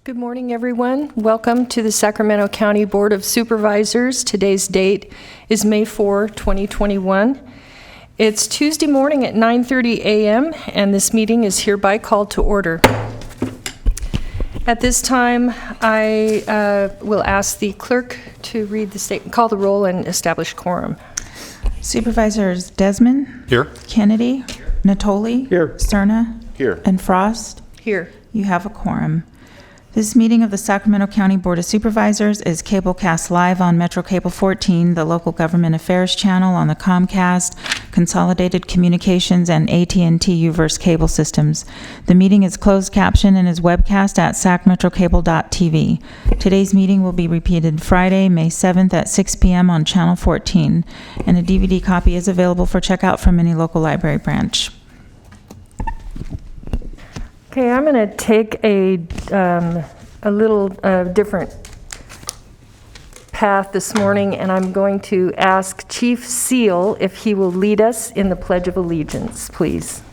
Good morning, everyone. Welcome to the Sacramento County Board of Supervisors. Today's date is May 4, 2021. It's Tuesday morning at 9:30 a.m., and this meeting is hereby called to order. At this time, I will ask the clerk to read the statement, call the roll, and establish quorum. Supervisors Desmond? Here. Kennedy? Here. Natoli? Here. Cerna? Here. And Frost? Here. You have a quorum. This meeting of the Sacramento County Board of Supervisors is cablecast live on Metro Cable 14, the local government affairs channel on the Comcast, Consolidated Communications, and AT&T Uverse cable systems. The meeting is closed caption and is webcast at sacmetrocable.tv. Today's meeting will be repeated Friday, May 7th at 6 p.m. on Channel 14, and a DVD copy is available for checkout from any local library branch. Okay, I'm going to take a little different path this morning, and I'm going to ask Chief Seal if he will lead us in the Pledge of Allegiance, please.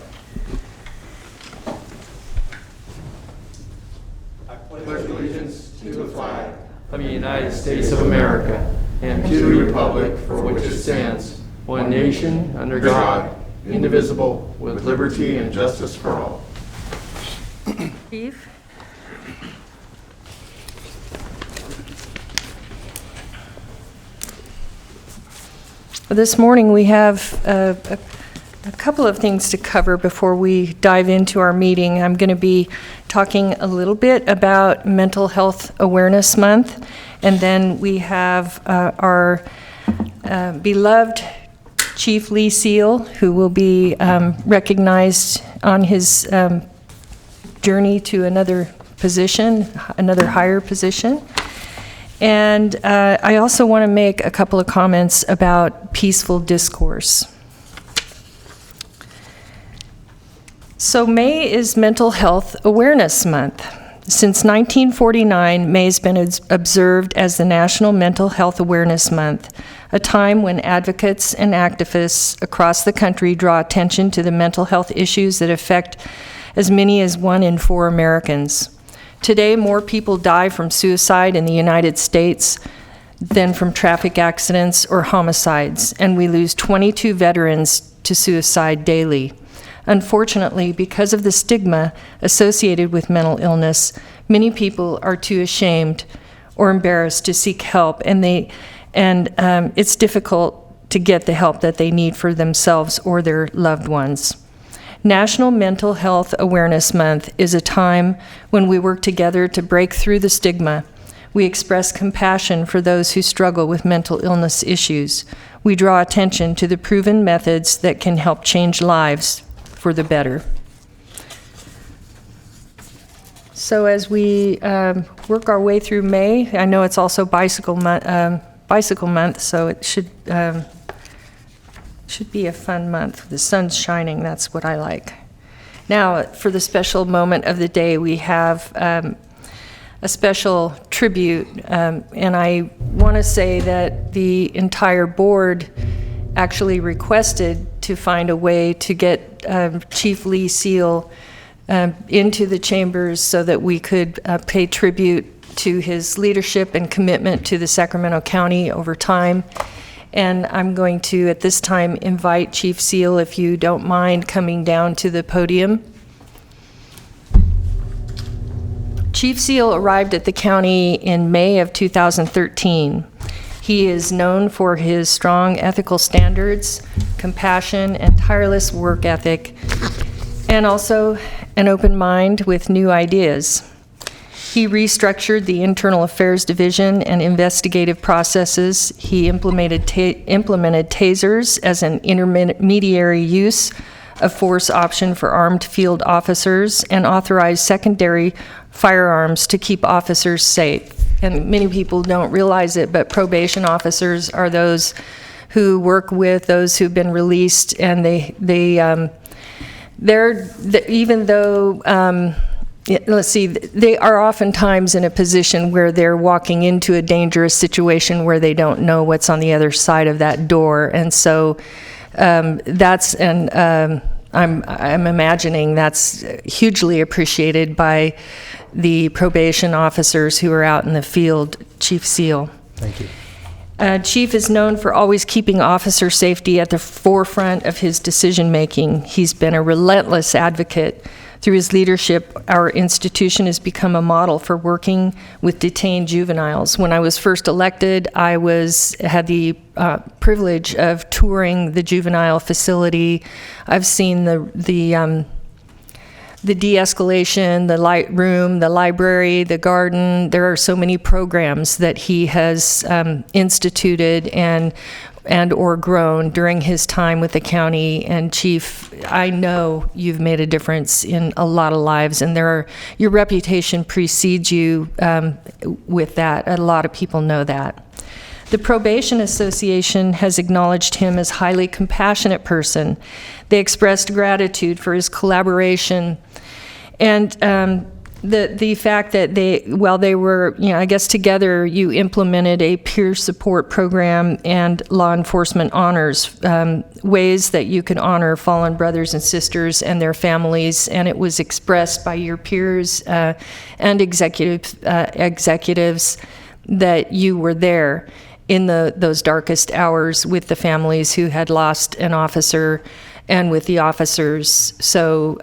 I pledge allegiance to the flag of the United States of America and to the republic for which it stands, one nation, under God, indivisible, with liberty and justice for all. Chief. This morning we have a couple of things to cover before we dive into our meeting. I'm going to be talking a little bit about Mental Health Awareness Month, and then we have our beloved Chief Lee Seal, who will be recognized on his journey to another position, another higher position. And I also want to make a couple of comments about peaceful discourse. So May is Mental Health Awareness Month. Since 1949, May has been observed as the National Mental Health Awareness Month, a time when advocates and activists across the country draw attention to the mental health issues that affect as many as 1 in 4 Americans. Today, more people die from suicide in the United States than from traffic accidents or homicides, and we lose 22 veterans to suicide daily. Unfortunately, because of the stigma associated with mental illness, many people are too ashamed or embarrassed to seek help, and it's difficult to get the help that they need for themselves or their loved ones. National Mental Health Awareness Month is a time when we work together to break through the stigma. We express compassion for those who struggle with mental illness issues. We draw attention to the proven methods that can help change lives for the better. So as we work our way through May, I know it's also Bicycle Month, so it should be a fun month. The sun's shining, that's what I like. Now, for the special moment of the day, we have a special tribute, and I want to say that the entire board actually requested to find a way to get Chief Lee Seal into the chambers so that we could pay tribute to his leadership and commitment to the Sacramento County over time. And I'm going to, at this time, invite Chief Seal, if you don't mind, coming down to the podium. Chief Seal arrived at the county in May of 2013. He is known for his strong ethical standards, compassion, and tireless work ethic, and also an open mind with new ideas. He restructured the Internal Affairs Division and investigative processes. He implemented tasers as an intermediary use of force option for armed field officers and authorized secondary firearms to keep officers safe. And many people don't realize it, but probation officers are those who work with those who've been released, and they are oftentimes in a position where they're walking into a dangerous situation where they don't know what's on the other side of that door. And so I'm imagining that's hugely appreciated by the probation officers who are out in the field, Chief Seal. Thank you. Chief is known for always keeping officer safety at the forefront of his decision-making. He's been a relentless advocate. Through his leadership, our institution has become a model for working with detained juveniles. When I was first elected, I had the privilege of touring the juvenile facility. I've seen the de-escalation, the light room, the library, the garden. There are so many programs that he has instituted and or grown during his time with the county. And Chief, I know you've made a difference in a lot of lives, and your reputation precedes you with that. A lot of people know that. The Probation Association has acknowledged him as a highly compassionate person. They expressed gratitude for his collaboration and the fact that while they were, I guess together, you implemented a peer support program and law enforcement honors, ways that you could honor fallen brothers and sisters and their families, and it was expressed by your peers and executives that you were there in those darkest hours with the families who had lost an officer and with the officers. So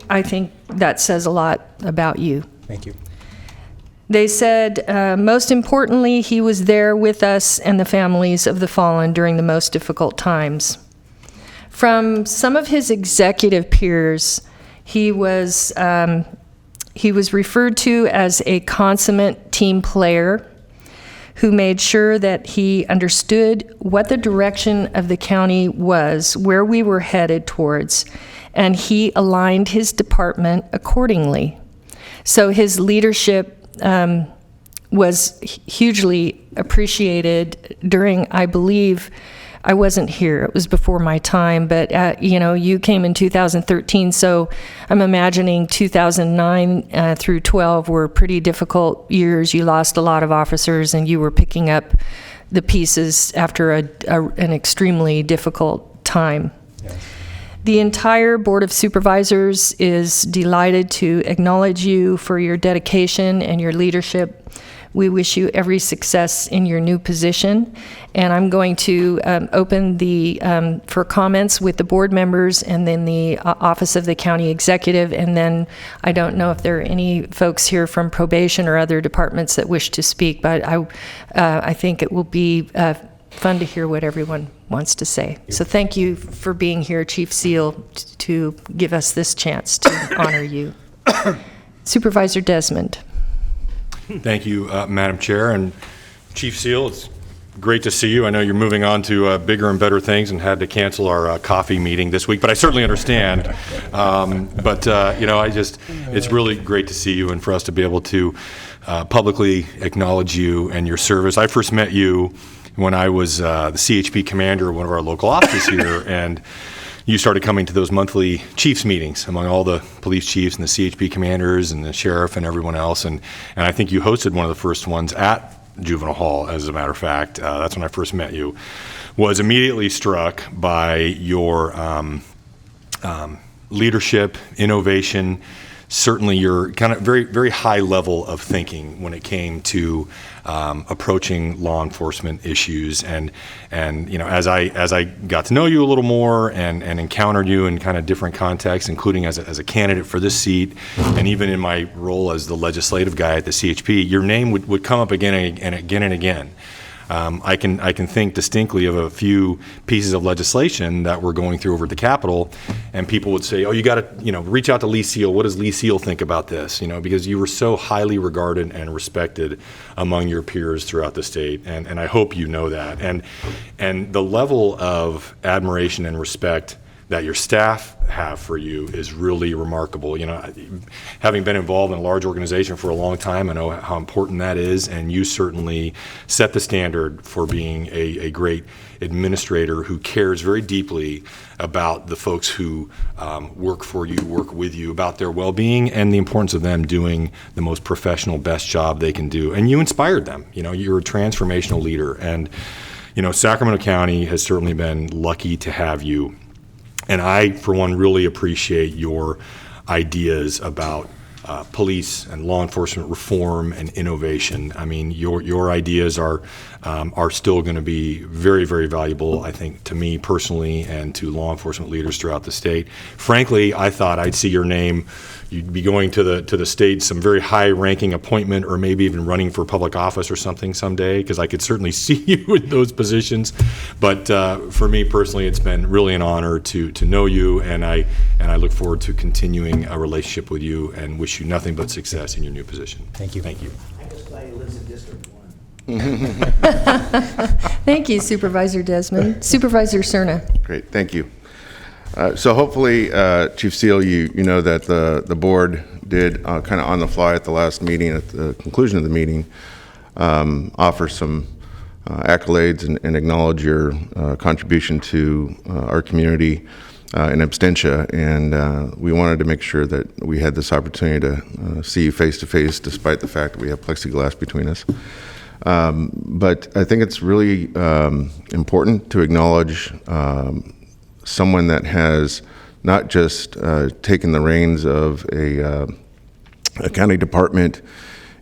I think that says a lot about you. Thank you. They said, most importantly, he was there with us and the families of the fallen during the most difficult times. From some of his executive peers, he was referred to as a consummate team player who made sure that he understood what the direction of the county was, where we were headed towards, and he aligned his department accordingly. So his leadership was hugely appreciated during, I believe, I wasn't here, it was before my time, but you came in 2013, so I'm imagining 2009 through 12 were pretty difficult years. You lost a lot of officers and you were picking up the pieces after an extremely difficult time. Yes. The entire Board of Supervisors is delighted to acknowledge you for your dedication and your leadership. We wish you every success in your new position. And I'm going to open for comments with the board members and then the Office of the County Executive. And then I don't know if there are any folks here from probation or other departments that wish to speak, but I think it will be fun to hear what everyone wants to say. So thank you for being here, Chief Seal, to give us this chance to honor you. Supervisor Desmond. Thank you, Madam Chair. And Chief Seal, it's great to see you. I know you're moving on to bigger and better things and had to cancel our coffee meeting this week, but I certainly understand. It's really great to see you and for us to be able to publicly acknowledge you and your service. I first met you when I was the CHP commander of one of our local offices here, and you started coming to those monthly chiefs meetings among all the police chiefs and the CHP commanders and the sheriff and everyone else. And I think you hosted one of the first ones at Juvenile Hall, as a matter of fact. That's when I first met you. Was immediately struck by your leadership, innovation, certainly your kind of very, very high level of thinking when it came to approaching law enforcement issues. And as I got to know you a little more and encountered you in kind of different contexts, including as a candidate for this seat, and even in my role as the legislative guy at the CHP, your name would come up again and again and again. I can think distinctly of a few pieces of legislation that we're going through over at the Capitol, and people would say, "Oh, you got to, reach out to Lee Seal. What does Lee Seal think about this?" Because you were so highly regarded and respected among your peers throughout the state, and I hope you know that. And the level of admiration and respect that your staff have for you is really remarkable. Having been involved in a large organization for a long time, I know how important that is, and you certainly set the standard for being a great administrator who cares very deeply about the folks who work for you, work with you, about their well-being and the importance of them doing the most professional, best job they can do. And you inspired them. You're a transformational leader, and Sacramento County has certainly been lucky to have you. And I, for one, really appreciate your ideas about police and law enforcement reform and innovation. I mean, your ideas are still going to be very, very valuable, I think, to me personally and to law enforcement leaders throughout the state. Frankly, I thought I'd see your name. You'd be going to the state, some very high-ranking appointment, or maybe even running for public office or something someday, because I could certainly see you in those positions. But for me personally, it's been really an honor to know you, and I look forward to continuing a relationship with you, and wish you nothing but success in your new position. Thank you. Thank you. I just glad he lives in District 1. Thank you, Supervisor Desmond. Supervisor Cerna. Great, thank you. So hopefully, Chief Seal, you know that the board did kind of on the fly at the last meeting, at the conclusion of the meeting, offer some accolades and acknowledge your contribution to our community in absentia. And we wanted to make sure that we had this opportunity to see you face to face, despite the fact that we have plexiglass between us. But I think it's really important to acknowledge someone that has not just taken the reins of a county department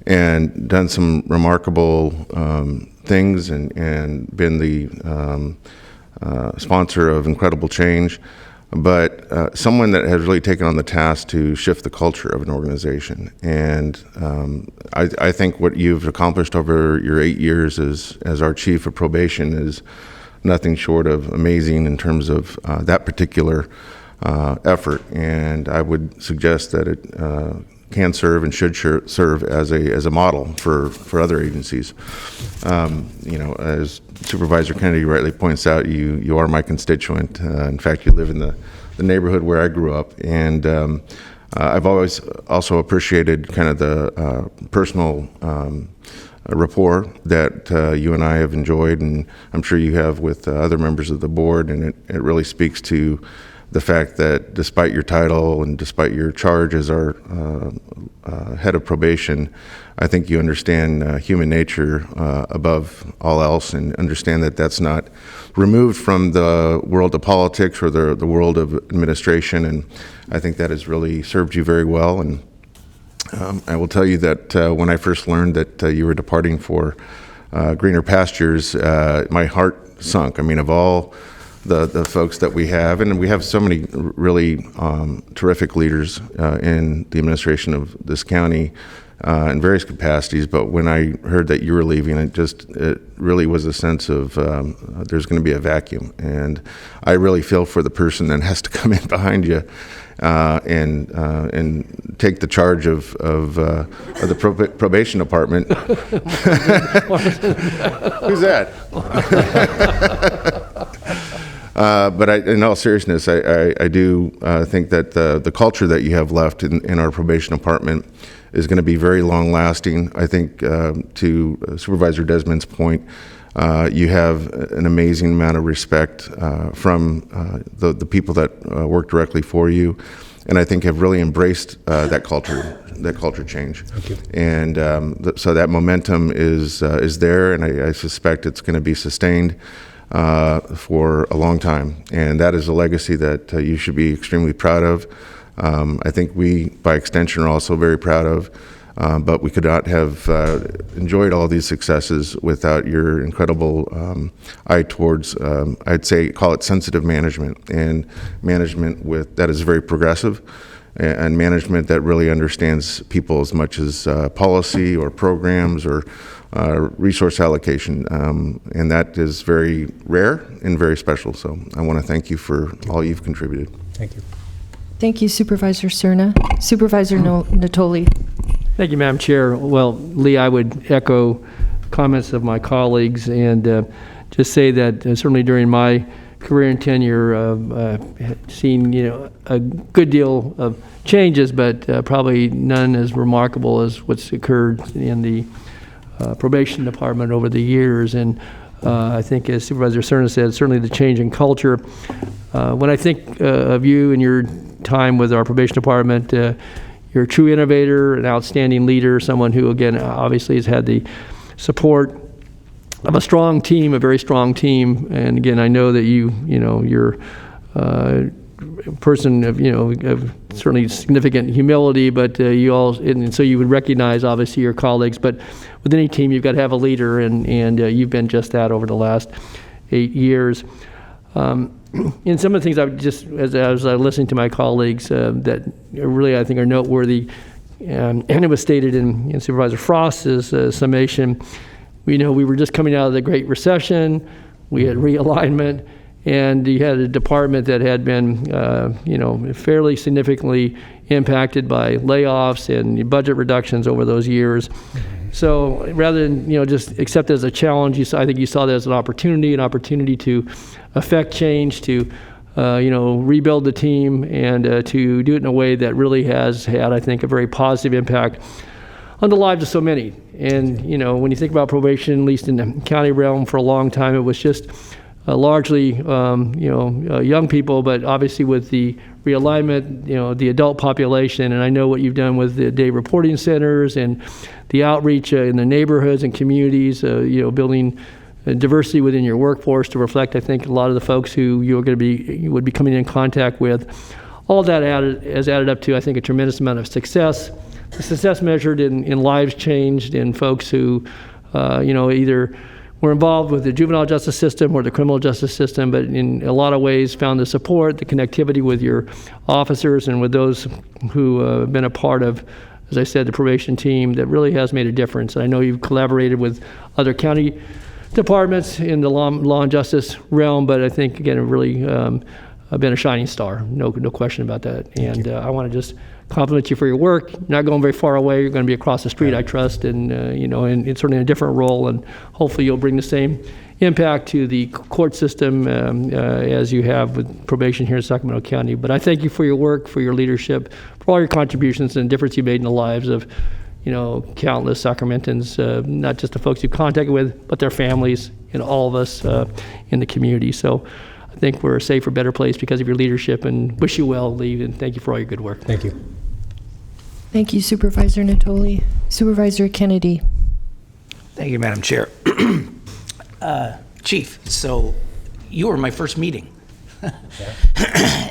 and done some remarkable things and been the sponsor of incredible change, but someone that has really taken on the task to shift the culture of an organization. And I think what you've accomplished over your 8 years as our chief of probation is nothing short of amazing in terms of that particular effort. And I would suggest that it can serve and should serve as a model for other agencies. You know, as Supervisor Kennedy rightly points out, you are my constituent. In fact, you live in the neighborhood where I grew up. And I've always also appreciated kind of the personal rapport that you and I have enjoyed, and I'm sure you have with other members of the board, and it really speaks to the fact that despite your title and despite your charge as our head of probation, I think you understand human nature above all else, and understand that that's not removed from the world of politics or the world of administration, and I think that has really served you very well. And I will tell you that when I first learned that you were departing for greener pastures, my heart sunk. I mean, of all the folks that we have, and we have so many really terrific leaders in the administration of this county in various capacities, but when I heard that you were leaving, it really was a sense of there's going to be a vacuum, and I really feel for the person that has to come in behind you and take the charge of the probation department. Who's that? But in all seriousness, I do think that the culture that you have left in our probation department is going to be very long-lasting. I think to Supervisor Desmond's point, you have an amazing amount of respect from the people that work directly for you, and I think have really embraced that culture change. Thank you. And so that momentum is there, and I suspect it's going to be sustained for a long time, and that is a legacy that you should be extremely proud of. I think we, by extension, are also very proud of, but we could not have enjoyed all these successes without your incredible eye towards, I'd say, call it sensitive management, and management that is very progressive, and management that really understands people as much as policy or programs or resource allocation, and that is very rare and very special. So I want to thank you for all you've contributed. Thank you. Thank you, Supervisor Cerna. Supervisor Natoli. Thank you, Madam Chair. Well, Lee, I would echo comments of my colleagues and just say that certainly during my career and tenure, seen a good deal of changes, but probably none as remarkable as what's occurred in the probation department over the years. And I think, as Supervisor Cerna said, certainly the change in culture. When I think of you and your time with our probation department, you're a true innovator, an outstanding leader, someone who, again, obviously has had the support of a strong team, a very strong team. And again, I know that you're person of, of certainly significant humility, but and so you would recognize, obviously, your colleagues. But with any team, you've got to have a leader, and you've been just that over the last 8 years. And some of the things as I was listening to my colleagues that really, I think, are noteworthy, and it was stated in Supervisor Frost's summation. We were just coming out of the Great Recession. We had realignment, and you had a department that had been, fairly significantly impacted by layoffs and budget reductions over those years. So rather than just accept it as a challenge, I think you saw that as an opportunity to affect change, to rebuild the team, and to do it in a way that really has had, I think, a very positive impact on the lives of so many. And when you think about probation, at least in the county realm, for a long time, it was just largely young people, but obviously with the realignment, the adult population, and I know what you've done with the day reporting centers and the outreach in the neighborhoods and communities, building diversity within your workforce to reflect, I think, a lot of the folks who you would be coming in contact with. All that has added up to, I think, a tremendous amount of success. The success measured in lives changed, in folks who, either were involved with the juvenile justice system or the criminal justice system, but in a lot of ways found the support, the connectivity with your officers and with those who have been a part of, as I said, the probation team that really has made a difference. And I know you've collaborated with other county departments in the law and justice realm, but I think, again, it really been a shining star, no question about that. And I want to just compliment you for your work. You're not going very far away. You're going to be across the street, I trust, and and certainly in a different role. And hopefully you'll bring the same impact to the court system as you have with probation here in Sacramento County. But I thank you for your work, for your leadership, for all your contributions and the difference you made in the lives of countless Sacramentans, not just the folks you've contacted with, but their families and all of us in the community. So I think we're a safer, better place because of your leadership, and wish you well, Lee, and thank you for all your good work. Thank you. Thank you, Supervisor Natoli. Supervisor Kennedy. Thank you, Madam Chair. Chief, so you were my first meeting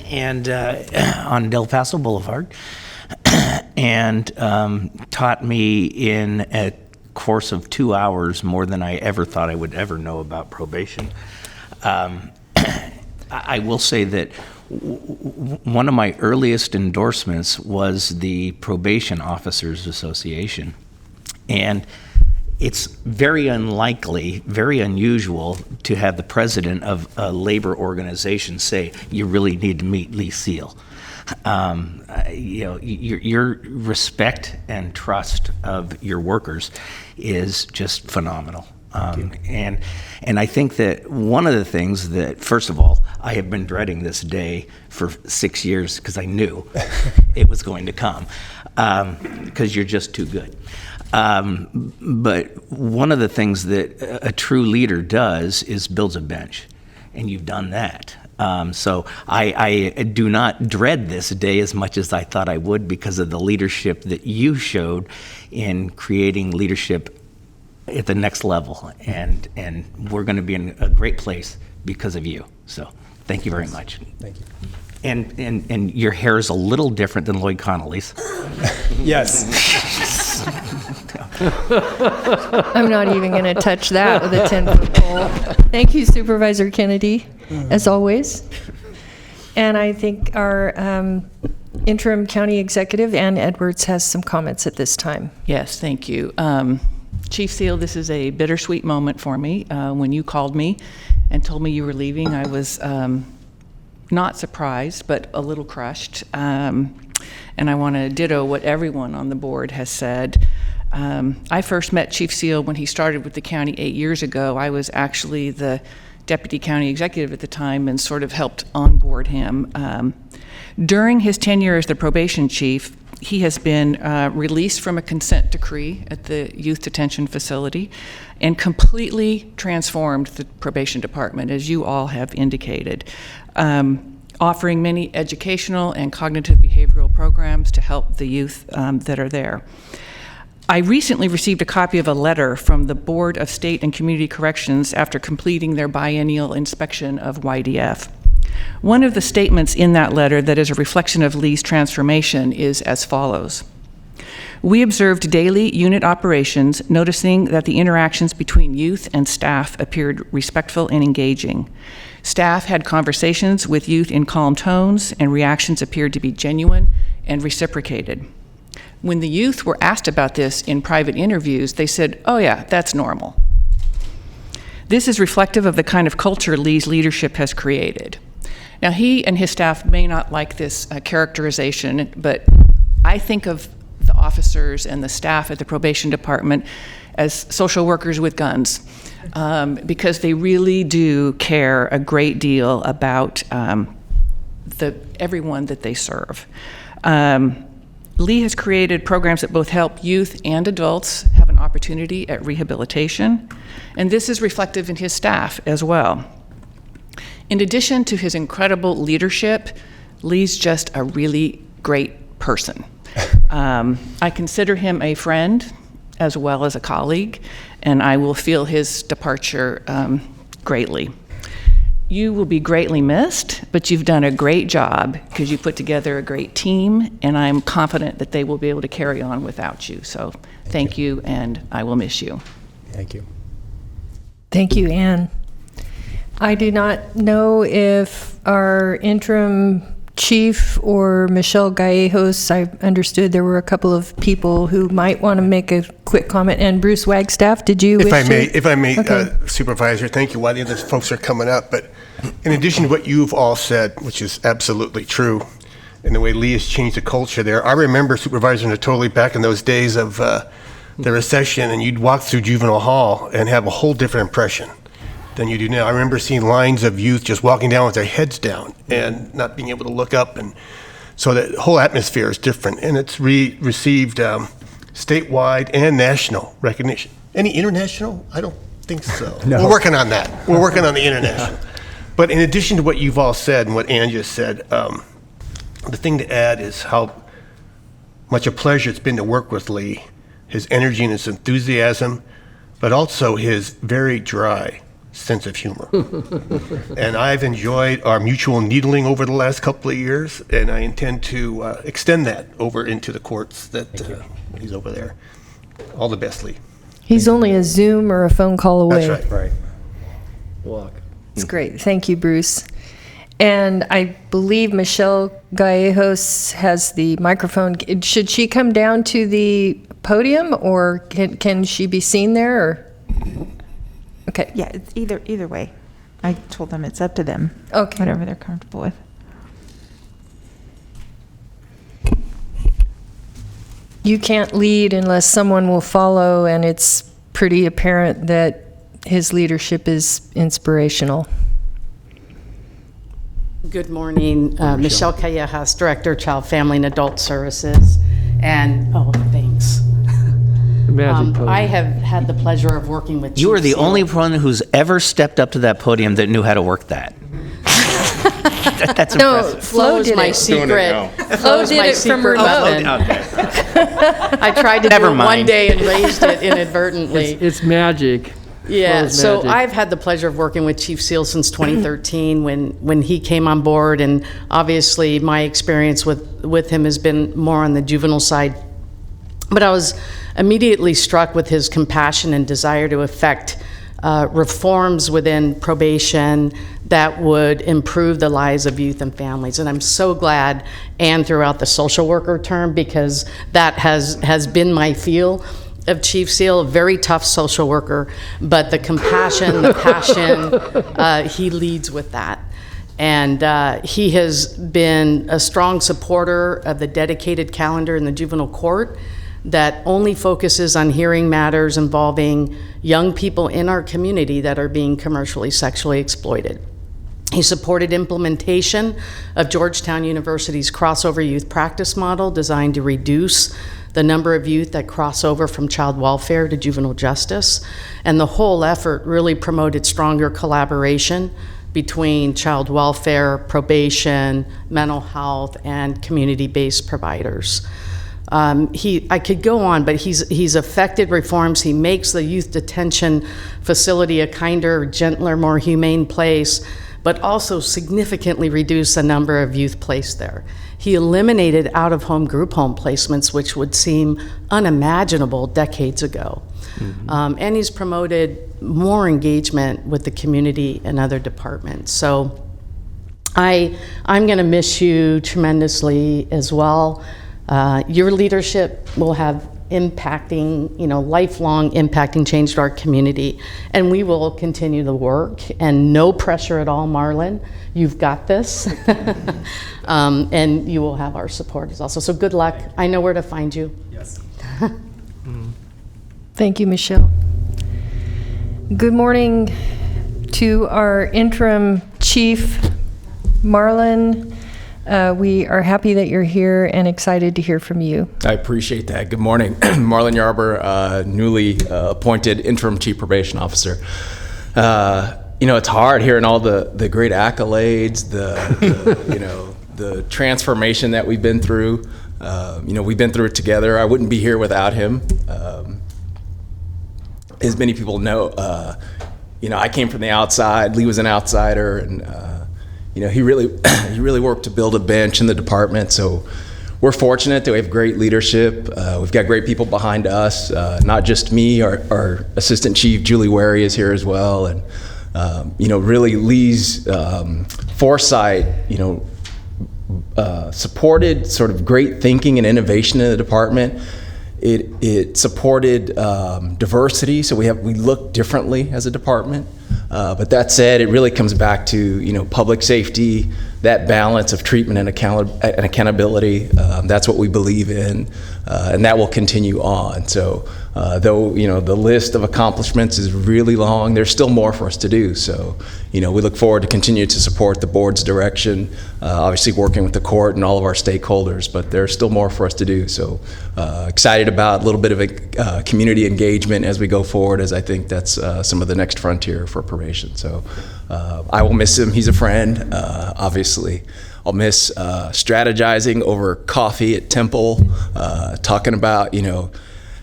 and on Del Paso Boulevard, and taught me in a course of 2 hours more than I ever thought I would ever know about probation. I will say that one of my earliest endorsements was the Probation Officers Association. And it's very unlikely, very unusual to have the president of a labor organization say, you really need to meet Lee Seal. Your respect and trust of your workers is just phenomenal. And I think that one of the things that, first of all, I have been dreading this day for 6 years because I knew it was going to come, because you're just too good. But one of the things that a true leader does is builds a bench, and you've done that. So I do not dread this day as much as I thought I would because of the leadership that you showed in creating leadership at the next level, and we're going to be in a great place because of you. So thank you very much. Thank you. And your hair is a little different than Lloyd Connolly's. Yes. I'm not even going to touch that with a 10-foot pole. Thank you, Supervisor Kennedy, as always. And I think our interim county executive, Ann Edwards, has some comments at this time. Yes, thank you. Chief Seal, this is a bittersweet moment for me. When you called me and told me you were leaving, I was not surprised, but a little crushed. And I want to ditto what everyone on the board has said. I first met Chief Seal when he started with the county 8 years ago. I was actually the deputy county executive at the time and sort of helped onboard him. During his tenure as the probation chief, he has been released from a consent decree at the youth detention facility and completely transformed the probation department, as you all have indicated, offering many educational and cognitive behavioral programs to help the youth that are there. I recently received a copy of a letter from the Board of State and Community Corrections after completing their biennial inspection of YDF. One of the statements in that letter that is a reflection of Lee's transformation is as follows. We observed daily unit operations, noticing that the interactions between youth and staff appeared respectful and engaging. Staff had conversations with youth in calm tones, and reactions appeared to be genuine and reciprocated. When the youth were asked about this in private interviews, they said, "Oh yeah, that's normal." This is reflective of the kind of culture Lee's leadership has created. Now, he and his staff may not like this characterization, but I think of the officers and the staff at the probation department as social workers with guns, because they really do care a great deal about everyone that they serve. Lee has created programs that both help youth and adults have an opportunity at rehabilitation, and this is reflective in his staff as well. In addition to his incredible leadership, Lee's just a really great person. I consider him a friend as well as a colleague, and I will feel his departure greatly. You will be greatly missed, but you've done a great job because you put together a great team, and I'm confident that they will be able to carry on without you. So thank you, and I will miss you. Thank you. Thank you, Anne. I do not know if our interim chief or Michelle Gallegos, I understood there were a couple of people who might want to make a quick comment. And Bruce Wagstaff, did you wish to? If I may, Okay. Supervisor, thank you. While the other folks are coming up, but in addition to what you've all said, which is absolutely true, and the way Lee has changed the culture there, I remember Supervisor Natoli back in those days of the recession, and you'd walk through juvenile hall and have a whole different impression than you do now. I remember seeing lines of youth just walking down with their heads down and not being able to look up, and so the whole atmosphere is different, and it's received statewide and national recognition. Any international? I don't think so. No. We're working on that. We're working on the international. But in addition to what you've all said and what Ann just said, the thing to add is how much a pleasure it's been to work with Lee, his energy and his enthusiasm, but also his very dry sense of humor. And I've enjoyed our mutual needling over the last couple of years, and I intend to extend that over into the courts that he's over there. All the best, Lee. He's only a Zoom or a phone call away. That's right. Right. Walk. It's great. Thank you, Bruce. And I believe Michelle Gallegos has the microphone. Should she come down to the podium, or can she be seen there? Or? Okay. Yeah, it's either way. I told them it's up to them. Okay. Whatever they're comfortable with. You can't lead unless someone will follow, and it's pretty apparent that his leadership is inspirational. Good morning, Michelle Callejas, Director, Child, Family, and Adult Services. And, thanks. Magic podium. I have had the pleasure of working with You are Chief the Seal. only one who's ever stepped up to that podium that knew how to work that. That's No, impressive. Flo is did my it. secret. Flo did it from her weapon. Okay. I tried to Never do it one mind. day and raised it inadvertently. It's magic. Yeah, Flo's so magic. I've had the pleasure of working with Chief Seal since 2013 when he came on board, and obviously my experience with him has been more on the juvenile side. But I was immediately struck with his compassion and desire to effect reforms within probation that would improve the lives of youth and families. And I'm so glad, and throughout the social worker term, because that has been my feel of Chief Seal, a very tough social worker, but the compassion, the passion, he leads with that. And he has been a strong supporter of the dedicated calendar in the juvenile court that only focuses on hearing matters involving young people in our community that are being commercially sexually exploited. He supported implementation of Georgetown University's crossover youth practice model designed to reduce the number of youth that cross over from child welfare to juvenile justice. And the whole effort really promoted stronger collaboration between child welfare, probation, mental health, and community-based providers. I could go on, but he's effected reforms. He makes the youth detention facility a kinder, gentler, more humane place but also significantly reduced the number of youth placed there. He eliminated out-of-home group home placements, which would seem unimaginable decades ago. And he's promoted more engagement with the community and other departments. So I'm going to miss you tremendously as well. Your leadership will have impacting, lifelong impacting change to our community. And we will continue the work, and no pressure at all, Marlon. You've got this. And you will have our support as well. So good luck. I know where to find you. Yes. Thank you, Michelle. Good morning to our interim chief, Marlon. We are happy that you're here and excited to hear from you. I appreciate that. Good morning. Marlon Yarber, newly appointed interim chief probation officer. It's hard hearing all the great accolades, the transformation that we've been through. We've been through it together. I wouldn't be here without him. As many people know, I came from the outside. Lee was an outsider, and he really worked to build a bench in the department. So we're fortunate that we have great leadership. We've got great people behind us, not just me. Our assistant chief, Julie Wary, is here as well. And, really Lee's foresight, supported sort of great thinking and innovation in the department. It supported diversity, so we look differently as a department. But that said, it really comes back to public safety, that balance of treatment and accountability. That's what we believe in, and that will continue on. So though the list of accomplishments is really long, there's still more for us to do. So we look forward to continue to support the board's direction, obviously working with the court and all of our stakeholders, but there's still more for us to do. So excited about a little bit of a community engagement as we go forward, as I think that's some of the next frontier for probation. So I will miss him. He's a friend, obviously. I'll miss strategizing over coffee at Temple, talking about,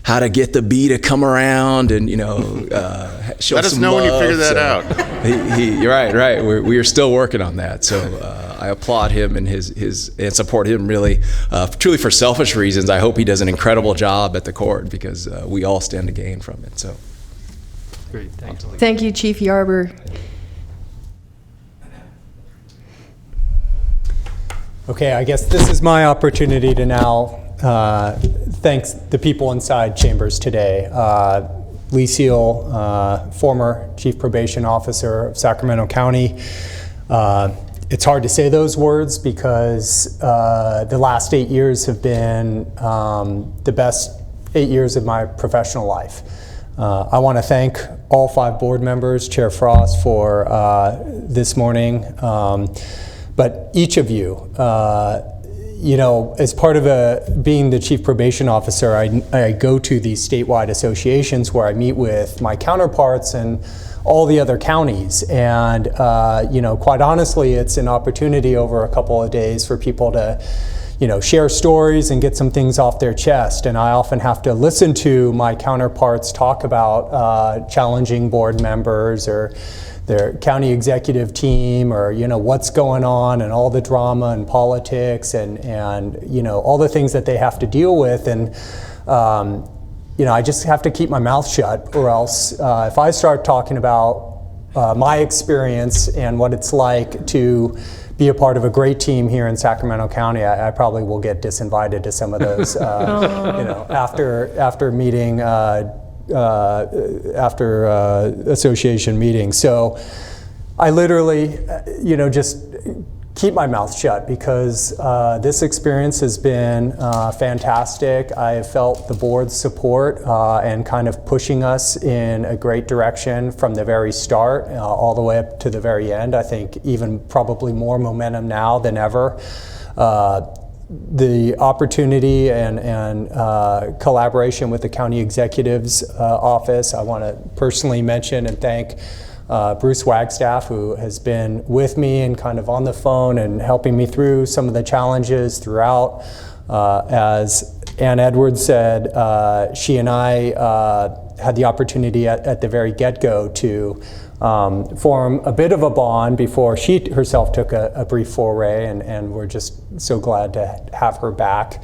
how to get the bee to come around and, show Let us some know love. when you figure that out. You're right. We are still working on that. So I applaud him and and support him really, truly for selfish reasons. I hope he does an incredible job at the court because we all stand to gain from it. So. Great, thanks. Thank you, Chief Yarber. Okay, I guess this is my opportunity to now thank the people inside Chambers today. Lee Seal, former Chief Probation Officer of Sacramento County. It's hard to say those words because the last 8 years have been the best 8 years of my professional life. I want to thank all 5 board members, Chair Frost, for this morning. But each of you, as part of being the Chief Probation Officer, I go to these statewide associations where I meet with my counterparts and all the other counties. And, quite honestly, it's an opportunity over a couple of days for people to, share stories and get some things off their chest. And I often have to listen to my counterparts talk about challenging board members or their county executive team or, what's going on and all the drama and politics and all the things that they have to deal with. And, I just have to keep my mouth shut, or else if I start talking about my experience and what it's like to be a part of a great team here in Sacramento County, I probably will get disinvited to some of those, after meeting, after association meetings. So I literally, just keep my mouth shut because this experience has been fantastic. I have felt the board's support and kind of pushing us in a great direction from the very start all the way up to the very end. I think even probably more momentum now than ever. The opportunity and collaboration with the county executive's office. I want to personally mention and thank Bruce Wagstaff, who has been with me and kind of on the phone and helping me through some of the challenges throughout as Ann Edwards said she and I had the opportunity at the very get-go to form a bit of a bond before she herself took a brief foray, and we're just so glad to have her back.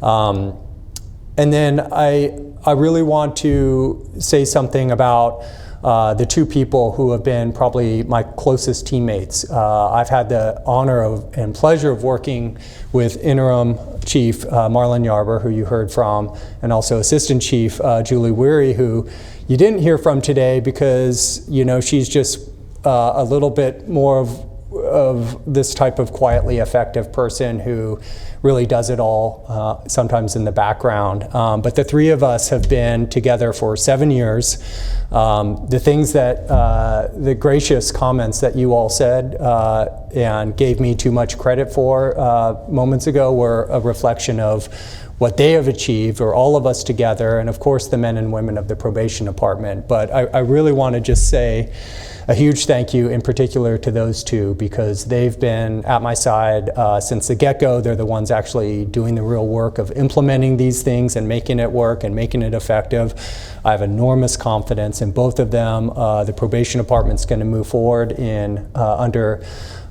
And then I really want to say something about the two people who have been probably my closest teammates. I've had the honor and pleasure of working with Interim Chief Marlon Yarber, who you heard from, and also Assistant Chief Julie Weary, who you didn't hear from today because, you know, she's just a little bit more of this type of quietly effective person who really does it all, sometimes in the background. But the three of us have been together for 7 years. The things that, the gracious comments that you all said and gave me too much credit for moments ago were a reflection of what they have achieved, or all of us together, and of course the men and women of the probation department. But I really want to just say a huge thank you in particular to those two, because they've been at my side since the get-go. They're the ones actually doing the real work of implementing these things and making it work and making it effective. I have enormous confidence in both of them. The probation department's going to move forward under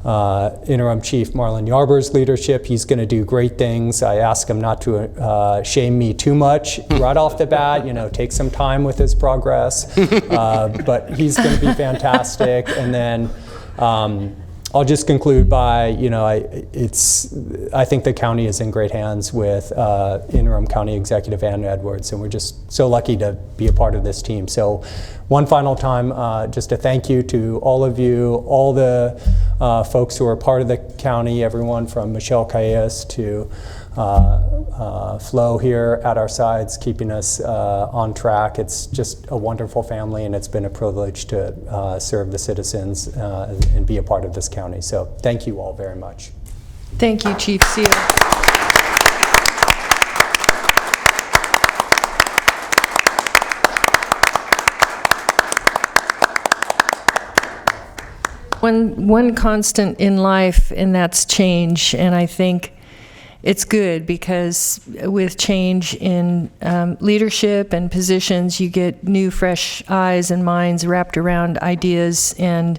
Interim Chief Marlon Yarber's leadership. He's going to do great things. I ask him not to shame me too much right off the bat, you know, take some time with his progress, but he's going to be fantastic. And then I'll just conclude by, you know, I think the county is in great hands with Interim County Executive Ann Edwards, and we're just so lucky to be a part of this team. So one final time, just a thank you to all of you, all the folks who are part of the county, everyone from Michelle Calles to Flo here at our sides, keeping us on track. It's just a wonderful family, and it's been a privilege to serve the citizens and be a part of this county. So thank you all very much. Thank you, Chief Seal. One constant in life, and that's change. And I think it's good because with change in leadership and positions, you get new, fresh eyes and minds wrapped around ideas, and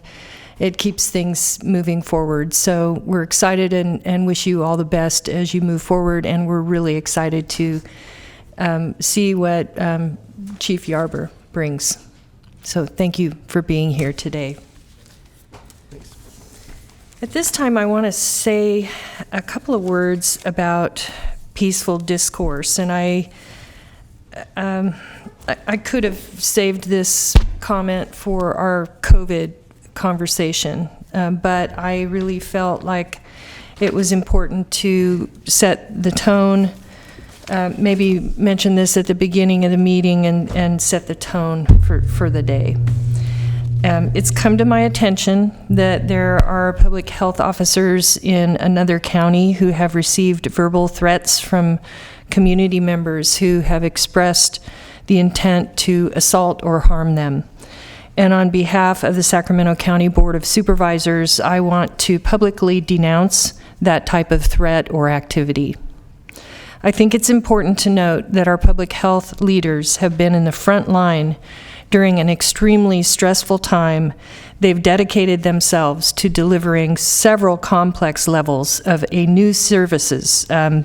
it keeps things moving forward. So we're excited and wish you all the best as you move forward, and we're really excited to see what Chief Yarber brings. So thank you for being here today. At this time, I want to say a couple of words about peaceful discourse, and I could have saved this comment for our COVID conversation, but I really felt like it was important to set the tone, maybe mention this at the beginning of the meeting and set the tone for the day. It's come to my attention that there are public health officers in another county who have received verbal threats from community members who have expressed the intent to assault or harm them. And on behalf of the Sacramento County Board of Supervisors, I want to publicly denounce that type of threat or activity. I think it's important to note that our public health leaders have been in the front line during an extremely stressful time. They've dedicated themselves to delivering several complex levels of a new services. I'm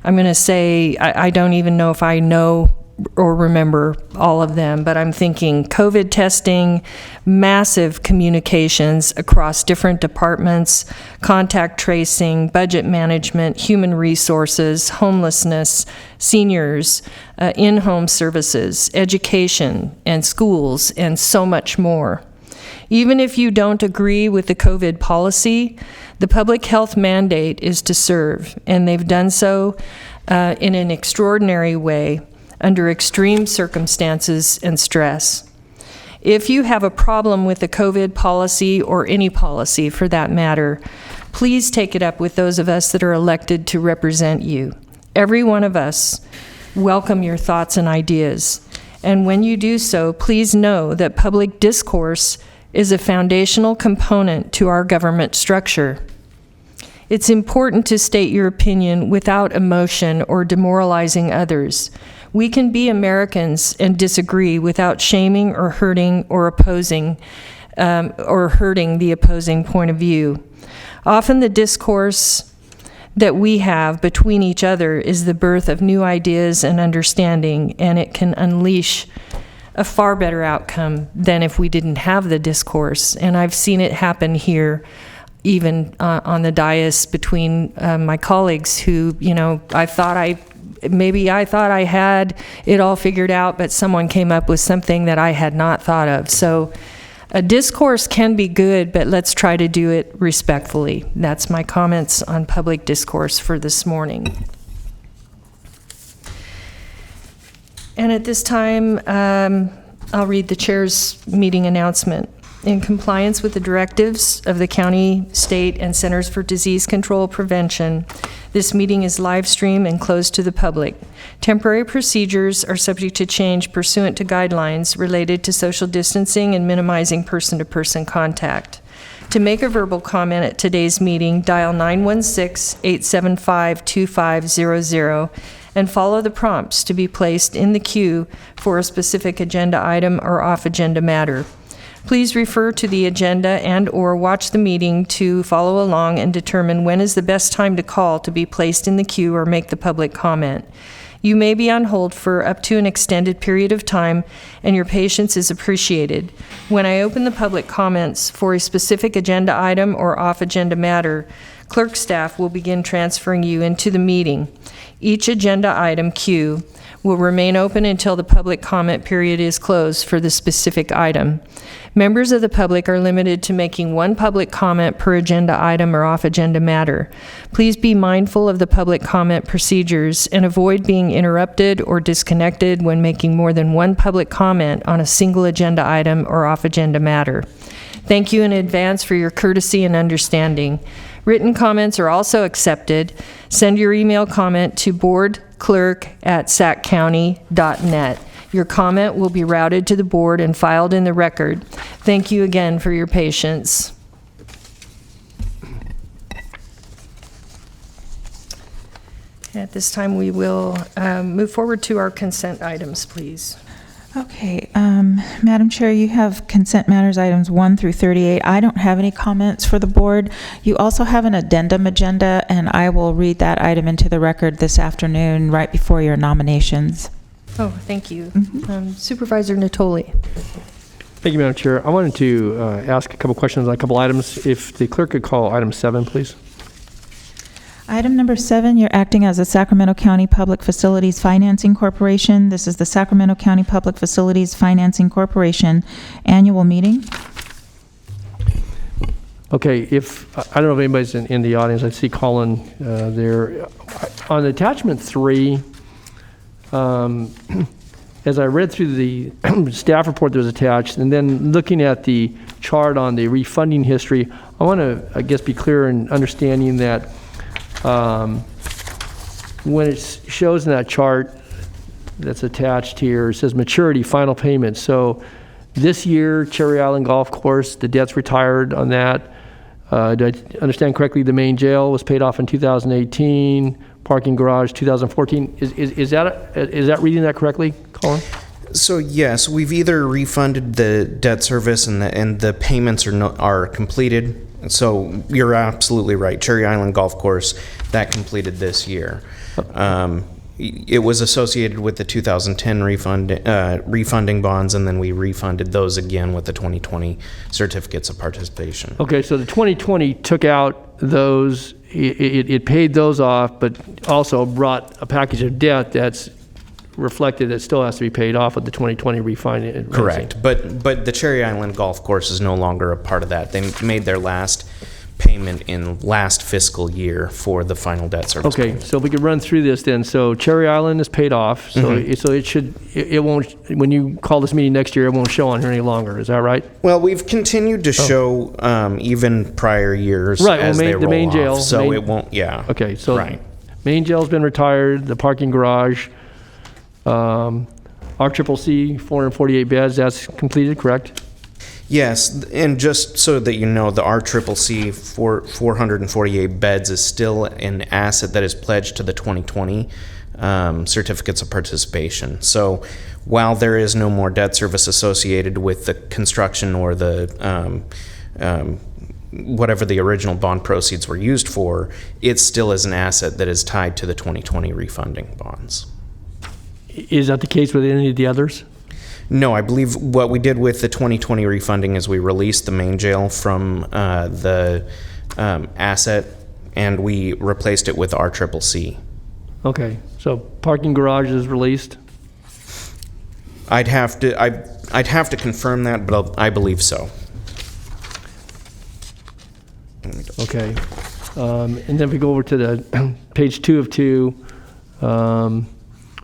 going to say I don't even know if I know or remember all of them, but I'm thinking COVID testing, massive communications across different departments, contact tracing, budget management, human resources, homelessness, seniors, in-home services, education, and schools, and so much more. Even if you don't agree with the COVID policy, the public health mandate is to serve, and they've done so in an extraordinary way under extreme circumstances and stress. If you have a problem with the COVID policy, or any policy for that matter, please take it up with those of us that are elected to represent you. Every one of us welcome your thoughts and ideas. And when you do so, please know that public discourse is a foundational component to our government structure. It's important to state your opinion without emotion or demoralizing others. We can be Americans and disagree without shaming or hurting or opposing or hurting the opposing point of view. Often the discourse that we have between each other is the birth of new ideas and understanding, and it can unleash a far better outcome than if we didn't have the discourse. And I've seen it happen here, even on the dais between my colleagues who, I thought I had it all figured out, but someone came up with something that I had not thought of. So a discourse can be good, but let's try to do it respectfully. That's my comments on public discourse for this morning. And at this time, I'll read the chair's meeting announcement. In compliance with the directives of the county, state, and Centers for Disease Control Prevention, this meeting is live streamed and closed to the public. Temporary procedures are subject to change pursuant to guidelines related to social distancing and minimizing person-to-person contact. To make a verbal comment at today's meeting, dial 916-875-2500 and follow the prompts to be placed in the queue for a specific agenda item or off-agenda matter. Please refer to the agenda and/or watch the meeting to follow along and determine when is the best time to call to be placed in the queue or make the public comment. You may be on hold for up to an extended period of time, and your patience is appreciated. When I open the public comments for a specific agenda item or off-agenda matter, clerk staff will begin transferring you into the meeting. Each agenda item queue will remain open until the public comment period is closed for the specific item. Members of the public are limited to making one public comment per agenda item or off-agenda matter. Please be mindful of the public comment procedures and avoid being interrupted or disconnected when making more than one public comment on a single agenda item or off-agenda matter. Thank you in advance for your courtesy and understanding. Written comments are also accepted. Send your email comment to boardclerk@saccounty.net. Your comment will be routed to the board and filed in the record. Thank you again for your patience. At this time, we will move forward to our consent items, please. Okay, Madam Chair, you have consent matters items 1 through 38. I don't have any comments for the board. You also have an addendum agenda, and I will read that item into the record this afternoon right before your nominations. Oh, thank you. Supervisor Natoli. Thank you, Madam Chair. I wanted to ask a couple questions on a couple items. If the clerk could call item 7, please. Item number 7, you're acting as a Sacramento County Public Facilities Financing Corporation. This is the Sacramento County Public Facilities Financing Corporation annual meeting. Okay, I don't know if anybody's in the audience. I see Colin there. On attachment 3, as I read through the staff report that was attached, and then looking at the chart on the refunding history, I want to, I guess, be clear in understanding that when it shows in that chart that's attached here, it says maturity, final payment. So this year, Cherry Island Golf Course, the debt's retired on that. Do I understand correctly, the main jail was paid off in 2018, parking garage 2014. Is that reading that correctly, Colin? So yes, we've either refunded the debt service and the payments are completed. So you're absolutely right. Cherry Island Golf Course, that completed this year. It was associated with the 2010 refunding bonds, and then we refunded those again with the 2020 certificates of participation. Okay, so the 2020 took out those, it paid those off, but also brought a package of debt that's reflected that still has to be paid off with the 2020 refinancing. Correct, but the Cherry Island Golf Course is no longer a part of that. They made their last payment in last fiscal year for the final debt service. Okay, payment. So if we could run through this then. So Cherry Island is paid off, so it won't, when you call this meeting next year, it won't show on here any longer, is that right? Well, we've continued to show even prior years right, as they roll the main jail, off, so it won't, yeah. Okay, so right. Main jail's been retired, the parking garage, RCCC 448 beds, that's completed, correct? Yes, and just so that you know, the RCCC for 448 beds is still an asset that is pledged to the 2020 certificates of participation. So while there is no more debt service associated with the construction or the whatever the original bond proceeds were used for, it still is an asset that is tied to the 2020 refunding bonds. Is that the case with any of the others? No, I believe what we did with the 2020 refunding is we released the main jail from the asset, and we replaced it with RCCC. Okay, so parking garage is released? I'd have to confirm that, but I believe so. Okay. And then if we go over to the page 2 of 2,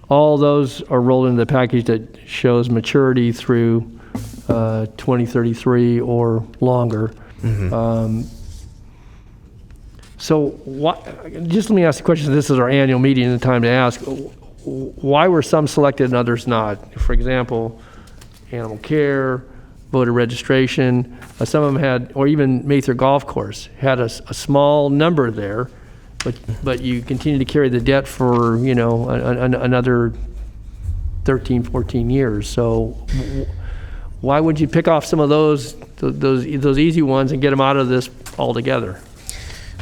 all those are rolled into the package that shows maturity through 2033 or longer. So just let me ask the question, this is our annual meeting and the time to ask, why were some selected and others not? For example, animal care, voter registration, some of them had, or even Mather Golf Course, had a small number there, but you continue to carry the debt for, another 13, 14 years. So why would you pick off some of those easy ones and get them out of this altogether?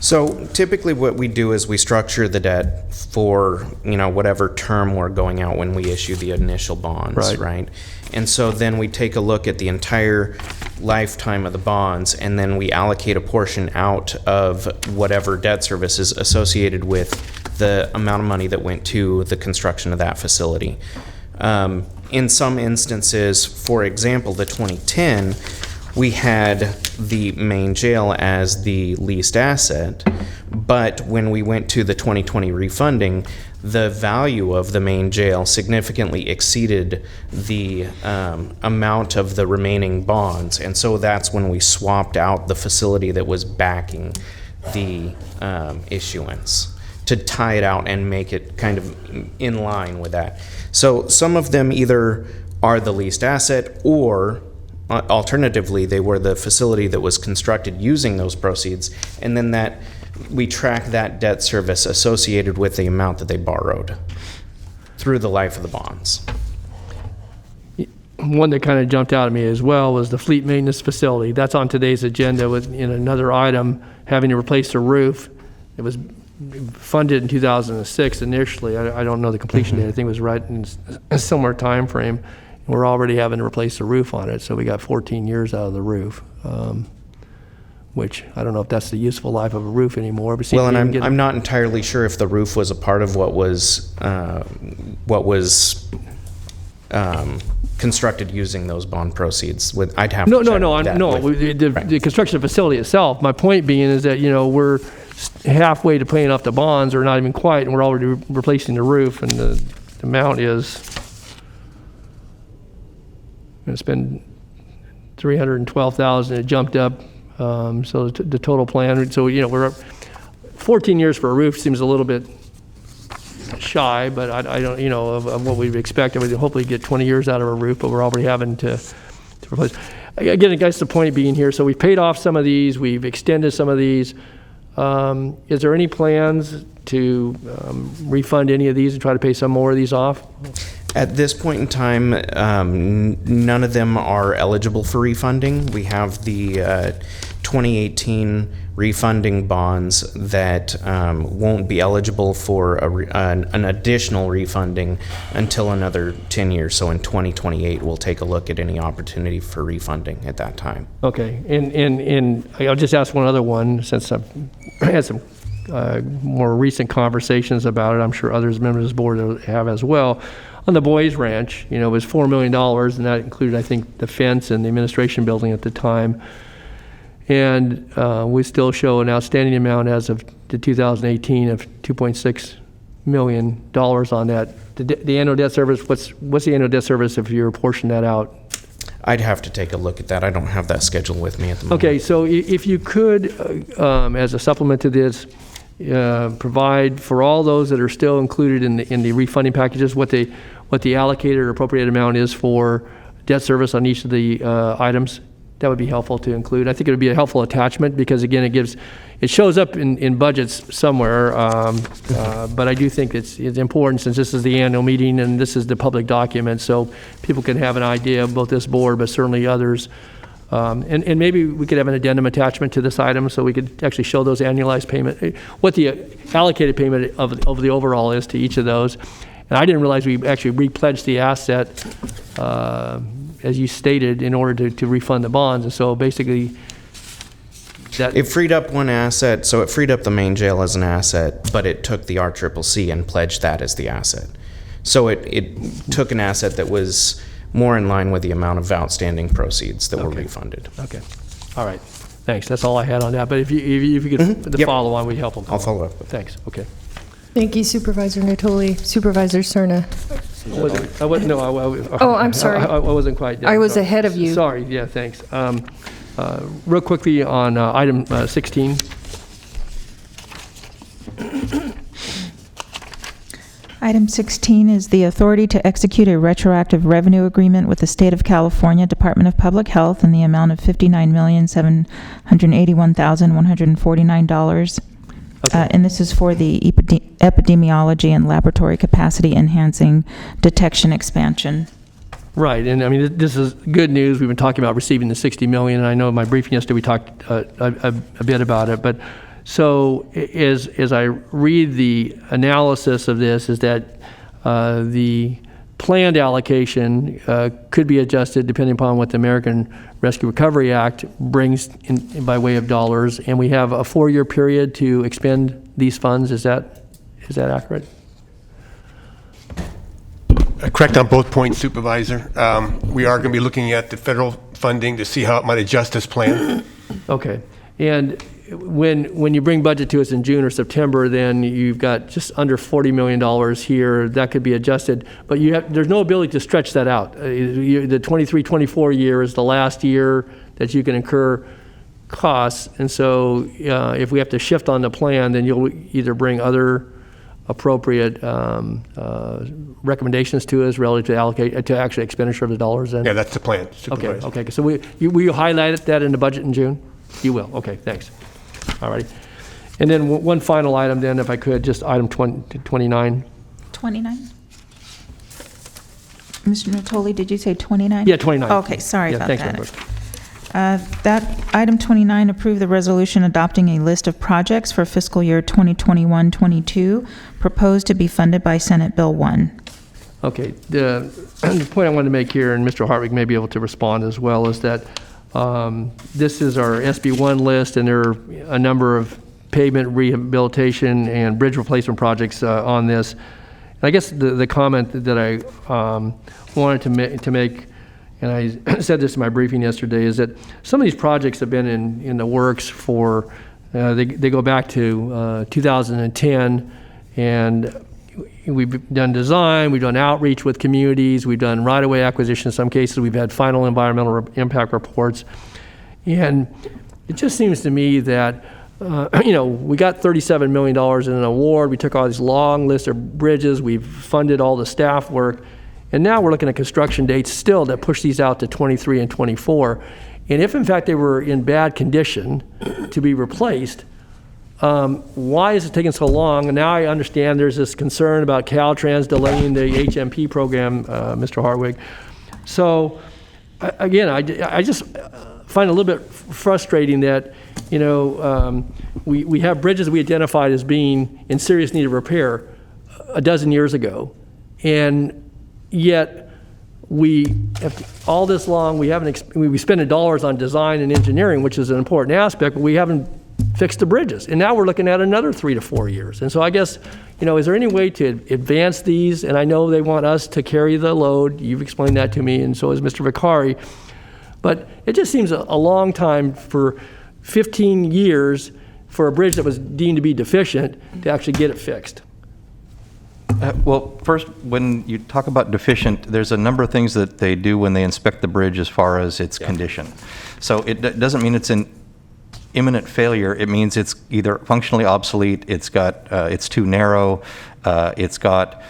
So typically what we do is we structure the debt for, whatever term we're going out when we issue the initial bonds, right? And so then we take a look at the entire lifetime of the bonds, and then we allocate a portion out of whatever debt service is associated with the amount of money that went to the construction of that facility. In some instances, for example, the 2010, we had the main jail as the leased asset, but when we went to the 2020 refunding, the value of the main jail significantly exceeded the amount of the remaining bonds, and so that's when we swapped out the facility that was backing the issuance to tie it out and make it kind of in line with that. So some of them either are the leased asset, or alternatively, they were the facility that was constructed using those proceeds, and then that we track that debt service associated with the amount that they borrowed through the life of the bonds. One that kind of jumped out at me as well was the fleet maintenance facility. That's on today's agenda with another item, having to replace the roof. It was funded in 2006 initially. I don't know the completion date. I think it was right in a similar time frame. We're already having to replace the roof on it, so we got 14 years out of the roof, which I don't know if that's the useful life of a roof anymore. But well, and I'm not entirely sure if the roof was a part of what was constructed using those bond proceeds. I'd have to check that. The construction facility itself. My point being is that we're halfway to paying off the bonds, or not even quite, and we're already replacing the roof, and the amount is. It's been $312,000. It jumped up. So the total plan. So we're 14 years for a roof seems a little bit shy, but I don't of what we'd expect. I mean, hopefully get 20 years out of a roof, but we're already having to replace. Again, I guess the point being here. So we paid off some of these. We've extended some of these. Is there any plans to refund any of these and try to pay some more of these off? At this point in time, none of them are eligible for refunding. We have the 2018 refunding bonds that won't be eligible for an additional refunding until another 10 years. So in 2028, we'll take a look at any opportunity for refunding at that time. Okay, and I'll just ask one other one, since I've had some more recent conversations about it. I'm sure others members of the board have as well. On the Boys Ranch, it was $4 million, and that included, I think, the fence and the administration building at the time. And we still show an outstanding amount as of the 2018 of $2.6 million on that. The annual debt service, what's the annual debt service if you portion that out? I'd have to take a look at that. I don't have that schedule with me at the moment. Okay, so if you could, as a supplement to this, provide for all those that are still included in the refunding packages what the allocated or appropriated amount is for debt service on each of the items that would be helpful to include. I think it would be a helpful attachment because, again, it shows up in budgets somewhere, but I do think it's important since this is the annual meeting and this is the public document, so people can have an idea of both this board, but certainly others. And maybe we could have an addendum attachment to this item so we could actually show those annualized payment, what the allocated payment of the overall is to each of those. And I didn't realize we actually repledged the asset, as you stated, in order to refund the bonds. And so basically, It freed up one asset, so it freed up the main jail as an asset, but it took the RCCC and pledged that as the asset. So it took an asset that was more in line with the amount of outstanding proceeds that were refunded. Okay. All right. Thanks. That's all I had on that. But if you could, the follow on would help them. I'll follow up. Thanks. Okay. Thank you, Supervisor Natoli. Supervisor Cerna. Oh, I'm sorry. I wasn't quite done. I was ahead of you. Sorry. Yeah, thanks. Real quickly on item 16. Item 16 is the authority to execute a retroactive revenue agreement with the State of California Department of Public Health in the amount of $59,781,149. And this is for the epidemiology and laboratory capacity enhancing detection expansion. Right, and I mean, this is good news. We've been talking about receiving the $60 million, and I know in my briefing yesterday we talked a bit about it. But so as I read the analysis of this, is that the planned allocation could be adjusted depending upon what the American Rescue Recovery Act brings in by way of dollars, and we have a 4-year period to expend these funds. Is that accurate? Correct on both points, Supervisor. We are going to be looking at the federal funding to see how it might adjust this plan. Okay. And when you bring budget to us in June or September, then you've got just under $40 million here. That could be adjusted, but there's no ability to stretch that out. The 23-24 year is the last year that you can incur costs, and so if we have to shift on the plan, then you'll either bring other appropriate recommendations to us relative to actually expenditure of the dollars. Yeah, that's the plan, Supervisor. Okay. So will you highlight that in the budget in June? You will. Okay. Thanks. All righty. And then one final item, then, if I could, just item 29. 29? Mr. Natoli, did you say 29? Yeah, 29. Okay, sorry about thanks, that. Member. That item 29, approve the resolution adopting a list of projects for fiscal year 2021-22 proposed to be funded by Senate Bill 1. Okay. The point I wanted to make here, and Mr. Hartwig may be able to respond as well, is that this is our SB1 list, and there are a number of pavement rehabilitation and bridge replacement projects on this. And I guess the comment that I wanted to make, and I said this in my briefing yesterday, is that some of these projects have been in the works for, they go back to 2010, and we've done design, we've done outreach with communities, we've done right-of-way acquisition in some cases, we've had final environmental impact reports. And it just seems to me that, we got $37 million in an award, we took all these long lists of bridges, we've funded all the staff work, and now we're looking at construction dates still that push these out to 23 and 24. And if in fact they were in bad condition to be replaced, why is it taking so long? And now I understand there's this concern about Caltrans delaying the HMP program, Mr. Hartwig. So again, I just find it a little bit frustrating that, we have bridges we identified as being in serious need of repair a dozen years ago. And yet all this long, we spent dollars on design and engineering, which is an important aspect, but we haven't fixed the bridges. And now we're looking at another 3 to 4 years. And so I guess, is there any way to advance these? And I know they want us to carry the load. You've explained that to me, and so has Mr. Vicari. But it just seems a long time for 15 years for a bridge that was deemed to be deficient to actually get it fixed. Well, first, when you talk about deficient, there's a number of things that they do when they inspect the bridge as far as its condition. So it doesn't mean it's an imminent failure. It means it's either functionally obsolete, it's too narrow, it's got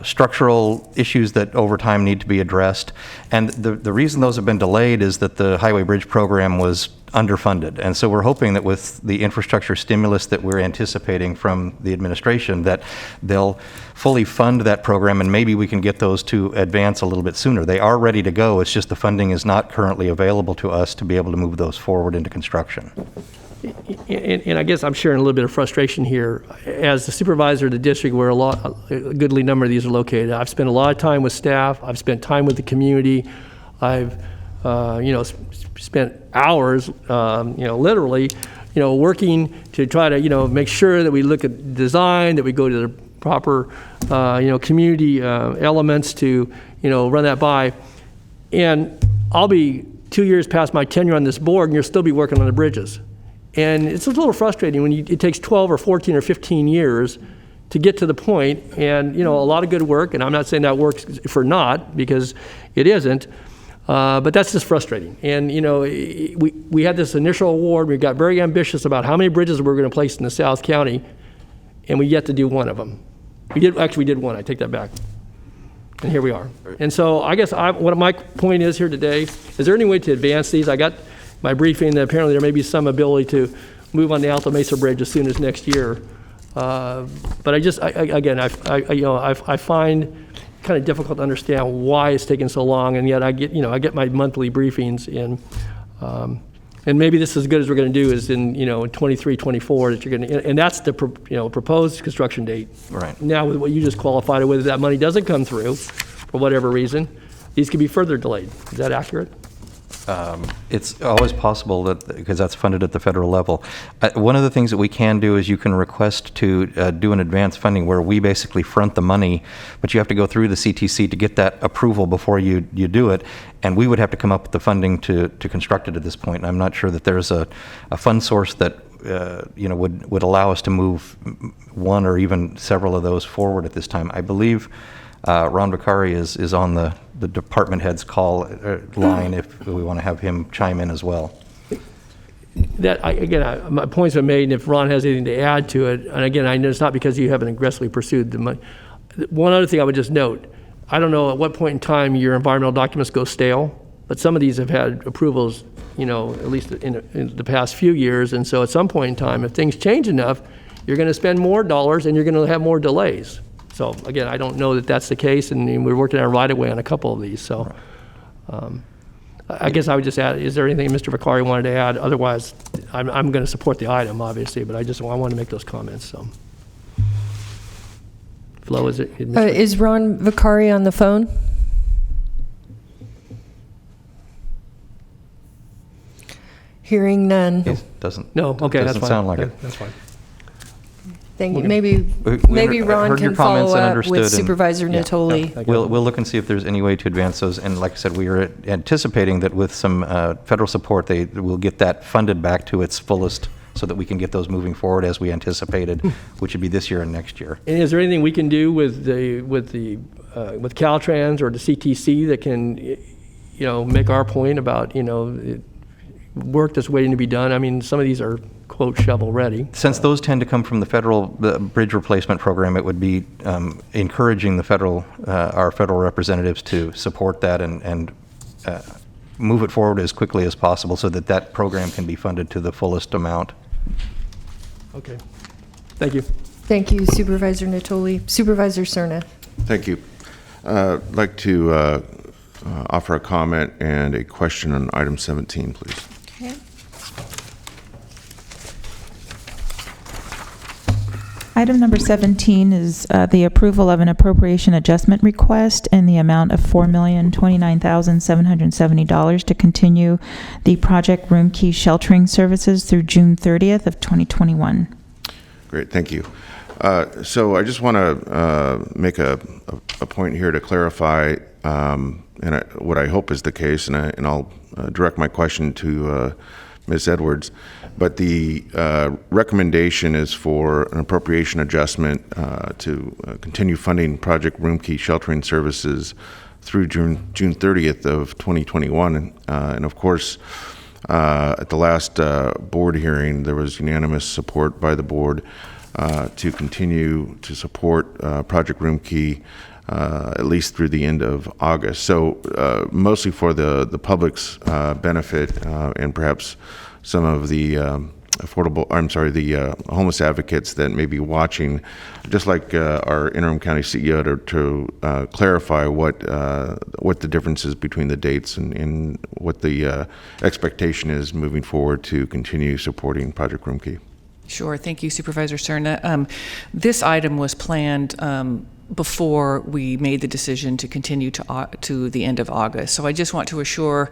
structural issues that over time need to be addressed. And the reason those have been delayed is that the Highway Bridge program was underfunded. And so we're hoping that with the infrastructure stimulus that we're anticipating from the administration, that they'll fully fund that program, and maybe we can get those to advance a little bit sooner. They are ready to go. It's just the funding is not currently available to us to be able to move those forward into construction. And I guess I'm sharing a little bit of frustration here. As the supervisor of the district where a goodly number of these are located, I've spent a lot of time with staff. I've spent time with the community. I've, spent hours, literally, working to try to, make sure that we look at design, that we go to the proper, community elements to, run that by. And I'll be 2 years past my tenure on this board, and you'll still be working on the bridges. And it's a little frustrating when it takes 12 or 14 or 15 years to get to the point, and a lot of good work, and I'm not saying that works for naught, because it isn't, but that's just frustrating. And we had this initial award, we got very ambitious about how many bridges we were going to place in the South County, and we yet to do one of them. We did one, I take that back. And here we are. And so I guess what my point is here today, is there any way to advance these? I got my briefing that apparently there may be some ability to move on the Alta Mesa Bridge as soon as next year. But I find kind of difficult to understand why it's taking so long, and yet I get my monthly briefings, and maybe this is as good as we're going to do is in 23, 24 that you're going to, and that's the proposed construction date. Right. Now with what you just qualified, whether that money doesn't come through for whatever reason, these could be further delayed. Is that accurate? It's always possible that, because that's funded at the federal level. One of the things that we can do is you can request to do an advance funding where we basically front the money, but you have to go through the CTC to get that approval before you do it, and we would have to come up with the funding to construct it at this point. And I'm not sure that there's a fund source that would allow us to move one or even several of those forward at this time. I believe Ron Vicari is on the department head's call line if we want to have him chime in as well. My points are made, and if Ron has anything to add to it, and again, I know it's not because you haven't aggressively pursued the money. One other thing I would just note, I don't know at what point in time your environmental documents go stale, but some of these have had approvals, at least in the past few years, and so at some point in time, if things change enough, you're going to spend more dollars and you're going to have more delays. So again, I don't know that that's the case, and we're working on right away on a couple of these. So I guess I would just add, is there anything Mr. Vicari wanted to add? Otherwise, I'm going to support the item, obviously, but I want to make those comments. So, Flo, is it? Is Ron Vicari on the phone? Hearing none. Doesn't. No. Okay, that's fine. Doesn't sound like it. That's fine. Thank you. Maybe Ron can follow up with Supervisor Natoli. Yeah. We'll look and see if there's any way to advance those. And like I said, we are anticipating that with some federal support, they will get that funded back to its fullest, so that we can get those moving forward as we anticipated, which would be this year and next year. And is there anything we can do with Caltrans or the CTC that can, make our point about work that's waiting to be done? I mean, some of these are quote shovel ready. Since those tend to come from the federal bridge replacement program, it would be encouraging the our federal representatives to support that and move it forward as quickly as possible so that program can be funded to the fullest amount. Okay. Thank you. Thank you, Supervisor Natoli. Supervisor Cerna. Thank you. I'd like to offer a comment and a question on item 17, please. Okay. Item number 17 is the approval of an appropriation adjustment request in the amount of $4,029,770 to continue the Project Room Key sheltering services through June 30th of 2021. Great, thank you. So I just want to make a point here to clarify, what I hope is the case, and I'll direct my question to Ms. Edwards. But the recommendation is for an appropriation adjustment to continue funding Project Room Key sheltering services through June 30th of 2021. And of course, at the last board hearing, there was unanimous support by the board to continue to support Project Room Key at least through the end of August. So mostly for the public's benefit and perhaps some of the homeless advocates that may be watching, just like our interim county CEO to clarify what the difference is between the dates and what the expectation is moving forward to continue supporting Project Room Key. Sure. Thank you, Supervisor Cerna. This item was planned before we made the decision to continue to the end of August. So I just want to assure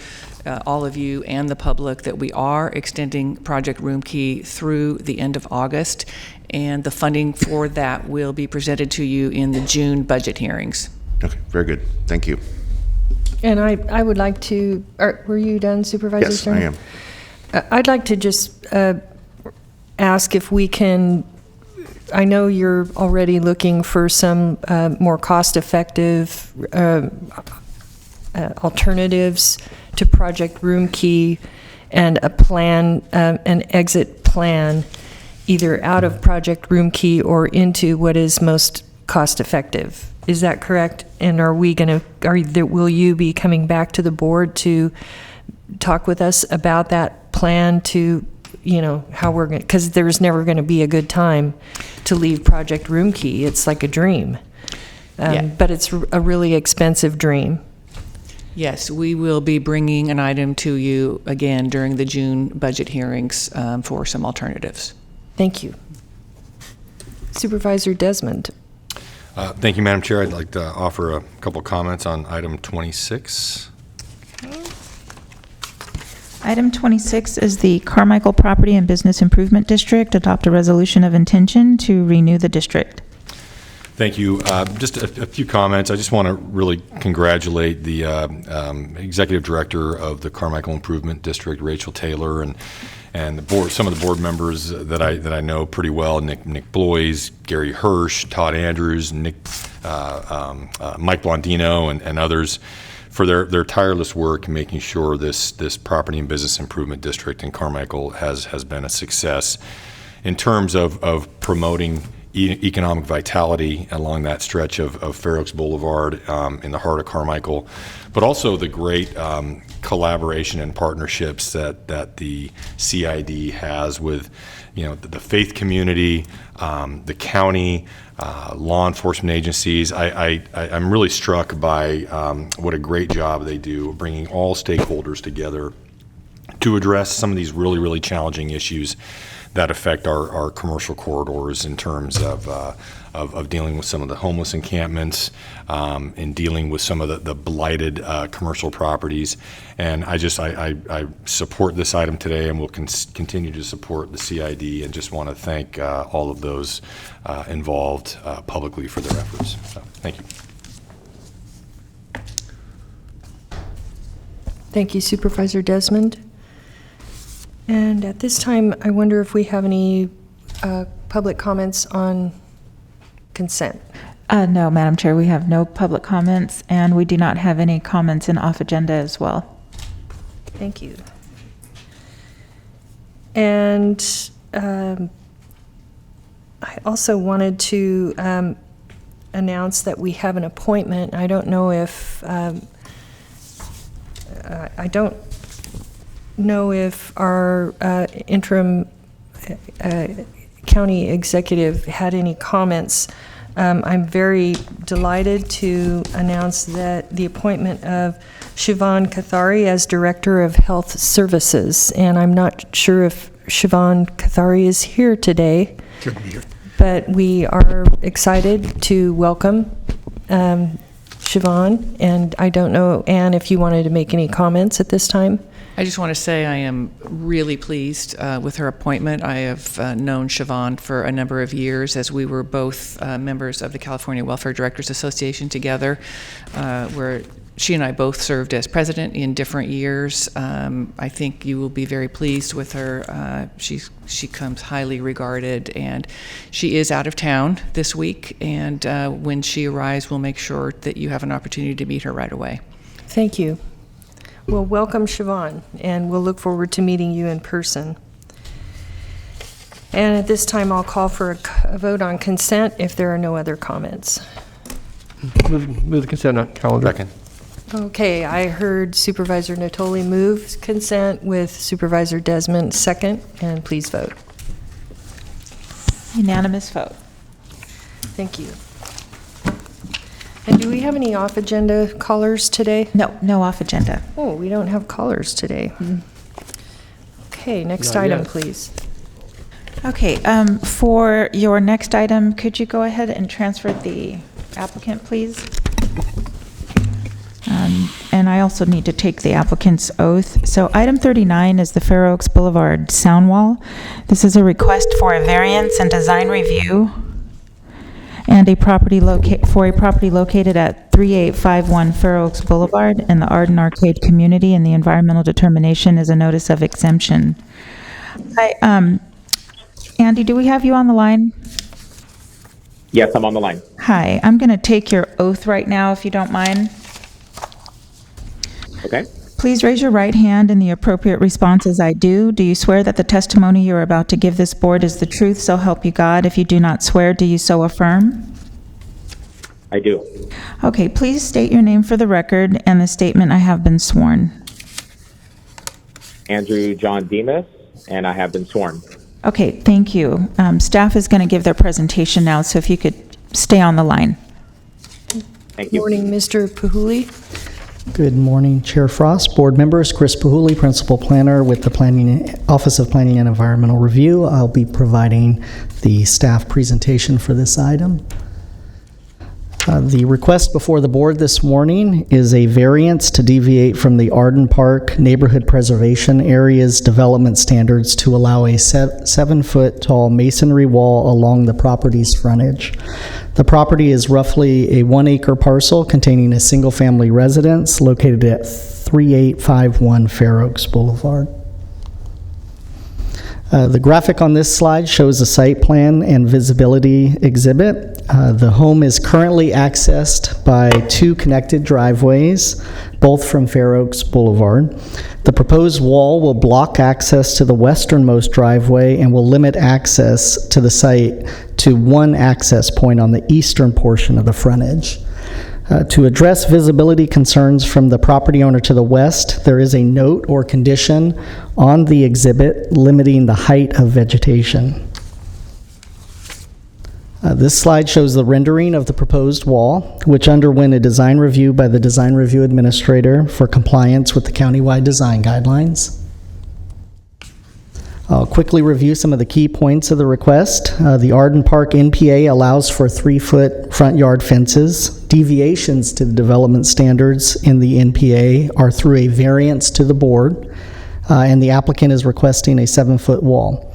all of you and the public that we are extending Project Room Key through the end of August, and the funding for that will be presented to you in the June budget hearings. Okay, very good. Thank you. And I would like to, were you done, Supervisor Yes, Cerna? I am. I'd like to just ask if we can, I know you're already looking for some more cost-effective alternatives to Project Room Key and a plan, an exit plan, either out of Project Room Key or into what is most cost-effective. Is that correct? And will you be coming back to the board to talk with us about that plan to, how we're going to, because there's never going to be a good time to leave Project Room Key. It's like a dream. But it's a really expensive dream. Yes, we will be bringing an item to you again during the June budget hearings for some alternatives. Thank you. Supervisor Desmond. Thank you, Madam Chair. I'd like to offer a couple comments on item 26. Item 26 is the Carmichael Property and Business Improvement District. Adopt a resolution of intention to renew the district. Thank you. Just a few comments. I just want to really congratulate the executive director of the Carmichael Improvement District, Rachel Taylor, and the board, some of the board members that I know pretty well, Nick Bloys, Gary Hirsch, Todd Andrews, Mike Blondino, and others, for their tireless work in making sure this property and business improvement district in Carmichael has been a success in terms of promoting economic vitality along that stretch of Fair Oaks Boulevard in the heart of Carmichael, but also the great collaboration and partnerships that the CID has with the faith community, the county, law enforcement agencies. I'm really struck by what a great job they do bringing all stakeholders together to address some of these really, really challenging issues that affect our commercial corridors in terms of dealing with some of the homeless encampments and dealing with some of the blighted commercial properties. And I support this item today and will continue to support the CID, and just want to thank all of those involved publicly for their efforts. So, thank you. Thank you, Supervisor Desmond. And at this time, I wonder if we have any public comments on consent. No, Madam Chair, we have no public comments, and we do not have any comments in off agenda as well. Thank you. And I also wanted to announce that we have an appointment. I don't know if our interim county executive had any comments. I'm very delighted to announce that the appointment of Siobhan Kathari as Director of Health Services, and I'm not sure if Siobhan Kathari is here today, but we are excited to welcome Siobhan, and I don't know, Ann, if you wanted to make any comments at this time. I just want to say I am really pleased with her appointment. I have known Siobhan for a number of years, as we were both members of the California Welfare Directors Association together, where she and I both served as president in different years. I think you will be very pleased with her. She comes highly regarded, and she is out of town this week, and when she arrives, we'll make sure that you have an opportunity to meet her right away. Thank you. Well, welcome, Siobhan, and we'll look forward to meeting you in person. And at this time, I'll call for a vote on consent if there are no other comments. Move the consent calendar. Second. Okay, I heard Supervisor Natoli move consent with Supervisor Desmond second, and please vote. Unanimous vote. Thank you. And do we have any off-agenda callers today? No off agenda. Oh, we don't have callers today. Okay, next Not item, yet. please. Okay, for your next item, could you go ahead and transfer the applicant, please? And I also need to take the applicant's oath. So item 39 is the Fair Oaks Boulevard sound wall. This is a request for a variance and design review and for a property located at 3851 Fair Oaks Boulevard in the Arden Arcade community, and the environmental determination is a notice of exemption. Hi, Andy, do we have you on the line? Yes, I'm on the line. Hi, I'm going to take your oath right now, if you don't mind. Okay. Please raise your right hand in the appropriate response as I do. Do you swear that the testimony you're about to give this board is the truth, so help you God? If you do not swear, do you so affirm? I do. Okay, please state your name for the record and the statement I have been sworn. Andrew John Demas, and I have been sworn. Okay, thank you. Staff is going to give their presentation now, so if you could stay on the line. Thank you. Morning, Mr. Pahuli. Good morning, Chair Frost, board members. Chris Pahuli, Principal Planner with the Office of Planning and Environmental Review. I'll be providing the staff presentation for this item. The request before the board this morning is a variance to deviate from the Arden Park Neighborhood Preservation Area's development standards to allow a 7-foot tall masonry wall along the property's frontage. The property is roughly a 1-acre parcel containing a single-family residence located at 3851 Fair Oaks Boulevard. The graphic on this slide shows a site plan and visibility exhibit. The home is currently accessed by 2 connected driveways, both from Fair Oaks Boulevard. The proposed wall will block access to the westernmost driveway and will limit access to the site to 1 access point on the eastern portion of the frontage. To address visibility concerns from the property owner to the west, there is a note or condition on the exhibit limiting the height of vegetation. This slide shows the rendering of the proposed wall, which underwent a design review by the Design Review Administrator for compliance with the countywide design guidelines. I'll quickly review some of the key points of the request. The Arden Park NPA allows for 3-foot front yard fences. Deviations to the development standards in the NPA are through a variance to the board, and the applicant is requesting a 7-foot wall.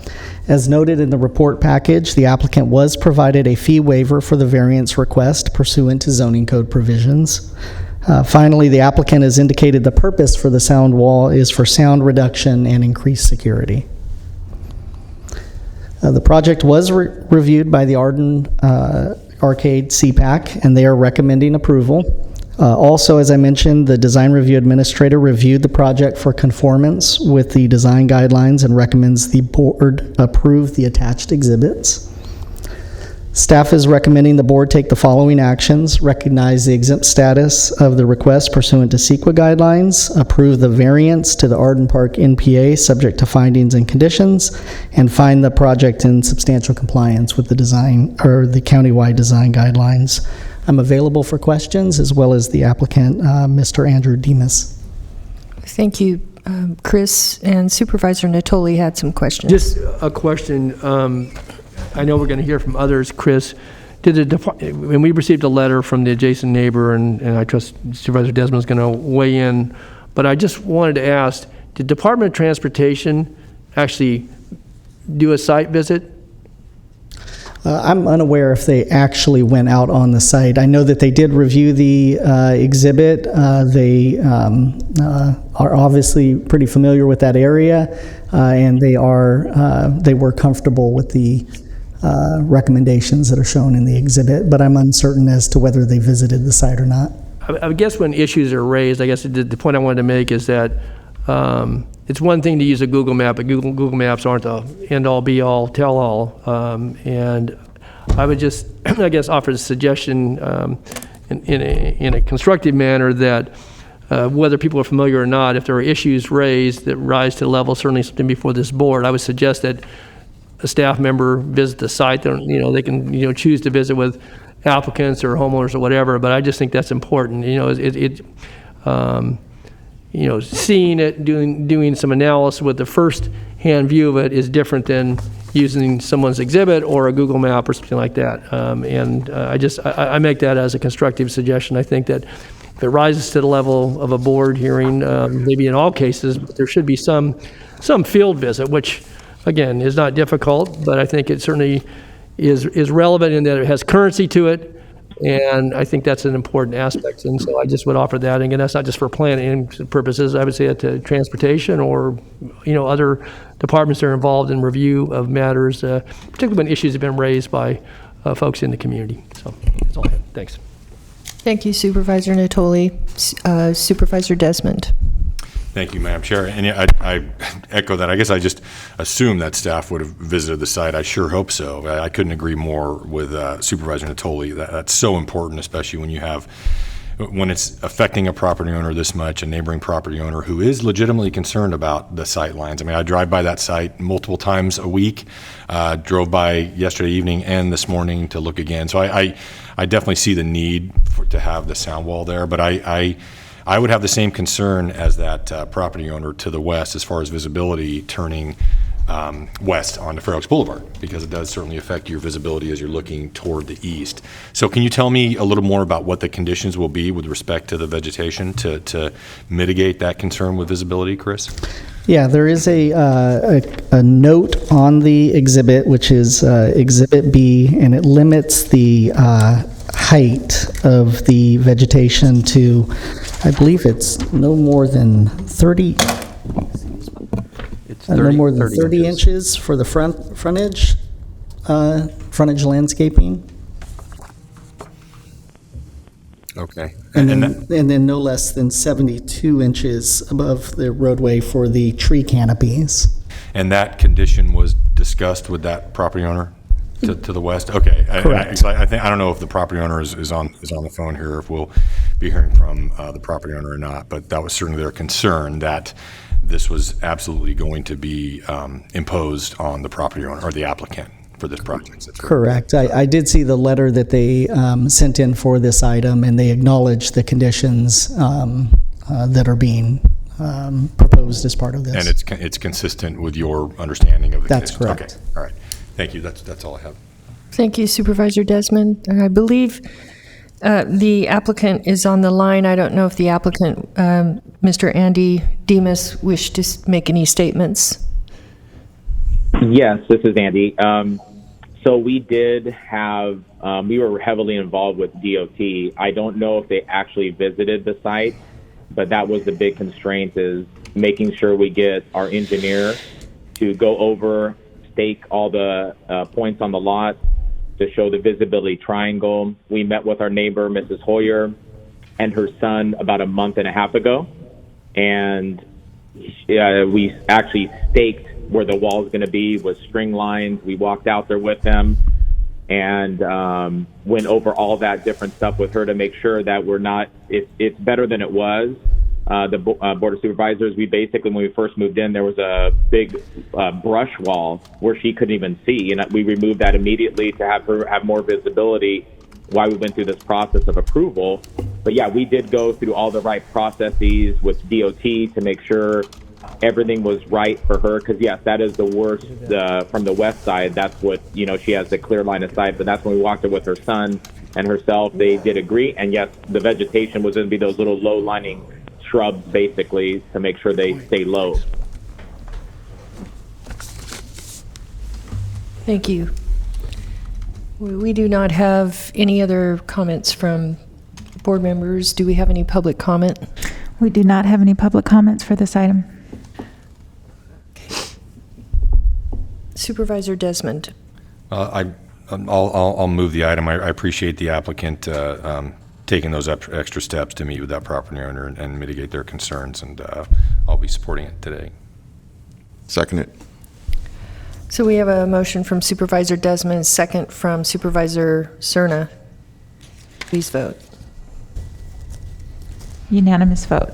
As noted in the report package, the applicant was provided a fee waiver for the variance request pursuant to zoning code provisions. Finally, the applicant has indicated the purpose for the sound wall is for sound reduction and increased security. The project was reviewed by the Arden Arcade CPAC, and they are recommending approval. Also, as I mentioned, the Design Review Administrator reviewed the project for conformance with the design guidelines and recommends the board approve the attached exhibits. Staff is recommending the board take the following actions: recognize the exempt status of the request pursuant to CEQA guidelines, approve the variance to the Arden Park NPA subject to findings and conditions, and find the project in substantial compliance with the design or the countywide design guidelines. I'm available for questions, as well as the applicant, Mr. Andrew Demas. Thank you, Chris, and Supervisor Natoli had some questions. Just a question. I know we're going to hear from others. Chris, when we received a letter from the adjacent neighbor, and I trust Supervisor Desmond is going to weigh in, but I just wanted to ask, did Department of Transportation actually do a site visit? I'm unaware if they actually went out on the site. I know that they did review the exhibit. They are obviously pretty familiar with that area, and they were comfortable with the recommendations that are shown in the exhibit, but I'm uncertain as to whether they visited the site or not. I guess when issues are raised, I guess the point I wanted to make is that it's one thing to use a Google map, but Google Maps aren't the end-all, be-all, tell-all. And I would just, I guess, offer a suggestion in a constructive manner that whether people are familiar or not, if there are issues raised that rise to the level, certainly something before this board, I would suggest that a staff member visit the site. They can choose to visit with applicants or homeowners or whatever. But I just think that's important. Seeing it, doing some analysis with the first-hand view of it is different than using someone's exhibit or a Google map or something like that. I make that as a constructive suggestion. I think that if it rises to the level of a board hearing, maybe in all cases, there should be some field visit, which, again, is not difficult, but I think it certainly is relevant in that it has currency to it, and I think that's an important aspect. And so I just would offer that. And again, that's not just for planning purposes. I would say it to transportation or other departments that are involved in review of matters, particularly when issues have been raised by folks in the community. So that's all I have. Thanks. Thank you, Supervisor Natoli. Supervisor Desmond. Thank you, Madam Chair. And yeah, I echo that. I guess I just assumed that staff would have visited the site. I sure hope so. I couldn't agree more with Supervisor Natoli. That's so important, especially when it's affecting a property owner this much, a neighboring property owner who is legitimately concerned about the sight lines. I mean, I drive by that site multiple times a week, drove by yesterday evening and this morning to look again. So I definitely see the need to have the sound wall there, but I would have the same concern as that property owner to the west as far as visibility turning west onto Fair Oaks Boulevard, because it does certainly affect your visibility as you're looking toward the east. So can you tell me a little more about what the conditions will be with respect to the vegetation to mitigate that concern with visibility, Chris? Yeah, there is a note on the exhibit, which is Exhibit B, and it limits the height of the vegetation to, I believe it's no more than 30. It's No more than 30 inches. inches for the frontage landscaping, Okay. and then no less than 72 inches above the roadway for the tree canopies. And that condition was discussed with that property owner to the west? Okay. Correct. I don't know if the property owner is on the phone here, if we'll be hearing from the property owner or not, but that was certainly their concern, that this was absolutely going to be imposed on the property owner or the applicant for this project. That's Correct. I did see the letter that they sent in for this item, and they acknowledged the conditions that are being proposed as part of this. And it's consistent with your understanding of the That's conditions? correct. Okay, all right. Thank you. That's all I have. Thank you, Supervisor Desmond. I believe the applicant is on the line. I don't know if the applicant, Mr. Andy Demas, wished to make any statements. Yes, this is Andy. So we did have, we were heavily involved with DOT. I don't know if they actually visited the site, but that was the big constraint, is making sure we get our engineer to go over, stake all the points on the lot to show the visibility triangle. We met with our neighbor, Mrs. Hoyer, and her son about a month and a half ago, and we actually staked where the wall is going to be with string lines. We walked out there with them and went over all that different stuff with her to make sure that it's better than it was. The Board of Supervisors, we basically, when we first moved in, there was a big brush wall where she couldn't even see, and we removed that immediately to have her have more visibility while we went through this process of approval. But yeah, we did go through all the right processes with DOT to make sure everything was right for her, because yes, that is the worst from the west side. That's what, she has the clear line of sight, but that's when we walked it with her son and herself. They did agree, and yes, the vegetation was going to be those little low-lining shrubs, basically, to make sure they stay low. Thank you. We do not have any other comments from board members. Do we have any public comment? We do not have any public comments for this item. Supervisor Desmond. I'll move the item. I appreciate the applicant taking those extra steps to meet with that property owner and mitigate their concerns, and I'll be supporting it today. Second it. So we have a motion from Supervisor Desmond, second from Supervisor Cerna. Please vote. Unanimous vote.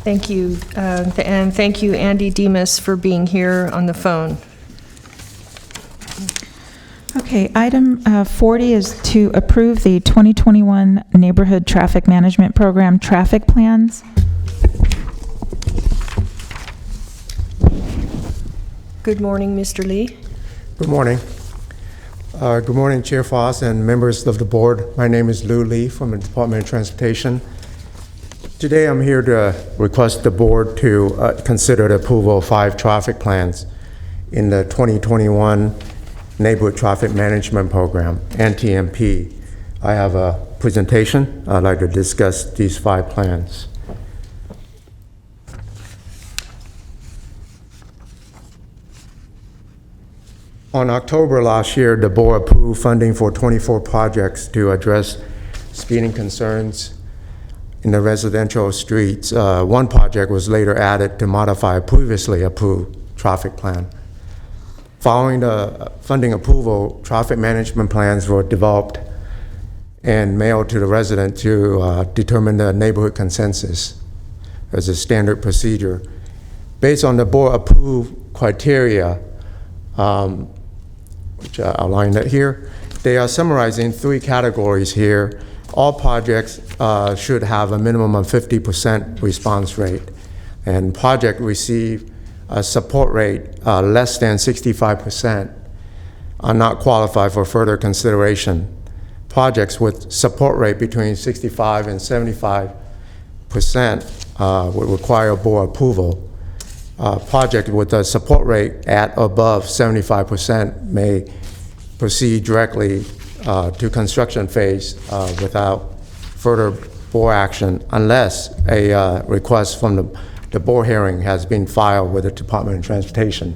Thank you, and thank you, Andy Demas, for being here on the phone. Okay, item 40 is to approve the 2021 Neighborhood Traffic Management Program traffic plans. Good morning, Mr. Lee. Good morning. Good morning, Chair Foss and members of the board. My name is Lou Lee from the Department of Transportation. Today I'm here to request the board to consider the approval of 5 traffic plans in the 2021 Neighborhood Traffic Management Program, NTMP. I have a presentation. I'd like to discuss these 5 plans. On October last year, the board approved funding for 24 projects to address speeding concerns in the residential streets. One project was later added to modify a previously approved traffic plan. Following the funding approval, traffic management plans were developed and mailed to the resident to determine the neighborhood consensus as a standard procedure. Based on the board approved criteria, which I outlined it here, they are summarized in 3 categories here. All projects should have a minimum of 50% response rate, and project receive a support rate less than 65% are not qualified for further consideration. Projects with support rate between 65 and 75% would require board approval. Project with a support rate at above 75% may proceed directly to construction phase without further board action unless a request from the board hearing has been filed with the Department of Transportation.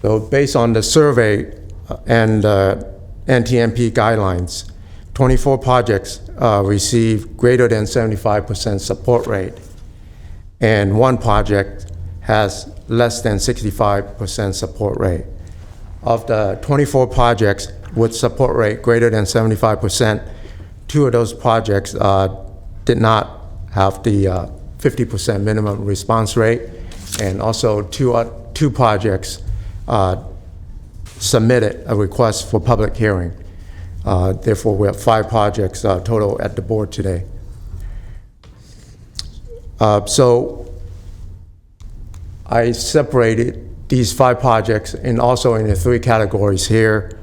So based on the survey and NTMP guidelines, 24 projects receive greater than 75% support rate, and 1 project has less than 65% support rate. Of the 24 projects with support rate greater than 75%, 2 of those projects did not have the 50% minimum response rate, and also two projects submitted a request for public hearing. Therefore, we have 5 projects total at the board today. So I separated these 5 projects and also in the 3 categories here.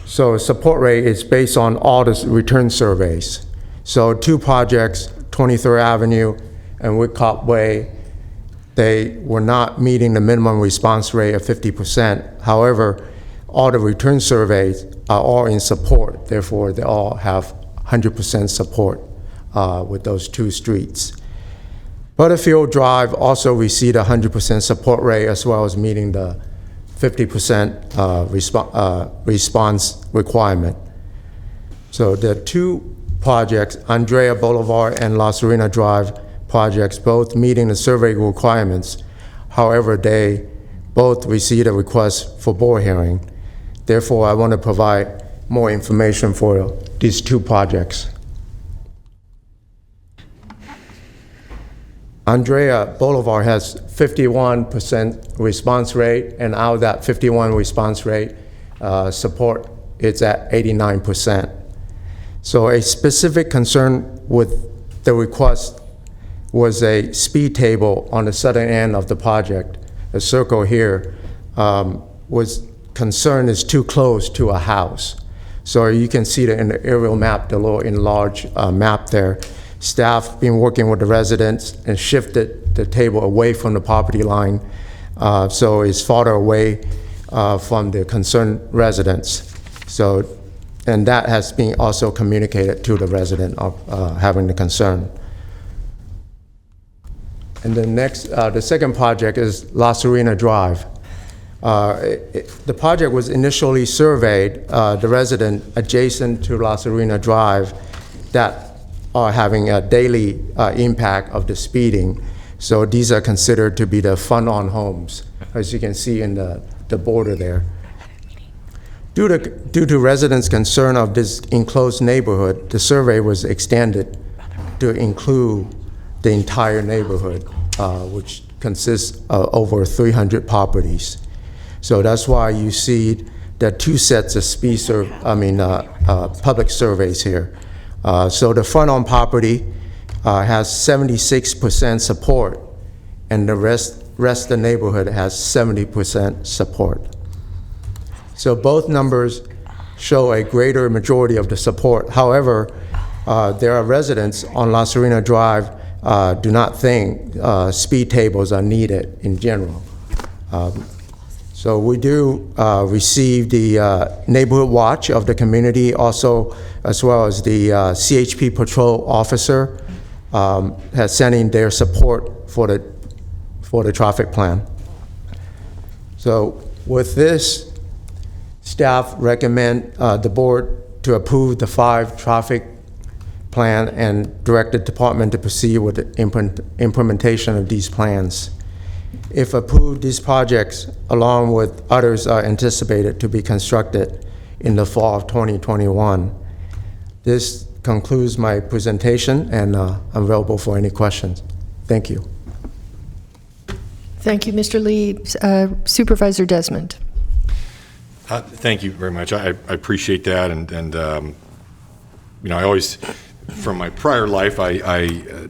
So support rate is based on all the return surveys. So 2 projects, 23rd Avenue and Whitcop Way, they were not meeting the minimum response rate of 50%. However, all the return surveys are all in support. Therefore, they all have 100% support with those 2 streets. Butterfield Drive also received a 100% support rate as well as meeting the 50% response requirement. So the 2 projects, Andrea Boulevard and La Serena Drive projects, both meeting the survey requirements. However, they both received a request for board hearing. Therefore, I want to provide more information for these 2 projects. Andrea Boulevard has 51% response rate, and out of that 51 response rate, support is at 89%. So a specific concern with the request was a speed table on the southern end of the project. The circle here was concerned is too close to a house. So you can see that in the aerial map, the little enlarged map there. Staff been working with the residents and shifted the table away from the property line, so it's farther away from the concerned residents. So, and that has been also communicated to the resident of having the concern. And the next, the second project is La Serena Drive. The project was initially surveyed, the resident adjacent to La Serena Drive that are having a daily impact of the speeding. So these are considered to be the fun-on homes, as you can see in the border there. Due to residents' concern of this enclosed neighborhood, the survey was extended to include the entire neighborhood, which consists of over 300 properties. So that's why you see the two sets of public surveys here. So the front-on property has 76% support, and the rest of the neighborhood has 70% support. So both numbers show a greater majority of the support. However, there are residents on La Serena Drive do not think speed tables are needed in general. So we do receive the neighborhood watch of the community, also as well as the CHP patrol officer has sent in their support for the traffic plan. So with this, staff recommend the board to approve the 5 traffic plan and direct the department to proceed with the implementation of these plans. If approved, these projects, along with others, are anticipated to be constructed in the fall of 2021. This concludes my presentation, and I'm available for any questions. Thank you. Thank you, Mr. Lee. Supervisor Desmond. Thank you very much. I appreciate that, and you know, I always, from my prior life, I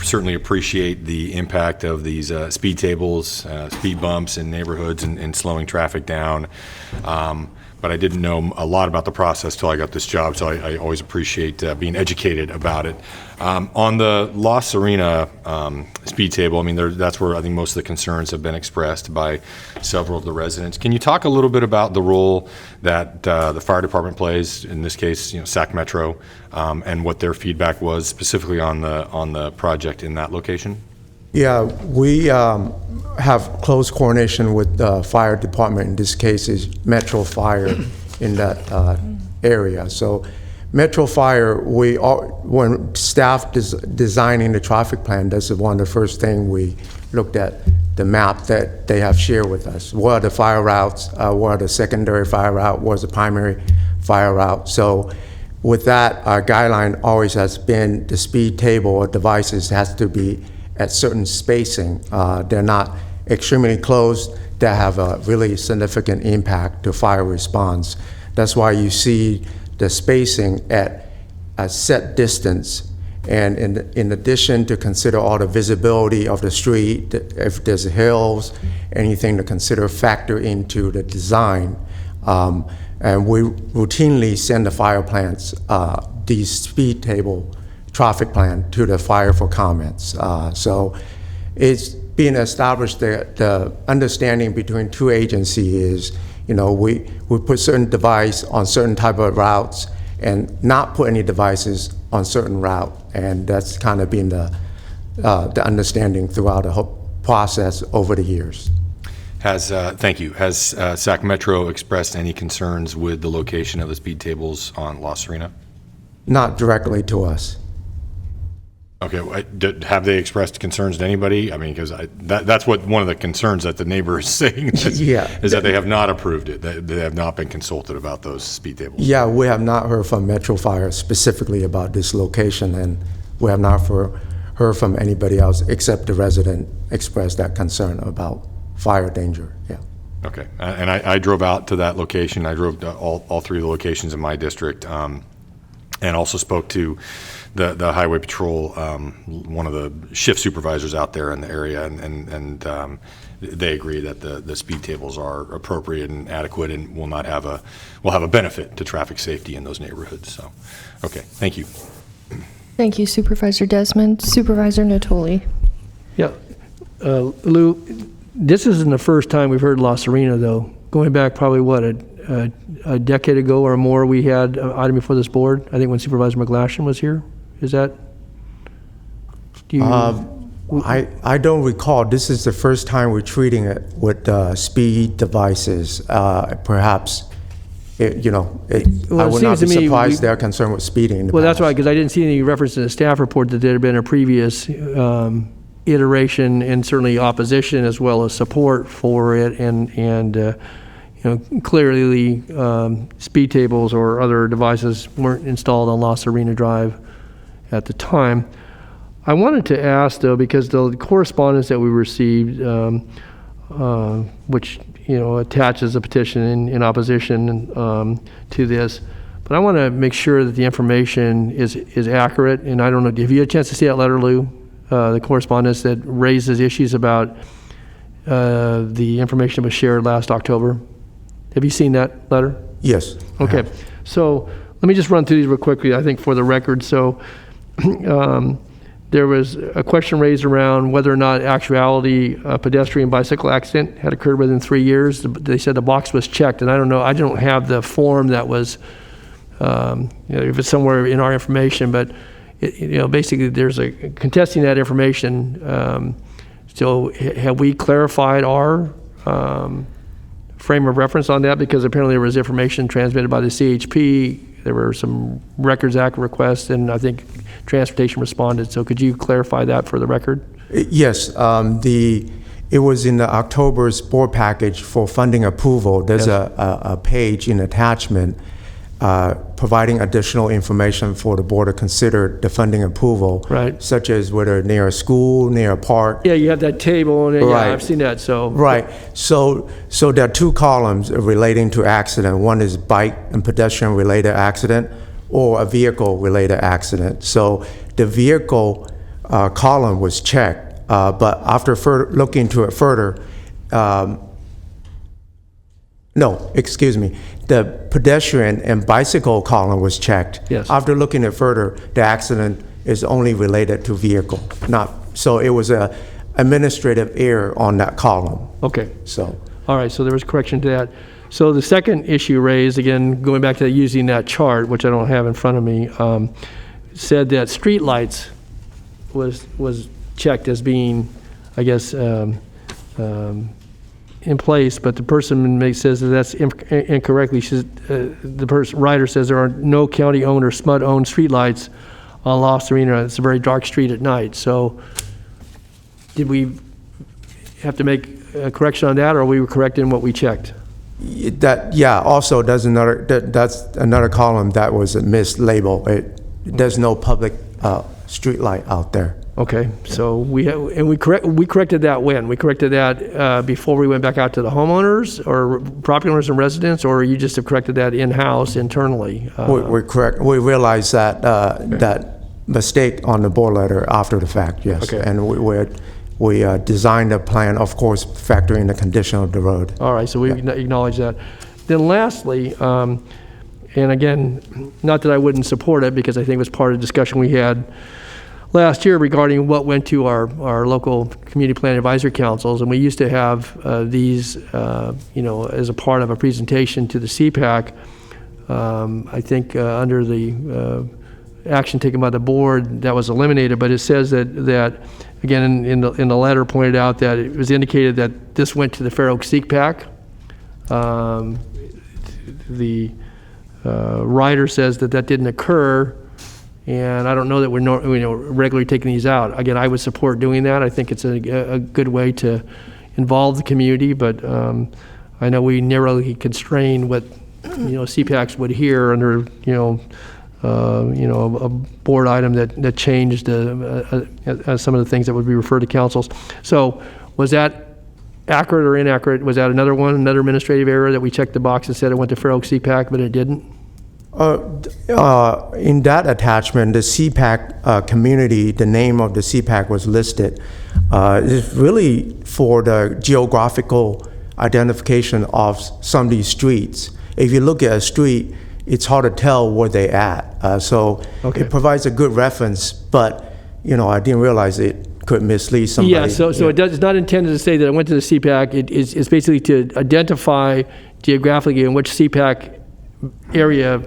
certainly appreciate the impact of these speed tables, speed bumps in neighborhoods, and slowing traffic down. But I didn't know a lot about the process till I got this job, so I always appreciate being educated about it. On the La Serena speed table, I mean, that's where I think most of the concerns have been expressed by several of the residents. Can you talk a little bit about the role that the fire department plays, in this case, you know, Sac Metro, and what their feedback was specifically on the project in that location? Yeah, we have close coordination with the fire department. In this case, is Metro Fire in that area. So, Metro Fire, when staff designing the traffic plan, that's one of the first things we looked at, the map that they have shared with us. What are the fire routes? What are the secondary fire route? What is the primary fire route? So, with that, our guideline always has been the speed table or devices has to be at certain spacing. They're not extremely close that have a really significant impact to fire response. That's why you see the spacing at a set distance. And in addition to consider all the visibility of the street, if there's hills, anything to consider factor into the design. And we routinely send the fire plants these speed table traffic plan to the fire for comments. So it's being established that the understanding between two agencies is, you know, we put certain device on certain type of routes and not put any devices on certain route. And that's kind of been the understanding throughout the whole process over the years. Thank you. Has Sac Metro expressed any concerns with the location of the speed tables on La Serena? Not directly to us. Okay, have they expressed concerns to anybody? I mean, because that's what one of the concerns that the neighbor is saying is, is that they have not approved it. They have not been consulted about those speed tables. Yeah, we have not heard from Metro Fire specifically about this location, and we have not heard from anybody else except the resident expressed that concern about fire danger. Yeah. Okay, and I drove out to that location. I drove to all 3 of the locations in my district, and also spoke to the highway patrol, one of the shift supervisors out there in the area, and they agree that the speed tables are appropriate and adequate and will have a benefit to traffic safety in those neighborhoods. So, okay, thank you. Thank you, Supervisor Desmond. Supervisor Natoli. Yeah, Lou, this isn't the first time we've heard La Serena, though. Going back probably, what, a decade ago or more, we had an item before this board, I think when Supervisor McGlashan was here. Is that? I don't recall. This is the first time we're treating it with speed devices. Perhaps I would not be surprised they're concerned with speeding. In the Well, that's past. right, because I didn't see any reference in the staff report that there had been a previous iteration and certainly opposition as well as support for it, and clearly speed tables or other devices weren't installed on Los Arena Drive at the time. I wanted to ask, though, because the correspondence that we received, which attaches a petition in opposition to this, but I want to make sure that the information is accurate. And I don't know, have you had a chance to see that letter, Lou? The correspondence that raises issues about the information that was shared last October. Have you seen that letter? Yes. Okay. So let me just run through these real quickly, I think, for the record. So there was a question raised around whether or not actuality a pedestrian bicycle accident had occurred within 3 years. They said the box was checked, and I don't know, I don't have the form that was, if it's somewhere in our information, but basically there's a contesting that information. So have we clarified our frame of reference on that? Because apparently there was information transmitted by the CHP. There were some Records Act requests, and I think Transportation responded. So could you clarify that for the record? Yes. It was in the October's board package for funding approval. There's a page in attachment providing additional information for the board to consider the funding approval, right? Such as whether near a school, near a park. Yeah, you have that table, and right. Yeah, I've seen that. So right. So there are two columns relating to accident. One is bike and pedestrian related accident, or a vehicle related accident. So the vehicle column was checked, but after looking into it further, no, excuse me. The pedestrian and bicycle column was checked. Yes. After looking at further, the accident is only related to vehicle, not. So it was a administrative error on that column. Okay. So. All right. So there was correction to that. So the second issue raised, again, going back to using that chart, which I don't have in front of me, said that street lights was checked as being, I guess, in place, but the person says that that's incorrectly. The writer says there are no county-owned or SMUD-owned streetlights on Los Arena. It's a very dark street at night. So did we have to make a correction on that, or we were correct in what we checked? Also, that's another column that was mislabeled. There's no public street light out there. Okay, so we corrected that when? We corrected that before we went back out to the homeowners or property owners and residents, or you just have corrected that in-house internally? We realized that that mistake on the board letter after the fact, yes. Okay. And we designed a plan, of course, factoring the condition of the road. All right, so we acknowledge that. Then lastly, and again, not that I wouldn't support it, because I think it was part of the discussion we had last year regarding what went to our local community plan advisory councils, and we used to have these, as a part of a presentation to the CPAC. I think under the action taken by the board, that was eliminated, but it says that again in the letter pointed out that it was indicated that this went to the Fair Oaks CPAC. The writer says that didn't occur. And I don't know that we're regularly taking these out. Again, I would support doing that. I think it's a good way to involve the community, but I know we narrowly constrain what CPACs would hear under a board item that changed some of the things that would be referred to councils. So was that accurate or inaccurate? Was that another administrative error that we checked the box and said it went to Fair Oaks CPAC, but it didn't? In that attachment, the CPAC community, the name of the CPAC was listed. It's really for the geographical identification of some of these streets. If you look at a street, it's hard to tell where they're at. So okay. It provides a good reference, but I didn't realize it could mislead somebody. Yeah, so it's not intended to say that I went to the CPAC. It's basically to identify geographically in which CPAC area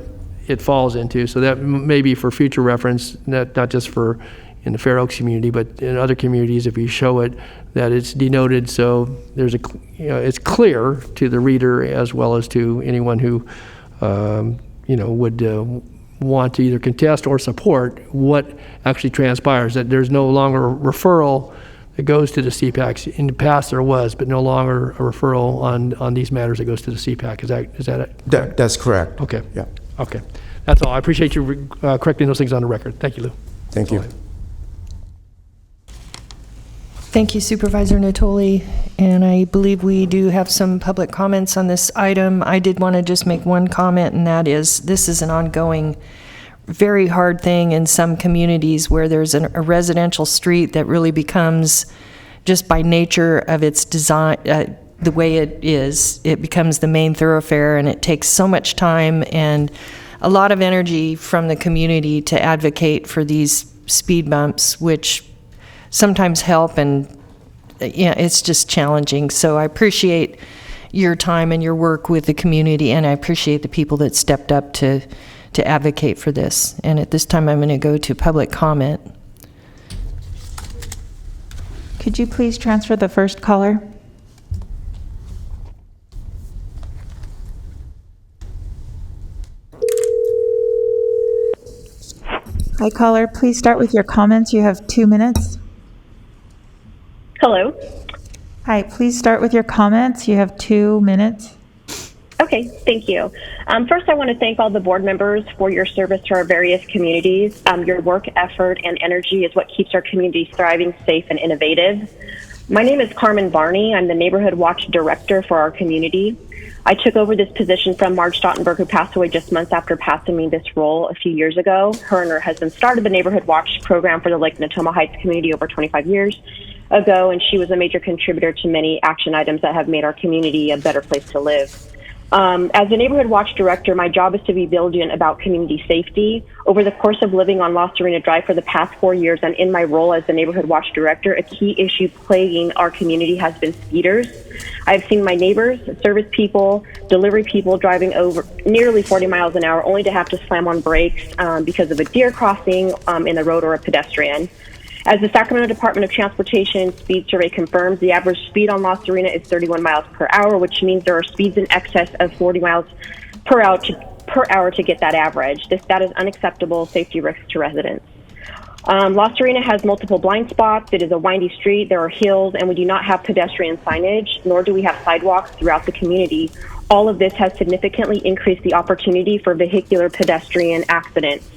it falls into. So that may be for future reference, not just for in the Fair Oaks community, but in other communities, if you show it, that it's denoted so there's it's clear to the reader as well as to anyone who would want to either contest or support what actually transpires, that there's no longer a referral that goes to the CPACs. In the past there was, but no longer a referral on these matters that goes to the CPAC. Is that it? That's correct. Okay. Yeah. Okay. That's all. I appreciate you correcting those things on the record. Thank you, Lou. Thank you. Thank you, Supervisor Natoli. And I believe we do have some public comments on this item. I did want to just make one comment, and that is this is an ongoing, very hard thing in some communities where there's a residential street that really becomes, just by nature of its design, the way it is, it becomes the main thoroughfare, and it takes so much time and a lot of energy from the community to advocate for these speed bumps, which sometimes help, and it's just challenging. So I appreciate your time and your work with the community, and I appreciate the people that stepped up to advocate for this. And at this time, I'm going to go to public comment. Could you please transfer the first caller? Hi, caller. Please start with your comments. You have 2 minutes. Hello. Hi, please start with your comments. You have 2 minutes. Okay, thank you. First, I want to thank all the board members for your service to our various communities. Your work, effort, and energy is what keeps our communities thriving, safe, and innovative. My name is Carmen Barney. I'm the Neighborhood Watch Director for our community. I took over this position from Marge Stottenberg, who passed away just months after passing me this role a few years ago. Her and her husband started the Neighborhood Watch program for the Lake Natoma Heights community over 25 years ago, and she was a major contributor to many action items that have made our community a better place to live. As a Neighborhood Watch Director, my job is to be vigilant about community safety. Over the course of living on Los Serena Drive for the past 4 years and in my role as the Neighborhood Watch Director, a key issue plaguing our community has been speeders. I've seen my neighbors, service people, delivery people driving over nearly 40 miles an hour only to have to slam on brakes because of a deer crossing in the road or a pedestrian. As the Sacramento Department of Transportation Speed Survey confirms, the average speed on Los Serena is 31 miles per hour, which means there are speeds in excess of 40 miles per hour to get that average. That is unacceptable safety risk to residents. Los Serena has multiple blind spots. It is a windy street. There are hills, and we do not have pedestrian signage, nor do we have sidewalks throughout the community. All of this has significantly increased the opportunity for vehicular pedestrian accidents.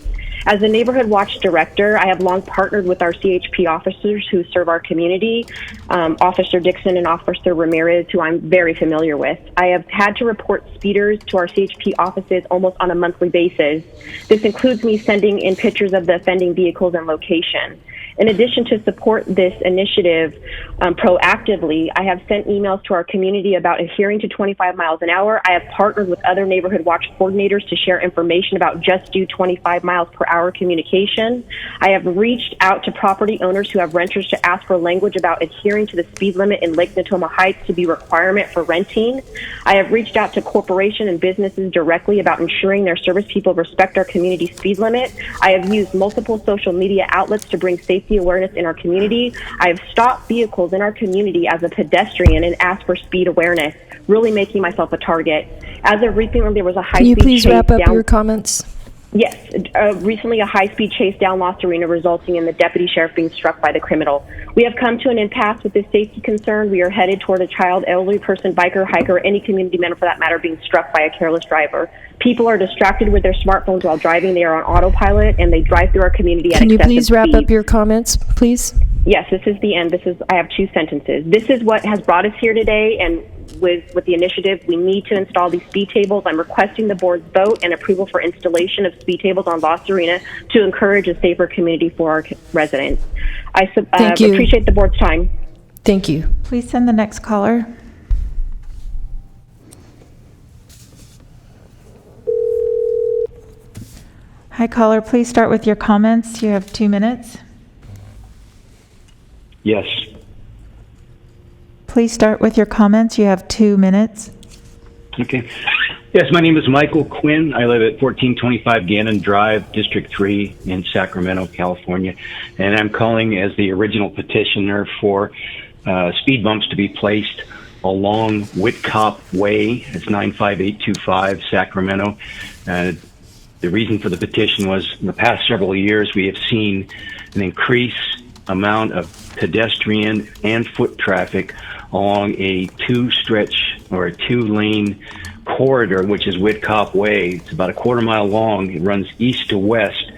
As a Neighborhood Watch Director, I have long partnered with our CHP officers who serve our community, Officer Dixon and Officer Ramirez, who I'm very familiar with. I have had to report speeders to our CHP offices almost on a monthly basis. This includes me sending in pictures of the offending vehicles and location. In addition to support this initiative proactively, I have sent emails to our community about adhering to 25 miles an hour. I have partnered with other Neighborhood Watch coordinators to share information about just do 25 miles per hour communication. I have reached out to property owners who have renters to ask for language about adhering to the speed limit in Lake Natoma Heights to be a requirement for renting. I have reached out to corporations and businesses directly about ensuring their service people respect our community speed limit. I have used multiple social media outlets to bring safety awareness in our community. I have stopped vehicles in our community as a pedestrian and asked for speed awareness, really making myself a target. As of recently, there was a high-speed chase. Can you please wrap up your comments? Yes. Recently, a high-speed chase down Los Serena resulting in the deputy sheriff being struck by the criminal. We have come to an impasse with this safety concern. We are headed toward a child, elderly person, biker, hiker, or any community member for that matter being struck by a careless driver. People are distracted with their smartphones while driving. They are on autopilot, and they drive through our community at excessive speed. Can you please wrap up your comments, please? Yes, this is the end. I have 2 sentences. This is what has brought us here today, and with the initiative, we need to install these speed tables. I'm requesting the board's vote and approval for installation of speed tables on Los Serena to encourage a safer community for our residents. I appreciate the board's time. Thank you. Please send the next caller. Hi, caller. Please start with your comments. You have 2 minutes. Yes. Please start with your comments. You have 2 minutes. Okay. Yes, my name is Michael Quinn. I live at 1425 Gannon Drive, District 3 in Sacramento, California. And I'm calling as the original petitioner for speed bumps to be placed along Whitcop Way. It's 95825 Sacramento. The reason for the petition was in the past several years we have seen an increased amount of pedestrian and foot traffic along a two-lane corridor, which is Whitcop Way. It's about a quarter mile long. It runs east to west,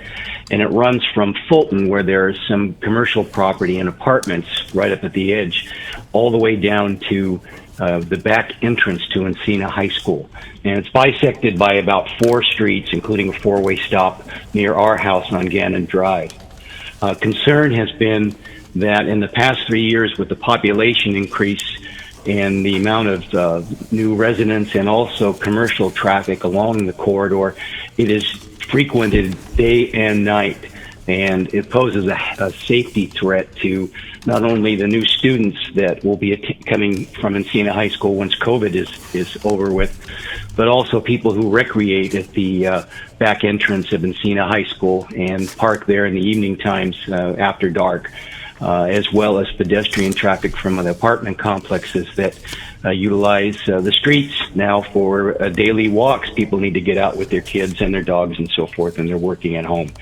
and it runs from Fulton, where there's some commercial property and apartments right up at the edge, all the way down to the back entrance to Encina High School. And it's bisected by about 4 streets, including a 4-way stop near our house on Gannon Drive. Concern has been that in the past 3 years, with the population increase and the amount of new residents and also commercial traffic along the corridor, it is frequented day and night, and it poses a safety threat to not only the new students that will be coming from Encina High School once COVID is over with, but also people who recreate at the back entrance of Encina High School and park there in the evening times after dark, as well as pedestrian traffic from the apartment complexes that utilize the streets now for daily walks. People need to get out with their kids and their dogs and so forth, and they're working at home.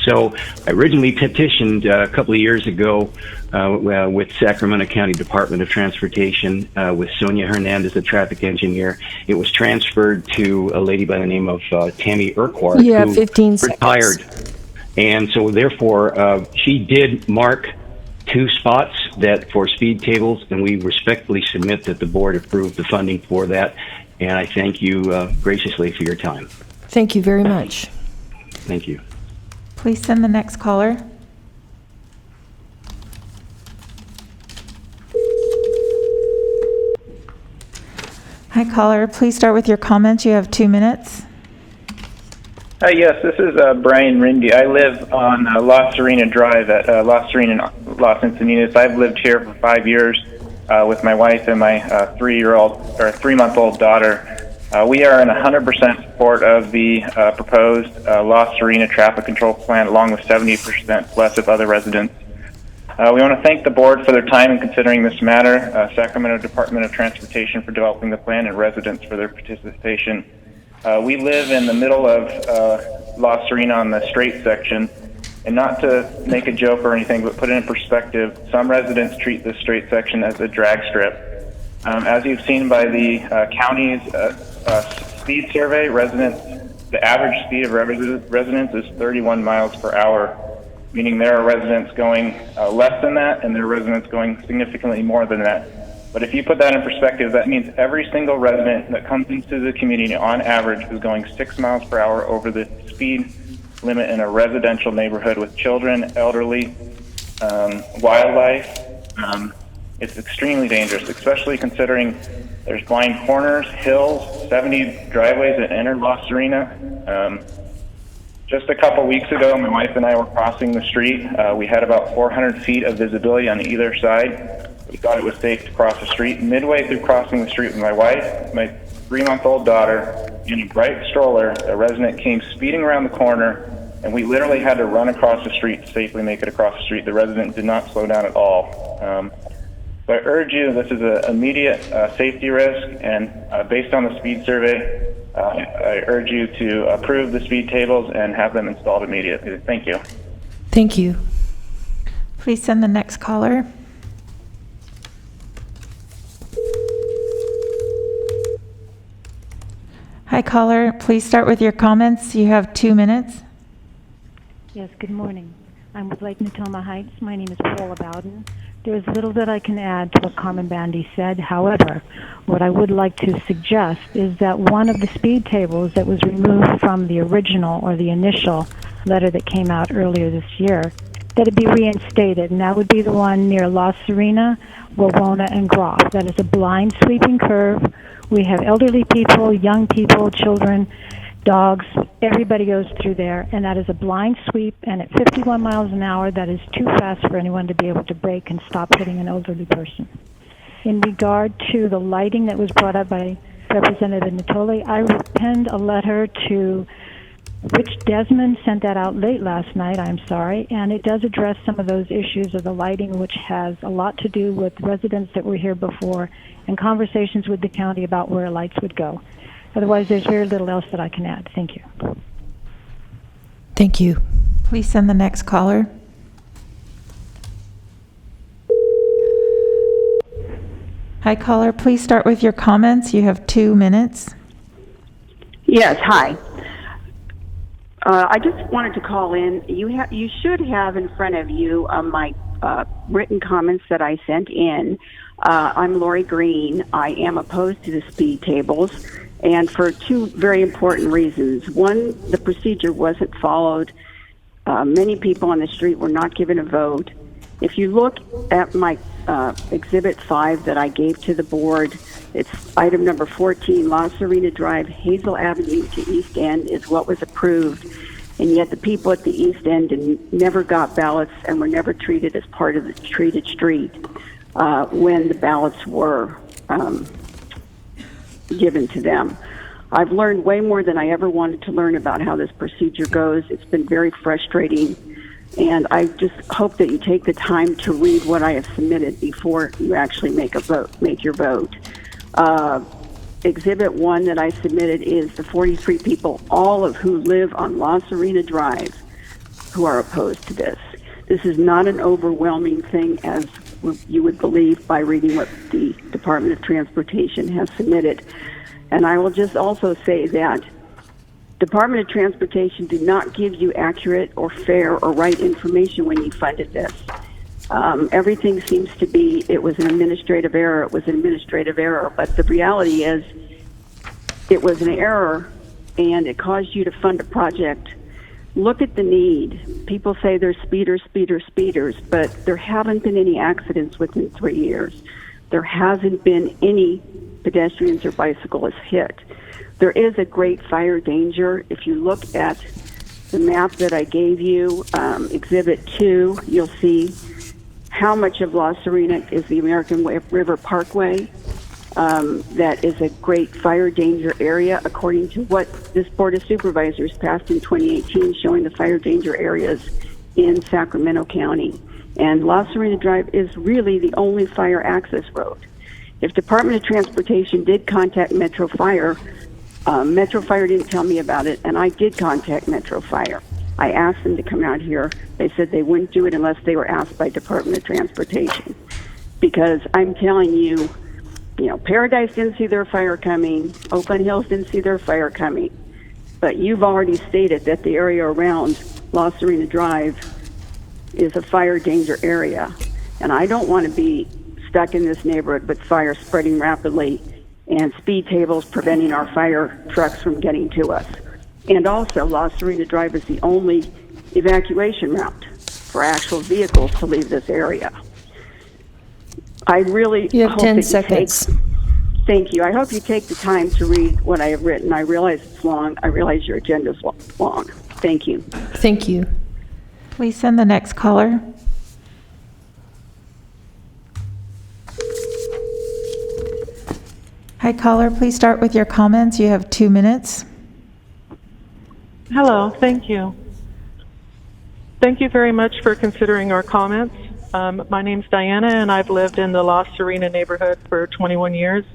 So I originally petitioned a couple of years ago with Sacramento County Department of Transportation with Sonia Hernandez, the traffic engineer. It was transferred to a lady by the name of Tammy Urquhart, who 15 retired. seconds. And so therefore, she did mark 2 spots that for speed tables, and we respectfully submit that the board approved the funding for that. And I thank you graciously for your time. Thank you very much. Thank you. Please send the next caller. Hi, caller. Please start with your comments. You have 2 minutes. Yes, this is Brian Rindy. I live on La Serena Drive at La Serena and Los Encinitas. I've lived here for 5 years with my wife and my 3-month-old daughter. We are in 100% support of the proposed La Serena traffic control plan, along with 70% plus of other residents. We want to thank the board for their time in considering this matter, Sacramento Department of Transportation for developing the plan, and residents for their participation. We live in the middle of La Serena on the straight section, and not to make a joke or anything, but put it in perspective, some residents treat this straight section as a drag strip. As you've seen by the county's speed survey, the average speed of residents is 31 miles per hour, meaning there are residents going less than that, and there are residents going significantly more than that. But if you put that in perspective, that means every single resident that comes into the community on average is going 6 miles per hour over the speed limit in a residential neighborhood with children, elderly, wildlife. It's extremely dangerous, especially considering there's blind corners, hills, 70 driveways that enter La Serena. Just a couple weeks ago, my wife and I were crossing the street. We had about 400 feet of visibility on either side. We thought it was safe to cross the street. Midway through crossing the street with my wife, my 3-month-old daughter, in a bright stroller, a resident came speeding around the corner, and we literally had to run across the street to safely make it across the street. The resident did not slow down at all. So I urge you, this is an immediate safety risk, and based on the speed survey, I urge you to approve the speed tables and have them installed immediately. Thank you. Thank you. Please send the next caller. Hi, caller. Please start with your comments. You have 2 minutes. Yes, good morning. I'm with Lake Natoma Heights. My name is Paula Bowden. There's little that I can add to what Carmen Bandy said. However, what I would like to suggest is that one of the speed tables that was removed from the original or the initial letter that came out earlier this year, that it be reinstated, and that would be the one near La Serena, Wawona, and Groff. That is a blind sweeping curve. We have elderly people, young people, children, dogs, everybody goes through there, and that is a blind sweep, and at 51 miles an hour, that is too fast for anyone to be able to brake and stop hitting an elderly person. In regard to the lighting that was brought up by Representative Natoli, I penned a letter to Rich Desmond sent that out late last night, I'm sorry, and it does address some of those issues of the lighting, which has a lot to do with residents that were here before and conversations with the county about where lights would go. Otherwise, there's very little else that I can add. Thank you. Thank you. Please send the next caller. Hi, caller. Please start with your comments. You have 2 minutes. Yes, hi. I just wanted to call in. You should have in front of you my written comments that I sent in. I'm Lori Green. I am opposed to the speed tables, and for 2 very important reasons. One, the procedure wasn't followed. Many people on the street were not given a vote. If you look at my Exhibit 5 that I gave to the board, it's item number 14, La Serena Drive, Hazel Avenue to East End is what was approved, and yet the people at the East End never got ballots and were never treated as part of the treated street when the ballots were given to them. I've learned way more than I ever wanted to learn about how this procedure goes. It's been very frustrating, and I just hope that you take the time to read what I have submitted before you actually make your vote. Exhibit 1 that I submitted is the 43 people, all of who live on La Serena Drive, who are opposed to this. This is not an overwhelming thing as you would believe by reading what the Department of Transportation has submitted. And I will just also say that Department of Transportation did not give you accurate or fair or right information when you funded this. Everything seems to be, it was an administrative error, but the reality is it was an error and it caused you to fund a project. Look at the need. People say there's speeders, but there haven't been any accidents within 3 years. There hasn't been any pedestrians or bicyclists hit. There is a great fire danger. If you look at the map that I gave you, Exhibit 2, you'll see how much of La Serena is the American River Parkway. That is a great fire danger area, according to what this Board of Supervisors passed in 2018, showing the fire danger areas in Sacramento County. And La Serena Drive is really the only fire access road. If Department of Transportation did contact Metro Fire, Metro Fire didn't tell me about it, and I did contact Metro Fire. I asked them to come out here. They said they wouldn't do it unless they were asked by Department of Transportation. Because I'm telling you, Paradise didn't see their fire coming, Oakland Hills didn't see their fire coming, but you've already stated that the area around La Serena Drive is a fire danger area. And I don't want to be stuck in this neighborhood with fire spreading rapidly and speed tables preventing our fire trucks from getting to us. And also, La Serena Drive is the only evacuation route for actual vehicles to leave this area. I really You have hope 10 that seconds. Thank you. I hope you take the time to read what I have written. I realize it's long. I realize your agenda is long. Thank you. Thank you. Please send the next caller. Hi, caller. Please start with your comments. You have 2 minutes. Hello, thank you. Thank you very much for considering our comments. My name's Diana, and I've lived in the La Serena neighborhood for 21 years.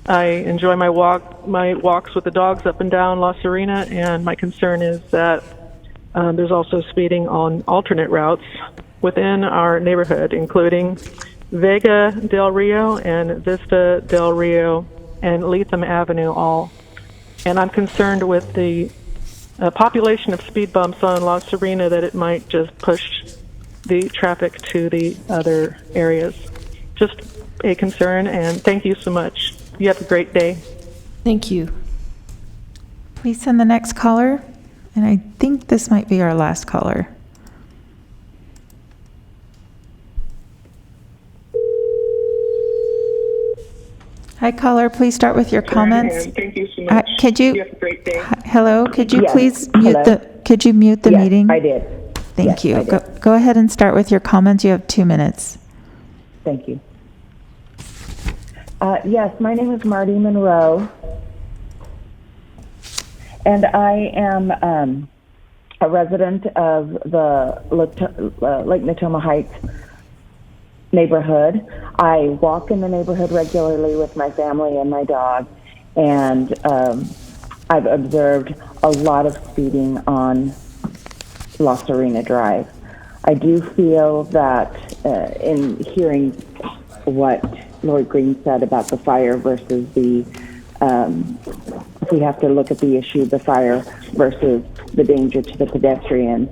I enjoy my walks with the dogs up and down La Serena, and my concern is that there's also speeding on alternate routes within our neighborhood, including Vega del Rio and Vista del Rio and Leatham Avenue all. And I'm concerned with the population of speed bumps on La Serena that it might just push the traffic to the other areas. Just a concern, and thank you so much. You have a great day. Thank you. Please send the next caller. And I think this might be our last caller. Hi, caller. Please start with your comments. Thank you so much. Could you? You have a great day. Hello. Could you Yes. please mute Hello. the? Could you mute the Yes, meeting? I did. Thank Yes, you. I did. Go ahead and start with your comments. You have 2 minutes. Thank you. Yes, my name is Marty Monroe, And I am a resident of the Lake Natoma Heights neighborhood. I walk in the neighborhood regularly with my family and my dog, and I've observed a lot of speeding on La Serena Drive. I do feel that in hearing what Lord Green said about the fire versus the, if we have to look at the issue of the fire versus the danger to the pedestrians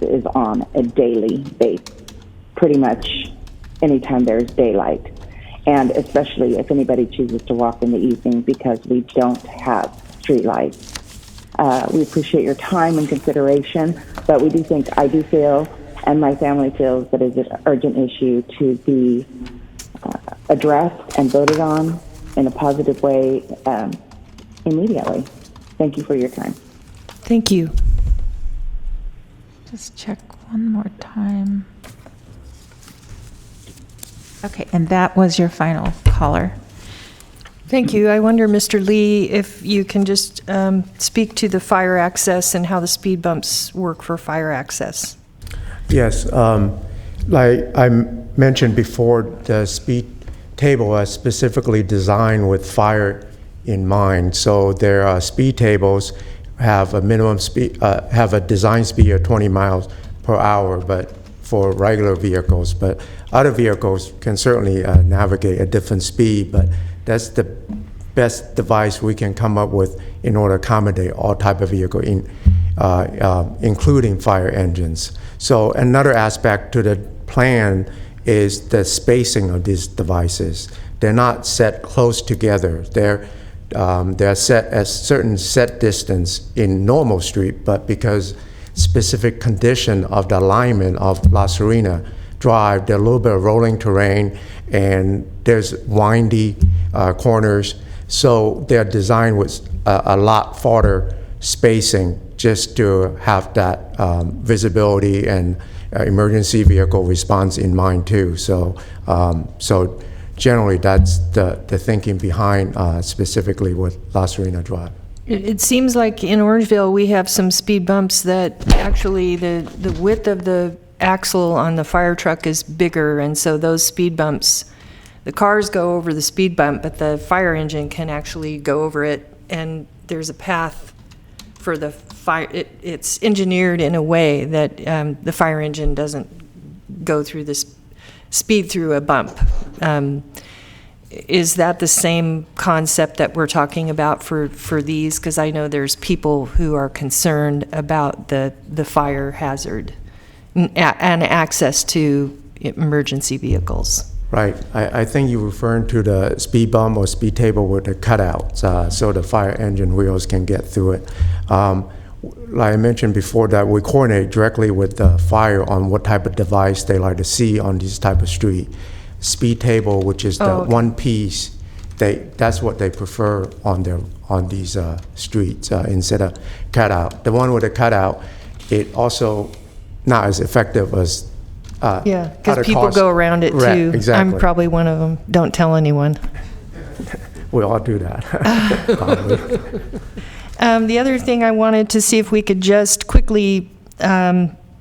is on a daily basis, pretty much anytime there's daylight. And especially if anybody chooses to walk in the evening because we don't have street lights. We appreciate your time and consideration, but I do feel, and my family feels, that it's an urgent issue to be addressed and voted on in a positive way immediately. Thank you for your time. Thank you. Just check one more time. Okay, and that was your final caller. Thank you. I wonder, Mr. Lee, if you can just speak to the fire access and how the speed bumps work for fire access. Yes, like I mentioned before, the speed table is specifically designed with fire in mind. So their speed tables have a minimum speed, have a design speed of 20 miles per hour, but for regular vehicles. But other vehicles can certainly navigate a different speed, but that's the best device we can come up with in order to accommodate all type of vehicle, including fire engines. So another aspect to the plan is the spacing of these devices. They're not set close together. They're set at certain set distance in normal street, but because specific condition of the alignment of La Serena Drive, there's a little bit of rolling terrain and there's windy corners. So they're designed with a lot farther spacing just to have that visibility and emergency vehicle response in mind too. So, so generally that's the thinking behind specifically with La Serena Drive. It seems like in Orangeville we have some speed bumps that actually the width of the axle on the fire truck is bigger, and so those speed bumps, the cars go over the speed bump, but the fire engine can actually go over it, and there's a path for the fire. It's engineered in a way that the fire engine doesn't go through this speed through a bump. Is that the same concept that we're talking about for these? Because I know there's people who are concerned about the fire hazard and access to emergency vehicks. Right. I think you're referring to the speed bump or speed table with the cutouts, so the fire engine wheels can get through it. Like I mentioned before, that we coordinate directly with the fire on what type of device they like to see on this type of street. Speed table, which is the one piece, that's what they prefer on these streets instead of cutout. The one with the cutout, it also not as effective as yeah, because people go around it too. Right, exactly. I'm probably one of them. Don't tell anyone. We all do that. The other thing I wanted to see if we could just quickly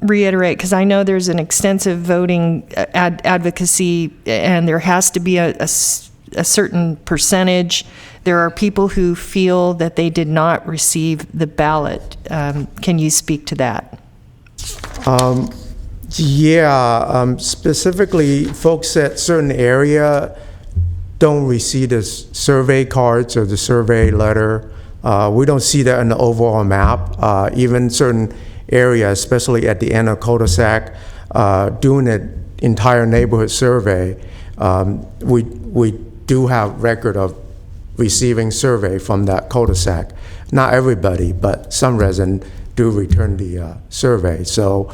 reiterate, because I know there's an extensive voting advocacy, and there has to be a certain percentage. There are people who feel that they did not receive the ballot. Can you speak to that? Specifically, folks at certain area don't receive the survey cards or the survey letter. We don't see that in the overall map. Even certain areas, especially at the end of cul-de-sac, doing an entire neighborhood survey, we do have record of receiving survey from that cul-de-sac. Not everybody, but some residents do return the survey. So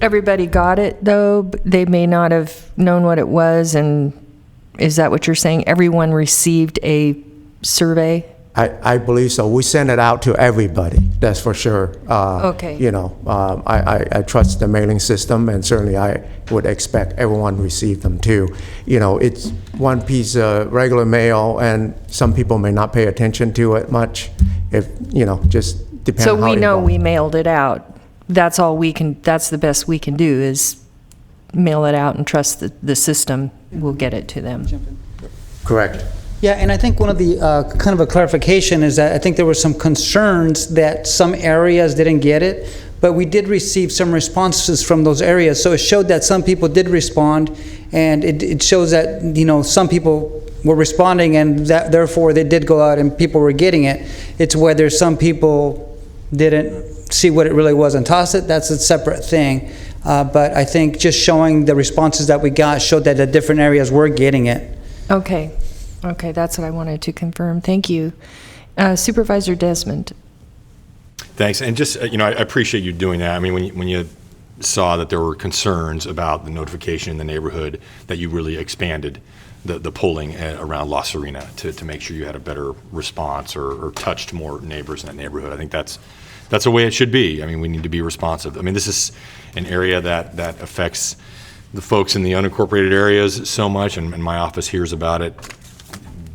everybody got it, though? They may not have known what it was, and is that what you're saying? Everyone received a survey? I believe so. We send it out to everybody, that's for sure. Okay. You know, I trust the mailing system, and certainly I would expect everyone receive them too. You know, it's one piece of regular mail, and some people may not pay attention to it much. if, just depends So how we know involved. we mailed it out. That's all we can, that's the best we can do is mail it out and trust that the system will get it to them. Correct. Yeah, and I think one of the, kind of a clarification is that I think there were some concerns that some areas didn't get it, but we did receive some responses from those areas. So it showed that some people did respond, and it shows that, some people were responding, and that therefore they did go out and people were getting it. It's whether some people didn't see what it really was and toss it, that's a separate thing. But I think just showing the responses that we got showed that the different areas were getting it. Okay, that's what I wanted to confirm. Thank you. Supervisor Desmond. Thanks, and just, I appreciate you doing that. I mean, when you saw that there were concerns about the notification in the neighborhood, that you really expanded the polling around La Serena to make sure you had a better response or touched more neighbors in that neighborhood. I think that's the way it should be. I mean, we need to be responsive. I mean, this is an area that affects the folks in the unincorporated areas so much, and my office hears about it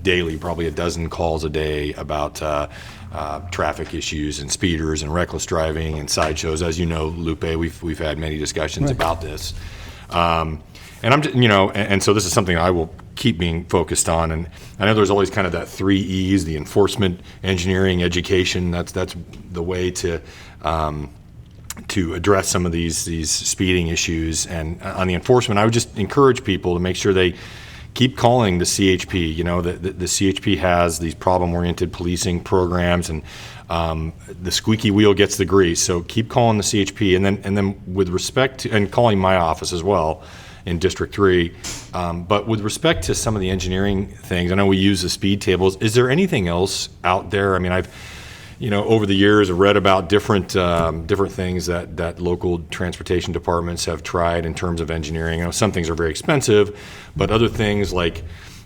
daily, probably a dozen calls a day about traffic issues and speeders and reckless driving and sideshows. As you know, Lupe, we've had many discussions about this. And I'm, and so this is something I will keep being focused on. And I know there's always kind of that 3 E's: the enforcement, engineering, education. That's the way to address some of these speeding issues. And on the enforcement, I would just encourage people to make sure they keep calling the CHP. The CHP has these problem-oriented policing programs, and the squeaky wheel gets the grease. So keep calling the CHP, and then with respect to, and calling my office as well in District 3. But with respect to some of the engineering things, I know we use the speed tables. Is there anything else out there? I mean, I've over the years, I've read about different things that local transportation departments have tried in terms of engineering. I know some things are very expensive, but other things like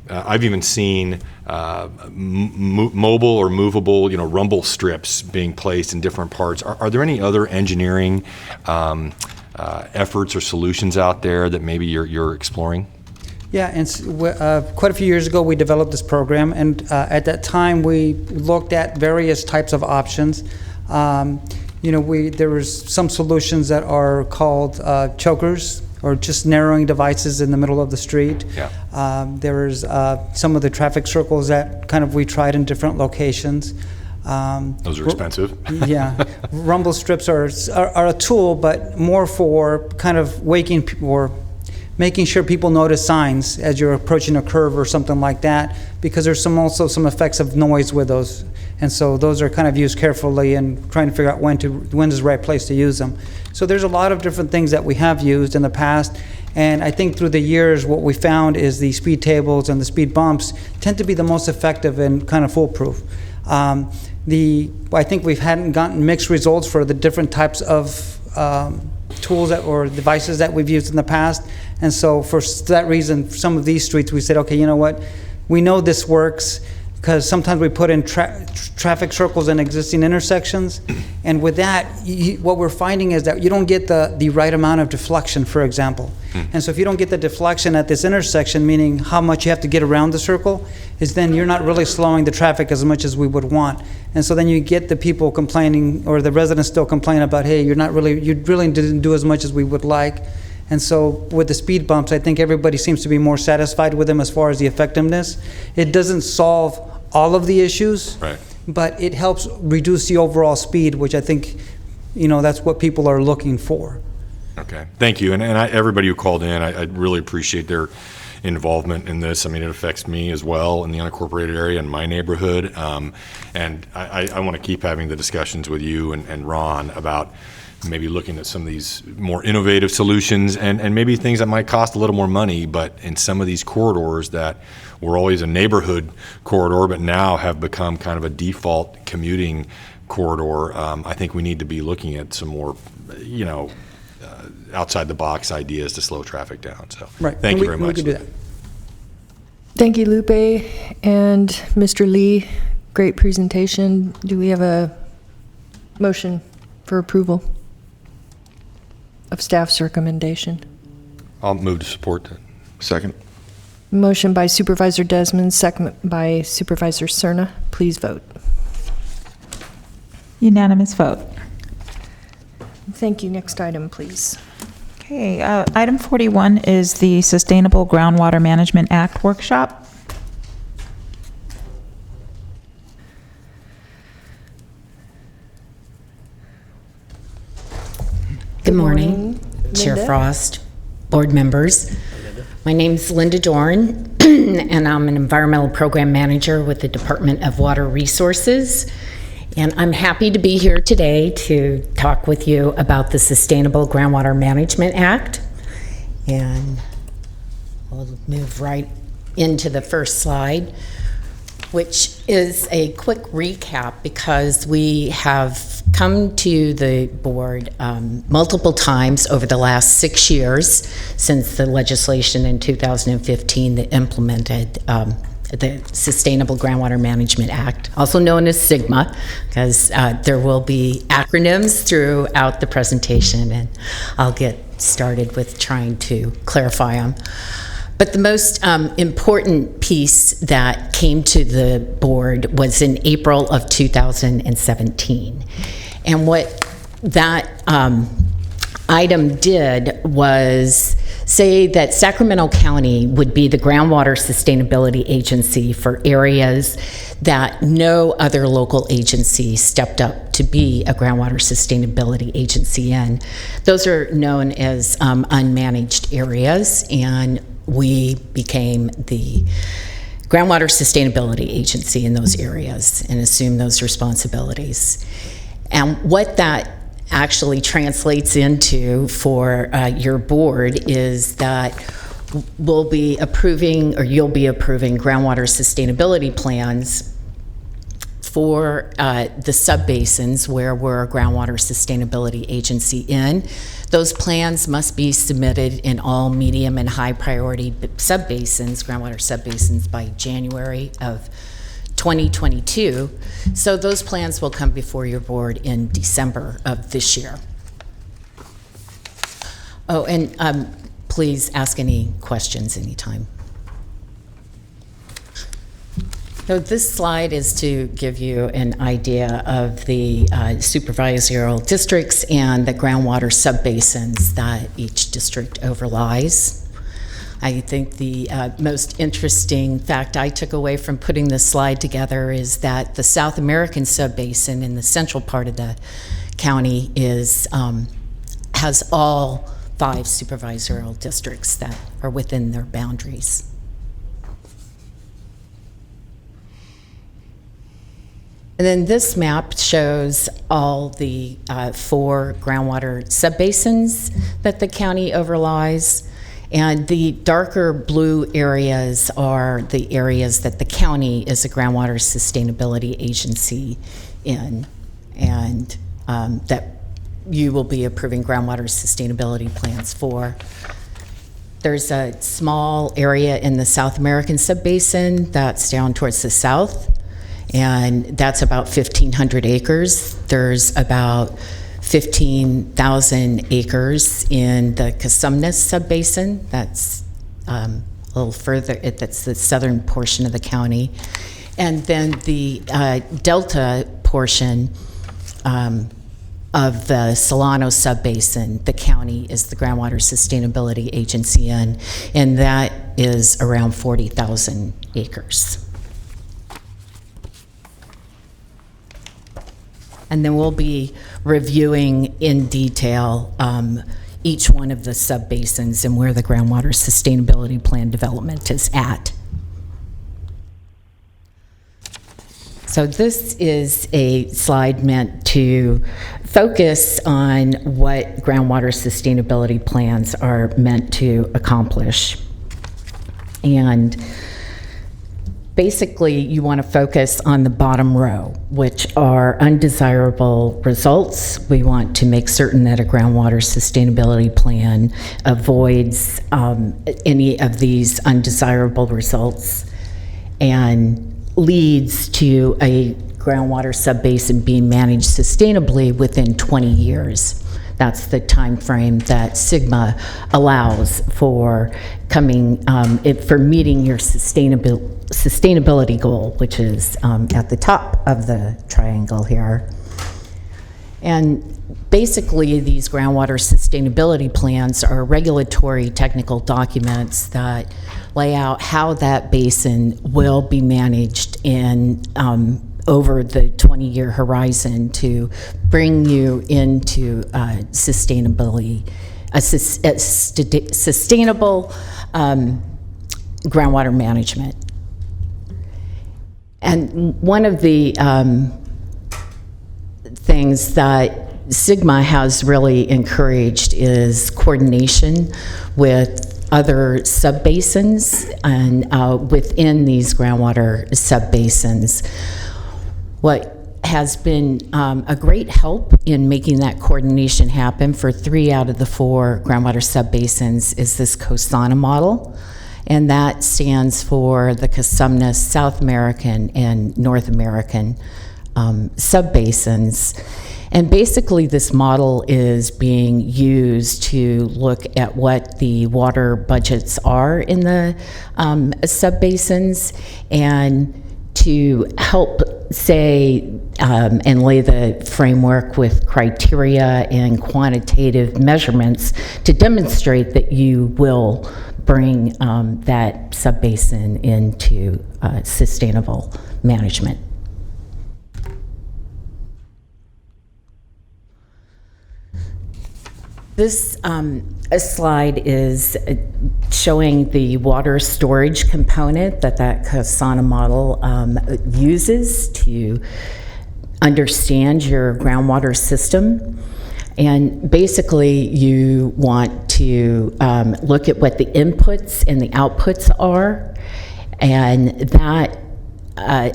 I've even seen mobile or movable, rumble strips being placed in different parts. Are there any other engineering efforts or solutions out there that maybe you're exploring? Yeah, and quite a few years ago, we developed this program, and at that time, we looked at various types of options. There was some solutions that are called chokers, or just narrowing devices in the middle of the street. Yeah. There was some of the traffic circles that we tried in different locations. Those are expensive. Yeah, rumble strips are a tool, but more for kind of waking people, or making sure people notice signs as you're approaching a curve or something like that, because there's also some effects of noise with those, and so those are kind of used carefully and trying to figure out when is the right place to use them. So there's a lot of different things that we have used in the past, and I think through the years what we found is the speed tables and the speed bumps tend to be the most effective and kind of foolproof. I think we hadn't gotten mixed results for the different types of tools or devices that we've used in the past. And so for that reason, some of these streets, we said, okay, you know what? We know this works because sometimes we put in traffic circles in existing intersections. And with that, what we're finding is that you don't get the right amount of deflection, for example. And so if you don't get the deflection at this intersection, meaning how much you have to get around the circle, is then you're not really slowing the traffic as much as we would want. And so then you get the people complaining, or the residents still complain about, hey, you really didn't do as much as we would like. And so with the speed bumps, I think everybody seems to be more satisfied with them as far as the effectiveness. It doesn't solve all of the issues, right, but it helps reduce the overall speed, which I think, that's what people are looking for. Okay, thank you. And everybody who called in, I really appreciate their involvement in this. I mean, it affects me as well in the unincorporated area in my neighborhood. And I want to keep having the discussions with you and Ron about maybe looking at some of these more innovative solutions and maybe things that might cost a little more money, but in some of these corridors that were always a neighborhood corridor, but now have become kind of a default commuting corridor. I think we need to be looking at some more, outside the box ideas to slow traffic down. So right. Thank you very much. We can do that. Thank you, Lupe and Mr. Lee. Great presentation. Do we have a motion for approval of staff's recommendation? I'll move to support that. Second. Motion by Supervisor Desmond, second by Supervisor Cerna. Please vote. Unanimous vote. Thank you. Next item, please. Okay, item 41 is the Sustainable Groundwater Management Act workshop. Good morning, Chair Linda. Frost, board members. My name's Linda Dorn, and I'm an environmental program manager with the Department of Water Resources. And I'm happy to be here today to talk with you about the Sustainable Groundwater Management Act. And we'll move right into the first slide, which is a quick recap because we have come to the board multiple times over the last 6 years since the legislation in 2015 that implemented the Sustainable Groundwater Management Act, also known as SGMA, because there will be acronyms throughout the presentation, and I'll get started with trying to clarify them. But the most important piece that came to the board was in April of 2017. And what that item did was say that Sacramento County would be the groundwater sustainability agency for areas that no other local agency stepped up to be a groundwater sustainability agency in. Those are known as unmanaged areas, and we became the groundwater sustainability agency in those areas and assumed those responsibilities. And what that actually translates into for your board is that we'll be approving, or you'll be approving, groundwater sustainability plans for the subbasins where we're a groundwater sustainability agency in. Those plans must be submitted in all medium and high priority subbasins, groundwater subbasins, by January of 2022. So those plans will come before your board in December of this year. Oh, and please ask any questions anytime. So this slide is to give you an idea of the supervisorial districts and the groundwater subbasins that each district overlies. I think the most interesting fact I took away from putting this slide together is that the South American subbasin in the central part of the county is has all 5 supervisorial districts that are within their boundaries. And then this map shows all the 4 groundwater subbasins that the county overlies. And the darker blue areas are the areas that the county is a groundwater sustainability agency in, and that you will be approving groundwater sustainability plans for. There's a small area in the South American subbasin that's down towards the south, and that's about 1,500 acres. There's about 15,000 acres in the Cosumnes subbasin. That's a little further, that's the southern portion of the county. And then the delta portion of the Solano subbasin, the county is the groundwater sustainability agency in, and that is around 40,000 acres. And then we'll be reviewing in detail each one of the subbasins and where the groundwater sustainability plan development is at. So this is a slide meant to focus on what groundwater sustainability plans are meant to accomplish. And basically, you want to focus on the bottom row, which are undesirable results. We want to make certain that a groundwater sustainability plan avoids any of these undesirable results and leads to a groundwater subbasin being managed sustainably within 20 years. That's the time frame that SGMA allows for for meeting your sustainability goal, which is at the top of the triangle here. And basically, these groundwater sustainability plans are regulatory technical documents that lay out how that basin will be managed in over the 20-year horizon to bring you into sustainability, sustainable groundwater management. And one of the things that Sigma has really encouraged is coordination with other subbasins and within these groundwater subbasins. What has been a great help in making that coordination happen for 3 out of the 4 groundwater subbasins is this COSANA model, and that stands for the Cosumnes South American and North American subbasins. And basically this model is being used to look at what the water budgets are in the subbasins and to help say and lay the framework with criteria and quantitative measurements to demonstrate that you will bring that subbasin into sustainable management. This slide is showing the water storage component that COSANA model uses to understand your groundwater system. And basically, you want to look at what the inputs and the outputs are, and that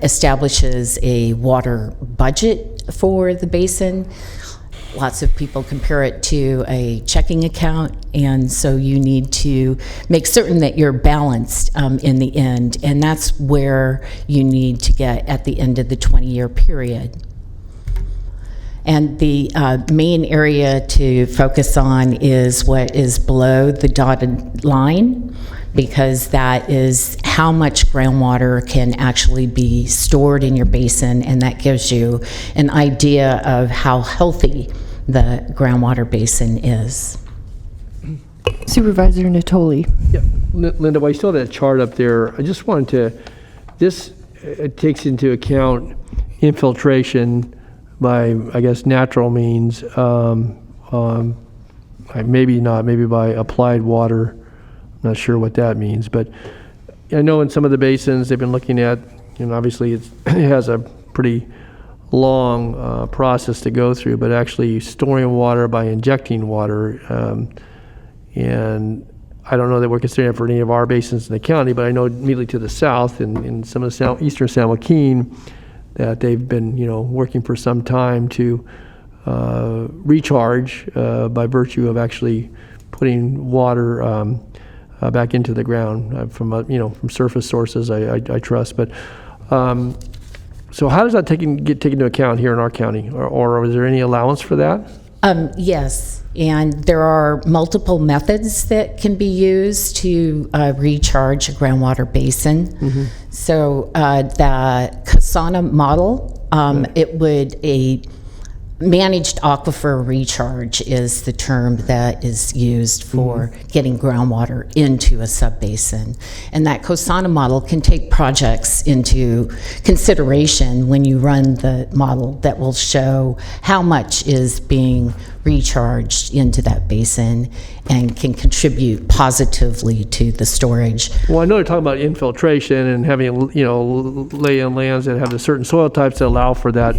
establishes a water budget for the basin. Lots of people compare it to a checking account, and so you need to make certain that you're balanced in the end, and that's where you need to get at the end of the 20-year period. And the main area to focus on is what is below the dotted line, because that is how much groundwater can actually be stored in your basin, and that gives you an idea of how healthy the groundwater basin is. Supervisor Natoli. Yeah, Linda, while you still have that chart up there, I just wanted to, this takes into account infiltration by, I guess, natural means, maybe not, maybe by applied water. I'm not sure what that means, but I know in some of the basins they've been looking at, obviously it has a pretty long process to go through, but actually storing water by injecting water. And I don't know that we're considering it for any of our basins in the county, but I know immediately to the south in some of the eastern San Joaquin that they've been working for some time to recharge by virtue of actually putting water back into the ground from surface sources, I trust. But so how does that get taken into account here in our county, or is there any allowance for that? Yes, and there are multiple methods that can be used to recharge a groundwater basin. Mm-hmm. So the COSANA model, a managed aquifer recharge is the term that is used for getting groundwater into a subbasin. And that COSANA model can take projects into consideration when you run the model that will show how much is being recharged into that basin and can contribute positively to the storage. Well, I know you're talking about infiltration and having, lay-in lands that have the certain soil types that allow for that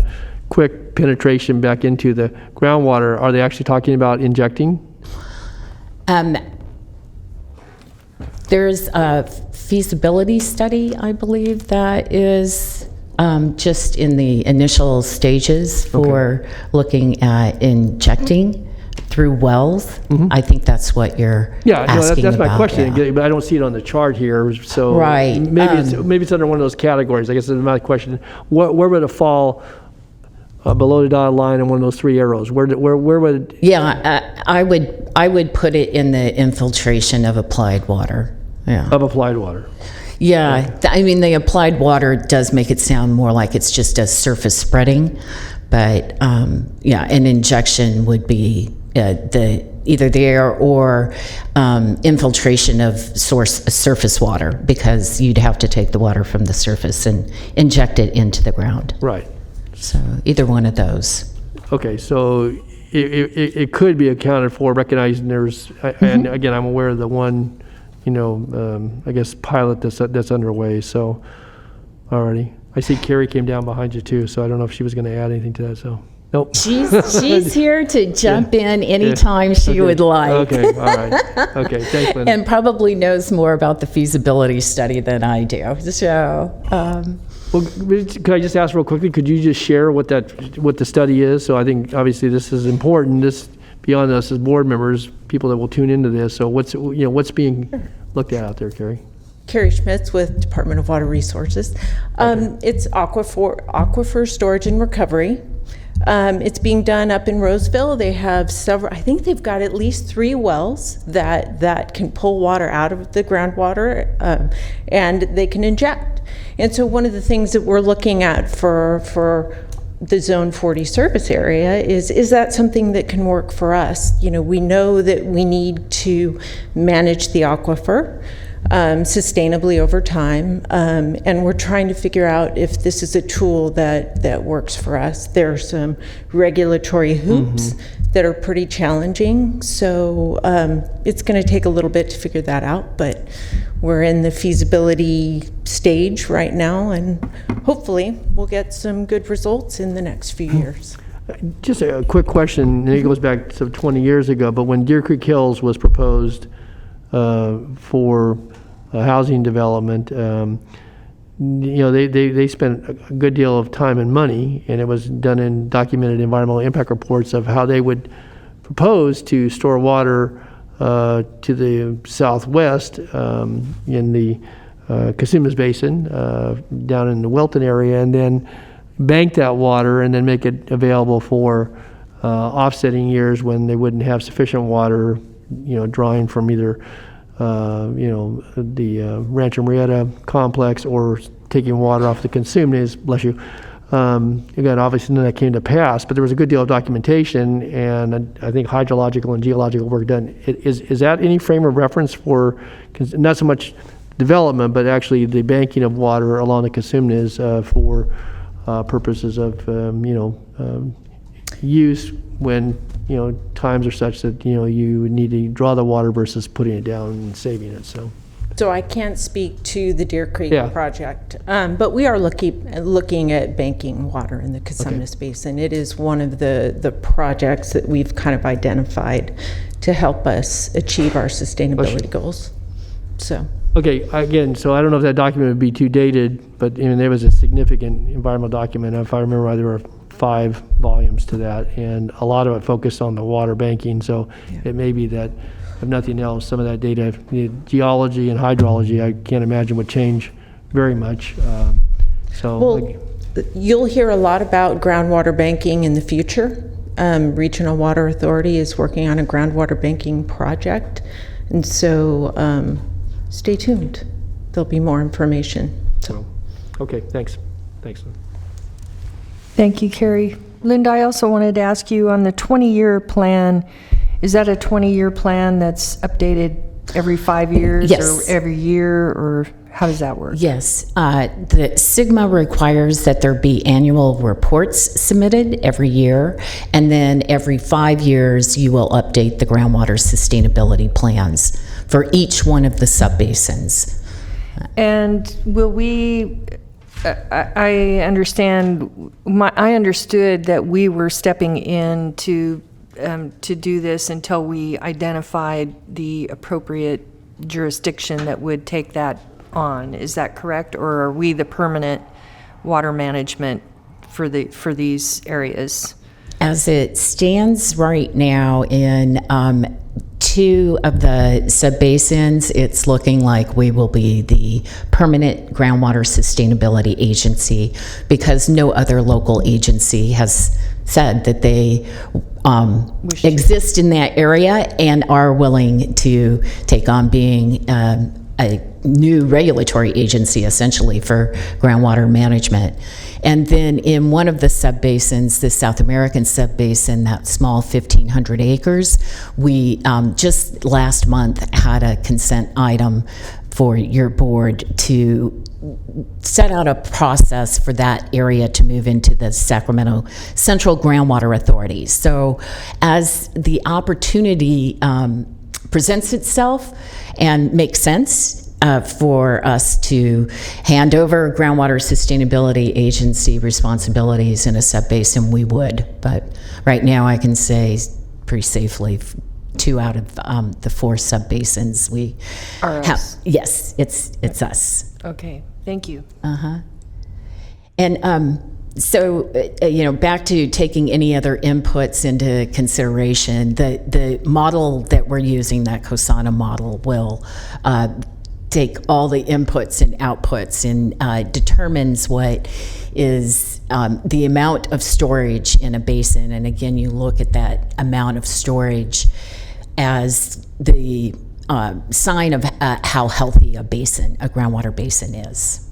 quick penetration back into the groundwater. Are they actually talking about injecting? There's a feasibility study, I believe, that is just in the initial stages for looking at injecting through wells. Mm-hmm. I think that's what you're asking that's about. my question, but I don't see it on the chart here. So right. maybe it's under one of those categories. I guess that's my question. Where would it fall? Below the dotted line and one of those 3 arrows, where would? Yeah, I would put it in the infiltration of applied water. Yeah. Of applied water. Yeah, I mean the applied water does make it sound more like it's just a surface spreading, But yeah, an injection would be either there or infiltration of surface water, because you'd have to take the water from the surface and inject it into the ground. Right. So either one of those. Okay, so it could be accounted for, recognizing there's, and again, I'm aware of the one, I guess pilot that's underway. So, alrighty. I see Carrie came down behind you too, so I don't know if she was going to add anything to that. So, nope. She's here to jump in anytime she would like. Okay, all right. Okay, thanks, Linda. And probably knows more about the feasibility study than I do. So. Well, could I just ask real quickly? Could you just share what the study is? So I think obviously this is important. This beyond us as board members, people that will tune into this. So what's being looked at out there, Carrie? Carrie Schmitz with Department of Water Resources. It's aquifer storage and recovery. It's being done up in Roseville. They have several, I think they've got at least 3 wells that can pull water out of the groundwater, and they can inject. And so one of the things that we're looking at for the Zone 40 service area is that something that can work for us? We know that we need to manage the aquifer sustainably over time, and we're trying to figure out if this is a tool that works for us. There are some regulatory hoops that are pretty challenging, so it's going to take a little bit to figure that out, but we're in the feasibility stage right now, and hopefully we'll get some good results in the next few years. Just a quick question, and it goes back to 20 years ago, but when Deer Creek Hills was proposed for housing development, they spent a good deal of time and money, and it was done in documented environmental impact reports of how they would propose to store water to the southwest in the Casumas Basin down in the Welton area, and then bank that water and then make it available for offsetting years when they wouldn't have sufficient water, drawing from either the Rancho Murrieta complex or taking water off the Casumas, bless you. Again, obviously none of that came to pass, but there was a good deal of documentation and I think hydrological and geological work done. Is that any frame of reference for, not so much development, but actually the banking of water along the Casumas for purposes of, use when, times are such that, you need to draw the water versus putting it down and saving it, so. So I can't speak to the Deer Creek project, but we are looking at banking water in the Casumas Basin. It is one of the projects that we've kind of identified to help us achieve our sustainability goals. So. Okay, again, so I don't know if that document would be too dated, but there was a significant environmental document. If I remember right, there were 5 volumes to that, and a lot of it focused on the water banking. So it may be that, if nothing else, some of that data, geology and hydrology, I can't imagine would change very much. You'll hear a lot about groundwater banking in the future. Regional Water Authority is working on a groundwater banking project, and so stay tuned. There'll be more information. So. Okay, thanks. Thanks. Thank you, Carrie. Linda, I also wanted to ask you on the 20-year plan, is that a 20-year plan that's updated every 5 years? Yes. Or every year, or how does that work? Yes. The SIGMA requires that there be annual reports submitted every year, and then every 5 years you will update the groundwater sustainability plans for each one of the subbasins. And will we, I understood that we were stepping in to do this until we identified the appropriate jurisdiction that would take that on. Is that correct? Or are we the permanent water management for these areas? As it stands right now in 2 of the subbasins, it's looking like we will be the permanent groundwater sustainability agency because no other local agency has said that they exist in that area and are willing to take on being a new regulatory agency essentially for groundwater management. And then in one of the subbasins, the South American subbasin, that small 1,500 acres, we just last month had a consent item for your board to set out a process for that area to move into the Sacramento Central Groundwater Authority. So as the opportunity presents itself and makes sense for us to hand over groundwater sustainability agency responsibilities in a subbasin, we would. But right now I can say pretty safely 2 out of the 4 subbasins we Are have. us. Yes, it's us. Okay, thank you. And so, back to taking any other inputs into consideration, the model that we're using, that COSANA model, will take all the inputs and outputs and determines what is the amount of storage in a basin. And again, you look at that amount of storage as the sign of how healthy a groundwater basin is.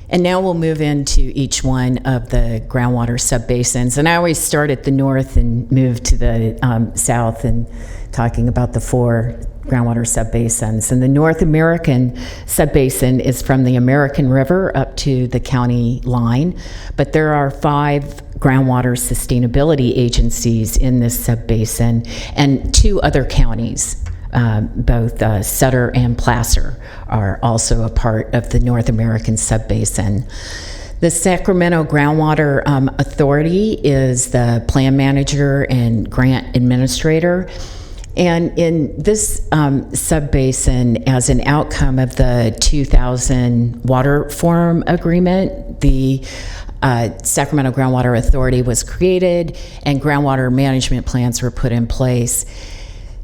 And now we'll move into each one of the groundwater subbasins. And I always start at the north and move to the south and talking about the 4 groundwater subbasins. And the North American subbasin is from the American River up to the county line, but there are 5 groundwater sustainability agencies in this subbasin and 2 other counties. Both Sutter and Placer are also a part of the North American subbasin. The Sacramento Groundwater Authority is the plan manager and grant administrator. And in this subbasin, as an outcome of the 2000 Water Forum Agreement, the Sacramento Groundwater Authority was created and groundwater management plans were put in place.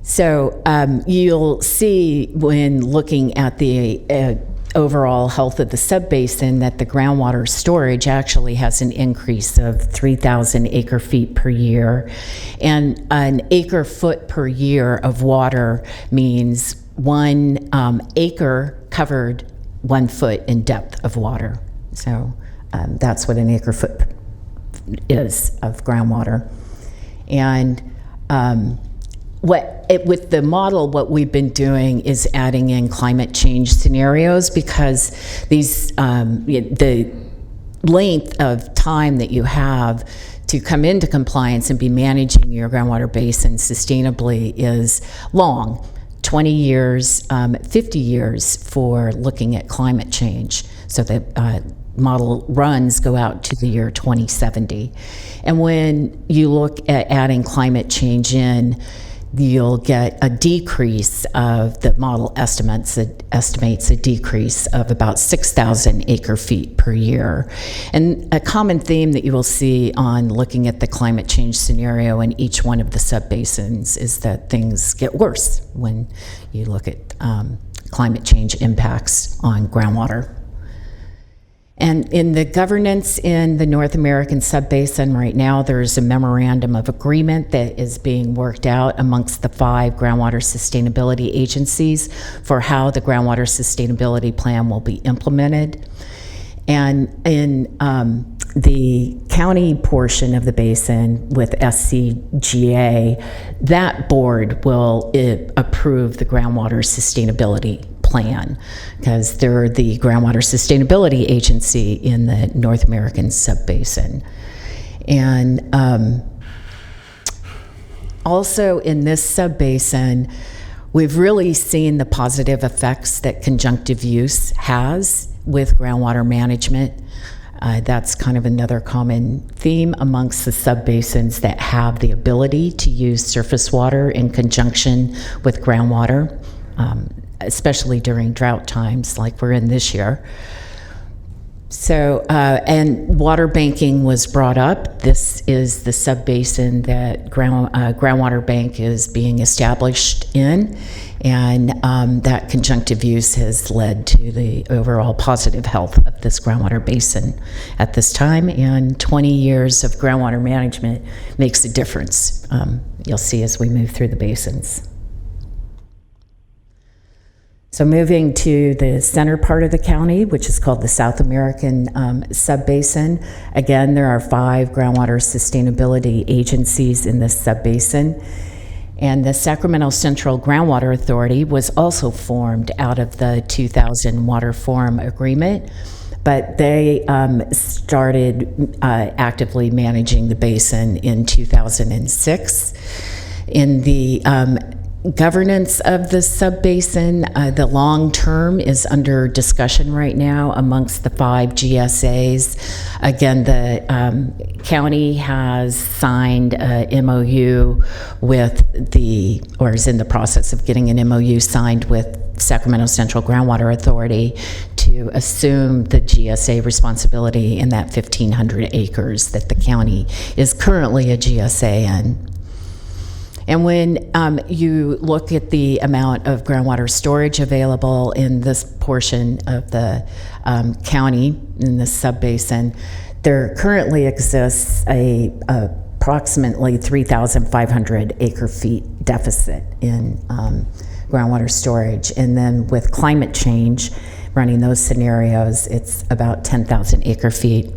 So you'll see when looking at the overall health of the subbasin that the groundwater storage actually has an increase of 3,000 acre feet per year. And an acre foot per year of water means 1 acre covered 1 foot in depth of water. So that's what an acre foot is of groundwater. And with the model, what we've been doing is adding in climate change scenarios, because these the length of time that you have to come into compliance and be managing your groundwater basin sustainably is long. 20 years, 50 years for looking at climate change. So the model runs go out to the year 2070. And when you look at adding climate change in, you'll get a decrease of the model estimates a decrease of about 6,000 acre feet per year. And a common theme that you will see on looking at the climate change scenario in each one of the subbasins is that things get worse when you look at climate change impacts on groundwater. And in the governance in the North American subbasin right now, there's a memorandum of agreement that is being worked out amongst the 5 groundwater sustainability agencies for how the groundwater sustainability plan will be implemented. And in the county portion of the basin with SCGA, that board will approve the groundwater sustainability plan, because they're the groundwater sustainability agency in the North American subbasin. And also in this subbasin, we've really seen the positive effects that conjunctive use has with groundwater management. That's kind of another common theme amongst the subbasins that have the ability to use surface water in conjunction with groundwater, especially during drought times like we're in this year. So, and water banking was brought up. This is the subbasin that groundwater bank is being established in, and that conjunctive use has led to the overall positive health of this groundwater basin at this time, and 20 years of groundwater management makes a difference. You'll see as we move through the basins. So moving to the center part of the county, which is called the South American Subbasin. Again, there are 5 groundwater sustainability agencies in this subbasin. And the Sacramento Central Groundwater Authority was also formed out of the 2000 Water Forum Agreement, but they started actively managing the basin in 2006. In the governance of the subbasin, the long term is under discussion right now amongst the 5 GSAs. Again, the county has signed a MOU with or is in the process of getting an MOU signed with Sacramento Central Groundwater Authority to assume the GSA responsibility in that 1,500 acres that the county is currently a GSA in. And when you look at the amount of groundwater storage available in this portion of the county, in this subbasin, there currently exists approximately 3,500 acre-feet deficit in groundwater storage. And then with climate change, running those scenarios, it's about 10,000 acre-feet.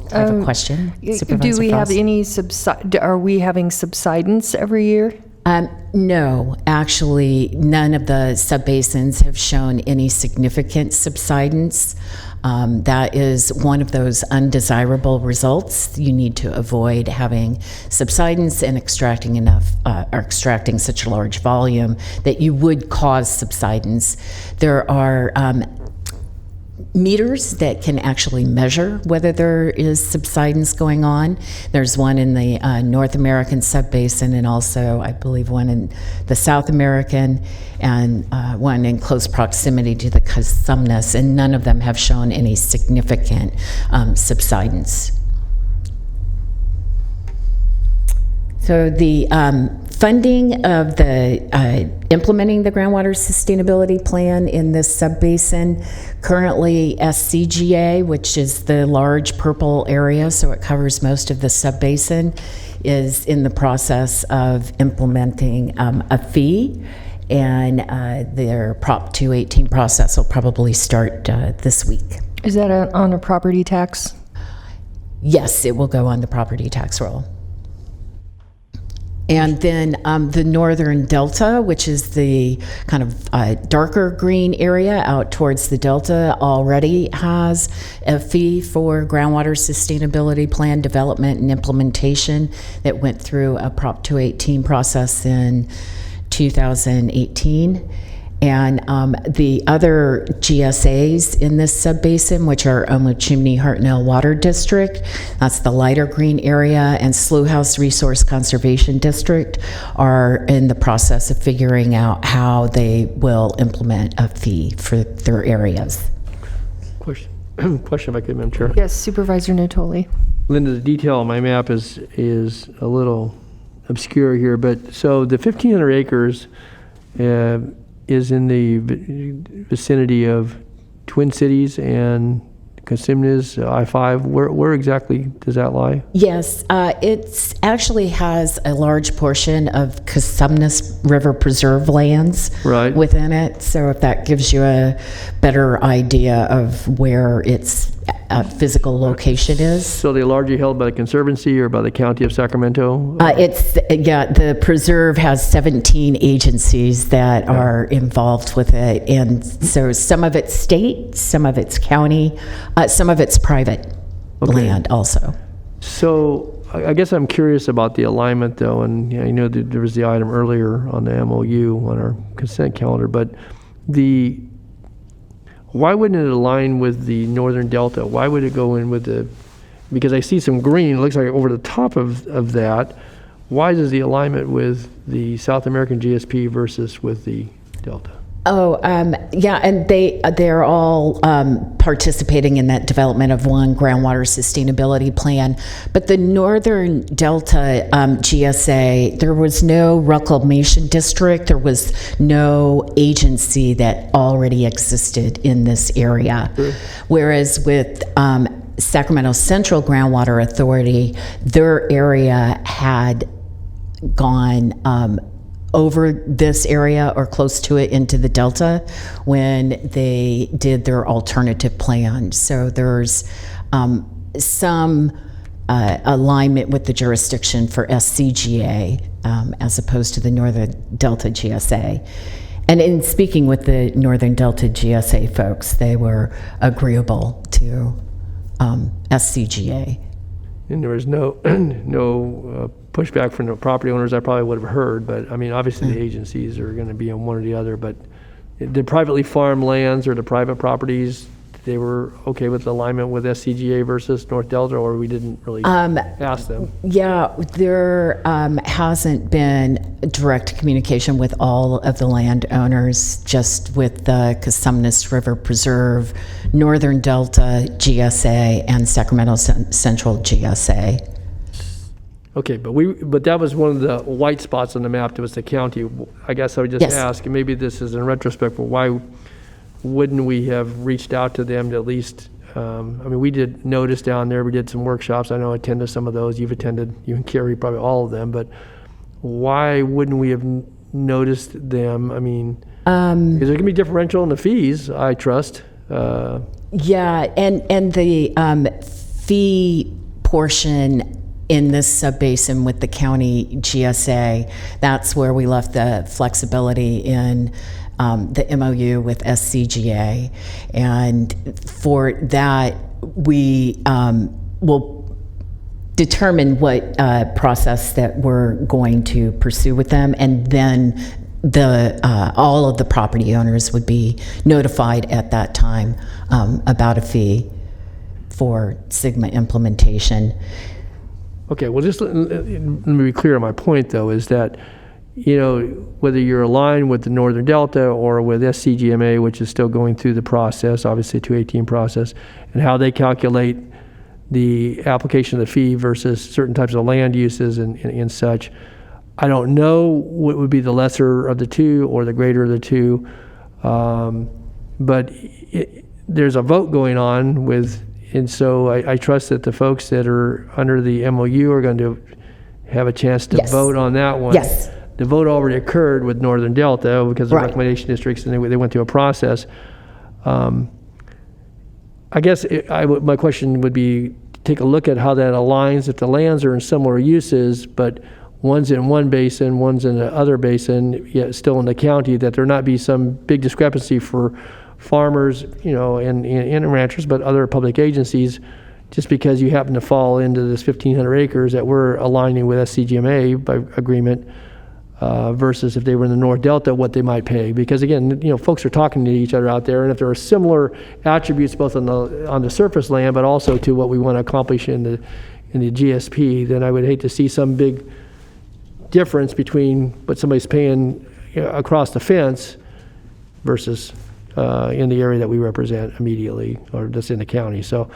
I have a question, Supervisor Do we have Frost. any are we having subsidence every year? No, actually, none of the subbasins have shown any significant subsidence. That is one of those undesirable results. You need to avoid having subsidence and extracting or extracting such a large volume that you would cause subsidence. There are meters that can actually measure whether there is subsidence going on. There's one in the North American subbasin, and also, I believe, one in the South American, and one in close proximity to the Cosumnes, and none of them have shown any significant subsidence. So the funding of the implementing the groundwater sustainability plan in this subbasin, currently SCGA, which is the large purple area, so it covers most of the subbasin, is in the process of implementing a fee, and their Prop 218 process will probably start this week. Is that on a property tax? Yes, it will go on the property tax roll. And then the northern delta, which is the kind of darker green area out towards the delta, already has a fee for groundwater sustainability plan development and implementation that went through a Prop 218 process in 2018. And the other GSAs in this subbasin, which are Chimney Hartnell Water District, that's the lighter green area, and Slough House Resource Conservation District, are in the process of figuring out how they will implement a fee for their areas. Question if I could, Madam Chair. Yes, Supervisor Natoli. Linda, the detail on my map is a little obscure here, but so the 1,500 acres is in the vicinity of Twin Cities and Cosumnes, I-5. Where exactly does that lie? Yes, it actually has a large portion of Cosumnes River Preserve lands within it. So if that gives you a better idea of where its physical location is. So they're largely held by the Conservancy or by the County of Sacramento? The preserve has 17 agencies that are involved with it. And so some of it's state, some of it's county, some of it's private land also. So I guess I'm curious about the alignment, though, and I know that there was the item earlier on the MOU on our consent calendar, but why wouldn't it align with the Northern Delta? Why would it go in with because I see some green, it looks like over the top of that. Why is the alignment with the South American GSP versus with the Delta? Yeah, and they're all participating in that development of one groundwater sustainability plan. But the Northern Delta GSA, there was no reclamation district, there was no agency that already existed in this area. Sure. Whereas with Sacramento Central Groundwater Authority, their area had gone over this area or close to it into the Delta when they did their alternative plan. So there's some alignment with the jurisdiction for SCGA as opposed to the Northern Delta GSA. And in speaking with the Northern Delta GSA folks, they were agreeable to SCGA. And there was no pushback from the property owners. I probably would have heard, but I mean, obviously the agencies are going to be on one or the other. But the privately farmed lands or the private properties, they were okay with the alignment with SCGA versus North Delta, or we didn't really ask them? Yeah, there hasn't been direct communication with all of the landowners, just with the Cosumnes River Preserve, Northern Delta GSA, and Sacramento Central GSA. Okay, but that was one of the white spots on the map. That was the county. I guess I would just ask, and maybe this is in retrospect, but why wouldn't we have reached out to them to at least, I mean, we did notice down there, we did some workshops. I know I attended some of those. You've attended, you and Carrie, probably all of them, but why wouldn't we have noticed them? I mean, because there can be differential in the fees, I trust. Yeah, and the fee portion in this subbasin with the county GSA, that's where we left the flexibility in the MOU with SCGA. And for that, we will determine what process that we're going to pursue with them, and then all of the property owners would be notified at that time about a fee for Sigma implementation. Okay, well, just let me be clear on my point, though, is that, you know, whether you're aligned with the Northern Delta or with SCGMA, which is still going through the process, obviously 218 process, and how they calculate the application of the fee versus certain types of land uses and such, I don't know what would be the lesser of the two or the greater of the two, but there's a vote going on with. And so I trust that the folks that are under the MOU are going to have a chance to vote on that one. Yes. The vote already occurred with Northern Delta because of recommendation districts, and they went through a process. I guess my question would be, take a look at how that aligns. If the lands are in similar uses, but one's in one basin, one's in the other basin, yet still in the county, that there not be some big discrepancy for farmers, you know, and ranchers, but other public agencies, just because you happen to fall into this 1,500 acres that we're aligning with SCGMA by agreement, versus if they were in the North Delta, what they might pay. Because again, you know, folks are talking to each other out there, and if there are similar attributes both on the surface land, but also to what we want to accomplish in the GSP, then I would hate to see some big difference between what somebody's paying, you know, across the fence versus in the area that we represent immediately, or that's in the county. So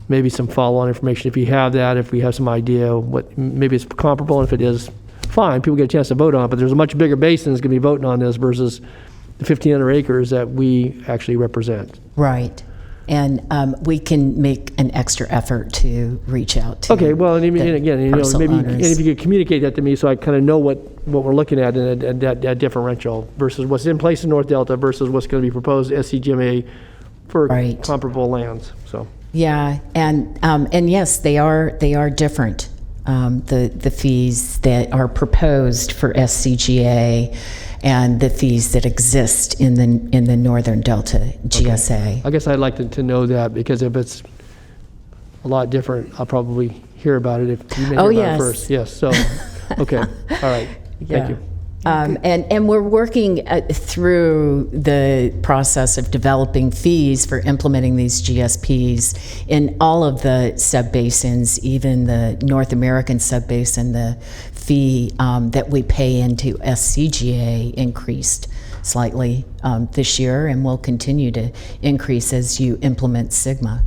maybe some follow-on information if you have that, if we have some idea what, maybe it's comparable, and if it is, fine, people get a chance to vote on it, but there's a much bigger basin that's going to be voting on this versus the 1,500 acres that we actually represent. Right. And we can make an extra effort to reach out to. Okay, well, and again, you know, maybe owners. and if you could communicate that to me, so I kind of know what we're looking at in that differential versus what's in place in North Delta versus what's going to be proposed SCGMA for comparable lands. So yeah, and yes, they are different. The fees that are proposed for SCGA and the fees that exist in the Northern Delta GSA. Okay. I guess I'd like to know that, because if it's a lot different, I'll probably hear about it if you may hear about it first. Yes. So, okay. All right. Thank you. And we're working through the process of developing fees for implementing these GSPs in all of the subbasins, even the North American subbasin. The fee that we pay into SCGA increased slightly this year, and will continue to increase as you implement Sigma.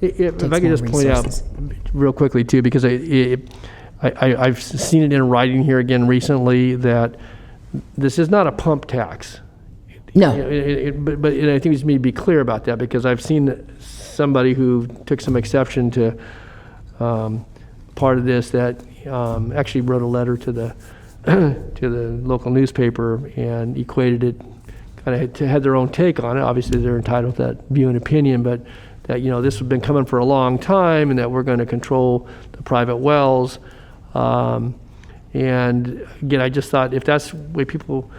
If I could just point out real quickly too, because I've seen it in writing here again recently, that this is not a pump tax. No. But I think it's me to be clear about that, because I've seen somebody who took some exception to part of this that actually wrote a letter to the to the local newspaper and equated it, kind of had their own take on it. Obviously, they're entitled to that view and opinion, but that, this has been coming for a long time, and that we're going to control the private wells. And again, I just thought, if that's the way people,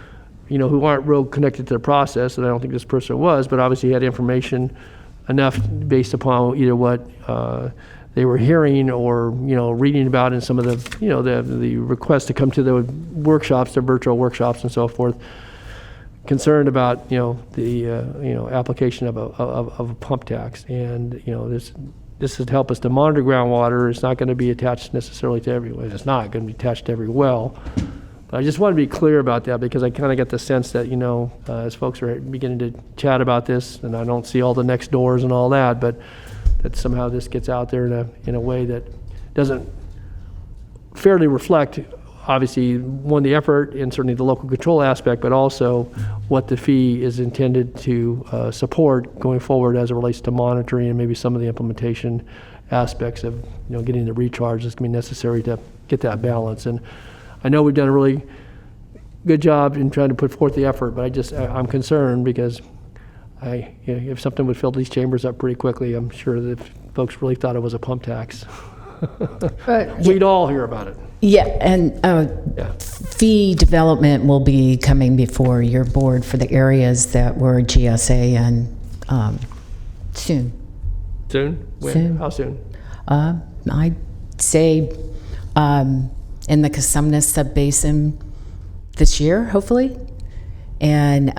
who aren't real connected to the process, and I don't think this person was, but obviously had information enough based upon either what they were hearing or reading about in some of the the requests to come to the workshops, the virtual workshops and so forth, concerned about the application of a pump tax. And this would help us to monitor groundwater. It's not going to be attached necessarily to every. It's not going to be attached to every well. But I just want to be clear about that, because I kind of get the sense that as folks are beginning to chat about this, and I don't see all the next doors and all that, but that somehow this gets out there in a way that doesn't fairly reflect, obviously, one, the effort and certainly the local control aspect, but also what the fee is intended to support going forward as it relates to monitoring and maybe some of the implementation aspects of getting the recharge that's going to be necessary to get that balance. And I know we've done a really good job in trying to put forth the effort, but I'm concerned because if something would fill these chambers up pretty quickly, I'm sure that folks really thought it was a pump tax. We'd all hear about it. Yeah, and fee development will be coming before your board for the areas that were GSA and soon. Soon? When? Soon. How soon? I'd say in the Casumnas subbasin this year, hopefully, and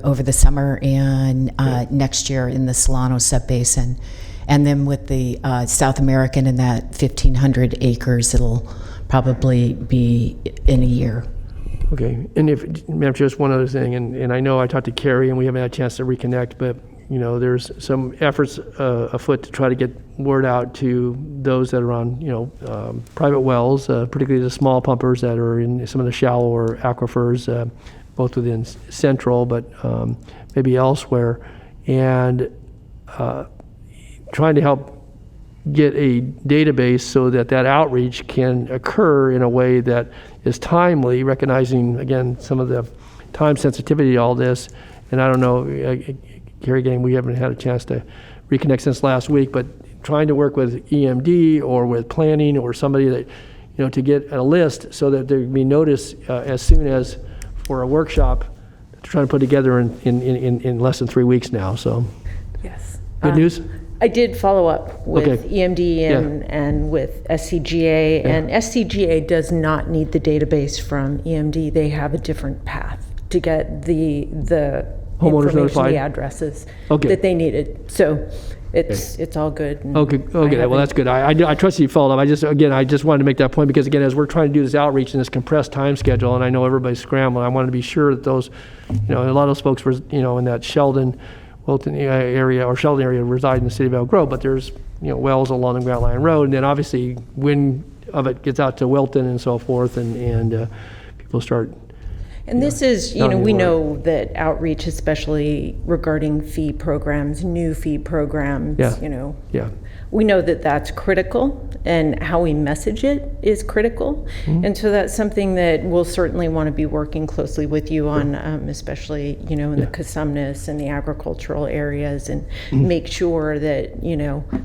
over the summer, and next year in the Solano subbasin. And then with the South American and that 1,500 acres, it'll probably be in a year. Okay, and Madam Chair, just one other thing, and I know I talked to Carrie and we haven't had a chance to reconnect, but there's some efforts afoot to try to get word out to those that are on private wells, particularly the small pumpers that are in some of the shallower aquifers, both within Central, but maybe elsewhere, and trying to help get a database so that outreach can occur in a way that is timely, recognizing, again, some of the time sensitivity to all this. And I don't know, Gary, again, we haven't had a chance to reconnect since last week, but trying to work with EMD or with planning or somebody that, to get a list so that there can be notice as soon as for a workshop trying to put together in less than 3 weeks now. So, yes. Good news? I did follow up with EMD and with SCGA, and SCGA does not need the database from EMD. They have a different path to get the homeowners information, notified? the addresses that they needed. So it's all good. Okay, well, that's good. I trust you followed up. I just wanted to make that point because, again, as we're trying to do this outreach in this compressed time schedule, and I know everybody's scrambling, I wanted to be sure that those, a lot of those folks were, in that Wilton area or Sheldon area reside in the city of Elk Grove, but there's wells along the Grant Line Road, and then obviously wind of it gets out to Wilton and so forth, and people start. And this is, we know that outreach, especially regarding fee programs, new fee programs, we know that that's critical, and how we message it is critical. Mm-hmm. And so that's something that we'll certainly want to be working closely with you on, especially, in the Casumnas and the agricultural areas, and make sure that,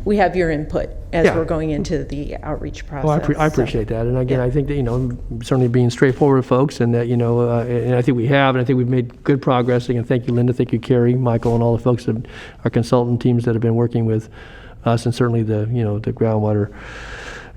we have your input as we're going into the outreach process. Well, I appreciate that. And again, I think that, certainly being straightforward with folks, and that, and I think we have, and I think we've made good progress. And thank you, Linda, thank you, Carrie, Michael, and all the folks, that our consultant teams that have been working with us, and certainly the the groundwater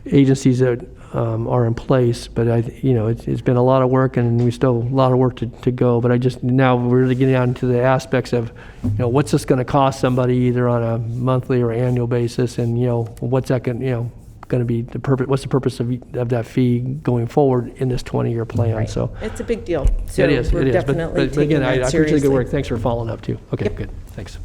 agencies that are in place. But it's been a lot of work, and we still a lot of work to go. But now we're really getting down into the aspects of what's this going to cost somebody either on a monthly or annual basis, and what's that going to be the purpose? What's the purpose of that fee going forward in this 20-year plan? Right. So it's a big deal. So it is. We're it is. definitely but again, I appreciate the good work. seriously. Thanks for following up too. Okay, good. Thanks.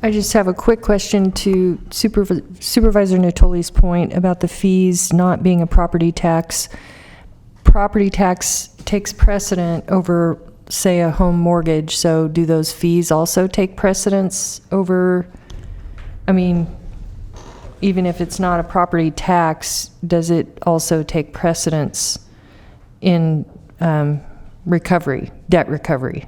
I just have a quick question to Supervisor Natoli's point about the fees not being a property tax. Property tax takes precedent over, say, a home mortgage. So do those fees also take precedence over, even if it's not a property tax, does it also take precedence in recovery, debt recovery?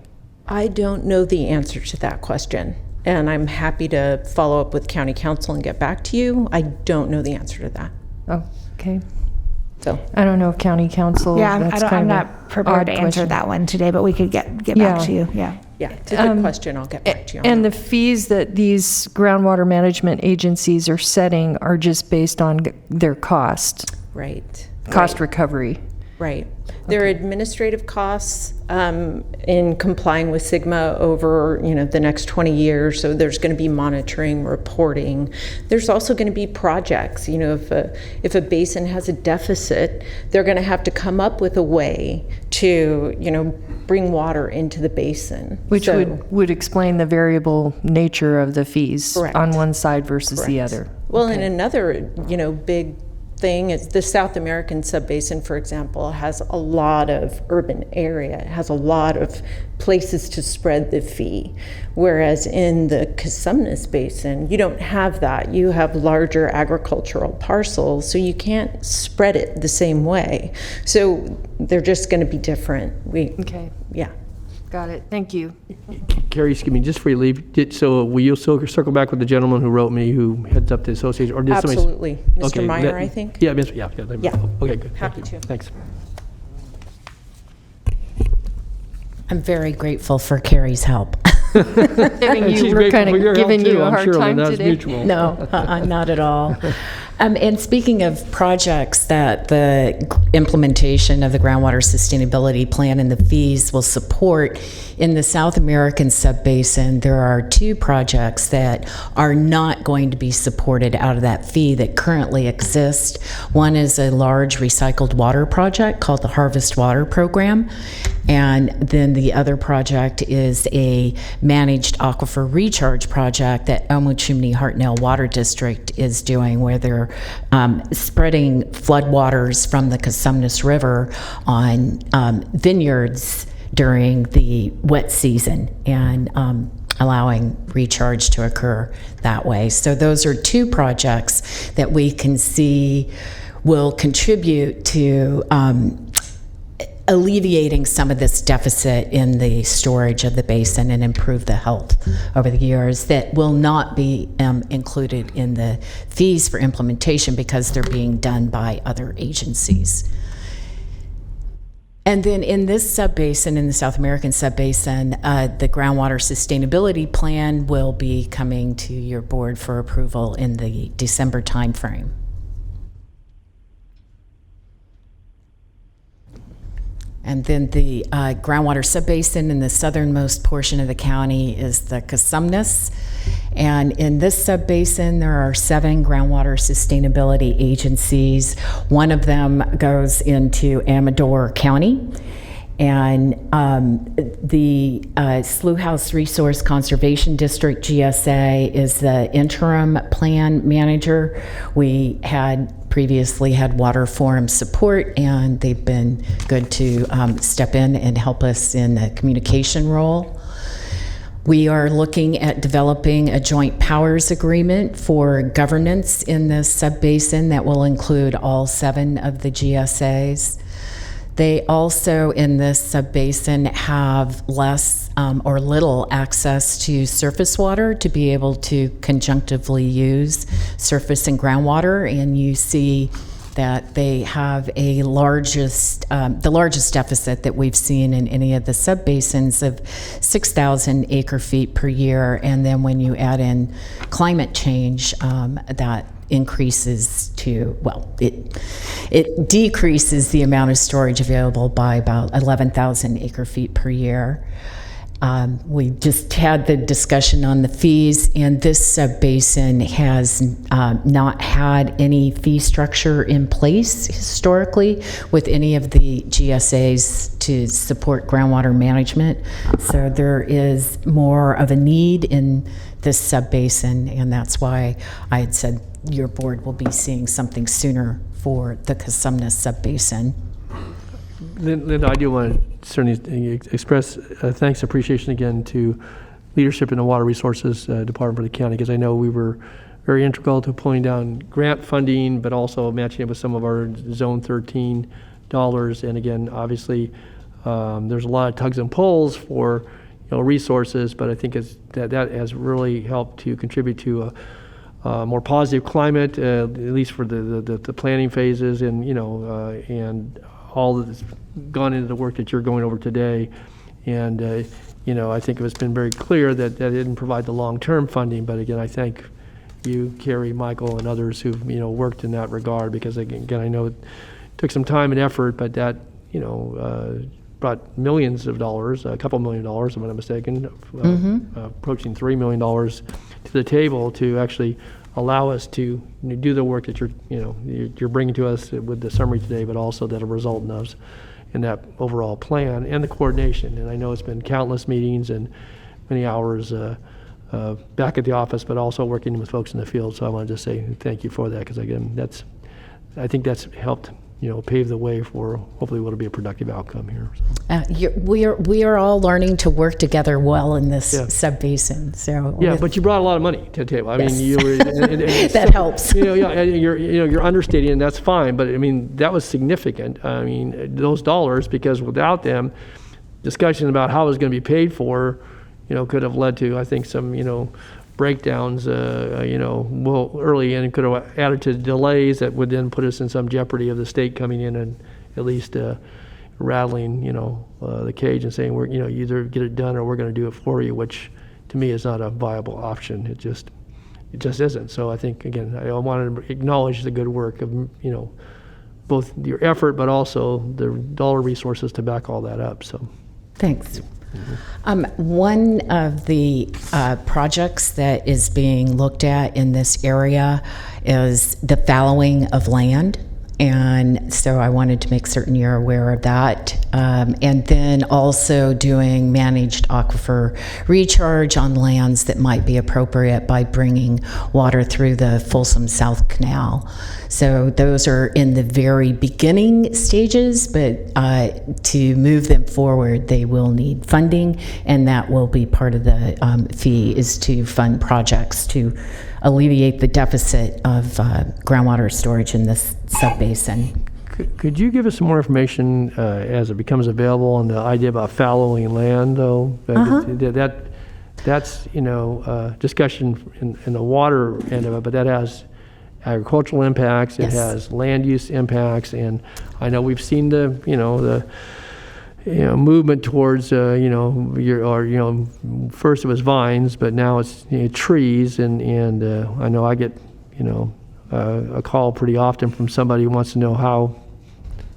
I don't know the answer to that question, and I'm happy to follow up with county council and get back to you. I don't know the answer to that. Oh, okay. So I don't know if county council. Yeah, that's kind I'm of not an prepared to odd answer question. that one today, but we could get Yeah. back to you. Yeah. Yeah, it's a good question. I'll get back to you on And that. the fees that these groundwater management agencies are setting are just based on their cost Right. recovery. Right. There are administrative costs in complying with SIGMA over, the next 20 years. So there's going to be monitoring, reporting. There's also going to be projects. If a basin has a deficit, they're going to have to come up with a way to, bring water into the basin. Which would explain the variable nature of the fees Correct. on one side versus the Correct. other. Well, and another, big thing is the South American subbasin, for example, has a lot of urban area. It has a lot of places to spread the fee. Whereas in the Cosumnes Basin, you don't have that. You have larger agricultural parcels, so you can't spread it the same way. So they're just going to be different. Okay. Yeah. Got it. Thank you. Carrie, excuse me, just before you leave, so will you circle back with the gentleman who wrote me, who heads up the association, or did somebody? Absolutely. Mr. Okay, Meyer, I think? Yeah. Yeah. Okay, good. Happy Thank you. to. Thanks. I'm very grateful for Carrie's help. She's We're kind grateful for your of help giving too, you a I'm hard sure, time and that's today. mutual. No, not at all. And speaking of projects that the implementation of the groundwater sustainability plan and the fees will support, in the South American subbasin, there are 2 projects that are not going to be supported out of that fee that currently exist. One is a large recycled water project called the Harvest Water Program. And then the other project is a managed aquifer recharge project that Omochimney-Hartnell Water District is doing, where they're spreading floodwaters from the Cosumnes River on vineyards during the wet season and allowing recharge to occur that way. So those are 2 projects that we can see will contribute to alleviating some of this deficit in the storage of the basin and improve the health over the years, that will not be included in the fees for implementation because they're being done by other agencies. And then in this subbasin, in the South American subbasin, the groundwater sustainability plan will be coming to your board for approval in the December timeframe. And then the groundwater subbasin in the southernmost portion of the county is the Cosumnes. And in this subbasin, there are 7 groundwater sustainability agencies. One of them goes into Amador County. And the Slough House Resource Conservation District, GSA, is the interim plan manager. We had previously had Water Forum support, and they've been good to step in and help us in the communication role. We are looking at developing a joint powers agreement for governance in this subbasin that will include all 7 of the GSAs. They also, in this subbasin, have less or little access to surface water to be able to conjunctively use surface and groundwater, and you see that they have the largest deficit that we've seen in any of the subbasins of 6,000 acre feet per year. And then when you add in climate change, that increases to, well, it decreases the amount of storage available by about 11,000 acre feet per year. We just had the discussion on the fees, and this subbasin has not had any fee structure in place historically with any of the GSAs to support groundwater management. So there is more of a need in this subbasin, and that's why I had said your board will be seeing something sooner for the Cosumnes subbasin. Linda, I do want to certainly express thanks and appreciation again to leadership in the Water Resources Department for the county, because I know we were very integral to pulling down grant funding, but also matching it with some of our Zone 13 dollars. And again, obviously, There's a lot of tugs and pulls for resources, but I think that has really helped to contribute to a more positive climate, at least for the planning phases, and and all that's gone into the work that you're going over today. And I think it's been very clear that it didn't provide the long-term funding, but again, I thank you, Carrie, Michael, and others who've worked in that regard, because again, I know it took some time and effort, but that brought millions of dollars, a couple $1 million, if I'm not mistaken, approaching $3 million to the table to actually allow us to do the work that you're bringing to us with the summary today, but also that'll result in us in that overall plan and the coordination. And I know it's been countless meetings and many hours back at the office, but also working with folks in the field. So I wanted to say thank you for that, because again, I think that's helped pave the way for hopefully what'll be a productive outcome here. So. We are all learning to work together well in this sub-basin. So but you brought a lot of money to the table. I mean, you were, that helps. You're understating, and that's fine. But I mean, that was significant. I mean, those dollars, because without them, discussion about how it was going to be paid for, could have led to, I think, some breakdowns, early, and could have added to delays that would then put us in some jeopardy of the state coming in and at least rattling, the cage and saying, you either get it done or we're going to do it for you, which to me is not a viable option. It just isn't. So I think, again, I wanted to acknowledge the good work of, both your effort, but also the dollar resources to back all that up. So thanks. One of the projects that is being looked at in this area is the fallowing of land. And so I wanted to make certain you're aware of that. And then also doing managed aquifer recharge on lands that might be appropriate by bringing water through the Folsom South Canal. So those are in the very beginning stages, but to move them forward, they will need funding, and that will be part of the fee, is to fund projects to alleviate the deficit of groundwater storage in this sub-basin. Could you give us some more information as it becomes available on the idea about fallowing land, though? That's discussion in the water end of it, but that has agricultural impacts. It has land use impacts, and I know we've seen the movement towards first it was vines, but now it's trees, and I know I get a call pretty often from somebody who wants to know how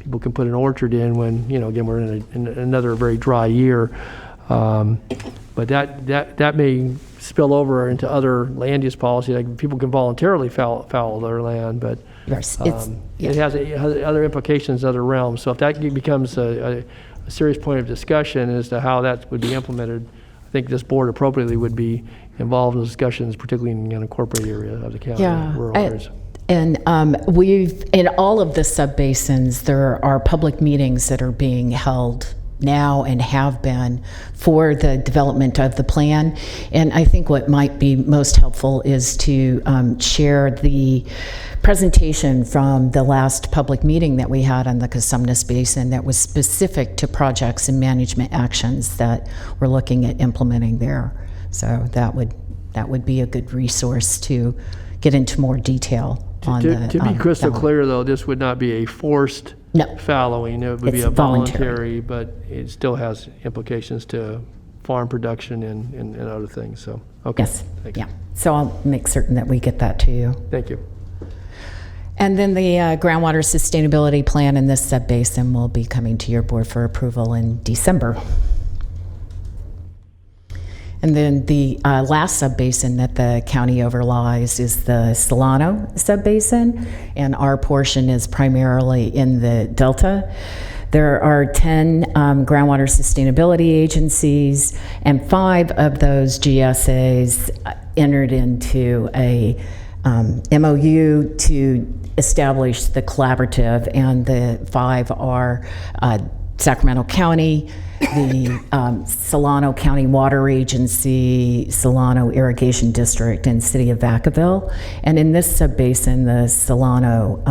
people can put an orchard in when again we're in another very dry year, but that may spill over into other land use policy. Like people can voluntarily foul their land, but it has other implications in other realms. So if that becomes a serious point of discussion as to how that would be implemented, I think this board appropriately would be involved in discussions, particularly in the unincorporated area of the county, rural areas. And we've, in all of the sub-basins, there are public meetings that are being held now and have been for the development of the plan. And I think what might be most helpful is to share the presentation from the last public meeting that we had on the Cosumnes Basin that was specific to projects and management actions that we're looking at implementing there. So that would be a good resource to get into more detail on the To be crystal clear, though, this would not be a forced fallowing. It would be a voluntary, but it still has implications to farm production and other things. So, okay. Yes. So I'll make certain that we get that to you. Thank you. And then the groundwater sustainability plan in this sub-basin will be coming to your board for approval in December. And then the last sub-basin that the county overlies is the Solano sub-basin, and our portion is primarily in the Delta. There are 10 groundwater sustainability agencies, and 5 of those GSAs entered into a MOU to establish the collaborative, and the 5 are Sacramento County, the Solano County Water Agency, Solano Irrigation District, and City of Vacaville. And in this sub-basin, the Solano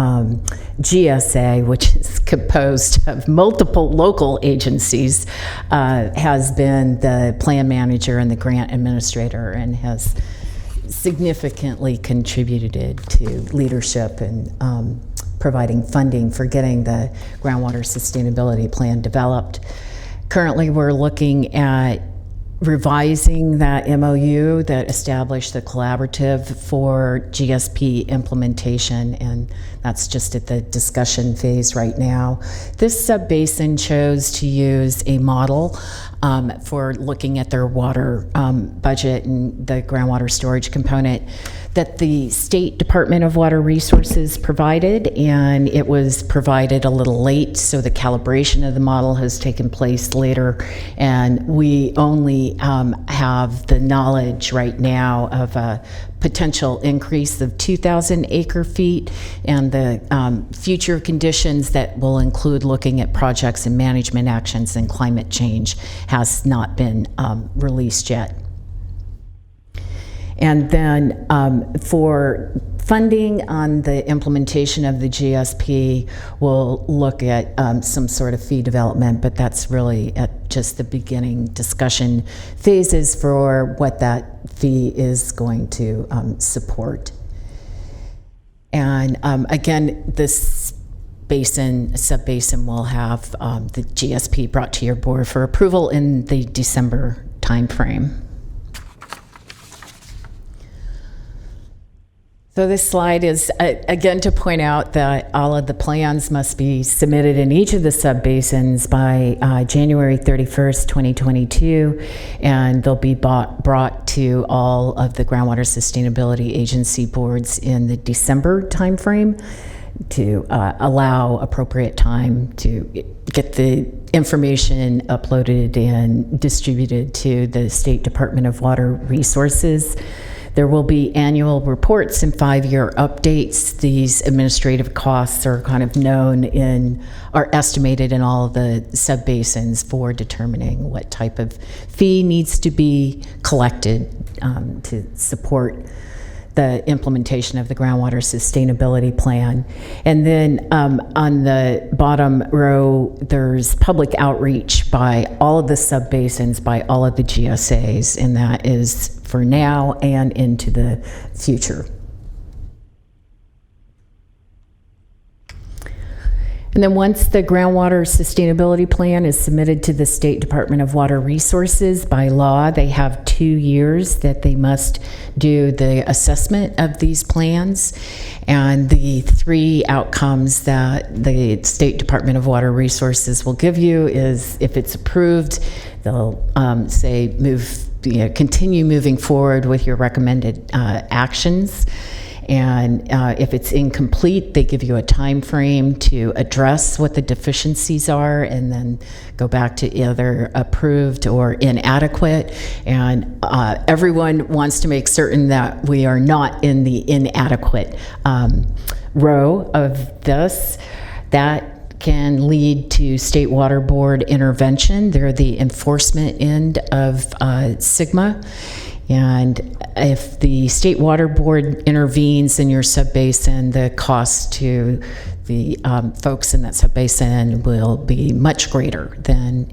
GSA, which is composed of multiple local agencies, has been the plan manager and the grant administrator, and has significantly contributed to leadership and providing funding for getting the groundwater sustainability plan developed. Currently, we're looking at revising that MOU that established the collaborative for GSP implementation, and that's just at the discussion phase right now. This subbasin chose to use a model for looking at their water budget and the groundwater storage component that the State Department of Water Resources provided, and it was provided a little late, so the calibration of the model has taken place later, and we only have the knowledge right now of a potential increase of 2,000 acre feet, and the future conditions that will include looking at projects and management actions and climate change has not been released yet. And then for funding on the implementation of the GSP, we'll look at some sort of fee development, but that's really at just the beginning discussion phases for what that fee is going to support. And again, this sub-basin will have the GSP brought to your board for approval in the December timeframe. So this slide is, again, to point out that all of the plans must be submitted in each of the sub-basins by January 31st, 2022, and they'll be brought to all of the Groundwater Sustainability Agency boards in the December timeframe to allow appropriate time to get the information uploaded and distributed to the State Department of Water Resources. There will be annual reports and 5-year updates. These administrative costs are kind of are estimated in all of the subbasins for determining what type of fee needs to be collected to support the implementation of the groundwater sustainability plan. And then on the bottom row, there's public outreach by all of the subbasins, by all of the GSAs, and that is for now and into the future. And then once the groundwater sustainability plan is submitted to the State Department of Water Resources, by law, they have 2 years that they must do the assessment of these plans. And the 3 outcomes that the State Department of Water Resources will give you is, if it's approved, they'll say continue moving forward with your recommended actions. And if it's incomplete, they give you a time frame to address what the deficiencies are and then go back to either approved or inadequate. And everyone wants to make certain that we are not in the inadequate row of this. That can lead to State Water Board intervention. They're the enforcement end of SGMA. And if the State Water Board intervenes in your subbasin, the cost to the folks in that subbasin will be much greater than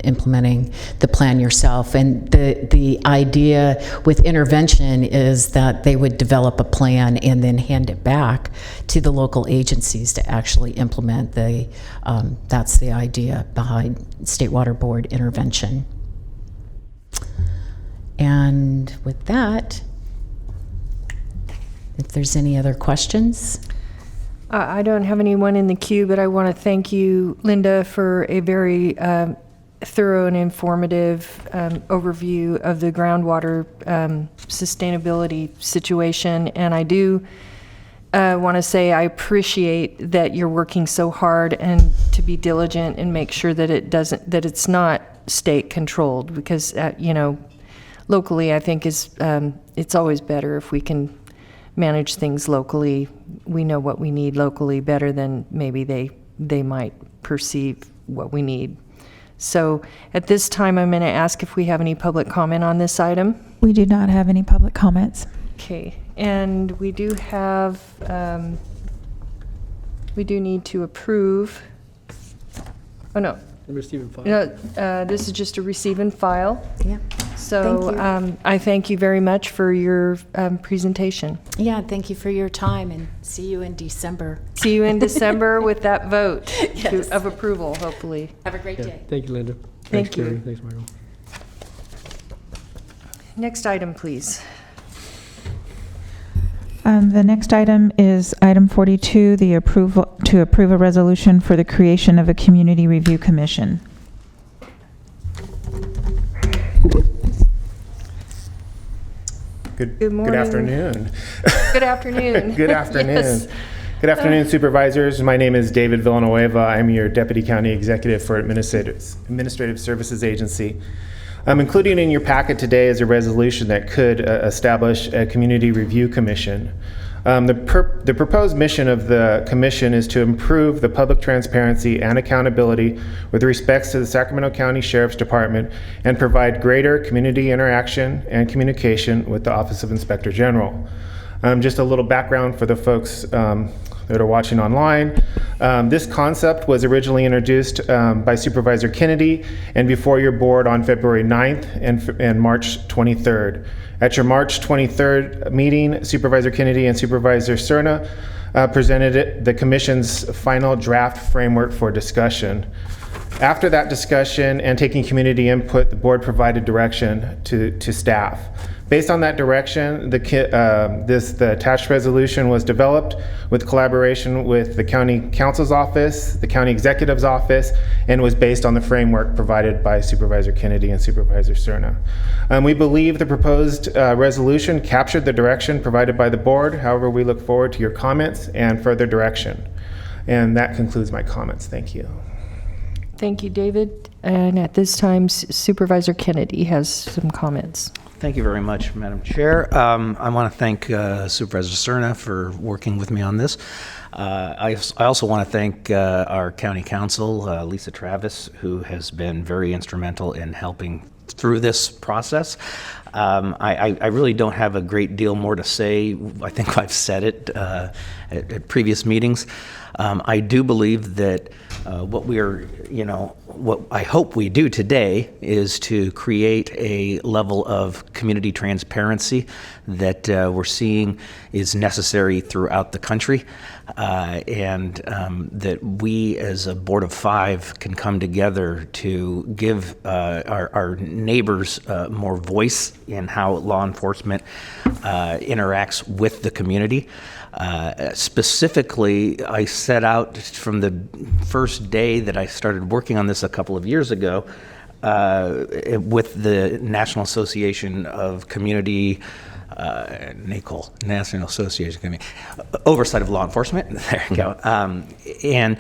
implementing the plan yourself. And the idea with intervention is that they would develop a plan and then hand it back to the local agencies to actually implement that's the idea behind State Water Board intervention. And with that, if there's any other questions? I don't have anyone in the queue, but I want to thank you, Linda, for a very thorough and informative overview of the groundwater sustainability situation. And I do want to say I appreciate that you're working so hard and to be diligent and make sure that it's not state controlled, because locally, I think it's always better if we can manage things locally. We know what we need locally better than maybe they might perceive what we need. So at this time, I'm going to ask if we have any public comment on this item. We do not have any public comments. Okay, and we do have, we do need to approve Oh, no. Receive and file. No, this is just a receive and file. Yeah. So Thank you. I thank you very much for your presentation. Yeah, thank you for your time, and see you in December. See you in December with that vote Yes. of approval, hopefully. Have a great day. Thank you, Linda. Thank you. Terry. Thanks, Michael. Next item, please. The next item is item 42, to approve a resolution for the creation of a community review commission. Good morning. Good afternoon. Good afternoon. Good afternoon. Yes. Good afternoon, supervisors. My name is David Villanueva. I'm your Deputy County Executive for Administrative Services Agency. Included in your packet today is a resolution that could establish a community review commission. The proposed mission of the commission is to improve the public transparency and accountability with respect to the Sacramento County Sheriff's Department and provide greater community interaction and communication with the Office of Inspector General. Just a little background for the folks that are watching online. This concept was originally introduced by Supervisor Kennedy and before your board on February 9th and March 23rd. At your March 23rd meeting, Supervisor Kennedy and Supervisor Cerna presented the Commission's final draft framework for discussion. After that discussion and taking community input, the board provided direction to staff. Based on that direction, the attached resolution was developed with collaboration with the County Counsel's Office, the County Executive's Office, and was based on the framework provided by Supervisor Kennedy and Supervisor Cerna. We believe the proposed resolution captured the direction provided by the board. However, we look forward to your comments and further direction. And that concludes my comments. Thank you. Thank you, David. And at this time, Supervisor Kennedy has some comments. Thank you very much, Madam Chair. I want to thank Supervisor Cerna for working with me on this. I also want to thank our County Counsel, Lisa Travis, who has been very instrumental in helping through this process. I really don't have a great deal more to say. I think I've said it at previous meetings. I do believe that what I hope we do today is to create a level of community transparency that we're seeing is necessary throughout the country, and that we as a board of 5 can come together to give our neighbors more voice in how law enforcement interacts with the community. Specifically, I set out from the first day that I started working on this a couple of years ago with the National Association of Community National Association Committee, Oversight of Law Enforcement. There you go. And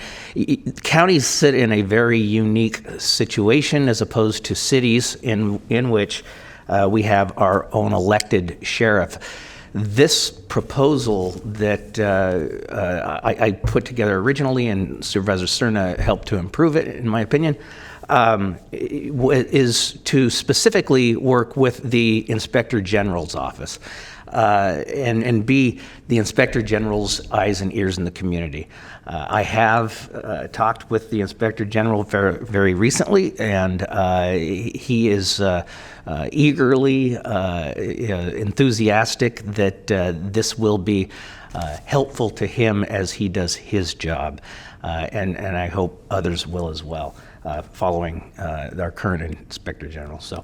counties sit in a very unique situation as opposed to cities in which we have our own elected sheriff. This proposal that I put together originally, and Supervisor Cerna helped to improve it, in my opinion, is to specifically work with the Inspector General's office and be the Inspector General's eyes and ears in the community. I have talked with the Inspector General very recently, and he is eagerly enthusiastic that this will be helpful to him as he does his job, and I hope others will as well. Following our current Inspector General. So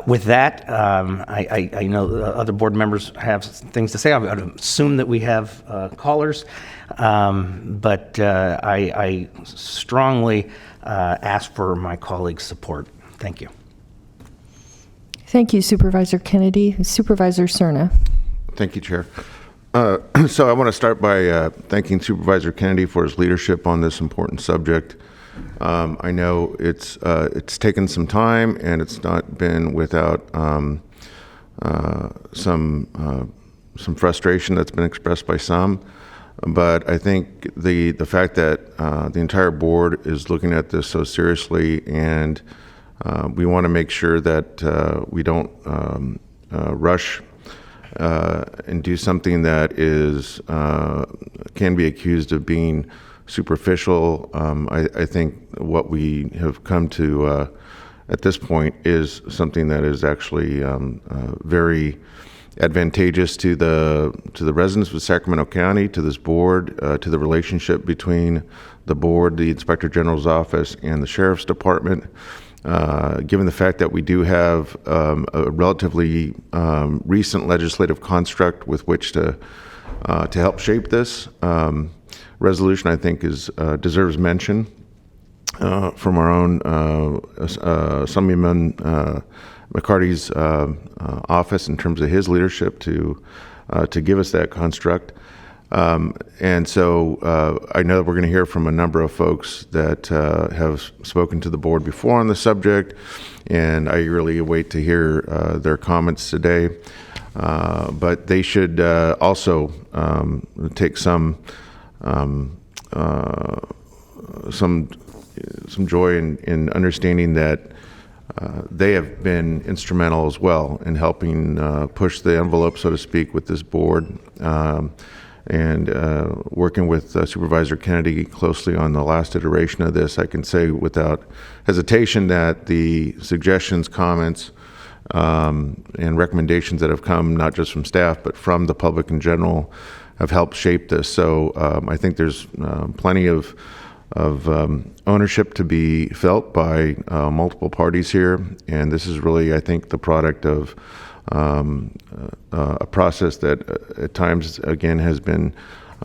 with that, I know other board members have things to say. I would assume that we have callers, but I strongly ask for my colleagues' support. Thank you. Thank you, Supervisor Kennedy. Supervisor Cerna. Thank you, Chair. So I want to start by thanking Supervisor Kennedy for his leadership on this important subject. I know it's taken some time, and it's not been without some frustration that's been expressed by some. But I think the fact that the entire board is looking at this so seriously, and we want to make sure that we don't rush and do something that is can be accused of being superficial. I think what we have come to at this point is something that is actually very advantageous to the residents of Sacramento County, to this board, to the relationship between the board, the Inspector General's office, and the Sheriff's Department. Given the fact that we do have a relatively recent legislative construct with which to help shape this resolution, I think deserves mention from our own Assemblyman McCarty's office in terms of his leadership to give us that construct. And so I know that we're going to hear from a number of folks that have spoken to the board before on the subject, and I really await to hear their comments today. But they should also take some joy in understanding that they have been instrumental as well in helping push the envelope, so to speak, with this board, and working with Supervisor Kennedy closely on the last iteration of this. I can say without hesitation that the suggestions, comments, and recommendations that have come not just from staff but from the public in general have helped shape this. So I think there's plenty of ownership to be felt by multiple parties here, and this is really, I think, the product of a process that at times, again, has been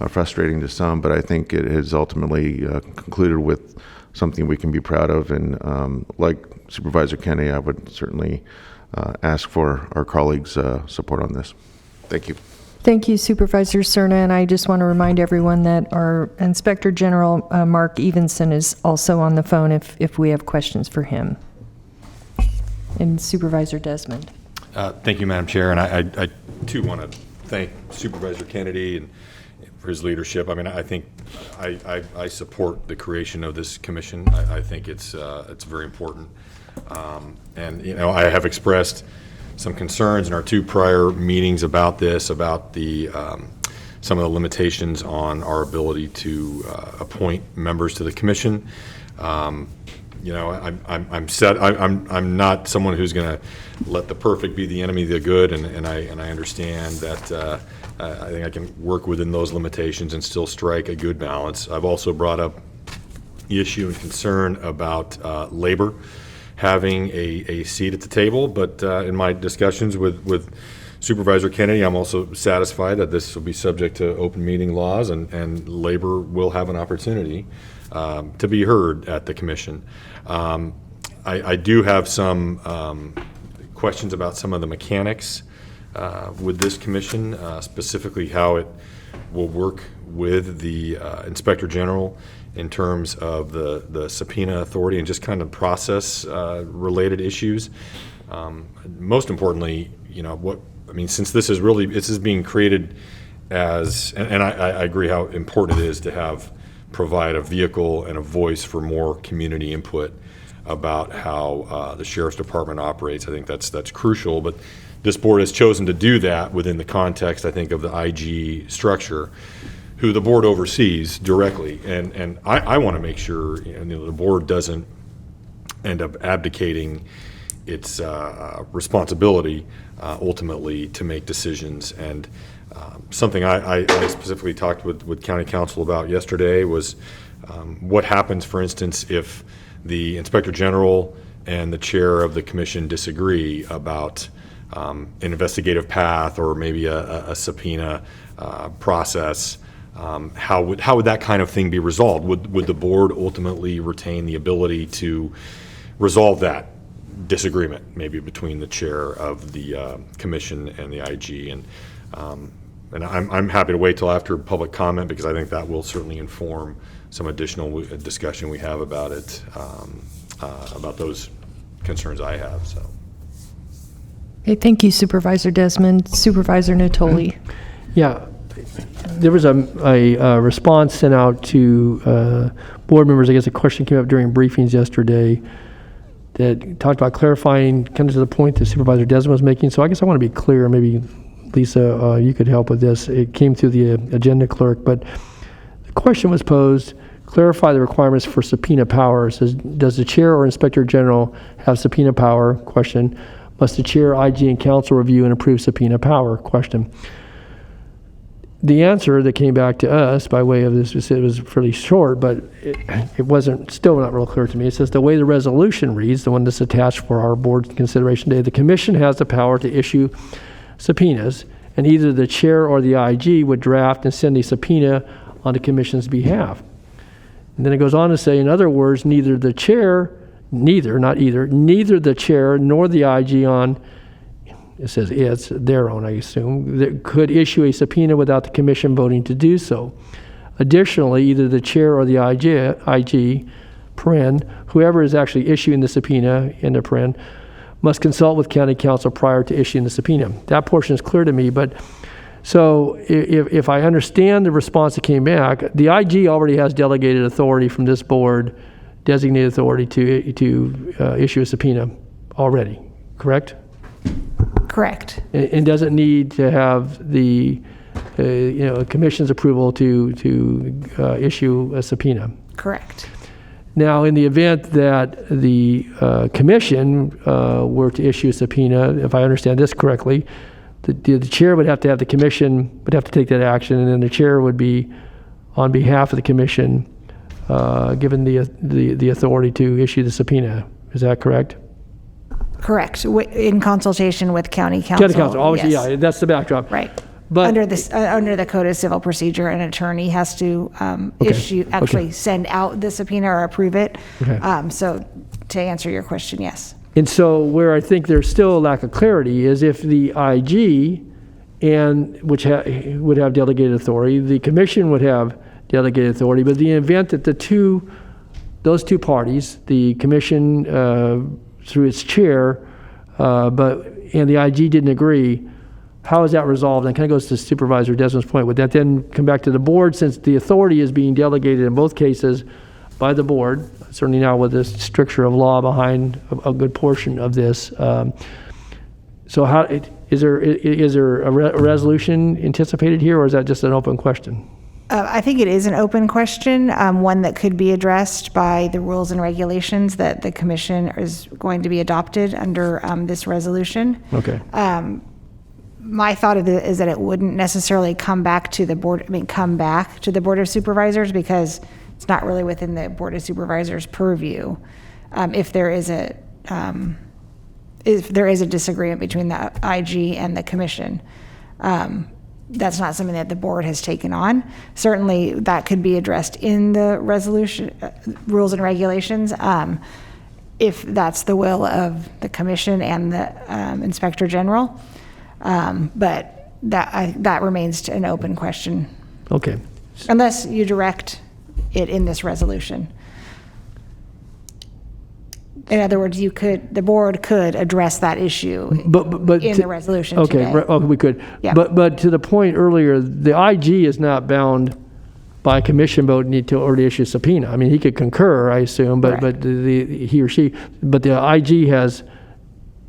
frustrating to some, but I think it has ultimately concluded with something we can be proud of. And like Supervisor Kennedy, I would certainly ask for our colleagues' support on this. Thank you. Thank you, Supervisor Cerna, and I just want to remind everyone that our Inspector General, Mark Evenson, is also on the phone if we have questions for him. And Supervisor Desmond. Thank you, Madam Chair, and I too want to thank Supervisor Kennedy and for his leadership. I mean, I think I support the creation of this commission. I think it's very important, and I have expressed some concerns in our two prior meetings about this, about the some of the limitations on our ability to appoint members to the commission. I'm not someone who's going to let the perfect be the enemy of the good, and I understand that I think I can work within those limitations and still strike a good balance. I've also brought up the issue and concern about labor having a seat at the table, but in my discussions with Supervisor Kennedy, I'm also satisfied that this will be subject to open meeting laws, and labor will have an opportunity to be heard at the commission. I do have some questions about some of the mechanics with this commission, specifically how it will work with the Inspector General in terms of the subpoena authority and just kind of process related issues. Most importantly, since this is being created as, and I agree how important it is to provide a vehicle and a voice for more community input about how the Sheriff's Department operates. I think that's crucial, but this board has chosen to do that within the context, I think, of the IG structure, who the board oversees directly, and I want to make sure the board doesn't end up abdicating its responsibility ultimately to make decisions. And something I specifically talked with County Council about yesterday was what happens, for instance, if the Inspector General and the chair of the commission disagree about an investigative path or maybe a subpoena process. How would that kind of thing be resolved? Would the board ultimately retain the ability to resolve that disagreement, maybe between the chair of the commission and the IG? And I'm happy to wait till after public comment, because I think that will certainly inform some additional discussion we have about it, about those concerns I have. So. Okay, thank you, Supervisor Desmond. Supervisor Natoli. Yeah. There was a response sent out to board members. I guess a question came up during briefings yesterday that talked about clarifying kind of to the point that Supervisor Desmond was making. So I guess I want to be clear. Maybe, Lisa, you could help with this. It came through the agenda clerk, but the question was posed, clarify the requirements for subpoena power. It says, does the chair or inspector general have subpoena power? Question. Must the chair, IG, and council review and approve subpoena power? Question. The answer that came back to us by way of this, it was fairly short, but it wasn't, still not real clear to me. It says the way the resolution reads, the one that's attached for our board's consideration today, the commission has the power to issue subpoenas, and either the chair or the IG would draft and send a subpoena on the commission's behalf. And then it goes on to say, in other words, neither the chair, neither the chair nor the IG on, it says it's their own, I assume, that could issue a subpoena without the commission voting to do so. Additionally, either the chair or the IG, whoever is actually issuing the subpoena, in the paren, must consult with county council prior to issuing the subpoena. That portion is clear to me, but so if I understand the response that came back, the IG already has delegated authority from this board, designated authority to issue a subpoena already, correct? Correct. And doesn't need to have the commission's approval to issue a subpoena. Correct. Now, in the event that the commission were to issue a subpoena, if I understand this correctly, the chair would have to have the commission would have to take that action, and then the chair would be, on behalf of the commission, given the authority to issue the subpoena. Is that correct? Correct. In consultation with county council. County council, always, yes. yeah, that's the backdrop. Right. But under the Code of Civil Procedure, an attorney has to send out the subpoena or approve it. Okay. So to answer your question, yes. And so where I think there's still a lack of clarity is if the IG, which would have delegated authority, the commission would have delegated authority, but the event that those two parties, the commission through its chair, and the IG didn't agree, how is that resolved? And kind of goes to Supervisor Desmond's point. Would that then come back to the board, since the authority is being delegated in both cases by the board, certainly now with this stricture of law behind a good portion of this? So how is there a resolution anticipated here, or is that just an open question? I think it is an open question, one that could be addressed by the rules and regulations that the commission is going to be adopted under this resolution. Okay. My thought of it is that it wouldn't necessarily come back to the board of Supervisors, because it's not really within the Board of Supervisors' purview. If there is a disagreement between the IG and the commission, that's not something that the board has taken on. Certainly, that could be addressed in the resolution, rules and regulations, if that's the will of the commission and the inspector general. But that remains an open question. Okay. Unless you direct it in this resolution. In other words, the board could address that issue in the resolution today. Okay, we could. Yeah. But to the point earlier, the IG is not bound by a commission vote to already issue a subpoena. I mean, he could concur, I assume, but he or she, but the IG has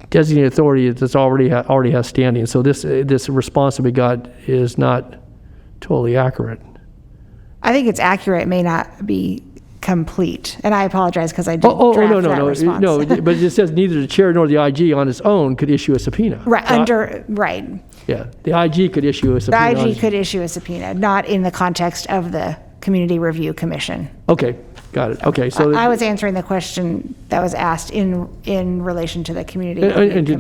designated authority that's already has standing. So this response that we got is not totally accurate. I think it's accurate. It may not be complete, and I apologize because I didn't draft that response. No, but it says neither the chair nor the IG on its own could issue a subpoena. Right. Yeah, the IG could issue a subpoena. The IG could issue a subpoena, not in the context of the Community Review Commission. Okay, got it. Okay, so I was answering the question that was asked in relation to the Community Review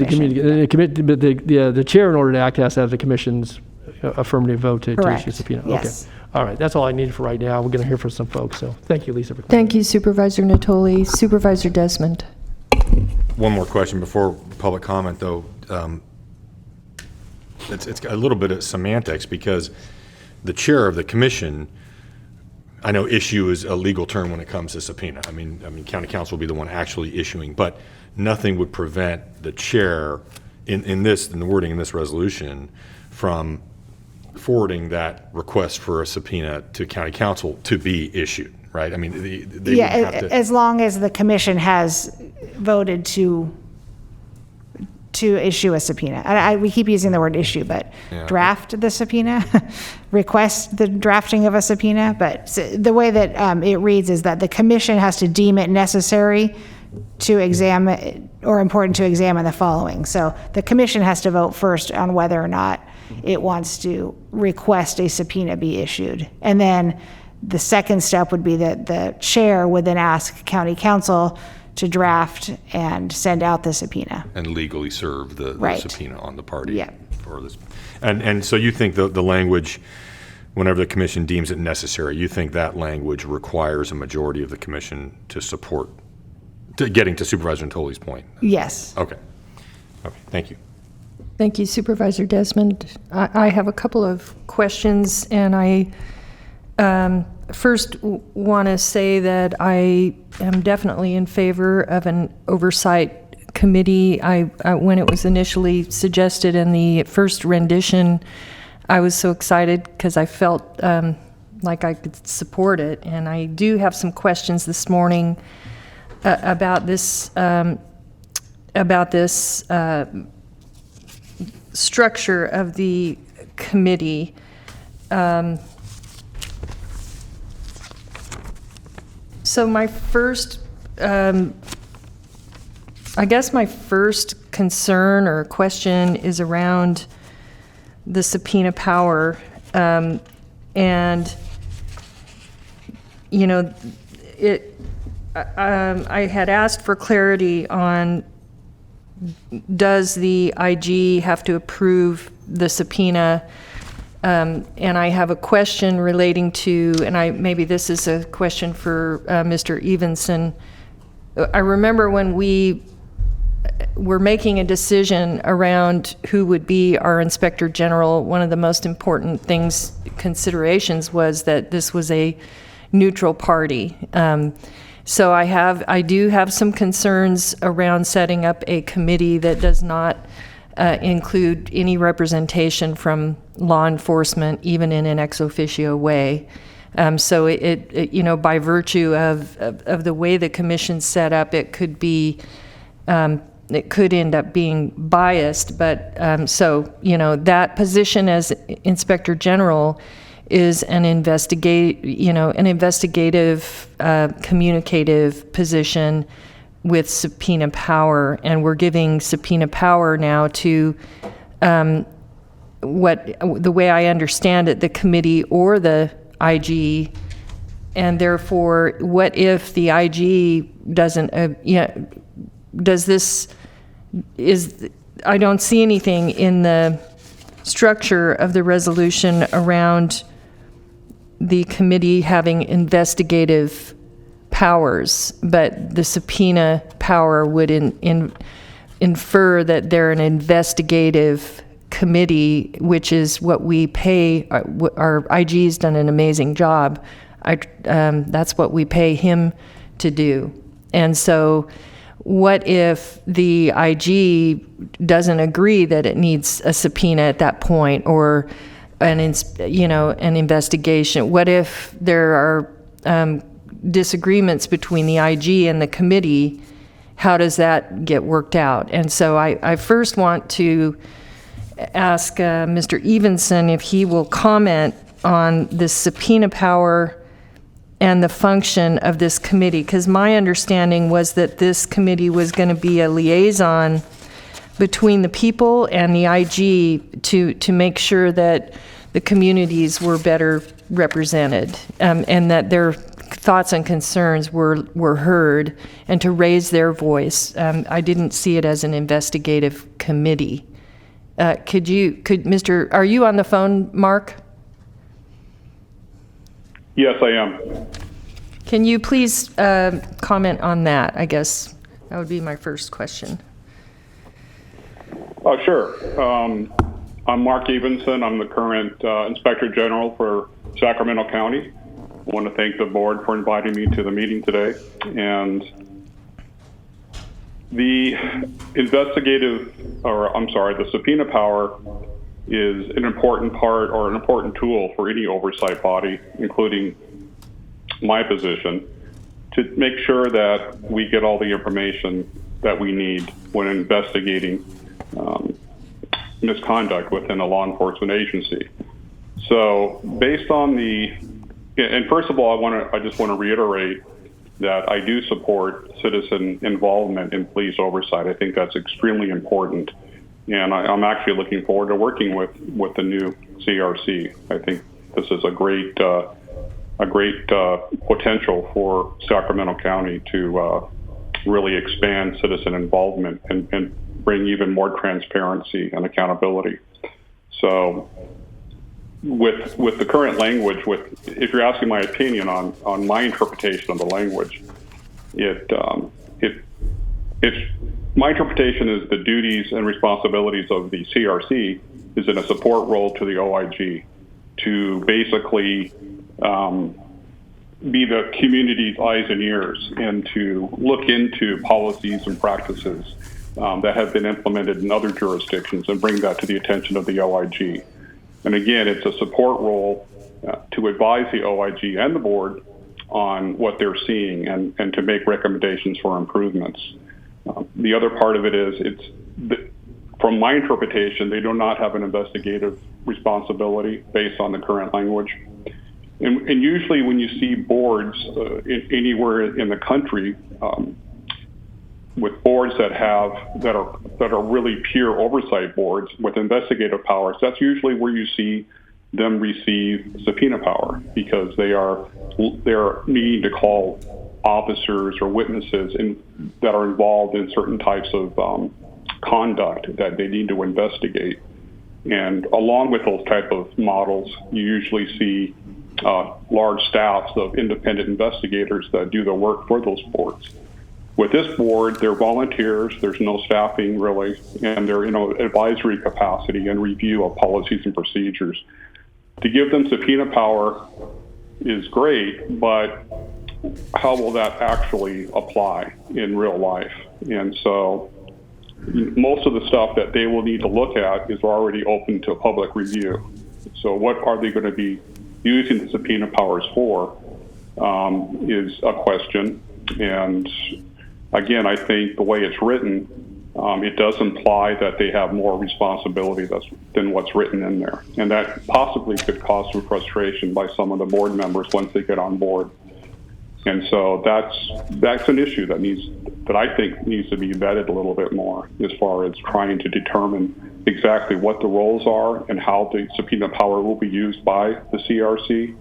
Commission. But the chair, in order to act, has to have the commission's affirmative vote to issue a subpoena. Yes. Okay. All right, that's all I needed for right now. We're going to hear from some folks, so thank you, Lisa. Thank you, Supervisor Natoli. Supervisor Desmond. One more question before public comment, though. It's a little bit of semantics, because the chair of the commission, I know issue is a legal term when it comes to subpoena. I mean, county council will be the one actually issuing, but nothing would prevent the chair in the wording in this resolution from forwarding that request for a subpoena to county council to be issued, right? I mean, they as long as the commission has voted to to issue a subpoena. We keep using the word issue, but draft the subpoena, request the drafting of a subpoena. But the way that it reads is that the commission has to deem it necessary to examine or important to examine the following. So the commission has to vote first on whether or not it wants to request a subpoena be issued. And then the second step would be that the chair would then ask county council to draft and send out the subpoena. And legally serve the subpoena on the party. Yeah. For this. And so you think the language, whenever the commission deems it necessary, you think that language requires a majority of the commission to support, to getting to Supervisor Natoli's point? Yes. Okay. Okay, thank you. Thank you, Supervisor Desmond. I have a couple of questions, and I first want to say that I am definitely in favor of an oversight committee. When it was initially suggested in the first rendition, I was so excited because I felt like I could support it, and I do have some questions this morning about this structure of the committee. So my first, I guess my first concern or question is around the subpoena power. And, you know, I had asked for clarity on, does the IG have to approve the subpoena? And I have a question relating to, and maybe this is a question for Mr. Evenson. I remember when we were making a decision around who would be our Inspector General, one of the most important considerations was that this was a neutral party. So I do have some concerns around setting up a committee that does not include any representation from law enforcement, even in an ex officio way. So it you know, by virtue of the way the commission's set up, it could be, it could end up being biased. But so, you know, that position as Inspector General is an investigative, communicative position with subpoena power, and we're giving subpoena power now to the way I understand it, the committee or the IG, and therefore, what if the IG doesn't? I don't see anything in the structure of the resolution around the committee having investigative powers, but the subpoena power would infer that they're an investigative committee, which is what we pay. Our IG's done an amazing job. That's what we pay him to do. And so what if the IG doesn't agree that it needs a subpoena at that point, or an investigation? What if there are disagreements between the IG and the committee? How does that get worked out? And so I first want to ask Mr. Evenson if he will comment on the subpoena power and the function of this committee, because my understanding was that this committee was going to be a liaison between the people and the IG to make sure that the communities were better represented, and that their thoughts and concerns were heard, and to raise their voice. I didn't see it as an investigative committee. Are you on the phone, Mark? Yes, I am. Can you please comment on that? I guess that would be my first question. Sure. I'm Mark Evenson. I'm the current Inspector General for Sacramento County. I want to thank the board for inviting me to the meeting today. And the the subpoena power is an important part or an important tool for any oversight body, including my position, to make sure that we get all the information that we need when investigating misconduct within a law enforcement agency. So based on and first of all, I just want to reiterate that I do support citizen involvement in police oversight. I think that's extremely important. And I'm actually looking forward to working with the new CRC. I think this is a great potential for Sacramento County to really expand citizen involvement and bring even more transparency and accountability. So with the current language, if you're asking my opinion on my interpretation of the language, my interpretation is the duties and responsibilities of the CRC is in a support role to the OIG to basically be the community's eyes and ears and to look into policies and practices that have been implemented in other jurisdictions and bring that to the attention of the OIG. And again, it's a support role to advise the OIG and the board on what they're seeing and to make recommendations for improvements. The other part of it is from my interpretation, they do not have an investigative responsibility based on the current language. And usually when you see boards anywhere in the country with boards that are really pure oversight boards with investigative powers, that's usually where you see them receive subpoena power because they're needing to call officers or witnesses that are involved in certain types of conduct that they need to investigate. And along with those type of models, you usually see large staffs of independent investigators that do the work for those boards. With this board, they're volunteers, there's no staffing really, and they're in an advisory capacity and review of policies and procedures. To give them subpoena power is great, but how will that actually apply in real life? And so most of the stuff that they will need to look at is already open to public review. So what are they going to be using the subpoena powers for is a question. And again, I think the way it's written, it does imply that they have more responsibility than what's written in there. And that possibly could cause some frustration by some of the board members once they get on board. And so that's an issue that I think needs to be vetted a little bit more as far as trying to determine exactly what the roles are and how the subpoena power will be used by the CRC.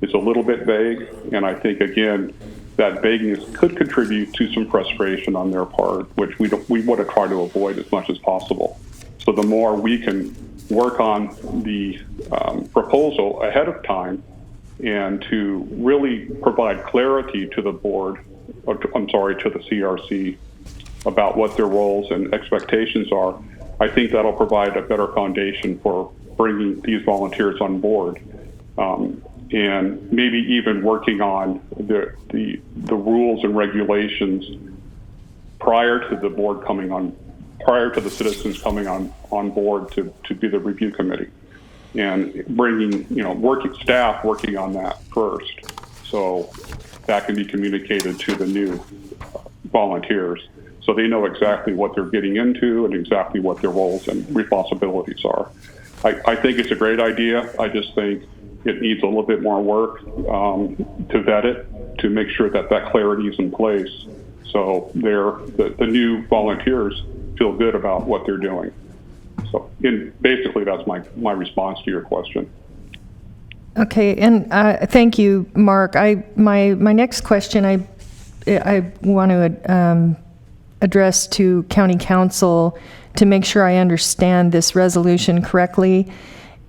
It's a little bit vague, and I think, again, that vagueness could contribute to some frustration on their part, which we want to try to avoid as much as possible. So the more we can work on the proposal ahead of time and to really provide clarity to the board, to the CRC about what their roles and expectations are, I think that'll provide a better foundation for bringing these volunteers on board. And maybe even working on the rules and regulations prior to the board prior to the citizens coming on board to be the review committee, and bringing working staff working on that first, so that can be communicated to the new volunteers, so they know exactly what they're getting into and exactly what their roles and responsibilities are. I think it's a great idea. I just think it needs a little bit more work to vet it, to make sure that clarity is in place, so the new volunteers feel good about what they're doing. So basically, that's my response to your question. Okay, and thank you, Mark. My next question I want to address to County Council to make sure I understand this resolution correctly.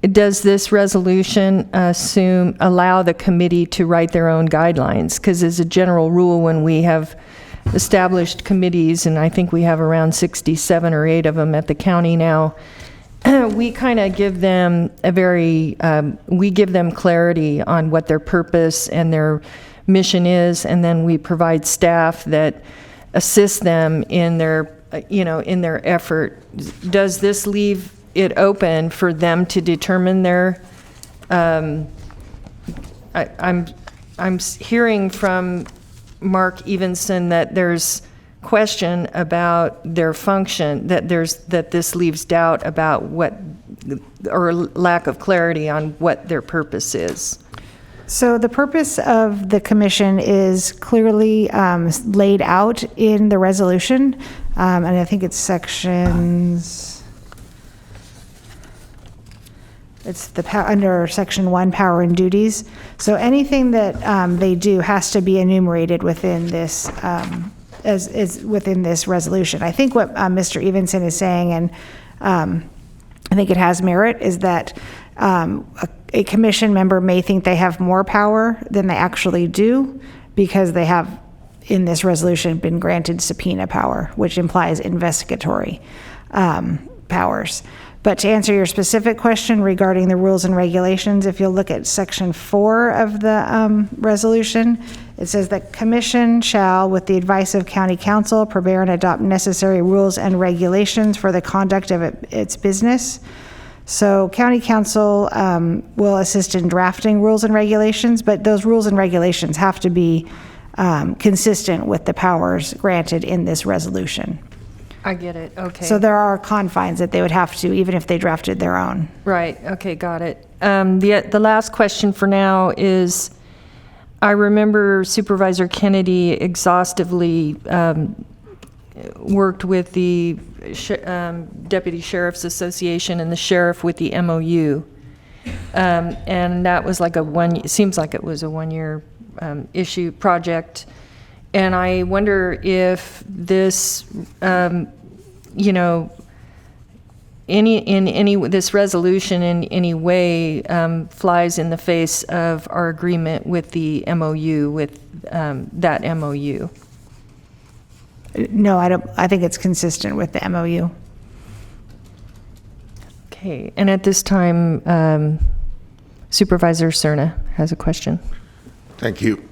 Does this resolution allow the committee to write their own guidelines? Because as a general rule, when we have established committees, and I think we have around 67 or 8 of them at the county now, we kind of give them we give them clarity on what their purpose and their mission is, and then we provide staff that assist them in their effort. Does this leave it open for them to determine their, I'm hearing from Mark Evenson that there's question about their function, that this leaves doubt about what, or lack of clarity on what their purpose is. So the purpose of the commission is clearly laid out in the resolution, and I think it's sections. It's under Section 1, Power and Duties. So anything that they do has to be enumerated within this, is within this resolution. I think what Mr. Evenson is saying, and I think it has merit, is that a commission member may think they have more power than they actually do because they have, in this resolution, been granted subpoena power, which implies investigatory powers. But to answer your specific question regarding the rules and regulations, if you'll look at Section 4 of the resolution, it says that commission shall, with the advice of county council, prepare and adopt necessary rules and regulations for the conduct of its business. So county council will assist in drafting rules and regulations, but those rules and regulations have to be consistent with the powers granted in this resolution. I get it, okay. So there are confines that they would have to, even if they drafted their own. Right, okay, got it. The last question for now is, I remember Supervisor Kennedy exhaustively worked with the Deputy Sheriff's Association and the sheriff with the MOU. And that was like it seems like it was a one-year issue project. And I wonder if this, this resolution in any way flies in the face of our agreement with the MOU, with that MOU. No, I don't. I think it's consistent with the MOU. Okay, and at this time, Supervisor Cerna has a question. Thank you.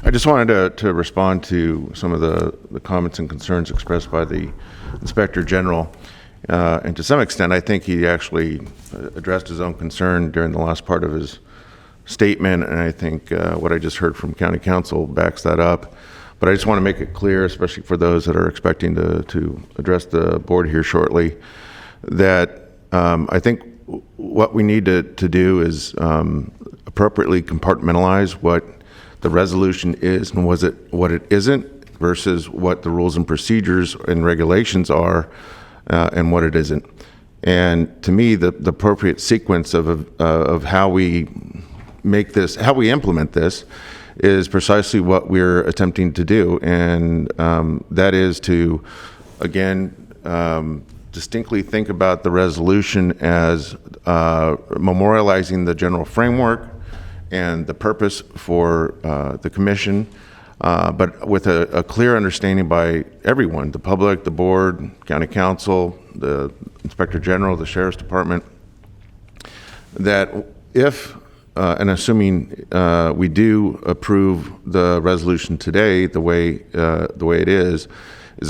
I just wanted to respond to some of the comments and concerns expressed by the Inspector General. And to some extent, I think he actually addressed his own concern during the last part of his statement, and I think what I just heard from County Council backs that up. But I just want to make it clear, especially for those that are expecting to address the board here shortly, that I think what we need to do is appropriately compartmentalize what the resolution is and what it isn't versus what the rules and procedures and regulations are and what it isn't. And to me, the appropriate sequence of how we make this, how we implement this, is precisely what we're attempting to do, and that is to, again, distinctly think about the resolution as memorializing the general framework and the purpose for the commission, but with a clear understanding by everyone, the public, the board, county council, the inspector general, the sheriff's department, that if and assuming we do approve the resolution today the way it is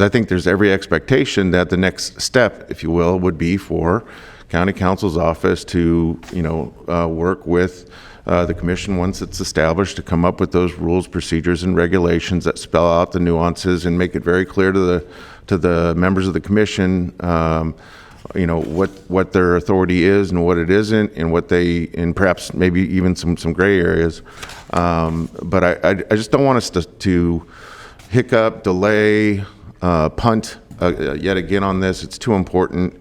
I think there's every expectation that the next step, if you will, would be for county council's office to work with the commission once it's established to come up with those rules, procedures, and regulations that spell out the nuances and make it very clear to the members of the commission what their authority is and what it isn't, and perhaps maybe even some gray areas. But I just don't want us to hiccup, delay, punt yet again on this. It's too important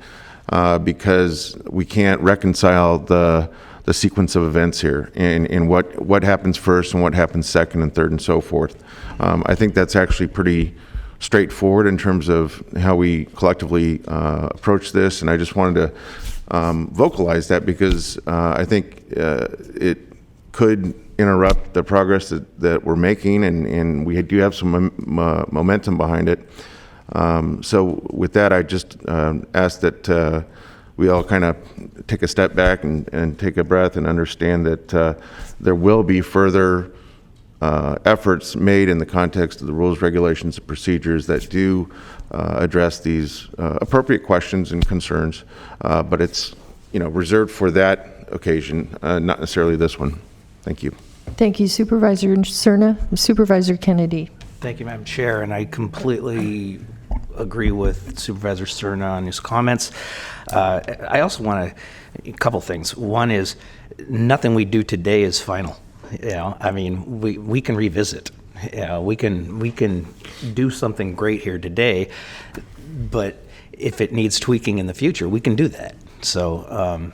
because we can't reconcile the sequence of events here and what happens first and what happens second and third and so forth. I think that's actually pretty straightforward in terms of how we collectively approach this, and I just wanted to vocalize that because I think it could interrupt the progress that we're making, and we do have some momentum behind it. So with that, I just ask that we all kind of take a step back and take a breath and understand that there will be further efforts made in the context of the rules, regulations, and procedures that do address these appropriate questions and concerns, but it's reserved for that occasion, not necessarily this one. Thank you. Thank you, Supervisor Cerna. Supervisor Kennedy. Thank you, Madam Chair, and I completely agree with Supervisor Cerna on his comments. I also want a couple things. One is nothing we do today is final. I mean, we can revisit. We can do something great here today, but if it needs tweaking in the future, we can do that. So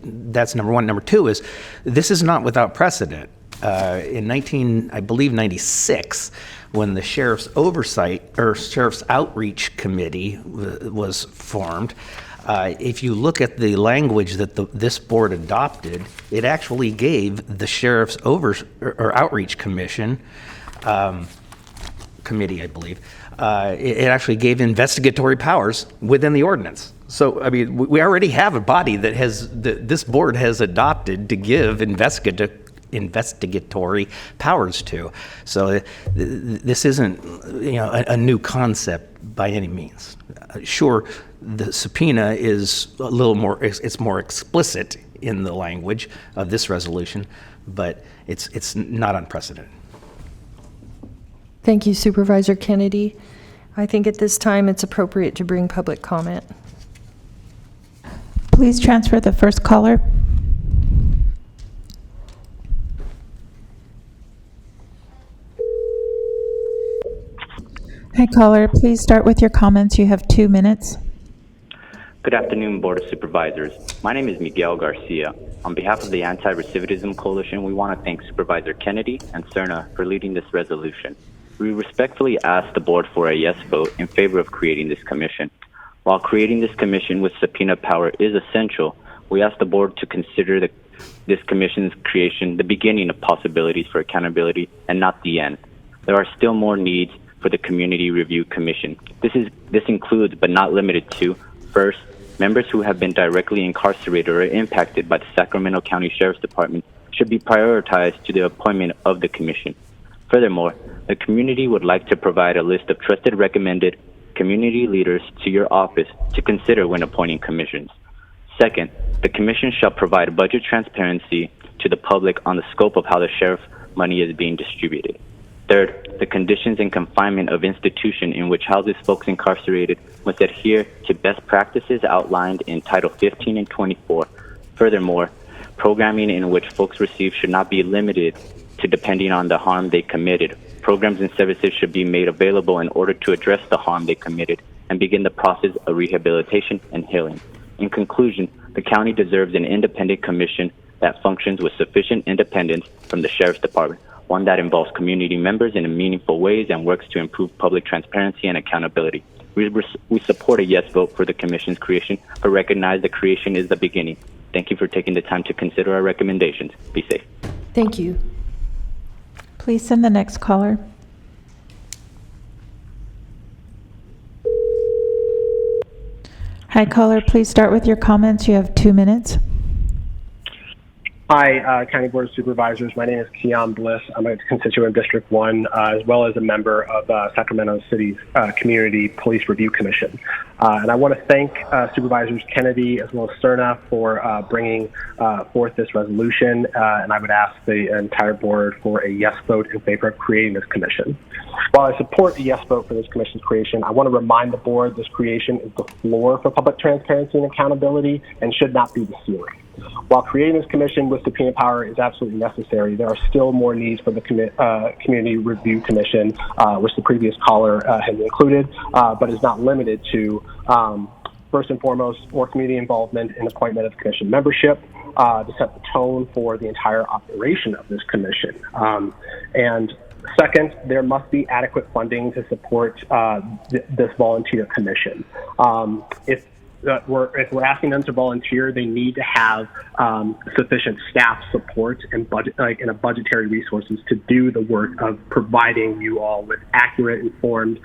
that's number one. Number two is this is not without precedent. In 96, when the Sheriff's Oversight or Sheriff's Outreach Committee was formed, if you look at the language that this board adopted, it actually gave the Sheriff's Outreach Commission committee, I believe, it actually gave investigatory powers within the ordinance. So, I mean, we already have a body that this board has adopted to give investigatory powers to. So this isn't, a new concept by any means. Sure, the subpoena is a little more, it's more explicit in the language of this resolution, but it's not unprecedented. Thank you, Supervisor Kennedy. I think at this time it's appropriate to bring public comment. Please transfer the first caller. Hi, caller. Please start with your comments. You have 2 minutes. Good afternoon, Board of Supervisors. My name is Miguel Garcia. On behalf of the Anti-Recidivism Coalition, we want to thank Supervisor Kennedy and Cerna for leading this resolution. We respectfully ask the board for a yes vote in favor of creating this commission. While creating this commission with subpoena power is essential, we ask the board to consider this commission's creation the beginning of possibilities for accountability and not the end. There are still more needs for the Community Review Commission. This includes, but not limited to, first, members who have been directly incarcerated or impacted by the Sacramento County Sheriff's Department should be prioritized to the appointment of the commission. Furthermore, the community would like to provide a list of trusted recommended community leaders to your office to consider when appointing commissions. Second, the commission shall provide budget transparency to the public on the scope of how the sheriff money is being distributed. Third, the conditions and confinement of institution in which houses folks incarcerated must adhere to best practices outlined in Title 15 and 24. Furthermore, programming in which folks receive should not be limited to depending on the harm they committed. Programs and services should be made available in order to address the harm they committed and begin the process of rehabilitation and healing. In conclusion, the county deserves an independent commission that functions with sufficient independence from the Sheriff's Department, one that involves community members in meaningful ways and works to improve public transparency and accountability. We support a yes vote for the commission's creation, but recognize the creation is the beginning. Thank you for taking the time to consider our recommendations. Be safe. Thank you. Please send the next caller. Hi, caller. Please start with your comments. You have 2 minutes. Hi, County Board of Supervisors. My name is Keon Bliss. I'm a constituent of District 1, as well as a member of Sacramento City's Community Police Review Commission. And I want to thank Supervisors Kennedy as well as Cerna for bringing forth this resolution. And I would ask the entire board for a yes vote in favor of creating this commission. While I support a yes vote for this commission's creation, I want to remind the board this creation is the floor for public transparency and accountability and should not be the ceiling. While creating this commission with subpoena power is absolutely necessary, there are still more needs for the Community Review Commission, which the previous caller has included, but is not limited to, first and foremost, more community involvement in appointment of commission membership to set the tone for the entire operation of this commission. And second, there must be adequate funding to support this volunteer commission. If we're asking them to volunteer, they need to have sufficient staff support and budgetary resources to do the work of providing you all with accurate, informed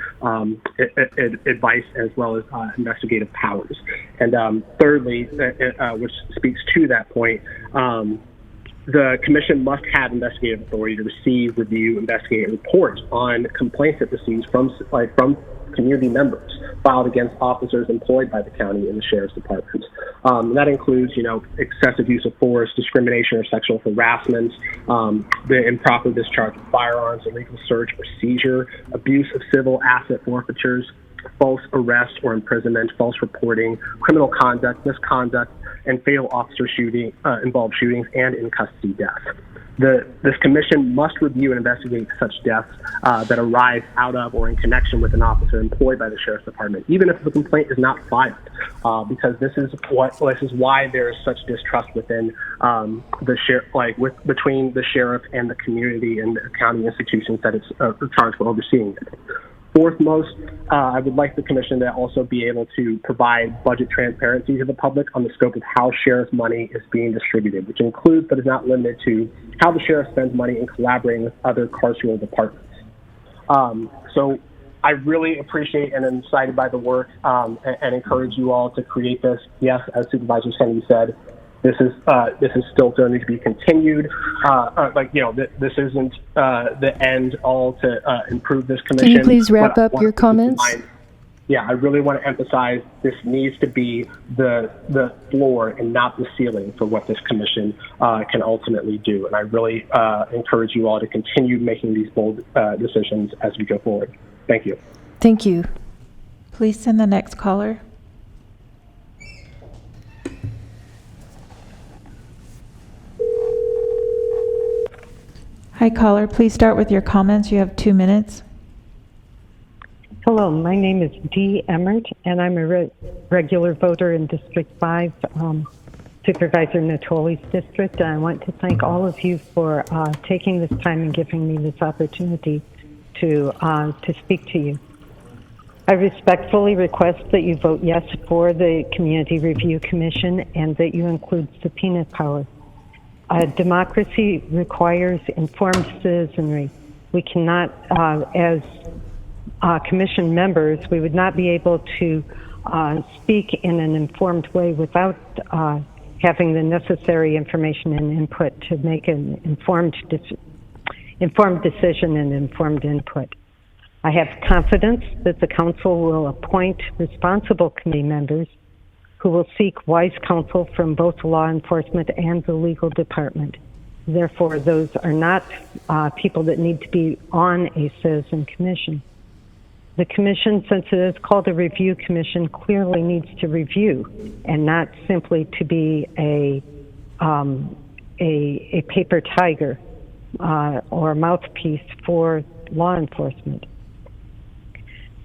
advice as well as investigative powers. And thirdly, which speaks to that point, the commission must have investigative authority to receive, review, investigate, and report on complaints it receives from community members. filed against officers employed by the county in the sheriff's department. And that includes, excessive use of force, discrimination or sexual harassment, the improper discharge of firearms, illegal search or seizure, abuse of civil asset forfeitures, false arrest or imprisonment, false reporting, criminal conduct, misconduct, and fatal officer involved shootings, and in custody deaths. This commission must review and investigate such deaths that arise out of or in connection with an officer employed by the sheriff's department, even if the complaint is not filed, because this is why there is such distrust within between the sheriff and the community and the county institutions that it's charged with overseeing it. Foremost, I would like the commission to also be able to provide budget transparency to the public on the scope of how sheriff's money is being distributed, which includes but is not limited to how the sheriff spends money in collaborating with other carceral departments. So I really appreciate and am excited by the work and encourage you all to create this. Yes, as Supervisor Kennedy said, this is still going to be continued. This isn't the end all to improve this commission. Can you please wrap up your comments? I really want to emphasize this needs to be the floor and not the ceiling for what this commission can ultimately do. And I really encourage you all to continue making these bold decisions as we go forward. Thank you. Thank you. Please send the next caller. Hi, caller. Please start with your comments. You have 2 minutes. Hello, my name is Dee Emmert, and I'm a regular voter in District 5, Supervisor Natoli's district. And I want to thank all of you for taking this time and giving me this opportunity to speak to you. I respectfully request that you vote yes for the Community Review Commission and that you include subpoena power. Democracy requires informed citizenry. We cannot, as commission members, we would not be able to speak in an informed way without having the necessary information and input to make an informed decision and informed input. I have confidence that the council will appoint responsible committee members who will seek wise counsel from both law enforcement and the legal department. Therefore, those are not people that need to be on a citizen commission. The commission, since it is called a review commission, clearly needs to review and not simply to be a paper tiger or a mouthpiece for law enforcement.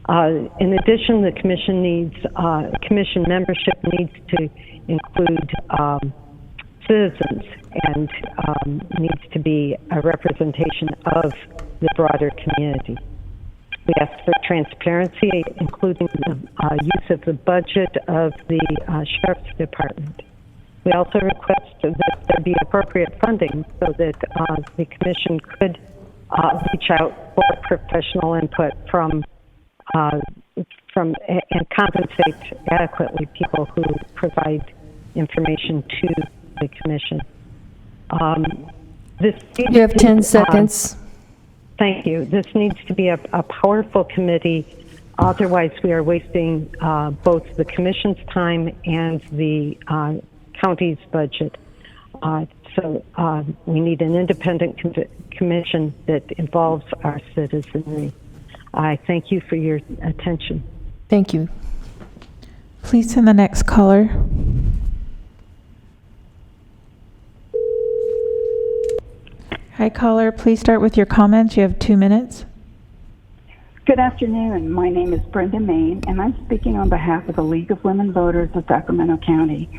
In addition, the commission commission membership needs to include citizens and needs to be a representation of the broader community. We ask for transparency, including the use of the budget of the Sheriff's Department. We also request that there be appropriate funding so that the commission could reach out for professional input from and compensate adequately people who provide information to the commission. You have 10 seconds. Thank you. This needs to be a powerful committee. Otherwise, we are wasting both the commission's time and the county's budget. So we need an independent commission that involves our citizenry. I thank you for your attention. Thank you. Please send the next caller. Hi, caller. Please start with your comments. You have 2 minutes. Good afternoon. My name is Brenda Main, and I'm speaking on behalf of the League of Women Voters of Sacramento County.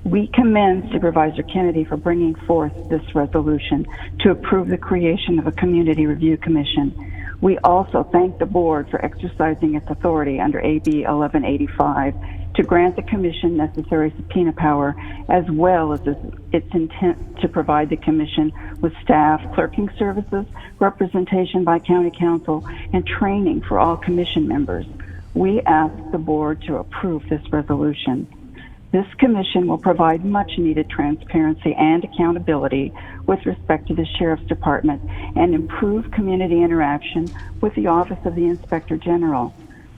We commend Supervisor Kennedy for bringing forth this resolution to approve the creation of a Community Review Commission. We also thank the board for exercising its authority under AB 1185 to grant the commission necessary subpoena power, as well as its intent to provide the commission with staff, clerking services, representation by county council, and training for all commission members. We ask the board to approve this resolution. This commission will provide much needed transparency and accountability with respect to the Sheriff's Department and improve community interaction with the Office of the Inspector General.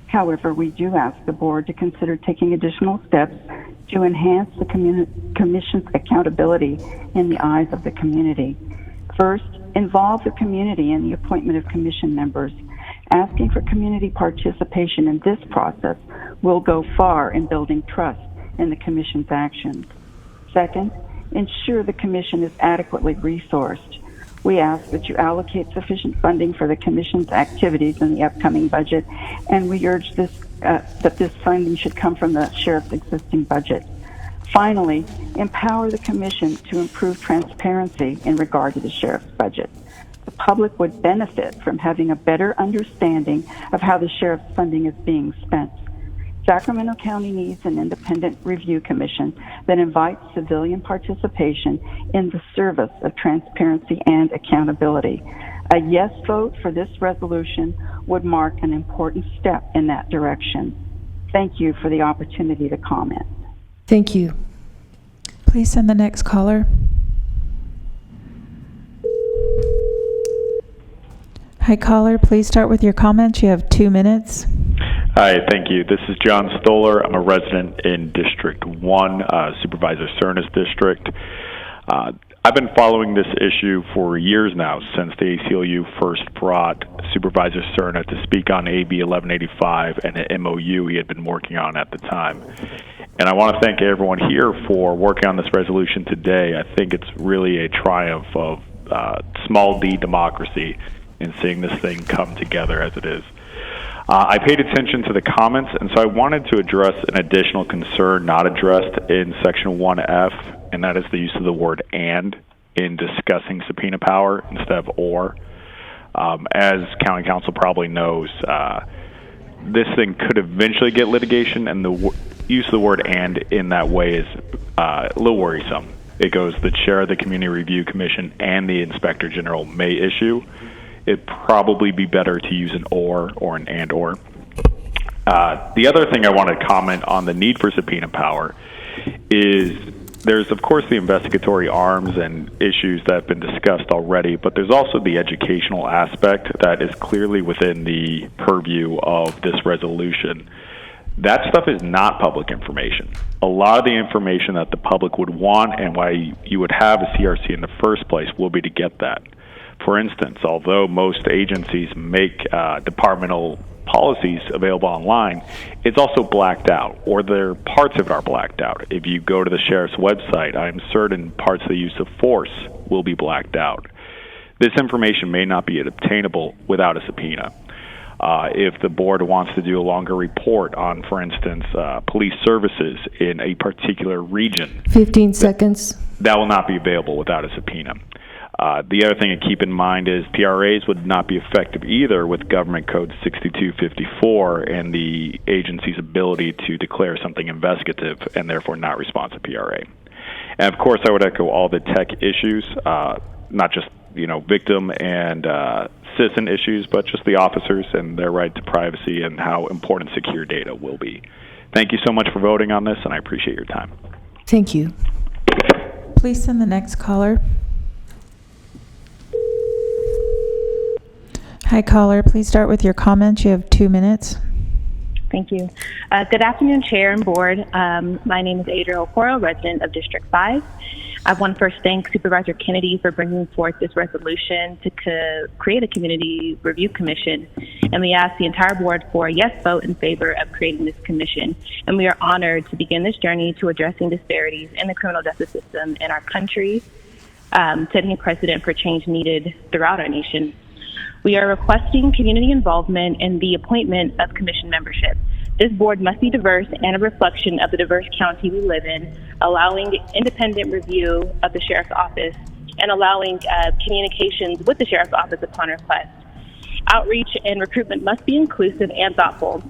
However, we do ask the board to consider taking additional steps to enhance the Commission's accountability in the eyes of the community. First, involve the community in the appointment of Commission members. Asking for community participation in this process will go far in building trust in the Commission's actions. Second, ensure the Commission is adequately resourced. We ask that you allocate sufficient funding for the Commission's activities in the upcoming budget, and we urge that this funding should come from the Sheriff's existing budget. Finally, empower the Commission to improve transparency in regard to the Sheriff's budget. The public would benefit from having a better understanding of how the Sheriff's funding is being spent. Sacramento County needs an independent review commission that invites civilian participation in the service of transparency and accountability. A yes vote for this resolution would mark an important step in that direction. Thank you for the opportunity to comment. Thank you. Please send the next caller. Hi, caller. Please start with your comments. You have 2 minutes. Hi, thank you. This is John Stoller. I'm a resident in District 1, Supervisor Cerna's district. I've been following this issue for years now, since the ACLU first brought Supervisor Cerna to speak on AB 1185 and an MOU he had been working on at the time. And I want to thank everyone here for working on this resolution today. I think it's really a triumph of small d democracy in seeing this thing come together as it is. I paid attention to the comments, and so I wanted to address an additional concern not addressed in Section 1F, and that is the use of the word "and" in discussing subpoena power instead of "or." As County Council probably knows, this thing could eventually get litigation, and the use of the word "and" in that way is a little worrisome. It goes, the chair of the Community Review Commission and the Inspector General may issue. It'd probably be better to use an or an and/or. The other thing I want to comment on the need for subpoena power is there's, of course, the investigatory arms and issues that have been discussed already, but there's also the educational aspect that is clearly within the purview of this resolution. That stuff is not public information. A lot of the information that the public would want and why you would have a CRC in the first place will be to get that. For instance, although most agencies make departmental policies available online, it's also blacked out, or there parts of it are blacked out. If you go to the sheriff's website, I'm certain parts of the use of force will be blacked out. This information may not be obtainable without a subpoena. If the board wants to do a longer report on, for instance, police services in a particular region, 15 seconds. That will not be available without a subpoena. The other thing to keep in mind is PRAs would not be effective either with Government Code 6254 and the agency's ability to declare something investigative and therefore not respond to PRA. And of course, I would echo all the tech issues, not just victim and citizen issues, but just the officers and their right to privacy and how important secure data will be. Thank you so much for voting on this, and I appreciate your time. Thank you. Please send the next caller. Hi, caller. Please start with your comments. You have 2 minutes. Thank you. Good afternoon, Chair and Board. My name is Adria Okoro, resident of District 5. I want to first thank Supervisor Kennedy for bringing forth this resolution to create a community review commission. And we ask the entire board for a yes vote in favor of creating this commission. And we are honored to begin this journey to addressing disparities in the criminal justice system in our country, setting a precedent for change needed throughout our nation. We are requesting community involvement in the appointment of commission membership. This board must be diverse and a reflection of the diverse county we live in, allowing independent review of the Sheriff's Office and allowing communications with the Sheriff's Office upon request. Outreach and recruitment must be inclusive and thoughtful.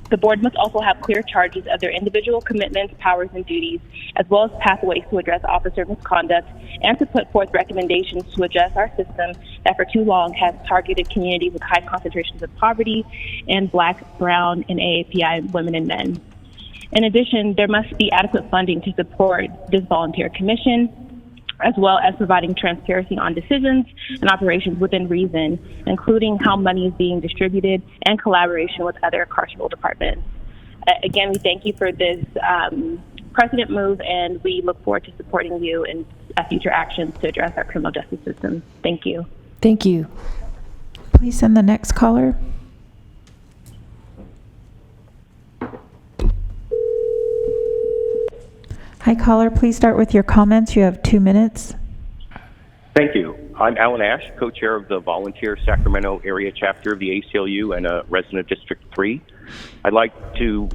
The board must also have clear charges of their individual commitments, powers, and duties, as well as pathways to address officer misconduct and to put forth recommendations to adjust our system that for too long has targeted communities with high concentrations of poverty and Black, Brown, and AAPI women and men. In addition, there must be adequate funding to support this volunteer commission. as well as providing transparency on decisions and operations within reason, including how money is being distributed and collaboration with other carceral departments. Again, we thank you for this precedent move, and we look forward to supporting you in future actions to address our criminal justice system. Thank you. Thank you. Please send the next caller. Hi, caller. Please start with your comments. You have 2 minutes. Thank you. I'm Alan Ash, co-chair of the Volunteer Sacramento Area Chapter of the ACLU and a resident of District 3. I'd like to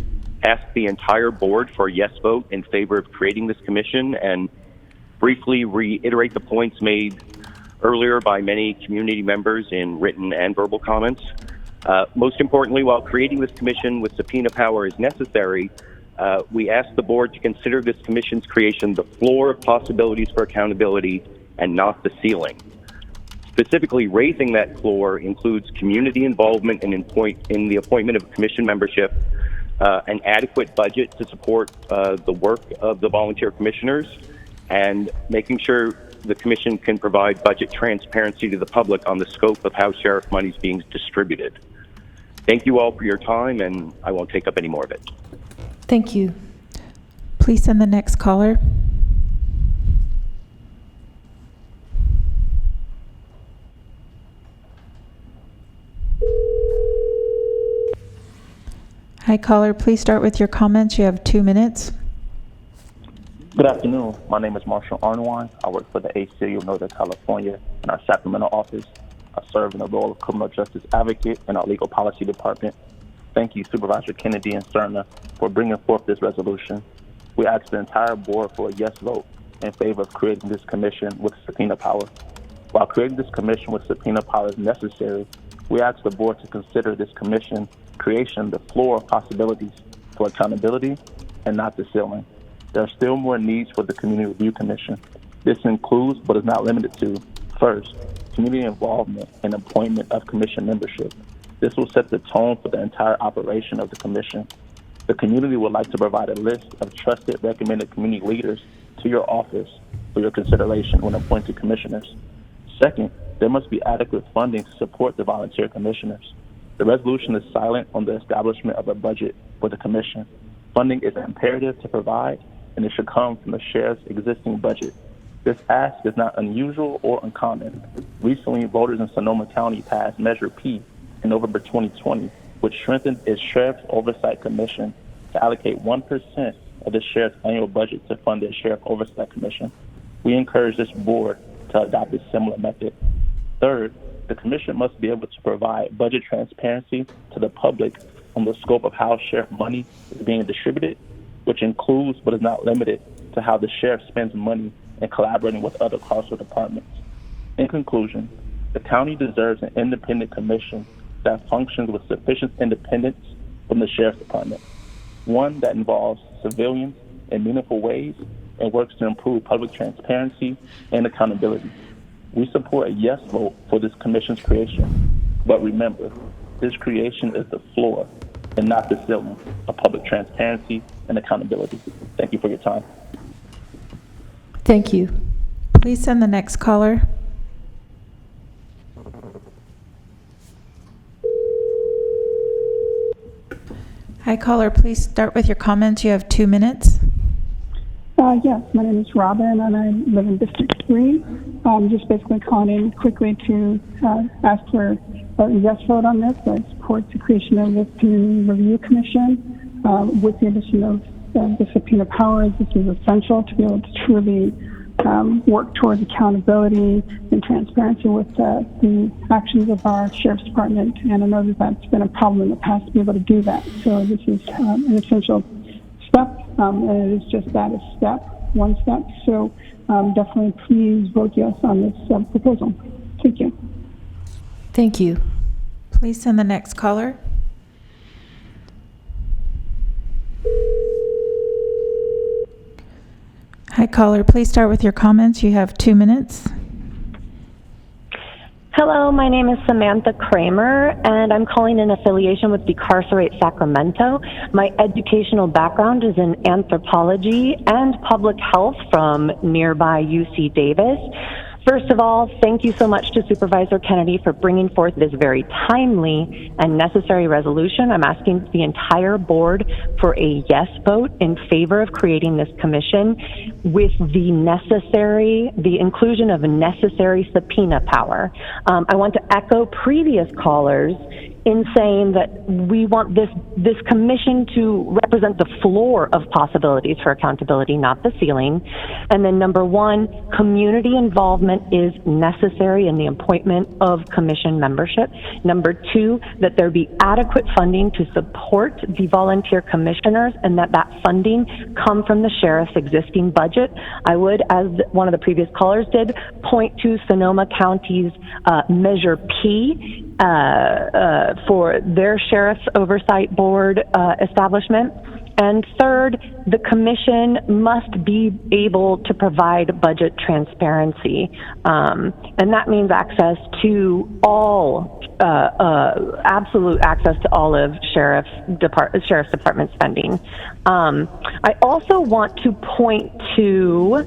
ask the entire board for a yes vote in favor of creating this commission and briefly reiterate the points made earlier by many community members in written and verbal comments. Most importantly, while creating this commission with subpoena power is necessary, we ask the board to consider this commission's creation the floor of possibilities for accountability and not the ceiling. Specifically, raising that floor includes community involvement in the appointment of commission membership, an adequate budget to support the work of the volunteer commissioners, and making sure the commission can provide budget transparency to the public on the scope of how sheriff money is being distributed. Thank you all for your time, and I won't take up any more of it. Thank you. Please send the next caller. Hi, caller. Please start with your comments. You have 2 minutes. Good afternoon. My name is Marshall Arnwine. I work for the ACLU of Northern California in our Sacramento office. I serve in the role of criminal justice advocate in our legal policy department. Thank you, Supervisor Kennedy and Cerna, for bringing forth this resolution. We ask the entire board for a yes vote in favor of creating this commission with subpoena power. While creating this commission with subpoena power is necessary, we ask the board to consider this commission creation the floor of possibilities for accountability and not the ceiling. There are still more needs for the Community Review Commission. This includes, but is not limited to, first, community involvement and appointment of commission membership. This will set the tone for the entire operation of the commission. The community would like to provide a list of trusted, recommended community leaders to your office for your consideration when appointing commissioners. Second, there must be adequate funding to support the volunteer commissioners. The resolution is silent on the establishment of a budget for the commission. Funding is imperative to provide, and it should come from the sheriff's existing budget. This ask is not unusual or uncommon. Recently, voters in Sonoma County passed Measure P in November 2020, which strengthened its Sheriff's Oversight Commission to allocate 1% of the sheriff's annual budget to fund the Sheriff Oversight Commission. We encourage this board to adopt a similar method. Third, the commission must be able to provide budget transparency to the public on the scope of how sheriff money is being distributed, which includes but is not limited to how the sheriff spends money and collaborating with other carceral departments. In conclusion, the county deserves an independent commission that functions with sufficient independence from the sheriff's department, one that involves civilians in meaningful ways and works to improve public transparency and accountability. We support a yes vote for this commission's creation, but remember, this creation is the floor and not the ceiling of public transparency and accountability. Thank you for your time. Thank you. Please send the next caller. Hi, caller. Please start with your comments. You have 2 minutes. Yes, my name is Robin, and I live in District 3. Just basically calling in quickly to ask for a yes vote on this. I support the creation of this Community Review Commission. With the addition of the subpoena powers, this is essential to be able to truly work towards accountability and transparency with the actions of our Sheriff's Department. And I know that that's been a problem in the past to be able to do that. So this is an essential step, and it is just that, one step. So definitely please vote yes on this proposal. Thank you. Thank you. Please send the next caller. Hi, caller. Please start with your comments. You have 2 minutes. Hello, my name is Samantha Kramer, and I'm calling in affiliation with Decarcerate Sacramento. My educational background is in anthropology and public health from nearby UC Davis. First of all, thank you so much to Supervisor Kennedy for bringing forth this very timely and necessary resolution. I'm asking the entire board for a yes vote in favor of creating this commission with the inclusion of necessary subpoena power. I want to echo previous callers in saying that we want this commission to represent the floor of possibilities for accountability, not the ceiling. And then number one, community involvement is necessary in the appointment of commission membership. Number two, that there be adequate funding to support the volunteer commissioners and that funding come from the sheriff's existing budget. I would, as one of the previous callers did, point to Sonoma County's Measure P for their sheriff's oversight board establishment. And third, the commission must be able to provide budget transparency. And that means access to all, absolute access to all of Sheriff's Department spending. I also want to point to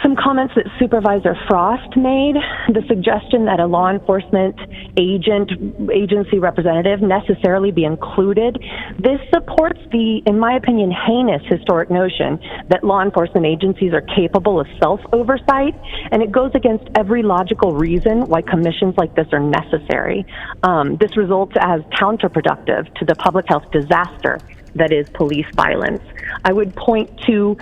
some comments that Supervisor Frost made, the suggestion that a law enforcement agency representative necessarily be included. This supports the, in my opinion, heinous historic notion that law enforcement agencies are capable of self-oversight, and it goes against every logical reason why commissions like this are necessary. This results as counterproductive to the public health disaster that is police violence. I would point to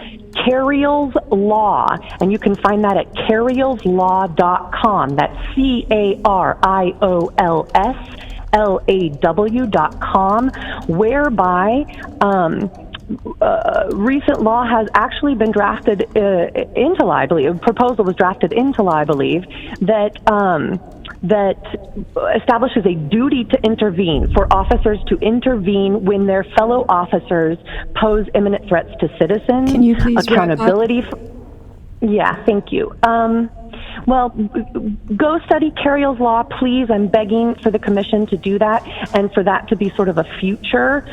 Carriol's Law, and you can find that at carriolslaw.com. That's CARIOLSLAW.com, whereby recent law has actually been drafted into law, I believe. A proposal was drafted into law, I believe, that establishes a duty to intervene, for officers to intervene when their fellow officers pose imminent threats to citizens. Can you please accountability? Yeah, thank you. Well, go study Carriol's Law, please. I'm begging for the commission to do that and for that to be sort of a future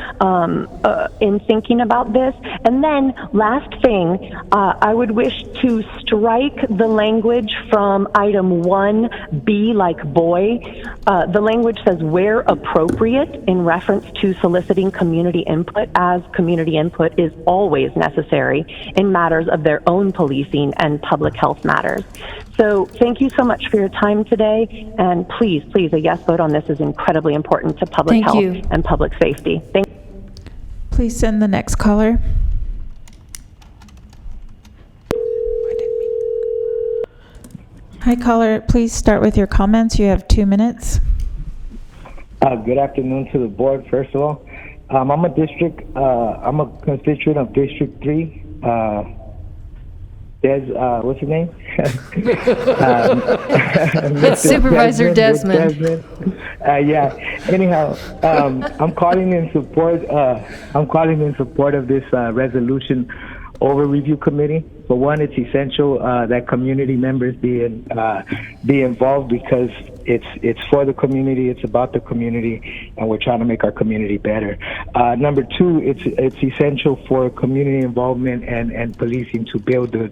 in thinking about this. And then, last thing, I would wish to strike the language from item 1B, like boy. The language says where appropriate in reference to soliciting community input, as community input is always necessary in matters of their own policing and public health matters. So thank you so much for your time today, and please, a yes vote on this is incredibly important to public health and public safety. Thank you. Please send the next caller. Hi, caller. Please start with your comments. You have 2 minutes. Good afternoon to the board, first of all. I'm a constituent of District 3. What's his name? It's Supervisor Desmond. Yeah. Anyhow, I'm calling in support. Of this resolution over review committee. For one, it's essential that community members be involved because it's for the community, it's about the community, and we're trying to make our community better. Number two, it's essential for community involvement and policing to build the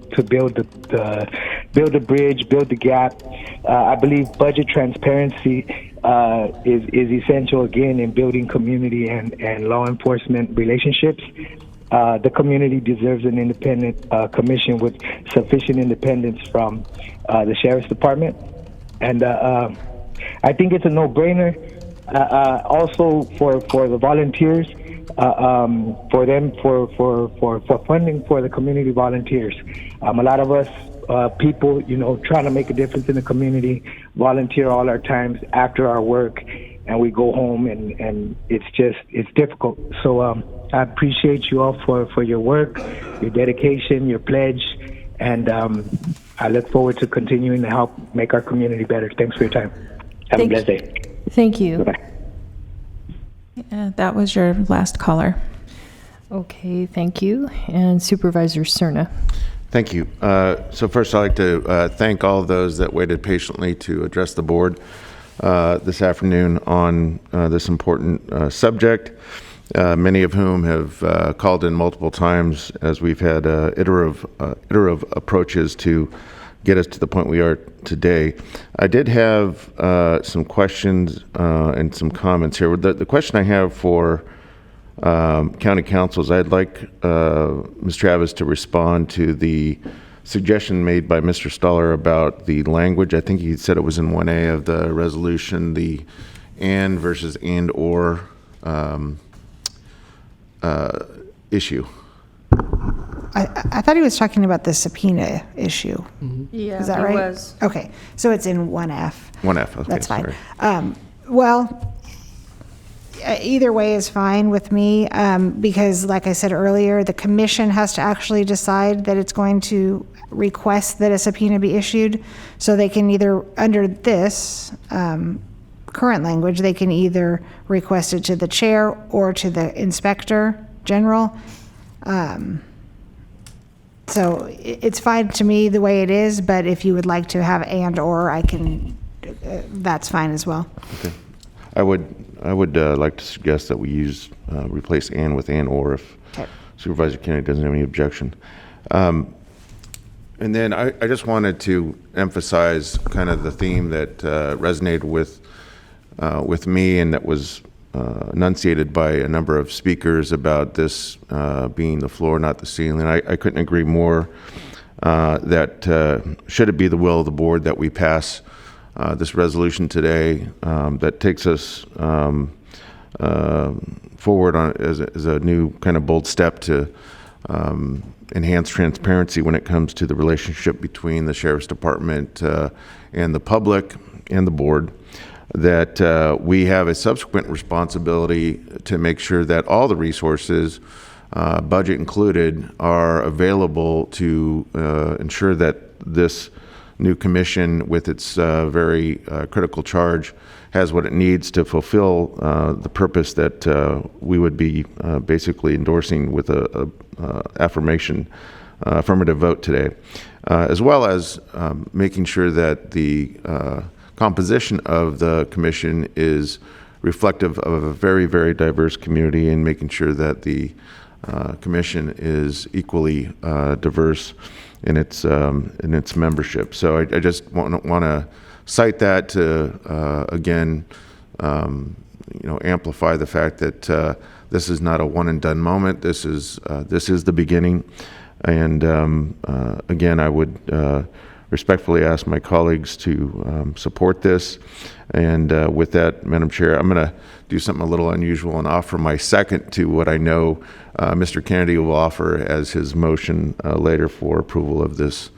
bridge, build the gap. I believe budget transparency is essential again in building community and law enforcement relationships. The community deserves an independent commission with sufficient independence from the Sheriff's Department. And I think it's a no-brainer. Also for the volunteers, for funding for the community volunteers. A lot of us people, trying to make a difference in the community, volunteer all our times after our work, and we go home and it's difficult. So I appreciate you all for your work, your dedication, your pledge, and I look forward to continuing to help make our community better. Thanks for your time. Have a blessed day. Thank you. Bye-bye. That was your last caller. Okay, thank you. And Supervisor Cerna. Thank you. So first, I'd like to thank all of those that waited patiently to address the board this afternoon on this important subject, many of whom have called in multiple times as we've had iterative approaches to get us to the point we are today. I did have some questions and some comments here. The question I have for county councils, I'd like Ms. Travis to respond to the suggestion made by Mr. Stoller about the language. I think he said it was in 1A of the resolution, the and versus and or issue. I thought he was talking about the subpoena issue. Yeah, Is that he right? was. Okay, so it's in 1F. 1F, okay. That's fine. Sorry. Well, either way is fine with me, because like I said earlier, the commission has to actually decide that it's going to request that a subpoena be issued. So they can either, under this current language, they can either request it to the chair or to the inspector general. So it's fine to me the way it is, but if you would like to have and or, I can, that's fine as well. Okay. I would like to suggest that we use replace and with and or if Supervisor Kennedy doesn't have any objection. And then I just wanted to emphasize kind of the theme that resonated with me and that was enunciated by a number of speakers about this being the floor, not the ceiling. I couldn't agree more that should it be the will of the board that we pass this resolution today that takes us forward as a new kind of bold step to enhance transparency when it comes to the relationship between the Sheriff's Department and the public and the board, that we have a subsequent responsibility to make sure that all the resources, budget included, are available to ensure that this new commission, with its very critical charge, has what it needs to fulfill the purpose that we would be basically endorsing with a affirmative vote today, as well as making sure that the composition of the commission is reflective of a very, very diverse community, and making sure that the commission is equally diverse in its membership. So I just want to cite that to again, amplify the fact that this is not a one and done moment. This is the beginning, and again, I would respectfully ask my colleagues to support this. And with that, Madam Chair, I'm going to do something a little unusual and offer my second to what I know Mr. Kennedy will offer as his motion later for approval of this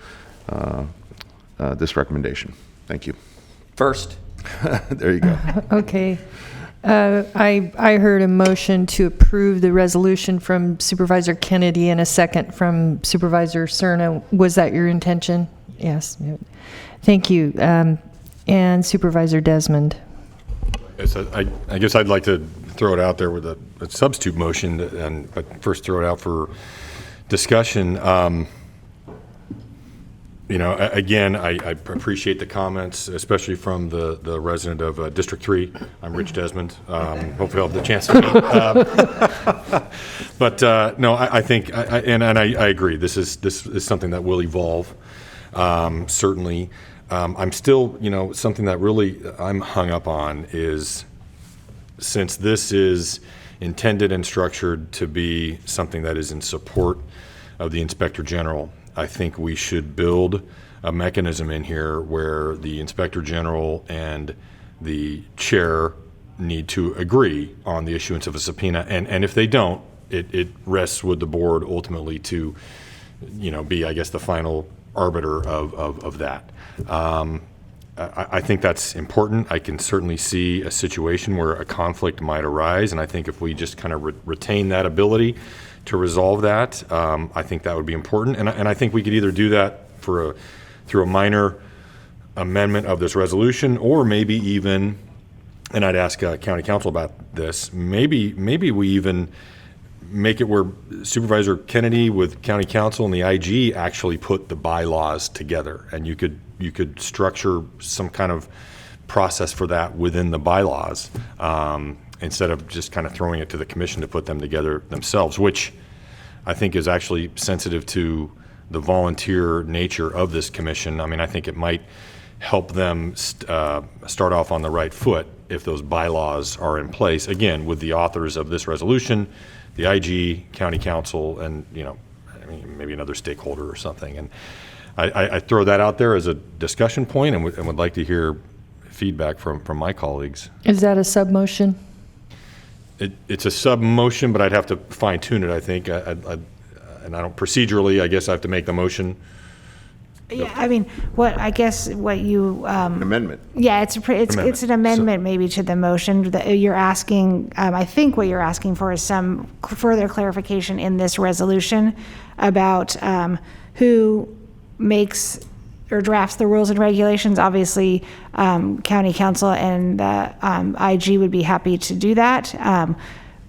this recommendation. Thank you. First. There you go. Okay. I heard a motion to approve the resolution from Supervisor Kennedy and a second from Supervisor Cerna. Was that your intention? Yes. Thank you. And Supervisor Desmond. Yes, I guess I'd like to throw it out there with a substitute motion, but first throw it out for discussion. Again, I appreciate the comments, especially from the resident of District 3. I'm Rich Desmond. Hopefully I'll have the chance to meet. But no, I think, I agree. This is something that will evolve, certainly. I'm still, something that really I'm hung up on is, since this is intended and structured to be something that is in support of the Inspector General, I think we should build a mechanism in here where the Inspector General and the chair need to agree on the issuance of a subpoena. And if they don't, it rests with the board ultimately to, be, I guess, the final arbiter of that. I think that's important. I can certainly see a situation where a conflict might arise, and I think if we just kind of retain that ability to resolve that, I think that would be important. And I think we could either do that through a minor amendment of this resolution, or maybe even, and I'd ask County Council about this, maybe we even make it where Supervisor Kennedy with County Council and the IG actually put the bylaws together, and you could structure some kind of process for that within the bylaws, instead of just kind of throwing it to the commission to put them together themselves, which I think is actually sensitive to the volunteer nature of this commission. I mean, I think it might help them start off on the right foot if those bylaws are in place, again, with the authors of this resolution, the IG, County Council, and, I mean, maybe another stakeholder or something. And I throw that out there as a discussion point, and would like to hear feedback from my colleagues. Is that a sub-motion? It's a sub-motion, but I'd have to fine-tune it, I think. And I don't, procedurally, I guess I have to make the motion. Yeah, I mean, what you Amendment. Yeah, it's an amendment maybe to the motion that you're asking. I think what you're asking for is some further clarification in this resolution about who makes or drafts the rules and regulations. Obviously, County Council and the IG would be happy to do that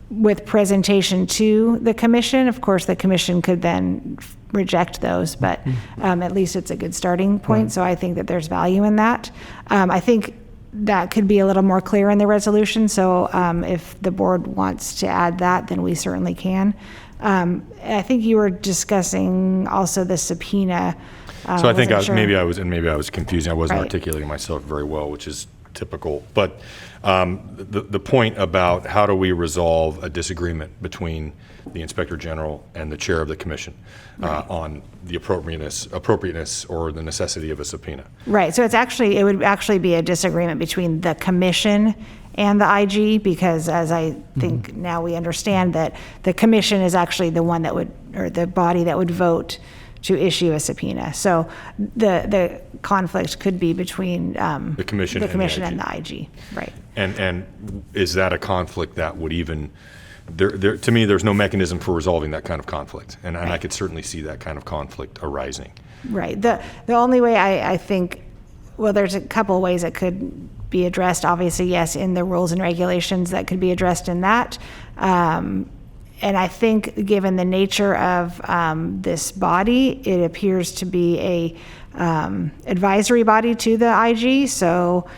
with presentation to the commission. Of course, the commission could then reject those, but at least it's a good starting point. So I think that there's value in that. I think that could be a little more clear in the resolution. So if the board wants to add that, then we certainly can. I think you were discussing also the subpoena. So I think maybe I was confusing. I wasn't Right. articulating myself very well, which is typical. But the point about how do we resolve a disagreement between the Inspector General and the Chair of the Commission on the appropriateness or the necessity of a subpoena. Right. So it would actually be a disagreement between the commission and the IG, because as I think now we understand that the commission is actually the one that would, or the body that would vote to issue a subpoena. So the conflict could be between the commission and the IG. Right. And is that a conflict that would even, to me, there's no mechanism for resolving that kind of conflict. And I could certainly see that kind of conflict arising. Right. The only way I think, well, there's a couple of ways it could be addressed. Obviously, yes, in the rules and regulations that could be addressed in that. And I think given the nature of this body, it appears to be a advisory body to the IG. So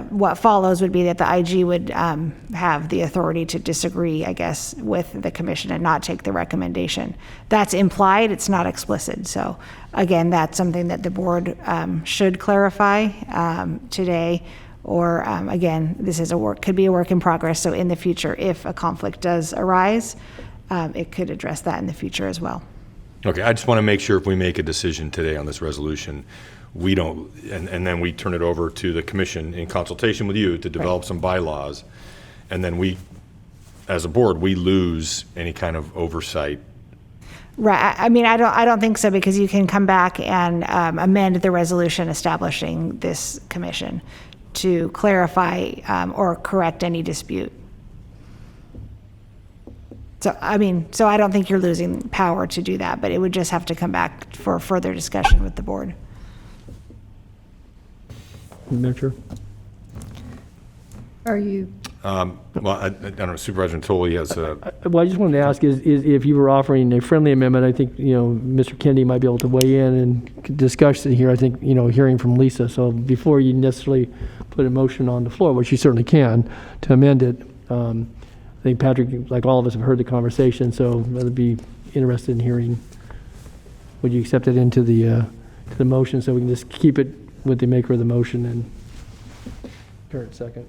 what follows would be that the IG would have the authority to disagree, I guess, with the commission and not take the recommendation. That's implied, it's not explicit. So again, that's something that the board should clarify today. Or again, this is could be a work in progress. So in the future, if a conflict does arise, it could address that in the future as well. Okay, I just want to make sure if we make a decision today on this resolution, we don't, and then we turn it over to the commission in consultation with you to develop some bylaws, and then we, as a board, we lose any kind of oversight. Right. I mean, I don't think so, because you can come back and amend the resolution establishing this commission to clarify or correct any dispute. So, I don't think you're losing power to do that, but it would just have to come back for further discussion with the board. Chair. Are you? Well, I don't know, Supervisor Natoli has a... Well, I just wanted to ask is if you were offering a friendly amendment, I think, Mr. Kennedy might be able to weigh in and discuss it here, I think, hearing from Lisa. So before you necessarily put a motion on the floor, which you certainly can, to amend it, I think Patrick, like all of us, have heard the conversation, so I'd be interested in hearing, would you accept it into the motion so we can just keep it with the maker of the motion and current second?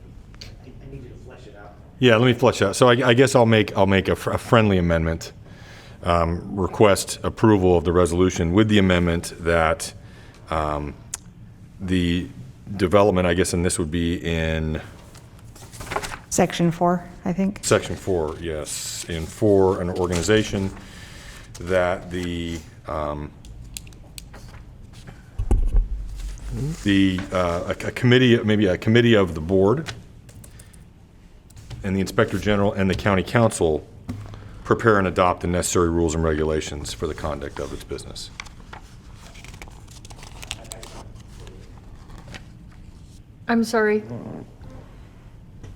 Yeah, let me flesh it out. So I guess I'll make a friendly amendment, request approval of the resolution with the amendment that the development, I guess, and this would be in Section 4, I think. Section 4, yes. In 4, an organization that a committee, maybe a committee of the board and the Inspector General and the County Council prepare and adopt the necessary rules and regulations for the conduct of its business. I'm sorry.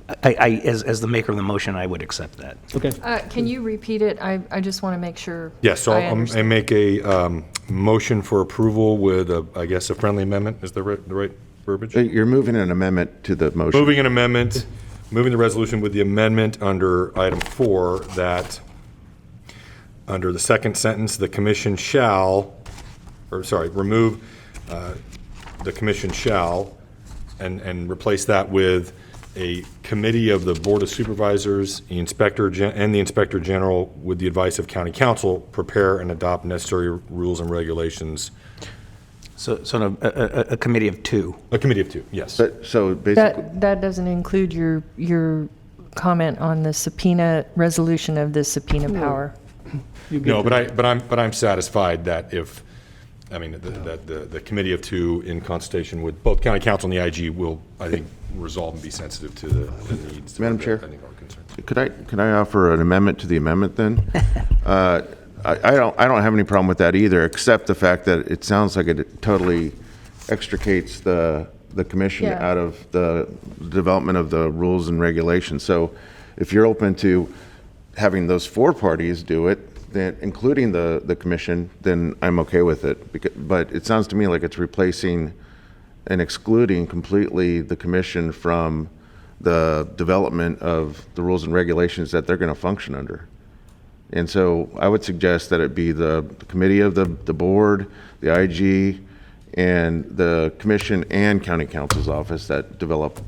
As the maker of the motion, I would accept that. Okay. Can you repeat it? I just want to make sure. Yes, so I I understand. make a motion for approval with, I guess, a friendly amendment. Is the right verbiage? You're moving an amendment to the motion. Moving an amendment, moving the resolution with the amendment under item 4 that under the second sentence, the commission shall, remove the commission shall and replace that with a committee of the Board of Supervisors, the Inspector General, with the advice of County Council, prepare and adopt necessary rules and regulations. So a committee of 2. A committee of 2, yes. So basically, That doesn't include your comment on the subpoena, resolution of the subpoena power. No, but I'm satisfied that the committee of 2 in consultation with both County Council and the IG will, I think, resolve and be sensitive to the needs. Madam Chair, I think our concerns. could I offer an amendment to the amendment then? I don't have any problem with that either, except the fact that it sounds like it totally extricates the commission Yeah. out of the development of the rules and regulations. So if you're open to having those 4 parties do it, then including the commission, then I'm okay with it. But it sounds to me like it's replacing and excluding completely the commission from the development of the rules and regulations that they're going to function under. And so I would suggest that it be the committee of the board, the IG, and the commission and county council's office that develop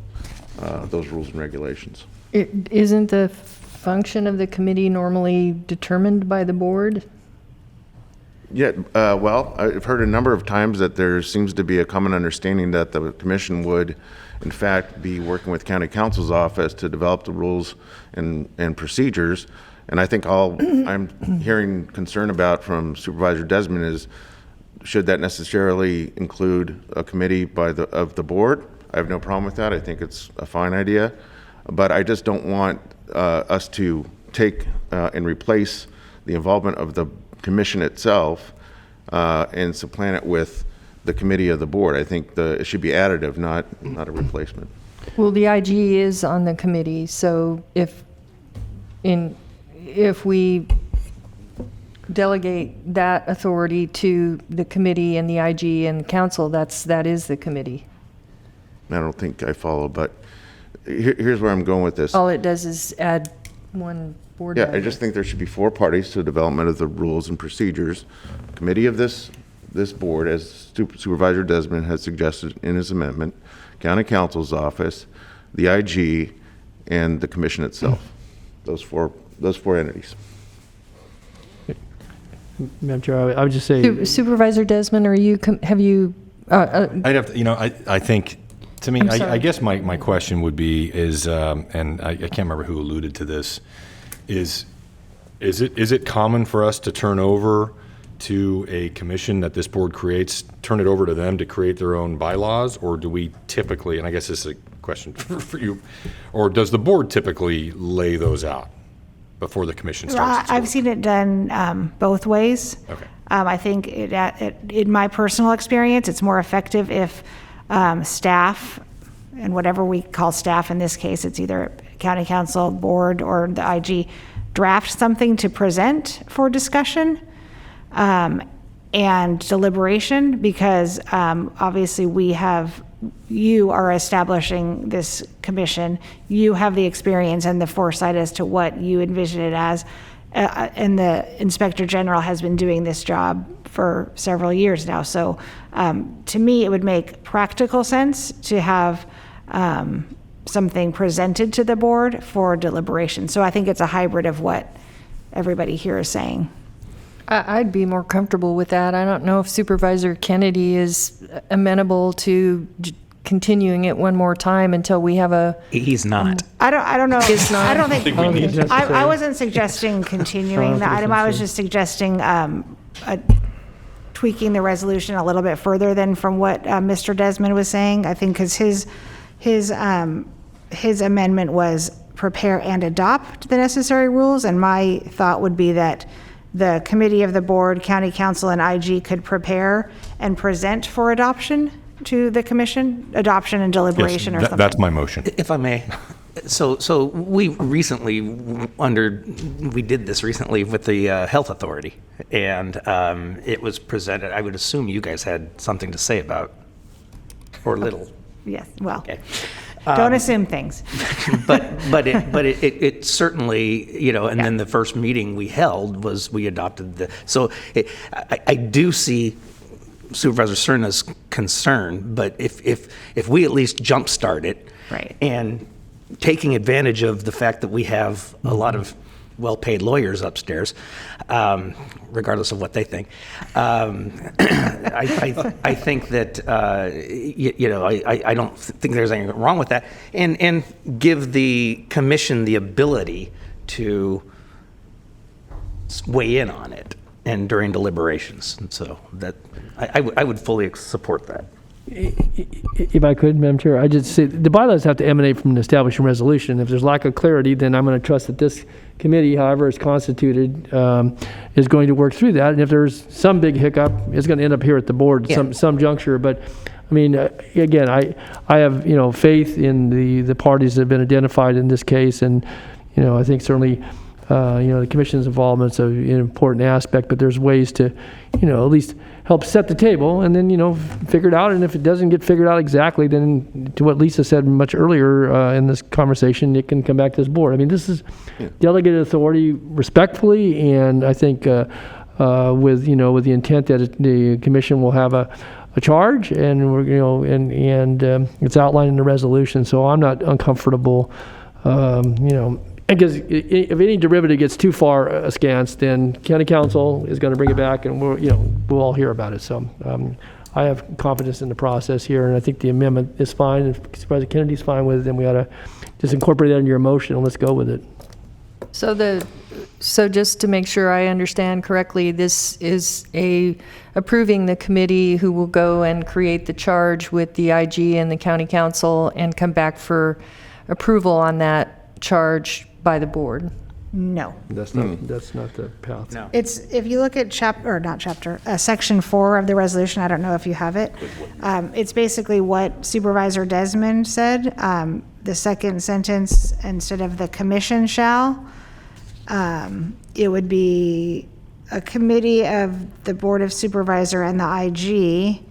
those rules and regulations. Isn't the function of the committee normally determined by the board? Yeah, well, I've heard a number of times that there seems to be a common understanding that the commission would, in fact, be working with county council's office to develop the rules and procedures. And I think all I'm hearing concern about from Supervisor Desmond is, should that necessarily include a committee of the board? I have no problem with that. I think it's a fine idea. But I just don't want us to take and replace the involvement of the commission itself and supplant it with the committee of the board. I think it should be additive, not a replacement. Well, the IG is on the committee, so if we delegate that authority to the committee and the IG and council, that is the committee. I don't think I follow, but here's where I'm going with this. All it does is add one board member. Yeah, I just think there should be 4 parties to the development of the rules and procedures. Committee of this board, as Supervisor Desmond has suggested in his amendment, County Council's office, the IG, and the commission itself. Those four entities. Madam Chair, I would just say. Supervisor Desmond, have you? I'd have to, I think, to me, I'm sorry. I guess my question would be and I can't remember who alluded to this, is it common for us to turn over to a commission that this board creates, turn it over to them to create their own bylaws, or do we typically, and I guess this is a question for you, or does the board typically lay those out before the commission starts its I've work? seen it done both ways. Okay. I think in my personal experience, it's more effective if staff, and whatever we call staff in this case, it's either county council, board, or the IG, draft something to present for discussion and deliberation, because obviously you are establishing this commission, you have the experience and the foresight as to what you envision it as, and the Inspector General has been doing this job for several years now. So to me, it would make practical sense to have something presented to the board for deliberation. So I think it's a hybrid of what everybody here is saying. I'd be more comfortable with that. I don't know if Supervisor Kennedy is amenable to continuing it one more time until we have a. He's not. I don't know. It's not. I don't think. we need to. I wasn't suggesting continuing the item. I was just suggesting tweaking the resolution a little bit further than from what Mr. Desmond was saying. I think because his amendment was prepare and adopt the necessary rules, and my thought would be that the committee of the board, county council, and IG could prepare and present for adoption to the commission, adoption and deliberation or something. That's my motion. If I may, So we recently we did this recently with the Health Authority, and it was presented. I would assume you guys had something to say about, or little. Yes, well, Okay. don't assume things. But it certainly, you know, and then the first meeting we held was we adopted I do see Supervisor Cerna's concern, but if we at least jumpstart it, right, and taking advantage of the fact that we have a lot of well-paid lawyers upstairs, regardless of what they think, I think that I don't think there's anything wrong with that, and give the commission the ability to weigh in on it and during deliberations, and so that I would fully support that. If I could, Madam Chair, I just say the bylaws have to emanate from an establishing resolution. If there's lack of clarity, then I'm going to trust that this committee, however it's constituted, is going to work through that. And if there's some big hiccup, it's going to end up here at the board at some juncture. But I mean, again, I have faith in the parties that have been identified in this case, and I think certainly the commission's involvement is an important aspect. But there's ways to at least help set the table, and then figure it out. And if it doesn't get figured out exactly, then to what Lisa said much earlier in this conversation, it can come back to this board. I mean, this is delegated authority respectfully, and I think with the intent that the commission will have a charge, and we're and it's outlined in the resolution. So I'm not uncomfortable. Because if any derivative gets too far askance, then county council is going to bring it back, and we'll all hear about it. So I have confidence in the process here, and I think the amendment is fine. If Supervisor Kennedy's fine with it, then we ought to just incorporate that in your motion and let's go with it. So just to make sure I understand correctly, this is approving the committee who will go and create the charge with the IG and the county council and come back for approval on that charge by the board. No. That's not the path. No. It's, if you look at section 4 of the resolution, I don't know if you have it. It's basically what Supervisor Desmond said. The second sentence, instead of the commission shall, it would be a committee of the Board of Supervisor and the IG,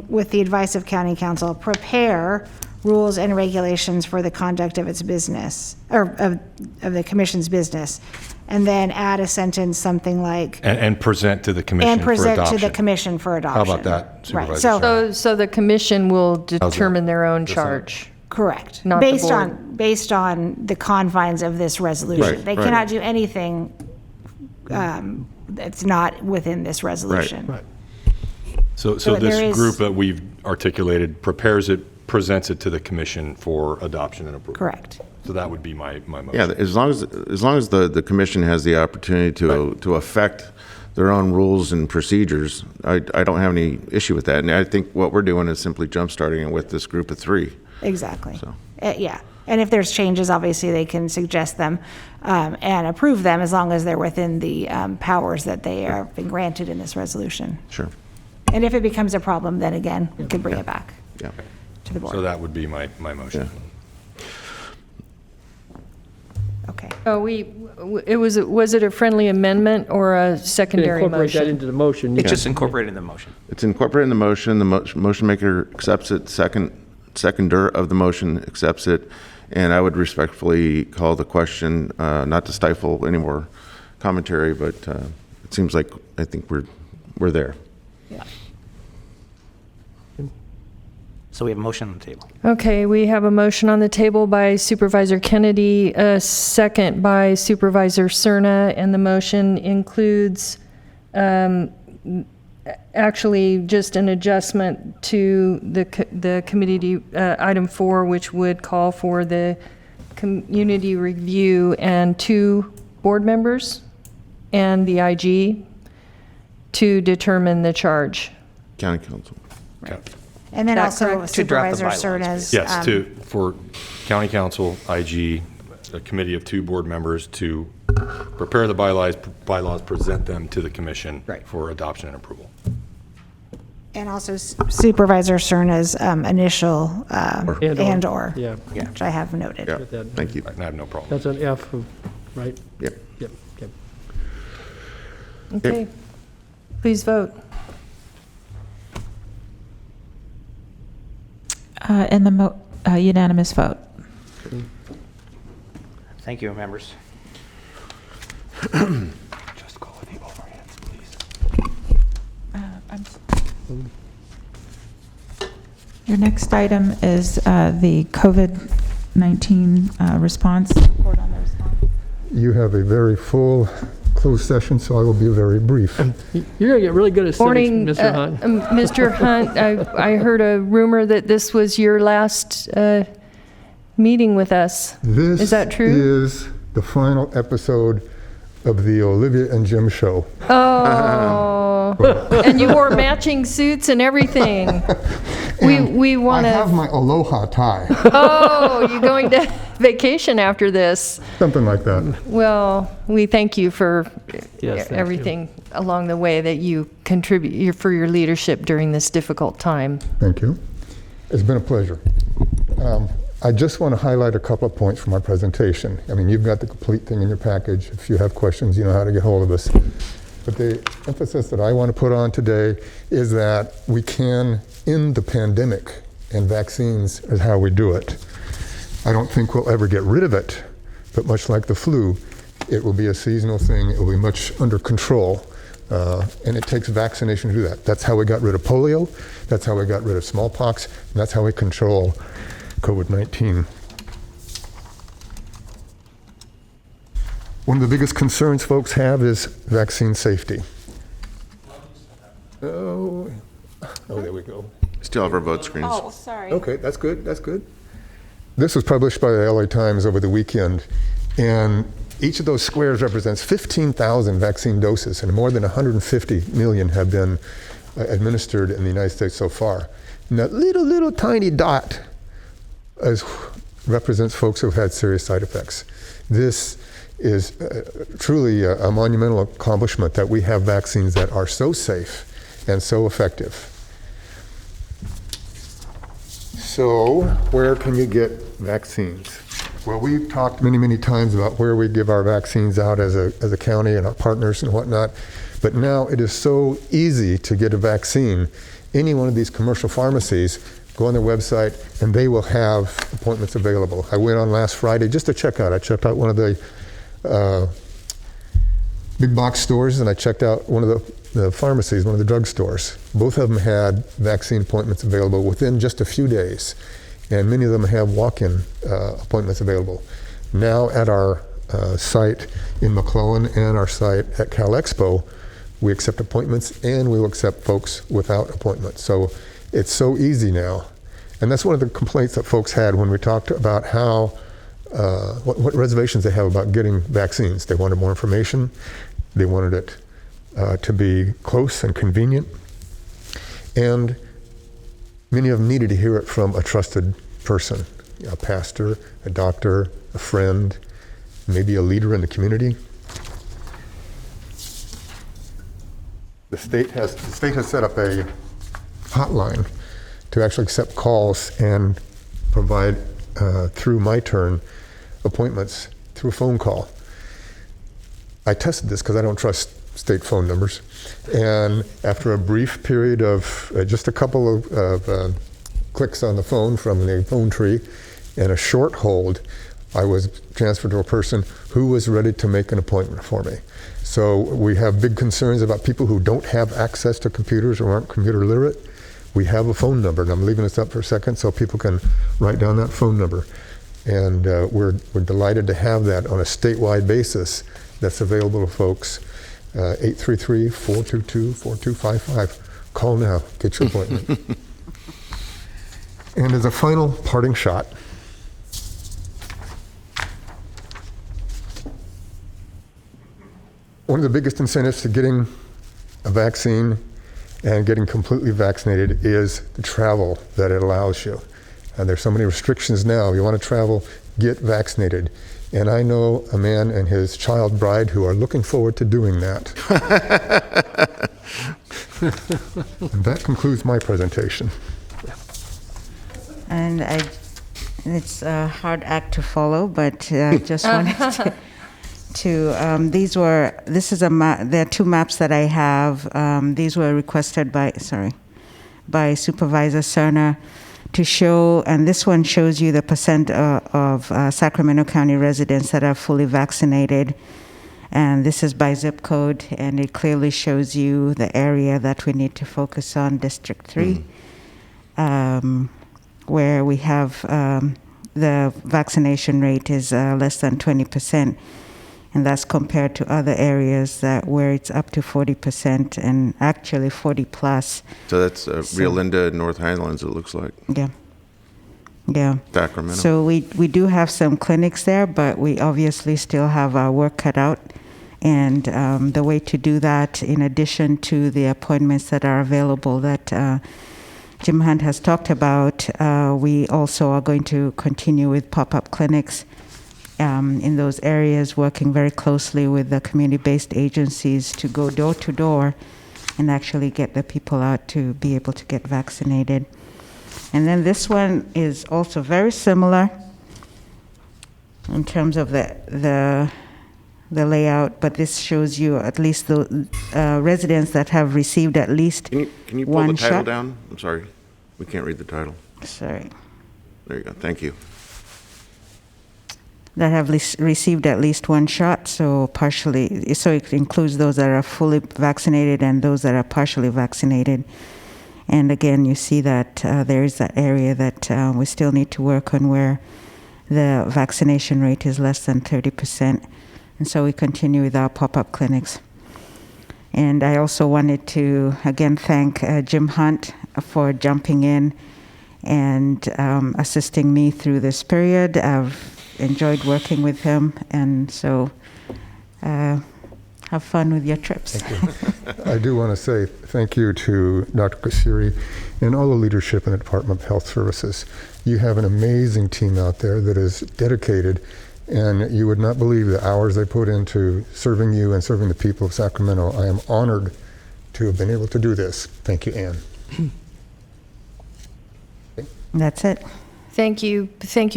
with the advice of county council, prepare rules and regulations for the conduct of its business, or of the commission's business, and then add a sentence something like and present to the commission for adoption. And present to the commission for adoption. How about that, Supervisor? Right. So the commission will determine their own charge. Correct. Not based the board. based on the confines of this resolution. Right, They right. cannot do anything that's not within this resolution. Right. So there this is- group that we've articulated prepares it, presents it to the commission for adoption and approval. Correct. So that would be my motion. Yeah, as long as the commission has the opportunity to affect their own rules and procedures, I don't have any issue with that. And I think what we're doing is simply jumpstarting it with this group of 3. Exactly. So. Yeah. And if there's changes, obviously they can suggest them and approve them, as long as they're within the powers that they are been granted in this resolution. Sure. And if it becomes a problem, then again, we can bring it back Yeah. to the board. So that would be my motion. Okay. Oh, was it a friendly amendment or a secondary Incorporate that motion? into the motion. It's just incorporated in the motion. It's incorporated in the motion. The motion maker accepts it. Seconder of the motion accepts it. And I would respectfully call the question, not to stifle any more commentary, but it seems like I think we're there. Yeah. So we have a motion on the table. Okay, we have a motion on the table by Supervisor Kennedy, a second by Supervisor Cerna, and the motion includes actually just an adjustment to the committee item 4, which would call for the community review and 2 board members and the IG to determine the charge. County council. Okay. And then That also correct? To draft the Supervisor bylaws, Cerna's. Yes, for county council, IG, a committee of 2 board members to prepare the bylaws, present them to the commission for adoption and approval. And also Supervisor Cerna's initial and/or, Yeah. which I have noted. Yeah, With that. thank you. I have no problem. That's an F, right? Yep. Yep, okay. Okay, please vote. And the unanimous vote. Thank you, members. Just call it the overhands, please. Your next item is the COVID-19 response. Report on the response. You have a very full closed session, so I will be very brief. You're going to get really good at civics, Morning, Mr. Hunt. Mr. Hunt. I heard a rumor that this was your last meeting with us. This Is that true? is the final episode of the Olivia and Jim show. Oh, and you wore matching suits and everything. We want I to. have my aloha tie. Oh, you're going to vacation after this. Something like that. Well, we thank you for Yes, thank everything along the way that you contribute for your leadership during this difficult time. Thank you. It's been a pleasure. I just want to highlight a couple of points from my presentation. I mean, you've got the complete thing in your package. If you have questions, you know how to get hold of us. But the emphasis that I want to put on today is that we can end the pandemic, and vaccines is how we do it. I don't think we'll ever get rid of it, but much like the flu, it will be a seasonal thing. It will be much under control, and it takes vaccination to do that. That's how we got rid of polio. That's how we got rid of smallpox, and that's how we control COVID-19. One of the biggest concerns folks have is vaccine safety. Oh, there we go. Still have our vote screens. Oh, sorry. Okay, that's good, that's good. This was published by the LA Times over the weekend, and each of those squares represents 15,000 vaccine doses, and more than 150 million have been administered in the United States so far. And that little tiny dot represents folks who've had serious side effects. This is truly a monumental accomplishment that we have vaccines that are so safe and so effective. So, where can you get vaccines? Well, we've talked many times about where we give our vaccines out as a county and our partners and whatnot, but now it is so easy to get a vaccine. Any one of these commercial pharmacies, go on their website and they will have appointments available. I went on last Friday just to check out. I checked out one of the big box stores, and I checked out one of the pharmacies, one of the drugstores. Both of them had vaccine appointments available within just a few days, and many of them have walk-in appointments available. Now at our site in McClellan and our site at Cal Expo, we accept appointments and we will accept folks without appointments. So it's so easy now. And that's one of the complaints that folks had when we talked about how what reservations they have about getting vaccines. They wanted more information. They wanted it to be close and convenient. And many of them needed to hear it from a trusted person, a pastor, a doctor, a friend, maybe a leader in the community. The state has set up a hotline to actually accept calls and provide through my turn appointments through a phone call. I tested this because I don't trust state phone numbers, and after a brief period of just a couple of clicks on the phone from the phone tree and a short hold, I was transferred to a person who was ready to make an appointment for me. So we have big concerns about people who don't have access to computers or aren't computer literate. We have a phone number, and I'm leaving this up for a second so people can write down that phone number. And we're delighted to have that on a statewide basis that's available to folks. 833-422-4255. Call now, get your appointment. And as a final parting shot, one of the biggest incentives to getting a vaccine and getting completely vaccinated is the travel that it allows you. And there's so many restrictions now. If you want to travel, get vaccinated. And I know a man and his child bride who are looking forward to doing that. And that concludes my presentation. And it's a hard act to follow, but just wanted this is a map. There are two maps that I have. These were requested by Supervisor Cerner to show, and this one shows you the percent of Sacramento County residents that are fully vaccinated. And this is by zip code, and it clearly shows you the area that we need to focus on, District 3, where we have the vaccination rate is less than 20%. And that's compared to other areas where it's up to 40% and actually 40 plus. So that's Rio Linda, North Highlands, it looks like. Yeah. Sacramento. So we do have some clinics there, but we obviously still have our work cut out. And the way to do that, in addition to the appointments that are available that Jim Hunt has talked about, we also are going to continue with pop-up clinics in those areas, working very closely with the community-based agencies to go door to door and actually get the people out to be able to get vaccinated. And then this one is also very similar in terms of the layout, but this shows you at least the residents that have received at least one shot. Can you pull the title down? I'm sorry, we can't read the title. Sorry. There you go, thank you. That have received at least one shot, so it includes those that are fully vaccinated and those that are partially vaccinated. And again, you see that there is that area that we still need to work on where the vaccination rate is less than 30%. And so we continue with our pop-up clinics. And I also wanted to, again, thank Jim Hunt for jumping in and assisting me through this period. I've enjoyed working with him, and so have fun with your trips. Thank you. I do want to say thank you to Dr. Kasiri and all the leadership in the Department of Health Services. You have an amazing team out there that is dedicated, and you would not believe the hours they put into serving you and serving the people of Sacramento. I am honored to have been able to do this. Thank you, Ann. That's it. Thank you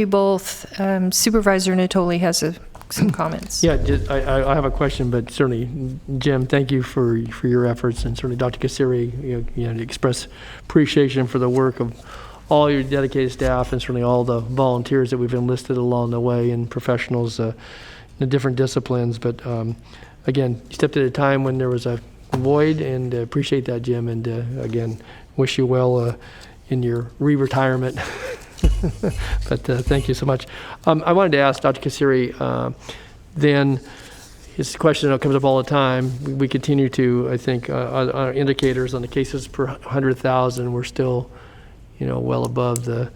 both. Supervisor Natoli has some comments. Yeah, I have a question, but certainly, Jim, thank you for your efforts, and certainly Dr. Kasiri, to express appreciation for the work of all your dedicated staff and certainly all the volunteers that we've enlisted along the way and professionals in the different disciplines. But again, you stepped at a time when there was a void, and appreciate that, Jim, and again, wish you well in your re-retirement. But thank you so much. I wanted to ask Dr. Kasiri, then his question that comes up all the time, we continue to, I think, our indicators on the cases per 100,000, we're still, well above the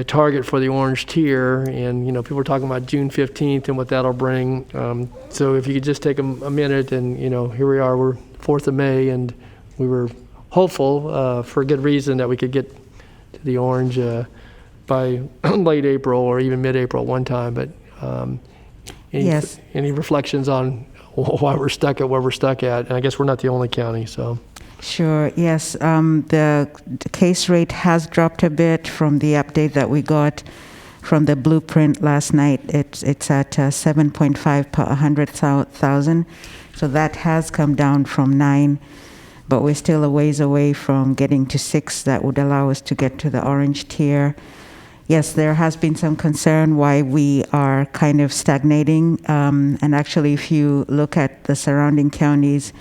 target for the orange tier, and people are talking about June 15th and what that'll bring. So if you could just take a minute, and here we are, we're 4th of May, and we were hopeful for a good reason that we could get to the orange by late April or even mid-April one time. But yes. Any reflections on why we're stuck at where we're stuck at? And I guess we're not the only county, so. Sure, yes. The case rate has dropped a bit from the update that we got from the blueprint last night. It's at 7.5 per 100,000. So that has come down from 9, but we're still a ways away from getting to 6 that would allow us to get to the orange tier. Yes, there has been some concern why we are kind of stagnating. And actually, if you look at the surrounding counties,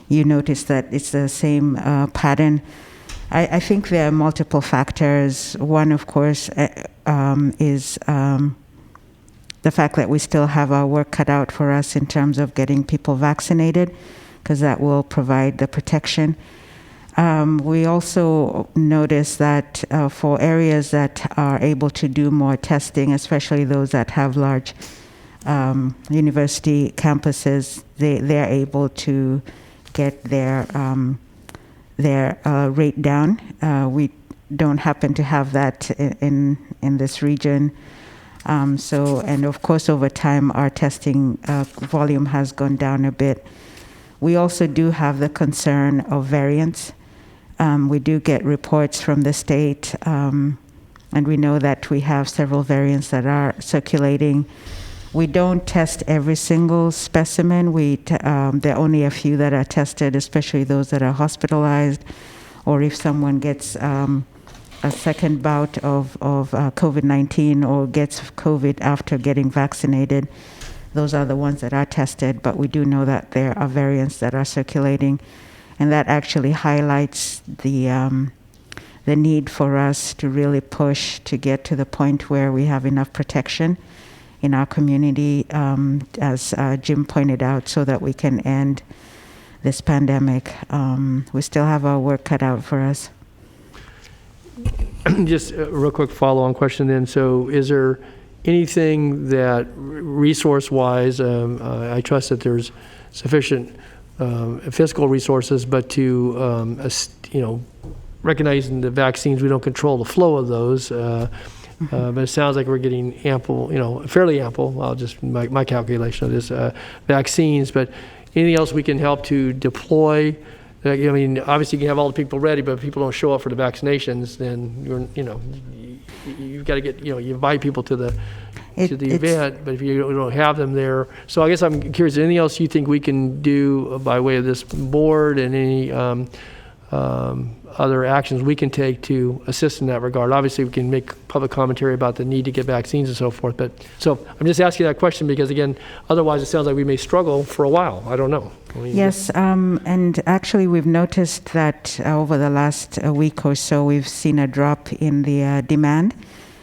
you notice that it's the same pattern. I think there are multiple factors. One, of course, is the fact that we still have our work cut out for us in terms of getting people vaccinated, because that will provide the protection. We also notice that for areas that are able to do more testing, especially those that have large university campuses, they're able to get their rate down. We don't happen to have that in this region. And of course, over time, our testing volume has gone down a bit. We also do have the concern of variants. We do get reports from the state, and we know that we have several variants that are circulating. We don't test every single specimen. There are only a few that are tested, especially those that are hospitalized, or if someone gets a second bout of COVID-19 or gets COVID after getting vaccinated. Those are the ones that are tested, but we do know that there are variants that are circulating, and that actually highlights the need for us to really push to get to the point where we have enough protection in our community, as Jim pointed out, so that we can end this pandemic. We still have our work cut out for us. Just a real quick follow-on question then. So is there anything that resource-wise, I trust that there's sufficient fiscal resources, but to, recognizing the vaccines, we don't control the flow of those, but it sounds like we're getting ample, fairly ample, I'll just my calculation of this, vaccines, but anything else we can help to deploy? Obviously you can have all the people ready, but if people don't show up for the vaccinations, then you've got to get, you invite people to the event, but if you don't have them there. So I guess I'm curious, anything else you think we can do by way of this board, and any other actions we can take to assist in that regard? Obviously we can make public commentary about the need to get vaccines and so forth, but so I'm just asking that question because, again, otherwise it sounds like we may struggle for a while. I don't know. Yes, and actually we've noticed that over the last week or so we've seen a drop in the demand,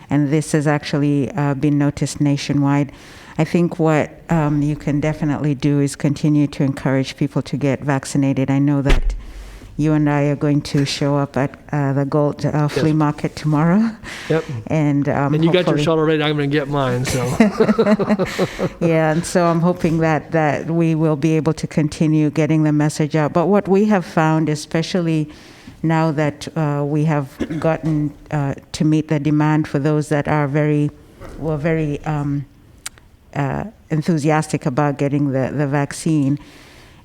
and this has actually been noticed nationwide. I think what you can definitely do is continue to encourage people to get vaccinated. I know that you and I are going to show up at the Gold Flea Market tomorrow. Yep. And you got your shot already. I'm going to get mine. So. Yeah, and so I'm hoping that we will be able to continue getting the message out. But what we have found, especially now that we have gotten to meet the demand for those that are very enthusiastic about getting the vaccine,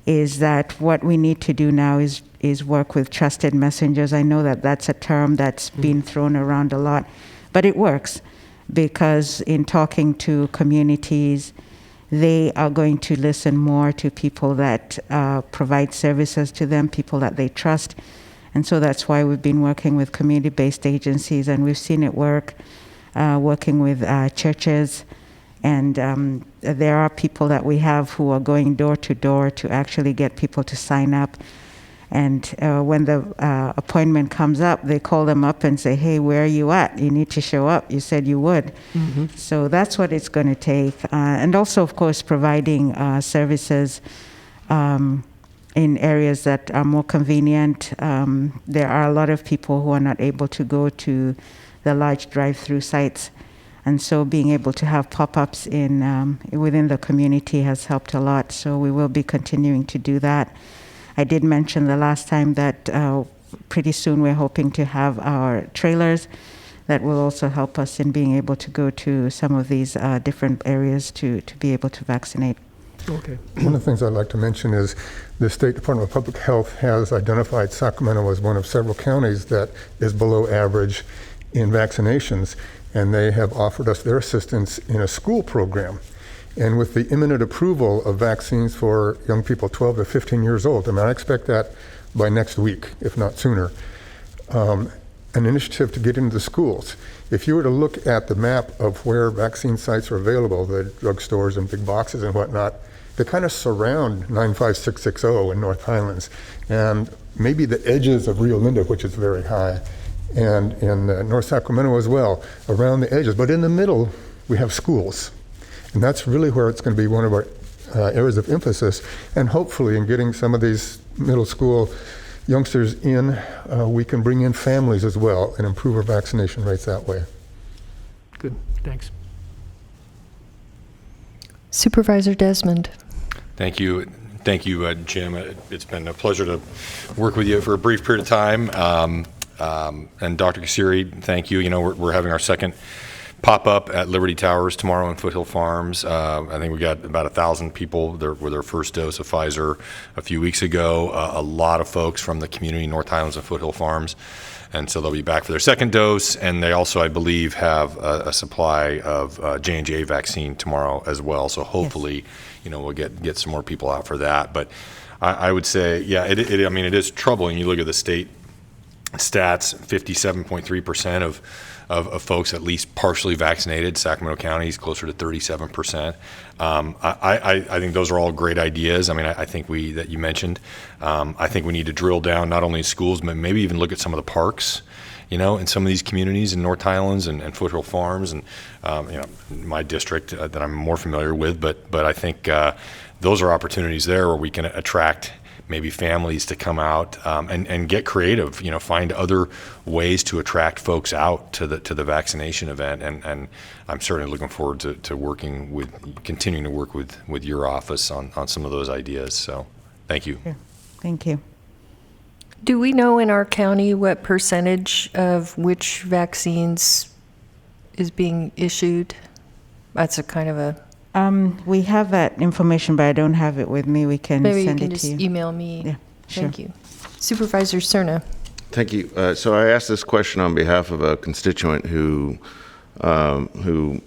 is that what we need to do now is work with trusted messengers. I know that that's a term that's been thrown around a lot, but it works because in talking to communities, they are going to listen more to people that provide services to them, people that they trust. And so that's why we've been working with community-based agencies, and we've seen it work, working with churches. And there are people that we have who are going door to door to actually get people to sign up. And when the appointment comes up, they call them up and say, hey, where are you at? You need to show up. You said you would. Mm-hmm. So that's what it's going to take. And also, of course, providing services in areas that are more convenient. There are a lot of people who are not able to go to the large drive-through sites. And so being able to have pop-ups within the community has helped a lot. So we will be continuing to do that. I did mention the last time that pretty soon we're hoping to have our trailers that will also help us in being able to go to some of these different areas to be able to vaccinate. Okay. One of the things I'd like to mention is the State Department of Public Health has identified Sacramento as one of several counties that is below average in vaccinations, and they have offered us their assistance in a school program. And with the imminent approval of vaccines for young people 12 to 15 years old, I expect that by next week, if not sooner, an initiative to get into the schools. If you were to look at the map of where vaccine sites are available, the drugstores and big boxes and whatnot, they kind of surround 95660 in North Highlands, and maybe the edges of Rio Linda, which is very high, and in North Sacramento as well, around the edges. But in the middle, we have schools. And that's really where it's going to be one of our areas of emphasis. And hopefully in getting some of these middle school youngsters in, we can bring in families as well and improve our vaccination rates that way. Good, thanks. Supervisor Desmond. Thank you, Jim. It's been a pleasure to work with you for a brief period of time. And Dr. Kasiri, thank you. We're having our second pop up at Liberty Towers tomorrow in Foothill Farms. I think we got about 1,000 people there with their first dose of Pfizer a few weeks ago. A lot of folks from the community, North Highlands and Foothill Farms. And so they'll be back for their second dose. And they also, I believe, have a supply of J&J vaccine tomorrow as well. So hopefully, we'll get some more people out for that. But I would say, yeah, it is troubling. You look at the state stats, 57.3% of folks at least partially vaccinated. Sacramento County is closer to 37%. I think those are all great ideas. I think that you mentioned. I think we need to drill down not only in schools, but maybe even look at some of the parks, in some of these communities in North Highlands and Foothill Farms and, my district that I'm more familiar with. But I think those are opportunities there where we can attract maybe families to come out and get creative, find other ways to attract folks out to the vaccination event. And I'm certainly looking forward to continuing to work with your office on some of those ideas. So thank you. Sure. Thank you. Do we know in our county what percentage of which vaccines is being issued? That's a kind of a... We have that information, but I don't have it with me. We can maybe send you can it to just you. email me. Yeah, sure. Thank you. Supervisor Cerna. Thank you. So I asked this question on behalf of a constituent who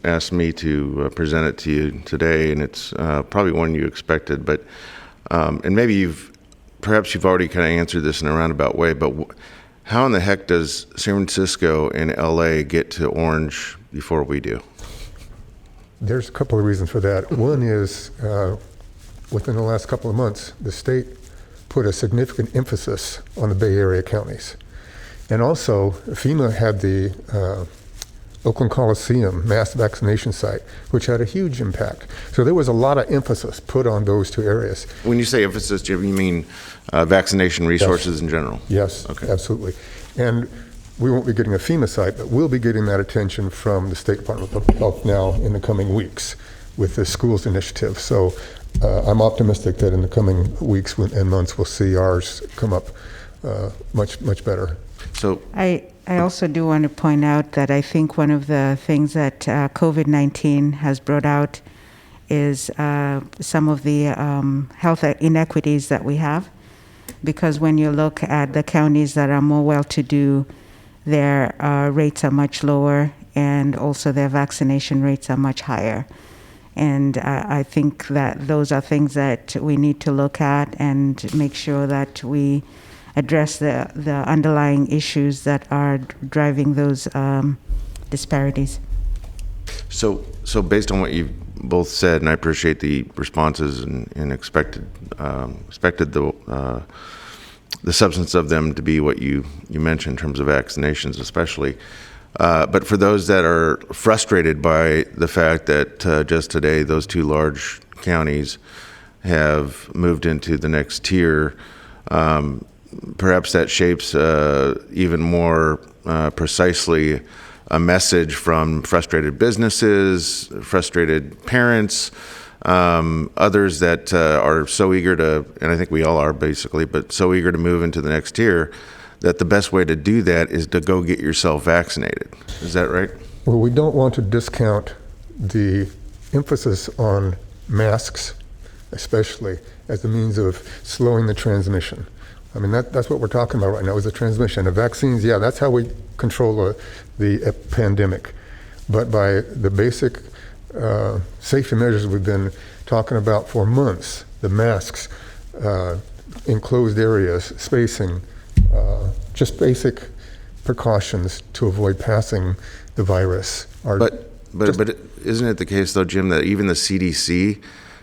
asked me to present it to you today, and it's probably one you expected, but and maybe perhaps you've already kind of answered this in a roundabout way, but how in the heck does San Francisco and LA get to orange before we do? There's a couple of reasons for that. One is within the last couple of months, the state put a significant emphasis on the Bay Area counties. And also, FEMA had the Oakland Coliseum mass vaccination site, which had a huge impact. So there was a lot of emphasis put on those two areas. When you say emphasis, Jim, you mean vaccination resources Yes. in general? Yes, Okay. absolutely. And we won't be getting a FEMA site, but we'll be getting that attention from the State Department of Health now in the coming weeks with the schools initiative. So I'm optimistic that in the coming weeks and months, we'll see ours come up much better. So I also do want to point out that I think one of the things that COVID-19 has brought out is some of the health inequities that we have. Because when you look at the counties that are more well-to-do, their rates are much lower, and also their vaccination rates are much higher. And I think that those are things that we need to look at and make sure that we address the underlying issues that are driving those disparities. So based on what you've both said, and I appreciate the responses and expected the substance of them to be what you mentioned in terms of vaccinations especially. But for those that are frustrated by the fact that just today those two large counties have moved into the next tier, perhaps that shapes even more precisely a message from frustrated businesses, frustrated parents, others that are so eager to, and I think we all are basically, but so eager to move into the next tier, that the best way to do that is to go get yourself vaccinated. Is that right? Well, we don't want to discount the emphasis on masks, especially as a means of slowing the transmission. I mean, that's what we're talking about right now is the transmission. The vaccines, yeah, that's how we control the pandemic. But by the basic safety measures we've been talking about for months, the masks, enclosed areas, spacing, just basic precautions to avoid passing the virus. But isn't it the case though, Jim, that even the CDC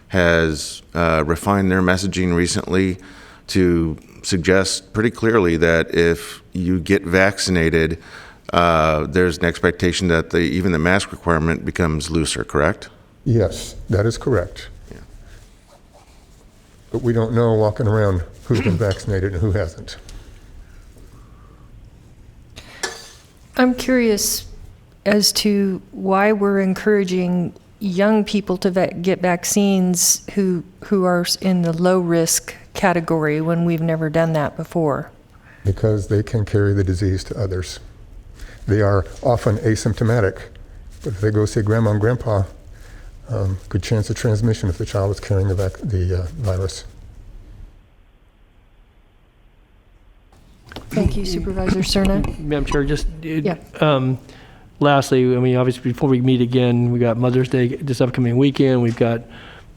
has refined their messaging recently to suggest pretty clearly that if you get vaccinated, there's an expectation that even the mask requirement becomes looser, correct? Yes, that is correct. Yeah. But we don't know walking around who's been vaccinated and who hasn't. I'm curious as to why we're encouraging young people to get vaccines who are in the low risk category when we've never done that before. Because they can carry the disease to others. They are often asymptomatic But if they go see grandma and grandpa, good chance of transmission if the child is carrying the virus. Thank you, Supervisor Cerna. Madam Chair, just Yeah. lastly, I mean, obviously, before we meet again, we got Mother's Day this upcoming weekend. We've got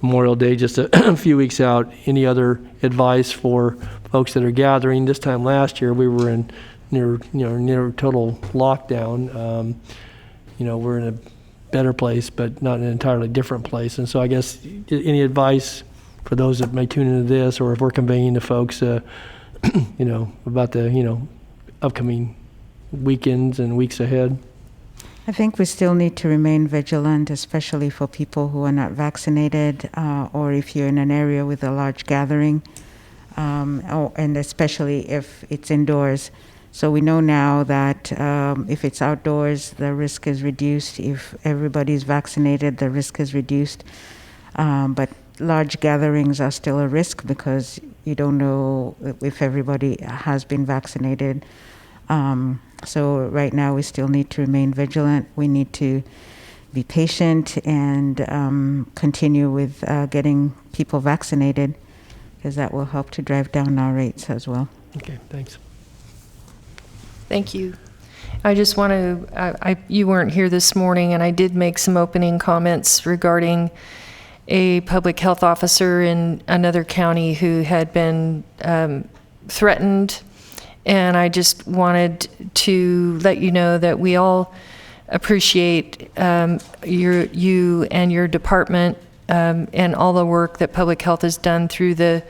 Memorial Day just a few weeks out. Any other advice for folks that are gathering? This time last year, we were in near total lockdown. We're in a better place, but not an entirely different place. And so I guess any advice for those that may tune into this, or if we're conveying to folks, about the, upcoming weekends and weeks ahead? I think we still need to remain vigilant, especially for people who are not vaccinated, or if you're in an area with a large gathering, and especially if it's indoors. So we know now that if it's outdoors, the risk is reduced. If everybody's vaccinated, the risk is reduced. But large gatherings are still a risk because you don't know if everybody has been vaccinated. So right now we still need to remain vigilant. We need to be patient and continue with getting people vaccinated, because that will help to drive down our rates as well. Okay, thanks. Thank you. I just want to, you weren't here this morning, and I did make some opening comments regarding a public health officer in another county who had been threatened. And I just wanted to let you know that we all appreciate you and your department and all the work that public health has done through the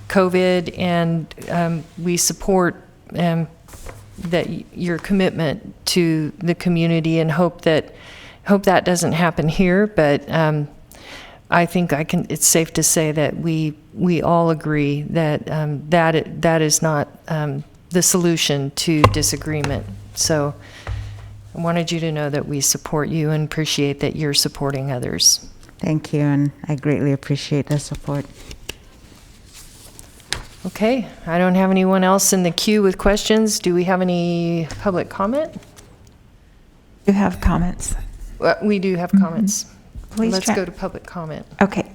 COVID, and we support that your commitment to the community, and hope that doesn't happen here. But I think it's safe to say that we all agree that that is not the solution to disagreement. So I wanted you to know that we support you and appreciate that you're supporting others. Thank you, and I greatly appreciate the support. Okay, I don't have anyone else in the queue with questions. Do we have any public comment? You have comments. We do have comments. Please Let's go to public comment. Okay.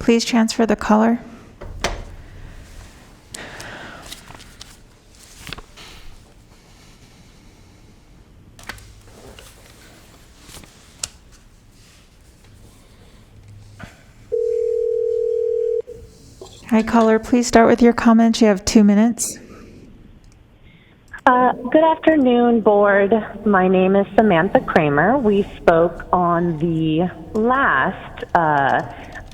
Please transfer the caller. Hi, caller. Please start with your comments. You have 2 minutes. Good afternoon, board. My name is Samantha Kramer. We spoke on the last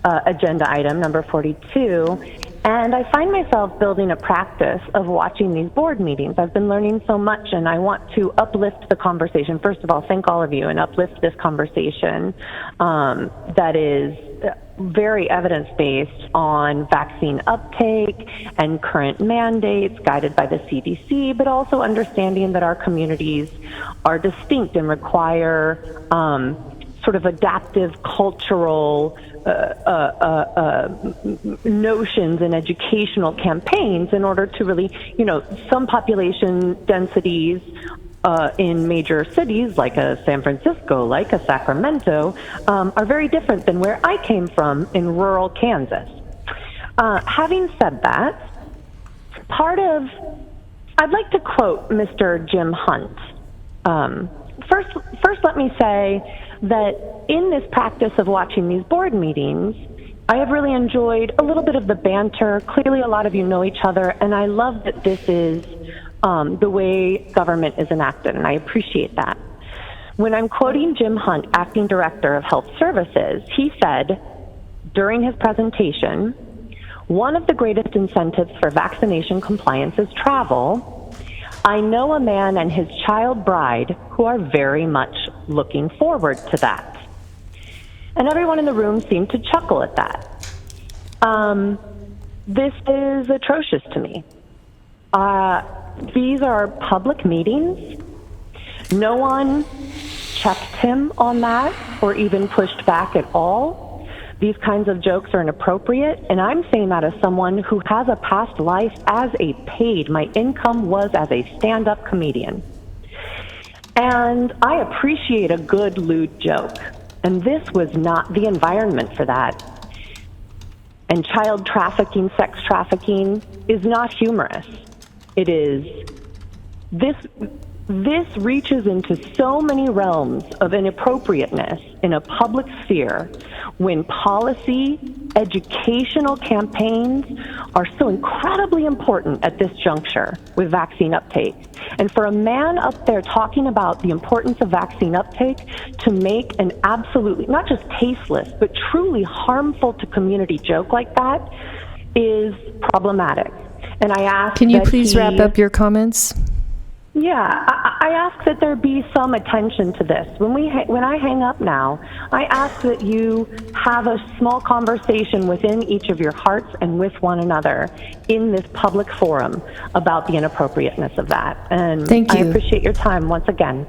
agenda item, number 42, and I find myself building a practice of watching these board meetings. I've been learning so much, and I want to uplift the conversation. First of all, thank all of you, and uplift this conversation that is very evidence-based on vaccine uptake and current mandates guided by the CDC, but also understanding that our communities are distinct and require sort of adaptive cultural notions and educational campaigns in order to really, some population densities in major cities like a San Francisco, like a Sacramento, are very different than where I came from in rural Kansas. Having said that, I'd like to quote Mr. Jim Hunt. First, let me say that in this practice of watching these board meetings, I have really enjoyed a little bit of the banter. Clearly, a lot of you know each other, and I love that this is the way government is enacted, and I appreciate that. When I'm quoting Jim Hunt, Acting Director of Health Services, he said during his presentation, one of the greatest incentives for vaccination compliance is travel. I know a man and his child bride who are very much looking forward to that. And everyone in the room seemed to chuckle at that. This is atrocious to me. These are public meetings. No one checked him on that or even pushed back at all. These kinds of jokes are inappropriate, and I'm saying that as someone who has a past life as a paid. My income was as a stand-up comedian. And I appreciate a good lewd joke. And this was not the environment for that. And child trafficking, sex trafficking is not humorous. It is. This reaches into so many realms of inappropriateness in a public sphere when policy, educational campaigns are so incredibly important at this juncture with vaccine uptake. And for a man up there talking about the importance of vaccine uptake to make an absolutely, not just tasteless, but truly harmful to community joke like that is problematic. And I ask Can you that please wrap up your comments? Yeah, I ask that there be some attention to this. When I hang up now, I ask that you have a small conversation within each of your hearts and with one another in this public forum about the inappropriateness of that. And Thank I you. appreciate your time once again.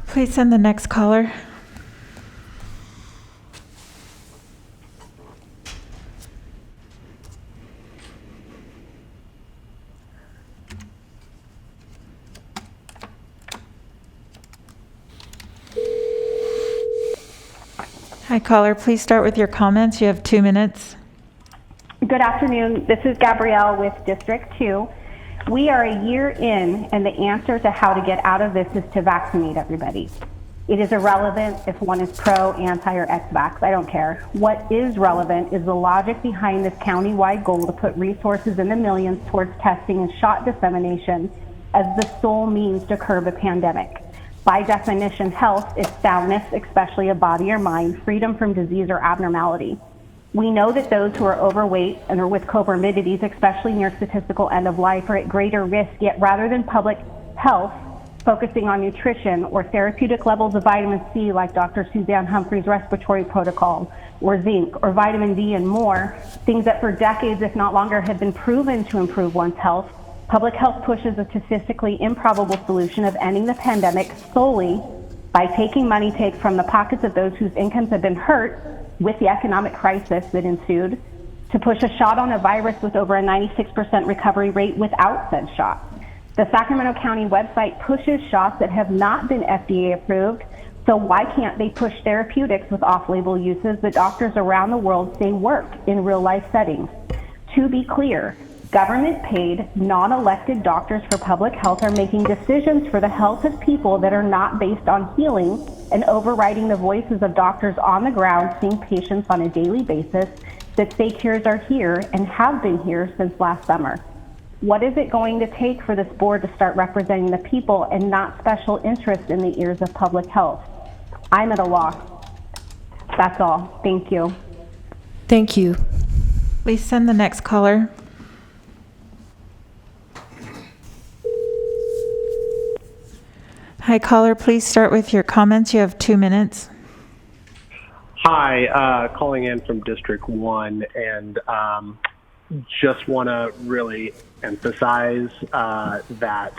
Please send the next caller. Hi, caller. Please start with your comments. You have 2 minutes. Good afternoon. This is Gabrielle with District 2. We are a year in, and the answer to how to get out of this is to vaccinate everybody. It is irrelevant if one is pro, anti, or ex-vax. I don't care. What is relevant is the logic behind this county-wide goal to put resources in the millions towards testing and shot dissemination as the sole means to curb a pandemic. By definition, health is soundness, especially of body or mind, freedom from disease or abnormality. We know that those who are overweight and are with comorbidities, especially near statistical end of life, are at greater risk, yet rather than public health focusing on nutrition or therapeutic levels of vitamin C like Dr. Suzanne Humphrey's respiratory protocol, or zinc, or vitamin D and more, things that for decades, if not longer, have been proven to improve one's health, public health pushes a statistically improbable solution of ending the pandemic solely by taking money take from the pockets of those whose incomes have been hurt with the economic crisis that ensued, to push a shot on a virus with over a 96% recovery rate without said shot. The Sacramento County website pushes shots that have not been FDA approved, so why can't they push therapeutics with off-label uses that doctors around the world say work in real-life settings? To be clear, government-paid, non-elected doctors for public health are making decisions for the health of people that are not based on healing and overriding the voices of doctors on the ground seeing patients on a daily basis that say cures are here and have been here since last summer. What is it going to take for this board to start representing the people and not special interest in the ears of public health? I'm at a loss. That's all. Thank you. Thank you. Please send the next caller. Hi, caller. Please start with your comments. You have 2 minutes. Hi, calling in from District 1, and just want to really emphasize that,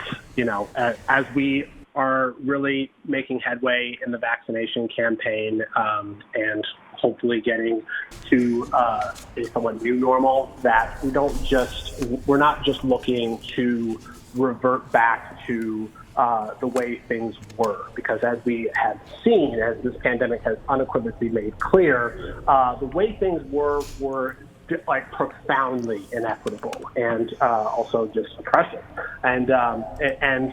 as we are really making headway in the vaccination campaign and hopefully getting to a somewhat new normal, that we're not just looking to revert back to the way things were, because as we have seen, as this pandemic has unequivocally made clear, the way things were like profoundly inequitable and also just oppressive. And I'm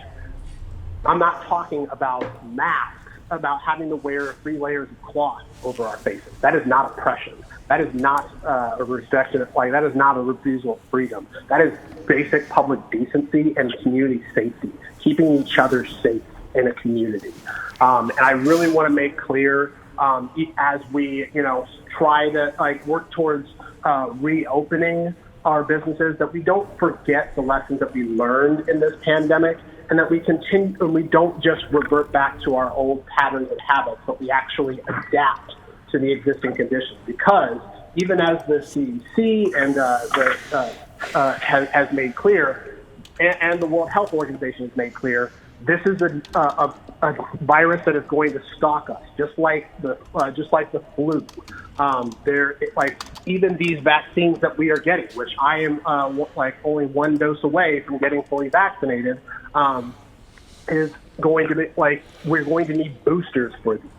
not talking about masks, about having to wear 3 layers of cloth over our faces. That is not oppression. That is not a restriction of life. That is not a refusal of freedom. That is basic public decency and community safety, keeping each other safe in a community. And I really want to make clear, as we, try to work towards reopening our businesses, that we don't forget the lessons that we learned in this pandemic, and that we continue, and we don't just revert back to our old patterns and habits, but we actually adapt to the existing conditions. Because even as the CDC and has made clear, and the World Health Organization has made clear, this is a virus that is going to stalk us, just like the flu. Even these vaccines that we are getting, which I am only 1 dose away from getting fully vaccinated, is going to be we're going to need boosters for these.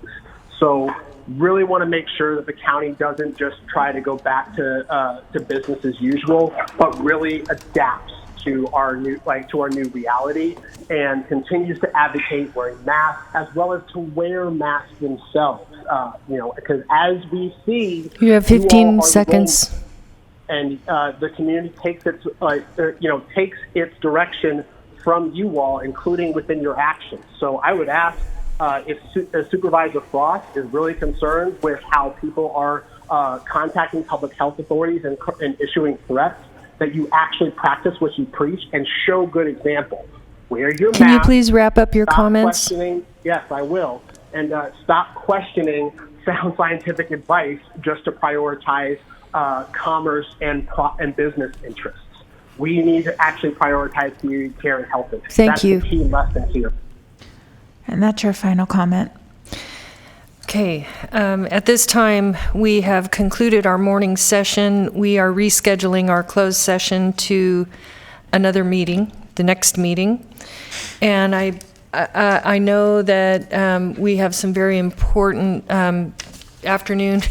So really want to make sure that the county doesn't just try to go back to business as usual, but really adapts to our new reality and continues to advocate wearing masks as well as to wear masks themselves. Because as we see, you have 15 seconds. And the community takes its takes direction from you all, including within your actions. So I would ask if Supervisor Frost is really concerned with how people are contacting public health authorities and issuing threats, that you actually practice what you preach and show good example. Wear your mask. Can you please wrap up your comments? Yes, I will. And stop questioning sound scientific advice just to prioritize commerce and business interests. We need to actually prioritize community care and health interests. Thank you. That's the key lesson here. And that's your final comment. Okay, at this time, we have concluded our morning session. We are rescheduling our closed session to another meeting, the next meeting. And I know that we have some very important afternoon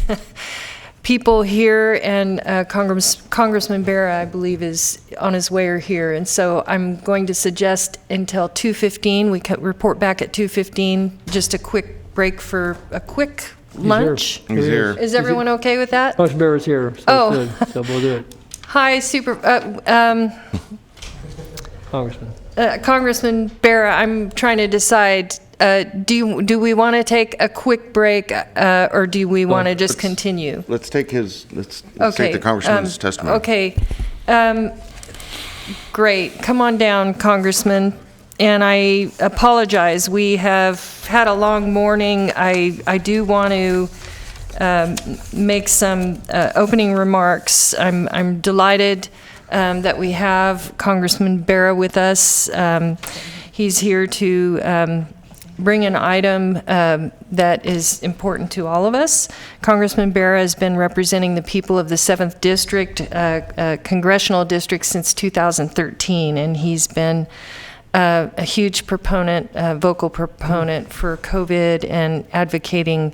people here, and Congressman Barra, I believe, is on his way here. And so I'm going to suggest until 2:15, we can report back at 2:15, just a quick break for a quick lunch. He's here. Is everyone okay with that? Congressman Barra's here, so it's good. So we'll do it. Hi, Congressman. Congressman Barra, I'm trying to decide, do we want to take a quick break, or do we want to just continue? Let's take take the congressman's testimony. Okay. Great. Come on down, Congressman. And I apologize. We have had a long morning. I do want to make some opening remarks. I'm delighted that we have Congressman Barra with us. He's here to bring an item that is important to all of us. Congressman Barra has been representing the people of the 7th District, congressional district, since 2013, and he's been a huge proponent, vocal proponent for COVID and advocating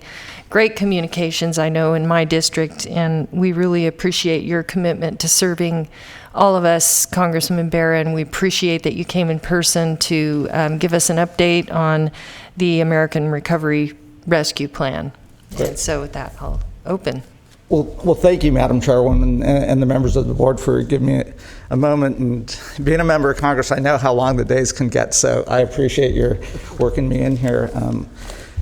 great communications, I know, in my district, and we really appreciate your commitment to serving all of us, Congressman Barra, and we appreciate that you came in person to give us an update on the American Recovery Rescue Plan. And so with that, I'll open. Well, thank you, Madam Chairwoman, and the members of the board for giving me a moment. And being a member of Congress, I know how long the days can get, so I appreciate your working me in here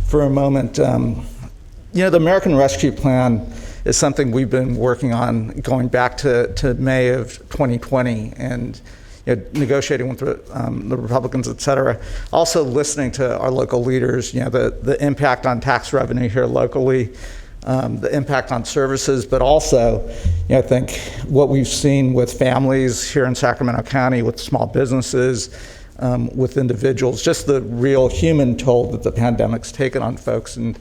for a moment. The American Rescue Plan is something we've been working on going back to May of 2020, and negotiating with the Republicans, et cetera. Also listening to our local leaders, the impact on tax revenue here locally, the impact on services, but also, I think what we've seen with families here in Sacramento County, with small businesses, with individuals, just the real human toll that the pandemic's taken on folks. And,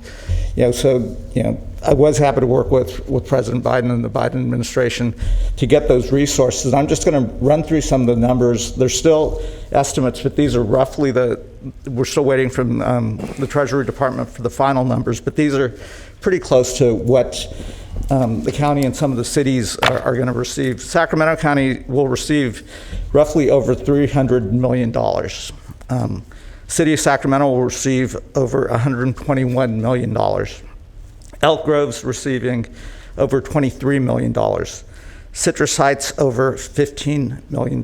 I was happy to work with President Biden and the Biden administration to get those resources. I'm just going to run through some of the numbers. There's still estimates, but these are roughly we're still waiting from the Treasury Department for the final numbers, but these are pretty close to what the county and some of the cities are going to receive. Sacramento County will receive roughly over $300 million. City of Sacramento will receive over $121 million. Elk Grove's receiving over $23 million. Citrus Heights over $15 million.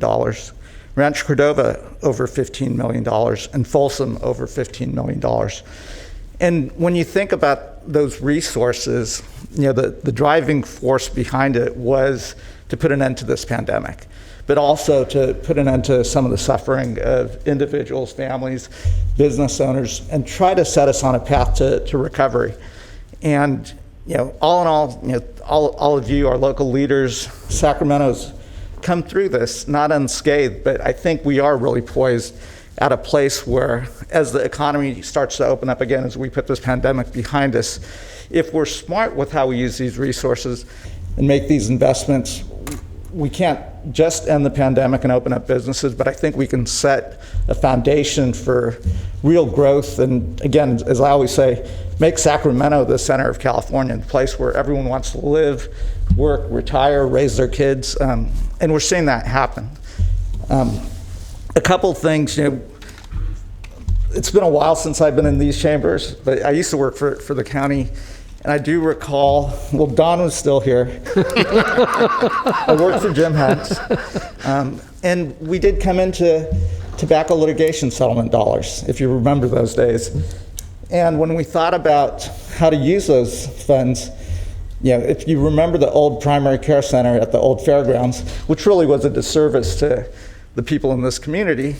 Rancho Cordova over $15 million, and Folsom over $15 million. And when you think about those resources, the driving force behind it was to put an end to this pandemic, but also to put an end to some of the suffering of individuals, families, business owners, and try to set us on a path to recovery. And all in all of you, our local leaders, Sacramento's come through this not unscathed, but I think we are really poised at a place where, as the economy starts to open up again, as we put this pandemic behind us, if we're smart with how we use these resources and make these investments, we can't just end the pandemic and open up businesses, but I think we can set a foundation for real growth. And again, as I always say, make Sacramento the center of California, the place where everyone wants to live, work, retire, raise their kids. And we're seeing that happen. A couple things, it's been a while since I've been in these chambers, but I used to work for the county. And I do recall, well, Don was still here. I worked for Jim Hunt. And we did come into tobacco litigation settlement dollars, if you remember those days. And when we thought about how to use those funds, if you remember the old primary care center at the old fairgrounds, which really was a disservice to the people in this community,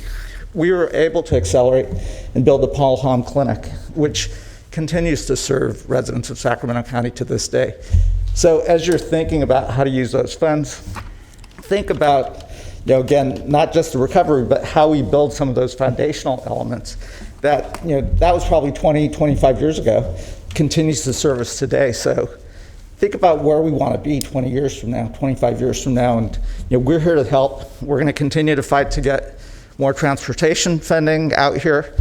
we were able to accelerate and build the Paul Hom Clinic, which continues to serve residents of Sacramento County to this day. So as you're thinking about how to use those funds, think about, again, not just the recovery, but how we build some of those foundational elements that, that was probably 20, 25 years ago, continues to serve us today. So think about where we want to be 20 years from now, 25 years from now, and we're here to help. We're going to continue to fight to get more transportation funding out here.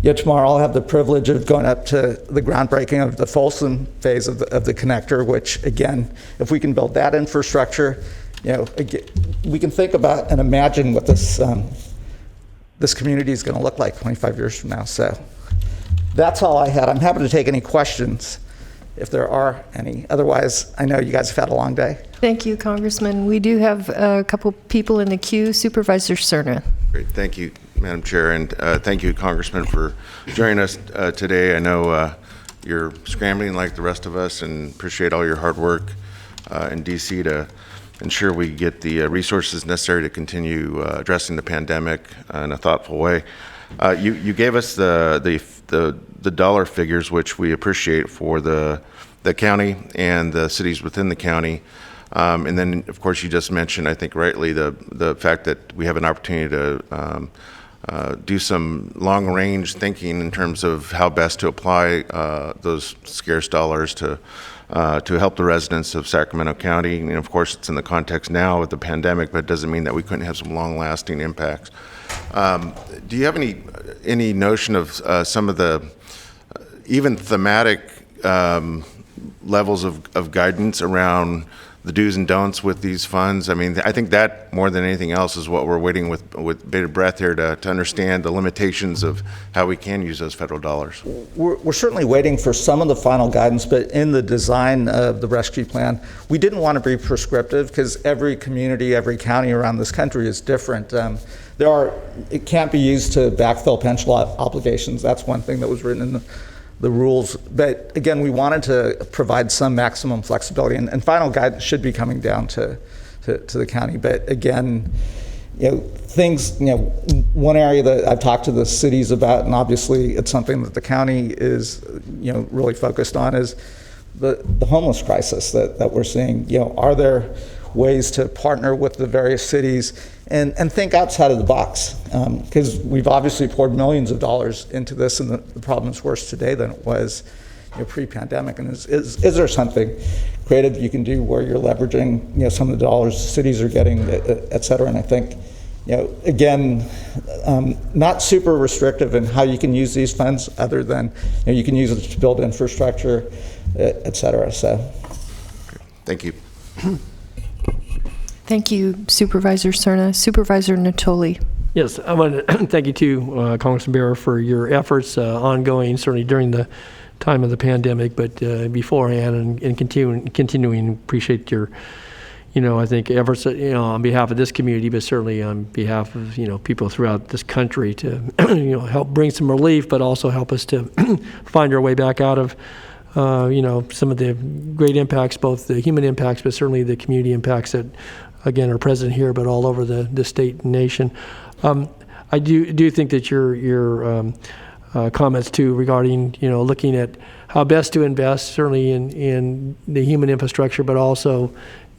Yet tomorrow I'll have the privilege of going up to the groundbreaking of the Folsom phase of the connector, which again, if we can build that infrastructure, we can think about and imagine what this community is going to look like 25 years from now. So that's all I had. I'm happy to take any questions if there are any. Otherwise, I know you guys have had a long day. Thank you, Congressman. We do have a couple people in the queue. Supervisor Cerna. Great, thank you, Madam Chair, and thank you, Congressman, for joining us today. I know you're scrambling like the rest of us, and appreciate all your hard work in DC to ensure we get the resources necessary to continue addressing the pandemic in a thoughtful way. You gave us the dollar figures, which we appreciate, for the county and the cities within the county. And then, of course, you just mentioned, I think rightly, the fact that we have an opportunity to do some long-range thinking in terms of how best to apply those scarce dollars to help the residents of Sacramento County. And of course, it's in the context now of the pandemic, but it doesn't mean that we couldn't have some long-lasting impacts. Do you have any notion of some of the even thematic levels of guidance around the do's and don'ts with these funds? I mean, I think that more than anything else is what we're waiting with bated breath here to understand the limitations of how we can use those federal dollars. We're certainly waiting for some of the final guidance, but in the design of the rescue plan, we didn't want to be prescriptive because every community, every county around this country is different. It can't be used to backfill pension obligations. That's one thing that was written in the rules. But again, we wanted to provide some maximum flexibility, and final guidance should be coming down to the county. But again, things, one area that I've talked to the cities about, and obviously it's something that the county is, really focused on, is the homeless crisis that we're seeing. Are there ways to partner with the various cities and think outside of the box, because we've obviously poured millions of dollars into this, and the problem is worse today than it was pre-pandemic. And is there something creative you can do where you're leveraging some of the dollars cities are getting, et cetera? And I think, again, not super restrictive in how you can use these funds, other than you can use it to build infrastructure, et cetera. So, thank you. Thank you, Supervisor Cerna. Supervisor Natoli. Yes, I want to thank you too, Congressman Bearer, for your efforts ongoing, certainly during the time of the pandemic, but beforehand and continuing. Appreciate your, I think efforts, on behalf of this community, but certainly on behalf of, people throughout this country to, help bring some relief, but also help us to find our way back out of some of the great impacts, both the human impacts, but certainly the community impacts that, again, are present here, but all over the state and nation. I do think that your comments too regarding, looking at how best to invest, certainly in the human infrastructure, but also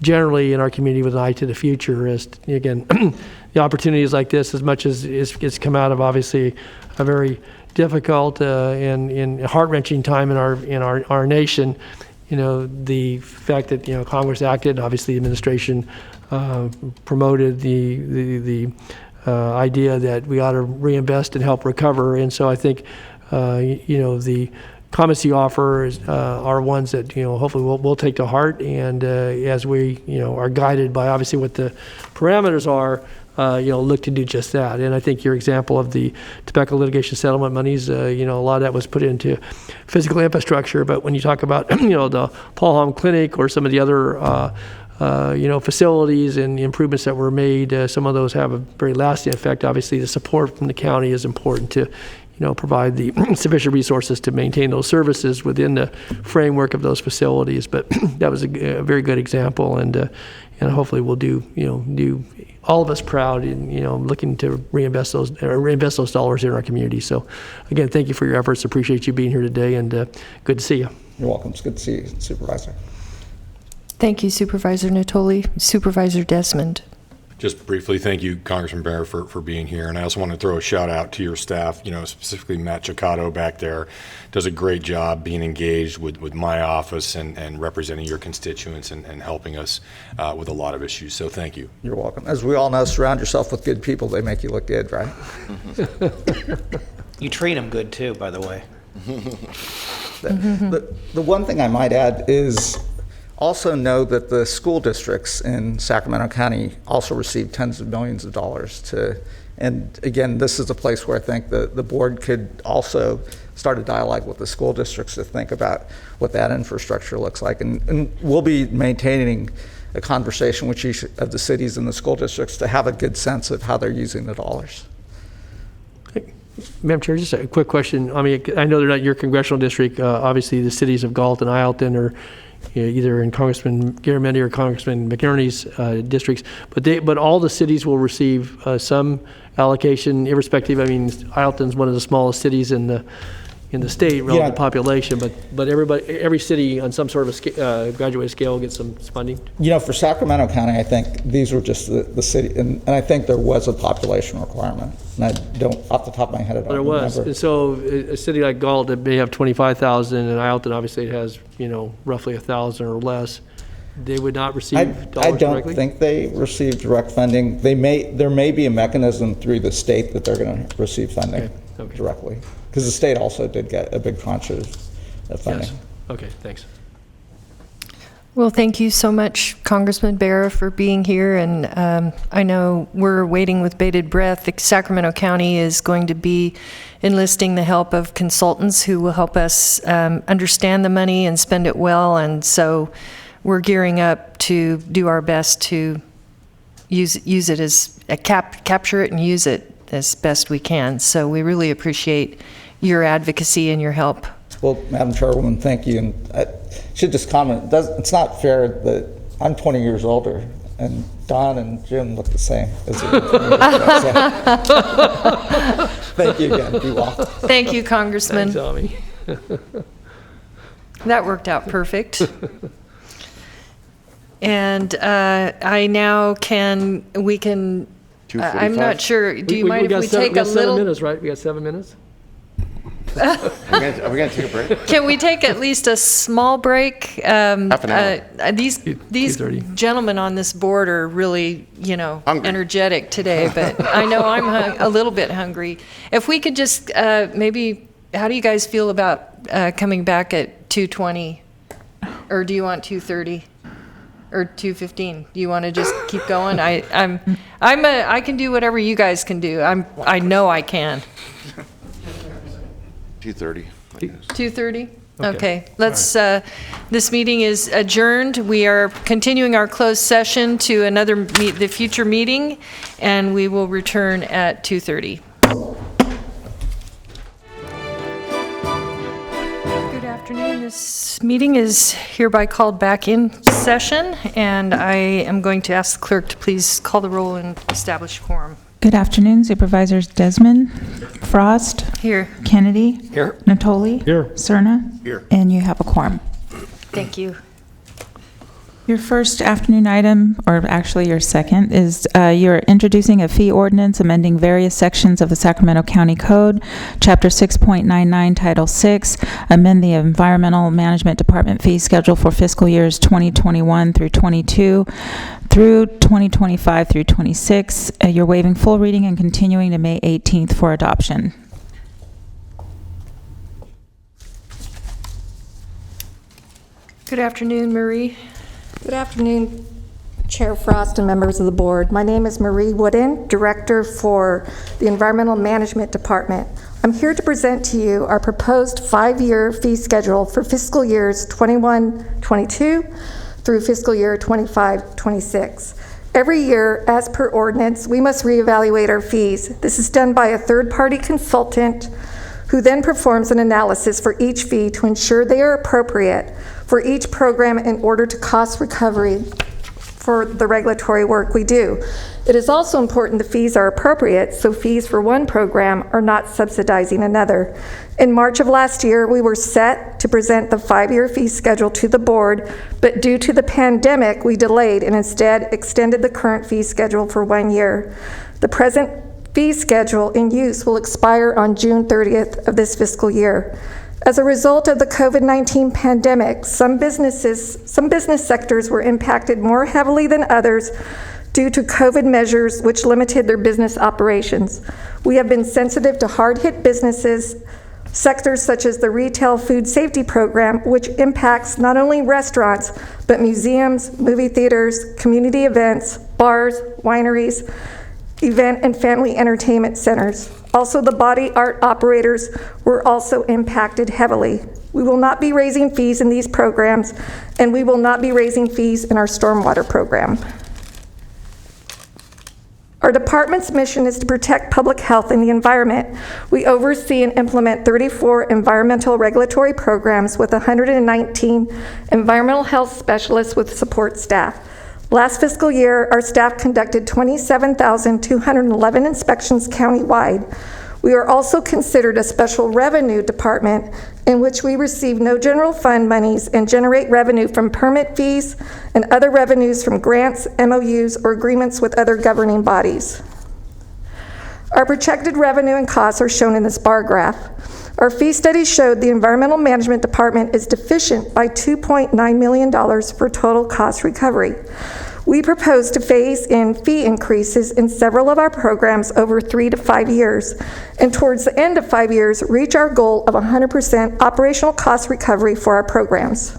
generally in our community with an eye to the future. As again, the opportunities like this, as much as it's come out of obviously a very difficult and heart-wrenching time in our nation, the fact that Congress acted, obviously the administration promoted the idea that we ought to reinvest and help recover. And so I think, the comments you offer are ones that, hopefully we'll take to heart. And as we, are guided by obviously what the parameters are, look to do just that. And I think your example of the tobacco litigation settlement monies, a lot of that was put into physical infrastructure. But when you talk about, the Paul Hom Clinic or some of the other, facilities and improvements that were made, some of those have a very lasting effect. Obviously, the support from the county is important to, provide the sufficient resources to maintain those services within the framework of those facilities. But that was a very good example, and hopefully we'll do all of us proud in, looking to reinvest those dollars in our community. So, again, thank you for your efforts. Appreciate you being here today, and good to see you. You're welcome. It's good to see you, Supervisor. Thank you, Supervisor Natoli. Supervisor Desmond. Just briefly, thank you, Congressman Bear, for being here. And I also want to throw a shout out to your staff, specifically Matt Chicotto back there, does a great job being engaged with my office and representing your constituents and helping us with a lot of issues. So thank you. You're welcome. As we all know, surround yourself with good people. They make you look good, right? You treat them good too, by the way. The one thing I might add is also know that the school districts in Sacramento County also receive tens of millions of dollars and again, this is a place where I think the board could also start a dialogue with the school districts to think about what that infrastructure looks like. And we'll be maintaining a conversation with each of the cities and the school districts to have a good sense of how they're using the dollars. Madam Chair, just a quick question. I mean, I know they're not your congressional district. Obviously, the cities of Galt and Ileton are either in Congressman Garamendi or Congressman McNerney's districts, but all the cities will receive some allocation, irrespective. I mean, Ileton's one of the smallest cities in the state relative to population, but every city on some sort of graduated scale gets some funding. For Sacramento County, I think these were just the city, and I think there was a population requirement. And I don't, off the top of my head, I don't remember. There was. And so a city like Galt that may have 25,000, and Ileton obviously it has roughly 1,000 or less. They would not receive dollars I don't directly? think they receive direct funding. There may be a mechanism through the state that they're going to receive funding directly. Because the state also did get a big tranche of funding. Yes. Okay, thanks. Well, thank you so much, Congressman Barra, for being here. And I know we're waiting with bated breath. The Sacramento County is going to be enlisting the help of consultants who will help us understand the money and spend it well. And so we're gearing up to do our best to use it as capture it and use it as best we can. So we really appreciate your advocacy and your help. Well, Madam Chairwoman, thank you. And I should just comment, it's not fair that I'm 20 years older and Don and Jim look the same. Thank you again. Be well. Thank you, Congressman. Thanks, Tommy. That worked out perfect. And I now we can, I'm not sure, do you mind if we take a little? 7 minutes, right? We got 7 minutes? Are we going to take a break? Can we take at least a small break? Half an hour. These gentlemen on this board are really, hungry. Energetic today, but I know I'm a little bit hungry. If we could just maybe, how do you guys feel about coming back at 2:20? Or do you want 2:30? Or 2:15? Do you want to just keep going? I can do whatever you guys can do. I know I can. 2:30. 2:30? Okay. Let's. This meeting is adjourned. We are continuing our closed session to the future meeting, and we will return at 2:30. Good afternoon. This meeting is hereby called back in session, and I am going to ask the clerk to please call the roll and establish quorum. Good afternoon, Supervisors Desmond, Frost. Here. Kennedy. Here. Natoli. Here. Cerna. Here. And you have a quorum. Thank you. Your first afternoon item, or actually your second, is you're introducing a fee ordinance amending various sections of the Sacramento County Code, Chapter 6.99, Title 6, amend the Environmental Management Department fee schedule for fiscal years 2021 through 22 through 2025 through 26. You're waiving full reading and continuing to May 18th for adoption. Good afternoon, Marie. Good afternoon, Chair Frost and members of the board. My name is Marie Wooden, Director for the Environmental Management Department. I'm here to present to you our proposed 5-year fee schedule for fiscal years 21-22 through fiscal year 25-26. Every year, as per ordinance, we must reevaluate our fees. This is done by a third-party consultant who then performs an analysis for each fee to ensure they are appropriate for each program in order to cost recovery for the regulatory work we do. It is also important the fees are appropriate, so fees for one program are not subsidizing another. In March of last year, we were set to present the 5-year fee schedule to the board, but due to the pandemic, we delayed and instead extended the current fee schedule for 1 year. The present fee schedule in use will expire on June 30th of this fiscal year. As a result of the COVID-19 pandemic, some business sectors were impacted more heavily than others due to COVID measures which limited their business operations. We have been sensitive to hard-hit businesses, sectors such as the Retail Food Safety Program, which impacts not only restaurants, but museums, movie theaters, community events, bars, wineries, event and family entertainment centers. Also, the body art operators were also impacted heavily. We will not be raising fees in these programs, and we will not be raising fees in our stormwater program. Our department's mission is to protect public health and the environment. We oversee and implement 34 environmental regulatory programs with 119 environmental health specialists with support staff. Last fiscal year, our staff conducted 27,211 inspections countywide. We are also considered a special revenue department in which we receive no general fund monies and generate revenue from permit fees and other revenues from grants, MOUs, or agreements with other governing bodies. Our projected revenue and costs are shown in this bar graph. Our fee study showed the Environmental Management Department is deficient by $2.9 million for total cost recovery. We propose to phase in fee increases in several of our programs over 3 to 5 years, and towards the end of 5 years, reach our goal of 100% operational cost recovery for our programs.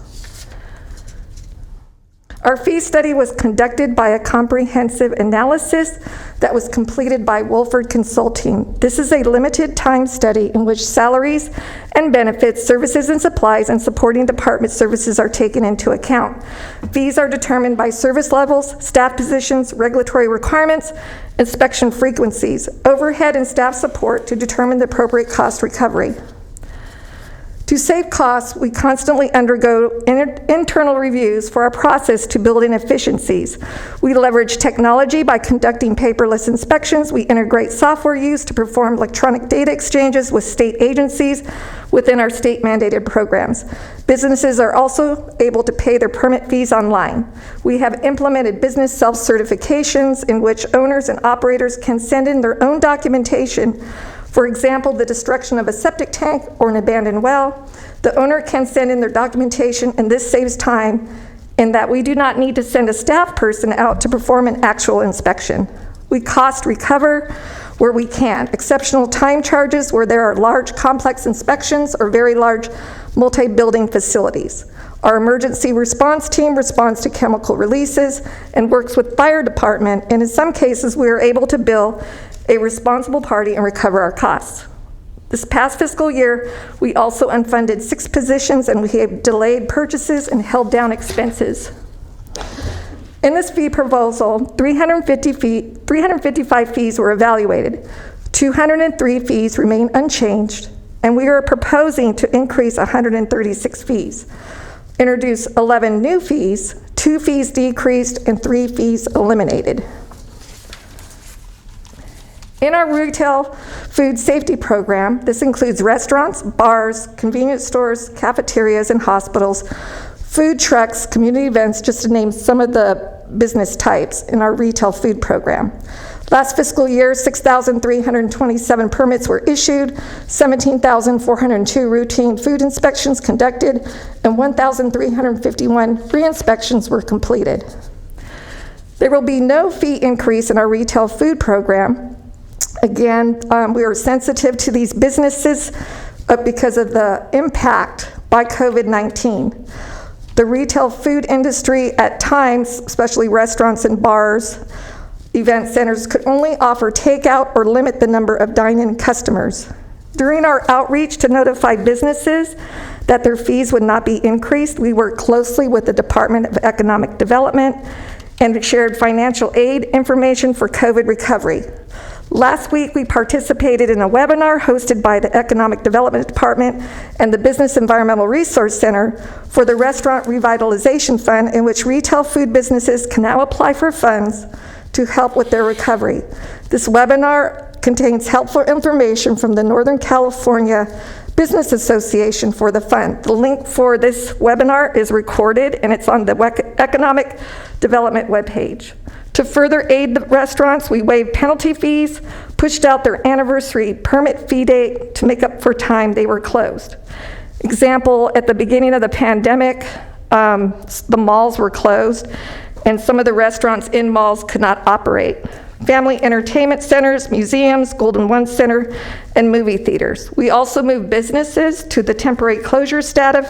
Our fee study was conducted by a comprehensive analysis that was completed by Wolford Consulting. This is a limited time study in which salaries and benefits, services and supplies, and supporting department services are taken into account. Fees are determined by service levels, staff positions, regulatory requirements, inspection frequencies, overhead and staff support to determine the appropriate cost recovery. To save costs, we constantly undergo internal reviews for our process to build in efficiencies. We leverage technology by conducting paperless inspections. We integrate software use to perform electronic data exchanges with state agencies within our state-mandated programs. Businesses are also able to pay their permit fees online. We have implemented business self-certifications in which owners and operators can send in their own documentation. For example, the destruction of a septic tank or an abandoned well, the owner can send in their documentation, and this saves time in that we do not need to send a staff person out to perform an actual inspection. We cost recover where we can. Exceptional time charges where there are large complex inspections or very large multi-building facilities. Our emergency response team responds to chemical releases and works with fire department, and in some cases we are able to bill a responsible party and recover our costs. This past fiscal year, we also unfunded 6 positions, and we have delayed purchases and held down expenses. In this fee proposal, 355 fees were evaluated. 203 fees remain unchanged, and we are proposing to increase 136 fees. Introduce 11 new fees, 2 fees decreased, and 3 fees eliminated. In our retail food safety program, this includes restaurants, bars, convenience stores, cafeterias, and hospitals. food trucks, community events, just to name some of the business types in our retail food program. Last fiscal year, 6,327 permits were issued, 17,402 routine food inspections conducted, and 1,351 re-inspections were completed. There will be no fee increase in our retail food program. Again, we are sensitive to these businesses because of the impact by COVID-19. The retail food industry at times, especially restaurants and bars, event centers, could only offer takeout or limit the number of dine-in customers. During our outreach to notify businesses that their fees would not be increased, we worked closely with the Department of Economic Development and shared financial aid information for COVID recovery. Last week, we participated in a webinar hosted by the Economic Development Department and the Business Environmental Resource Center for the Restaurant Revitalization Fund, in which retail food businesses can now apply for funds to help with their recovery. This webinar contains helpful information from the Northern California Business Association for the fund. The link for this webinar is recorded and it's on the Economic Development webpage. To further aid the restaurants, we waived penalty fees, pushed out their anniversary permit fee date to make up for time they were closed. Example, at the beginning of the pandemic, the malls were closed and some of the restaurants in malls could not operate. Family entertainment centers, museums, Golden One Center, and movie theaters. We also moved businesses to the temporary closure status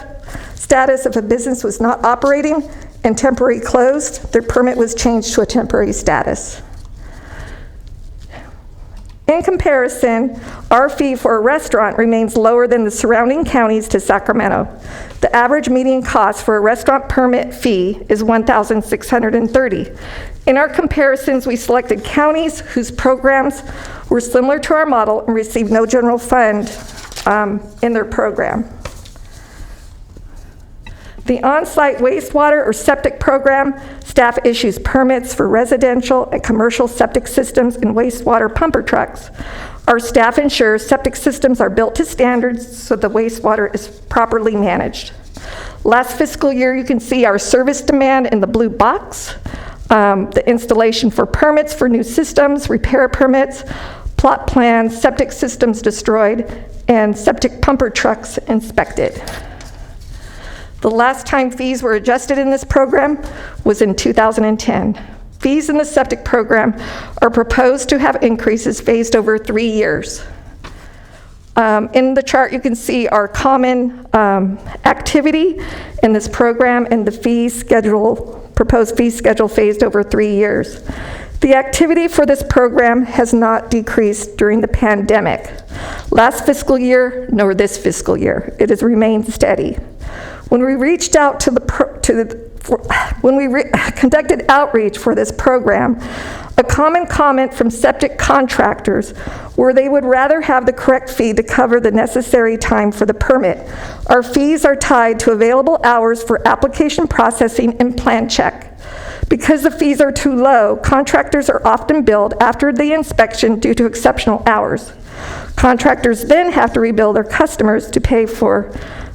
if a business was not operating and temporary closed, their permit was changed to a temporary status. In comparison, our fee for a restaurant remains lower than the surrounding counties to Sacramento. The average median cost for a restaurant permit fee is $1,630. In our comparisons, we selected counties whose programs were similar to our model and received no general fund in their program. The on-site wastewater or septic program, staff issues permits for residential and commercial septic systems and wastewater pumper trucks. Our staff ensures septic systems are built to standards so the wastewater is properly managed. Last fiscal year, you can see our service demand in the blue box, the installation for permits for new systems, repair permits, plot plans, septic systems destroyed, and septic pumper trucks inspected. The last time fees were adjusted in this program was in 2010. Fees in the septic program are proposed to have increases phased over 3 years. In the chart, you can see our common activity in this program and the fee schedule, proposed fee schedule phased over 3 years. The activity for this program has not decreased during the pandemic. Last fiscal year, nor this fiscal year. It has remained steady. When we reached out conducted outreach for this program, a common comment from septic contractors were they would rather have the correct fee to cover the necessary time for the permit. Our fees are tied to available hours for application processing and plan check. Because the fees are too low, contractors are often billed after the inspection due to exceptional hours. Contractors then have to rebill their customers to pay for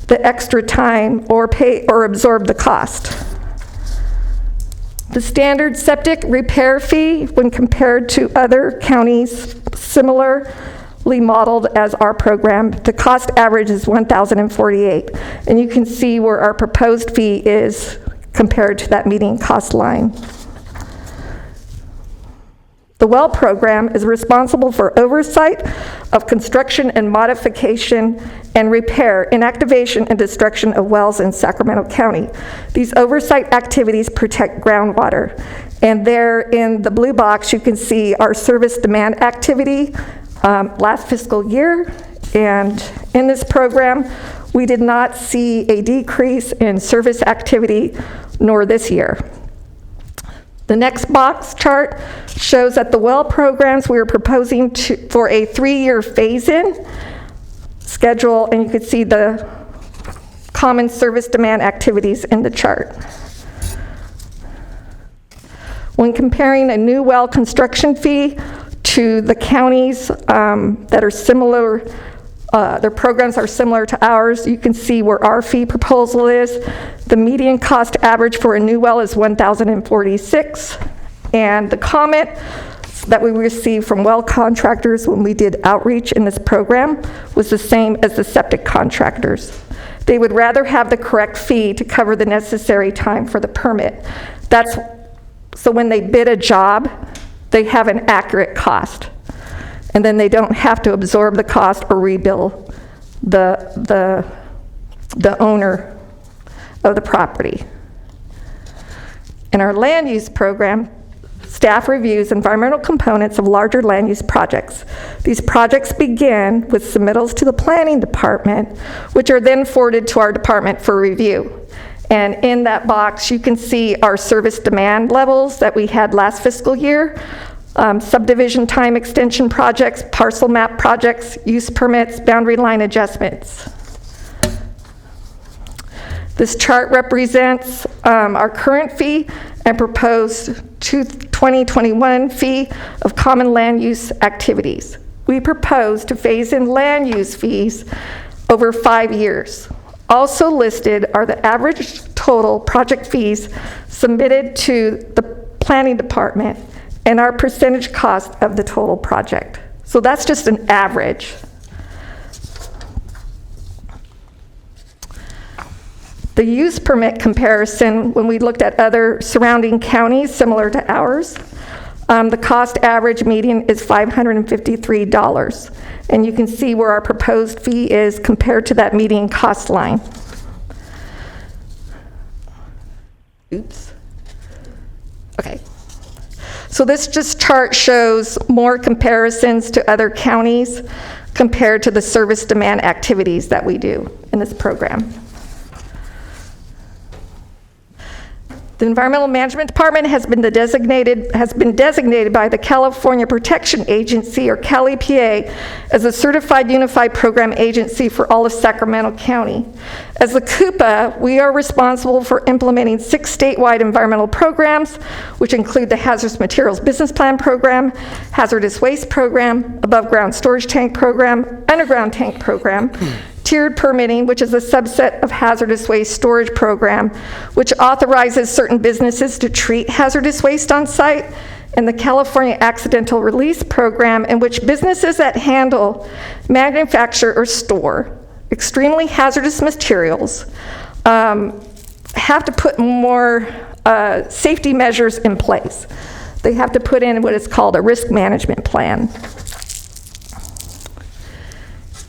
the extra time or pay or absorb the cost. The standard septic repair fee, when compared to other counties similarly modeled as our program, the cost average is $1,048. And you can see where our proposed fee is compared to that median cost line. The well program is responsible for oversight of construction and modification and repair, inactivation and destruction of wells in Sacramento County. These oversight activities protect groundwater. And there in the blue box, you can see our service demand activity last fiscal year. And in this program, we did not see a decrease in service activity, nor this year. The next box chart shows that the well programs we are proposing for a 3-year phase-in schedule, and you can see the common service demand activities in the chart. When comparing a new well construction fee to the counties that are similar, their programs are similar to ours, you can see where our fee proposal is. The median cost average for a new well is $1,046. And the comment that we received from well contractors when we did outreach in this program was the same as the septic contractors. They would rather have the correct fee to cover the necessary time for the permit. So when they bid a job, they have an accurate cost. And then they don't have to absorb the cost or rebill the owner of the property. In our land use program, staff reviews environmental components of larger land use projects. These projects begin with submittals to the planning department, which are then forwarded to our department for review. And in that box, you can see our service demand levels that we had last fiscal year, subdivision time extension projects, parcel map projects, use permits, boundary line adjustments. This chart represents our current fee and proposed 2021 fee of common land use activities. We propose to phase in land use fees over 5 years. Also listed are the average total project fees submitted to the planning department and our percentage cost of the total project. So that's just an average. The use permit comparison, when we looked at other surrounding counties similar to ours, the cost average median is $553. And you can see where our proposed fee is compared to that median cost line. Oops. Okay. So this just chart shows more comparisons to other counties compared to the service demand activities that we do in this program. The Environmental Management Department has been designated by the California Protection Agency, or Cal EPA, as a certified unified program agency for all of Sacramento County. As the CUPA, we are responsible for implementing 6 statewide environmental programs, which include the Hazardous Materials Business Plan Program, Hazardous Waste Program, Above Ground Storage Tank Program, Underground Tank Program, Tiered Permitting, which is a subset of Hazardous Waste Storage Program, which authorizes certain businesses to treat hazardous waste on site, and the California Accidental Release Program, in which businesses that handle, manufacture, or store extremely hazardous materials have to put more safety measures in place. They have to put in what is called a risk management plan.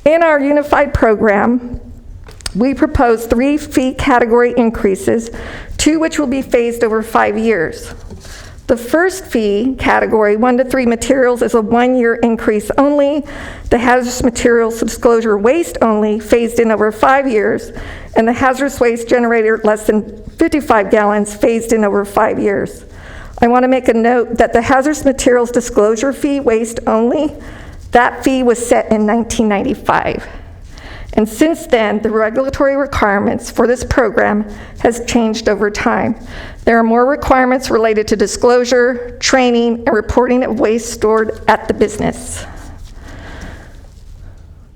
In our unified program, we propose 3 fee category increases, 2 which will be phased over 5 years. The first fee category, 1 to 3 materials, is a 1-year increase only. The hazardous materials disclosure waste only, phased in over 5 years, and the hazardous waste generator less than 55 gallons, phased in over 5 years. I want to make a note that the hazardous materials disclosure fee, waste only, that fee was set in 1995. And since then, the regulatory requirements for this program has changed over time. There are more requirements related to disclosure, training, and reporting of waste stored at the business.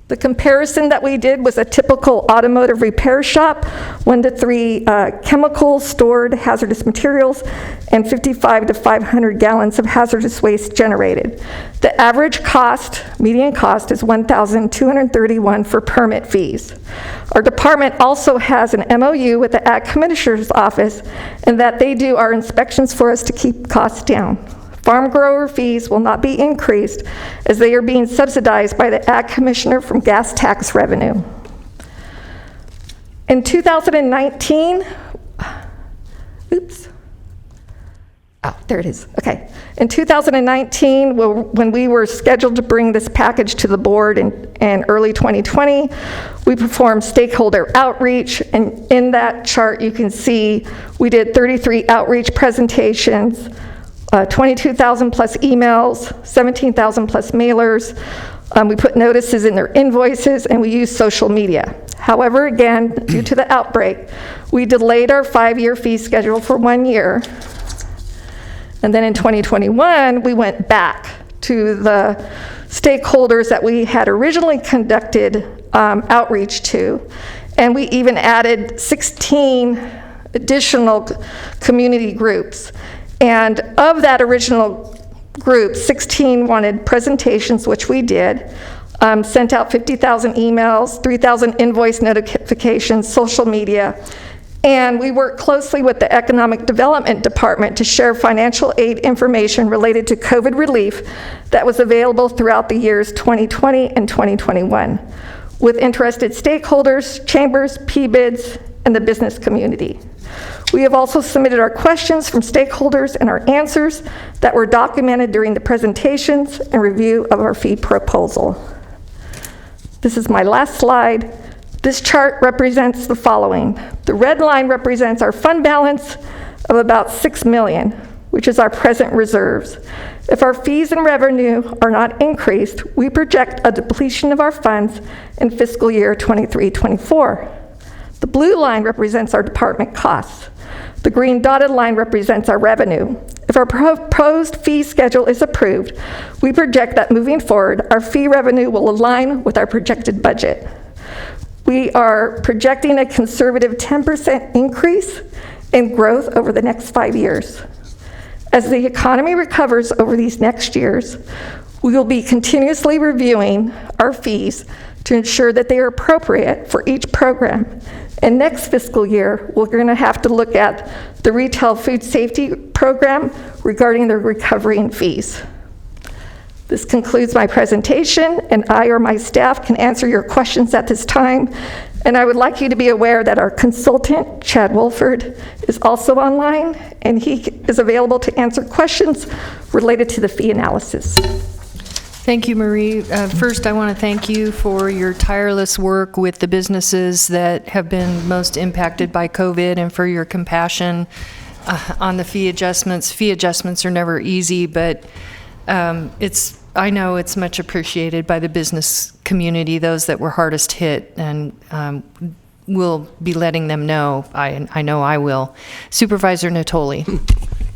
The comparison that we did was a typical automotive repair shop, 1 to 3 chemicals, stored hazardous materials, and 55 to 500 gallons of hazardous waste generated. The average cost, median cost, is $1,231 for permit fees. Our department also has an MOU with the Ag Commissioner's Office, and that they do our inspections for us to keep costs down. Farm grower fees will not be increased as they are being subsidized by the Ag Commissioner from gas tax revenue. In 2019, there it is, okay. In 2019, when we were scheduled to bring this package to the board in early 2020, we performed stakeholder outreach, and in that chart you can see we did 33 outreach presentations, 22,000 plus emails, 17,000 plus mailers. We put notices in their invoices, and we used social media. However, again, due to the outbreak, we delayed our 5-year fee schedule for 1 year. And then in 2021, we went back to the stakeholders that we had originally conducted outreach to, and we even added 16 additional community groups. And of that original group, 16 wanted presentations, which we did, sent out 50,000 emails, 3,000 invoice notifications, social media, and we worked closely with the Economic Development Department to share financial aid information related to COVID relief that was available throughout the years 2020 and 2021 with interested stakeholders, chambers, PBIDs, and the business community. We have also submitted our questions from stakeholders and our answers that were documented during the presentations and review of our fee proposal. This is my last slide. This chart represents the following. The red line represents our fund balance of about $6 million, which is our present reserves. If our fees and revenue are not increased, we project a depletion of our funds in fiscal year 23-24. The blue line represents our department costs. The green dotted line represents our revenue. If our proposed fee schedule is approved, we project that moving forward, our fee revenue will align with our projected budget. We are projecting a conservative 10% increase in growth over the next 5 years. As the economy recovers over these next years, we will be continuously reviewing our fees to ensure that they are appropriate for each program. And next fiscal year, we're going to have to look at the retail food safety program regarding the recovery in fees. This concludes my presentation, and I or my staff can answer your questions at this time. And I would like you to be aware that our consultant, Chad Wolford, is also online, and he is available to answer questions related to the fee analysis. Thank you, Marie. First, I want to thank you for your tireless work with the businesses that have been most impacted by COVID and for your compassion on the fee adjustments. Fee adjustments are never easy, but I know it's much appreciated by the business community, those that were hardest hit, and we'll be letting them know. I know I will. Supervisor Natoli.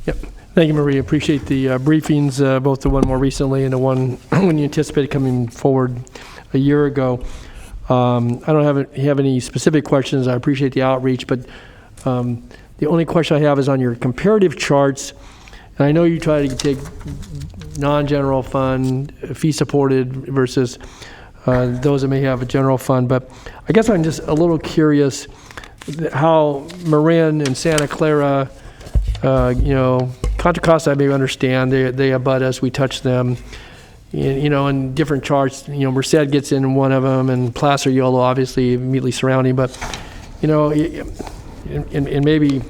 Yep. Thank you, Maria. Appreciate the briefings, both the one more recently and the one when you anticipated coming forward a year ago. I don't have any specific questions. I appreciate the outreach, but the only question I have is on your comparative charts. And I know you try to take non-general fund, fee-supported versus those that may have a general fund, but I guess I'm just a little curious how Marin and Santa Clara, Contra Costa I may understand, they abut us, we touch them, in different charts, Merced gets in one of them, and Placer Yolo obviously immediately surrounding, but, and maybe,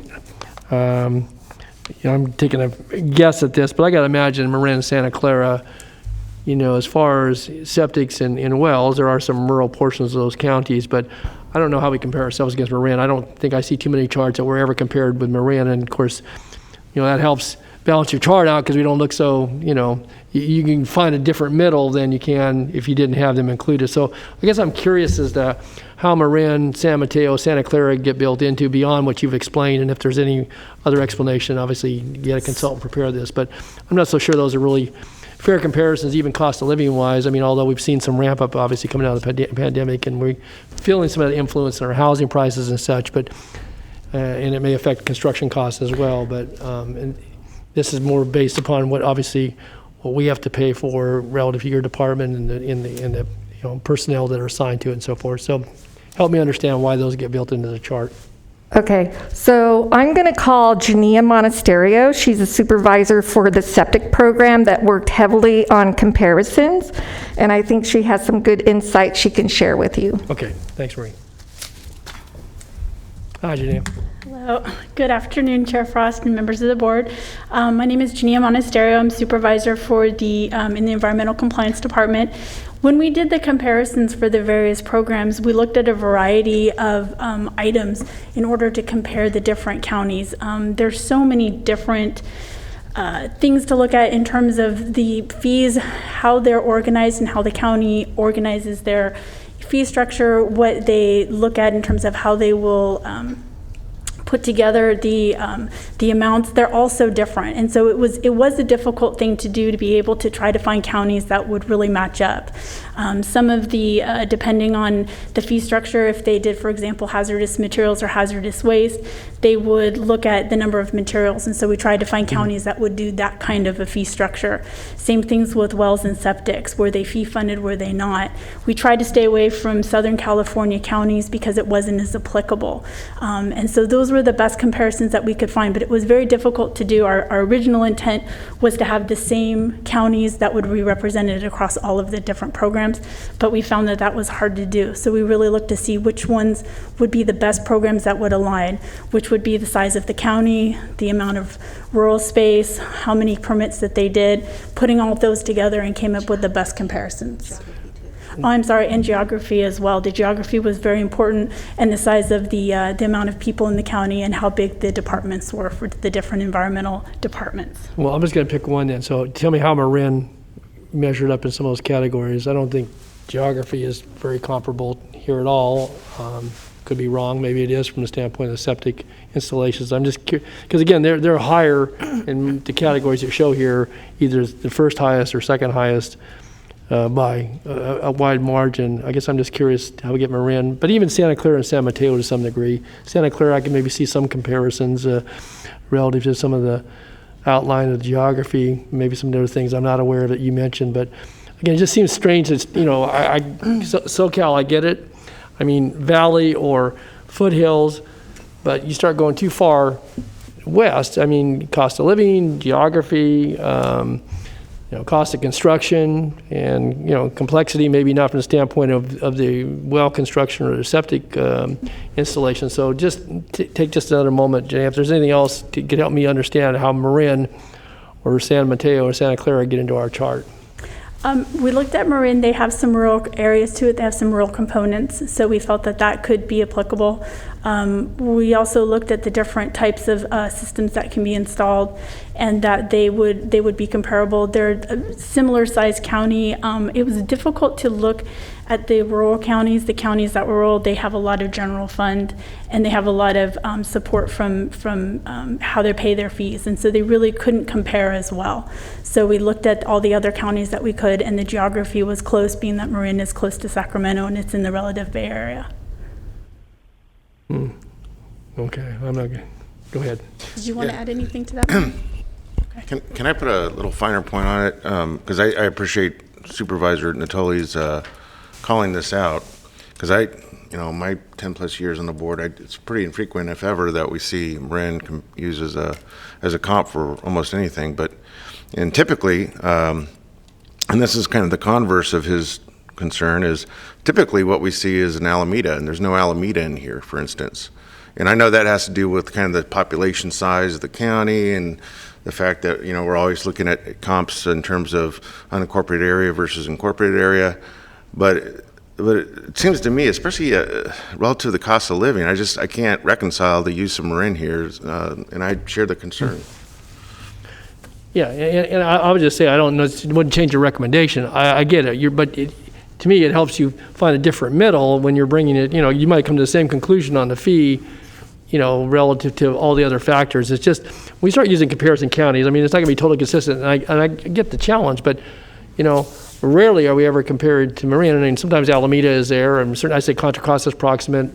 I'm taking a guess at this, but I got to imagine Marin and Santa Clara, as far as septics and wells, there are some rural portions of those counties, but I don't know how we compare ourselves against Marin. I don't think I see too many charts that were ever compared with Marin, and of course, that helps balance your chart out because we don't look so, you can find a different middle than you can if you didn't have them included. So I guess I'm curious as to how Marin, San Mateo, Santa Clara get built into beyond what you've explained, and if there's any other explanation. Obviously, you get a consultant prepare this, but I'm not so sure those are really fair comparisons, even cost of living wise. I mean, although we've seen some ramp up obviously coming out of the pandemic, and we're feeling some of the influence in our housing prices and such, but and it may affect construction costs as well, but and this is more based upon what we have to pay for relative to your department and the personnel that are assigned to it and so forth. So help me understand why those get built into the chart. Okay, so I'm going to call Jania Monasterio. She's a supervisor for the septic program that worked heavily on comparisons, and I think she has some good insight she can share with you. Okay, thanks, Marie. Hi, Jania. Hello. Good afternoon, Chair Frost and members of the board. My name is Jania Monasterio. I'm supervisor for in the Environmental Compliance Department. When we did the comparisons for the various programs, we looked at a variety of items in order to compare the different counties. There's so many different things to look at in terms of the fees, how they're organized and how the county organizes their fee structure, what they look at in terms of how they will put together the amounts. They're all so different, and so it was a difficult thing to do, to be able to try to find counties that would really match up. Some of the, depending on the fee structure, if they did, for example, hazardous materials or hazardous waste, they would look at the number of materials. And so we tried to find counties that would do that kind of a fee structure. Same things with wells and septics. Were they fee funded, were they not? We tried to stay away from Southern California counties because it wasn't as applicable. And so those were the best comparisons that we could find, but it was very difficult to do. Our original intent was to have the same counties that would be represented across all of the different programs, but we found that that was hard to do. So we really looked to see which ones would be the best programs that would align, which would be the size of the county, the amount of rural space, how many permits that they did, putting all of those together and came up with the best comparisons. Oh, I'm sorry, and geography as well. The geography was very important, and the size of the amount of people in the county and how big the departments were for the different environmental departments. Well, I'm just going to pick one then. So tell me how Marin measured up in some of those categories. I don't think geography is very comparable here at all. Could be wrong. Maybe it is from the standpoint of the septic installations. I'm just curious, because again, they're higher in the categories that show here, either the first highest or second highest by a wide margin. I guess I'm just curious how we get Marin, but even Santa Clara and San Mateo to some degree. Santa Clara, I can maybe see some comparisons relative to some of the outline of the geography, maybe some of those things I'm not aware of that you mentioned. But again, it just seems strange. It's, SoCal, I get it. I mean, valley or foothills, but you start going too far west. I mean, cost of living, geography, cost of construction, and complexity. Maybe not from the standpoint of the well construction or the septic installation. So just take just another moment, Jay. If there's anything else to could help me understand how Marin or San Mateo or Santa Clara get into our chart. We looked at Marin. They have some rural areas to it. They have some rural components, so we felt that that could be applicable. We also looked at the different types of systems that can be installed, and that they would be comparable. They're a similar sized county. It was difficult to look at the rural counties. The counties that were rural, they have a lot of general fund, and they have a lot of support from how they pay their fees, and so they really couldn't compare as well. So we looked at all the other counties that we could, and the geography was close, being that Marin is close to Sacramento and it's in the relative Bay Area. Okay, I'm not good. Go ahead. Did you want to add anything to that? Can I put a little finer point on it? Because I appreciate Supervisor Natoli's calling this out. Because my 10 plus years on the board, it's pretty infrequent, if ever, that we see Marin used as a comp for almost anything. And typically, and this is kind of the converse of his concern, is typically what we see is an Alameda, and there's no Alameda in here, for instance. And I know that has to do with kind of the population size of the county and the fact that, we're always looking at comps in terms of unincorporated area versus incorporated area. But it seems to me, especially relative to the cost of living, I can't reconcile the use of Marin here, and I share the concern. Yeah, and I would just say, I don't know, it wouldn't change your recommendation. I get it, but to me, it helps you find a different middle when you're bringing it. You might come to the same conclusion on the fee, relative to all the other factors. It's just, we start using comparison counties. I mean, it's not going to be totally consistent, and I get the challenge, but, rarely are we ever compared to Marin. I mean, sometimes Alameda is there, and certainly I say Contra Costa's proximate,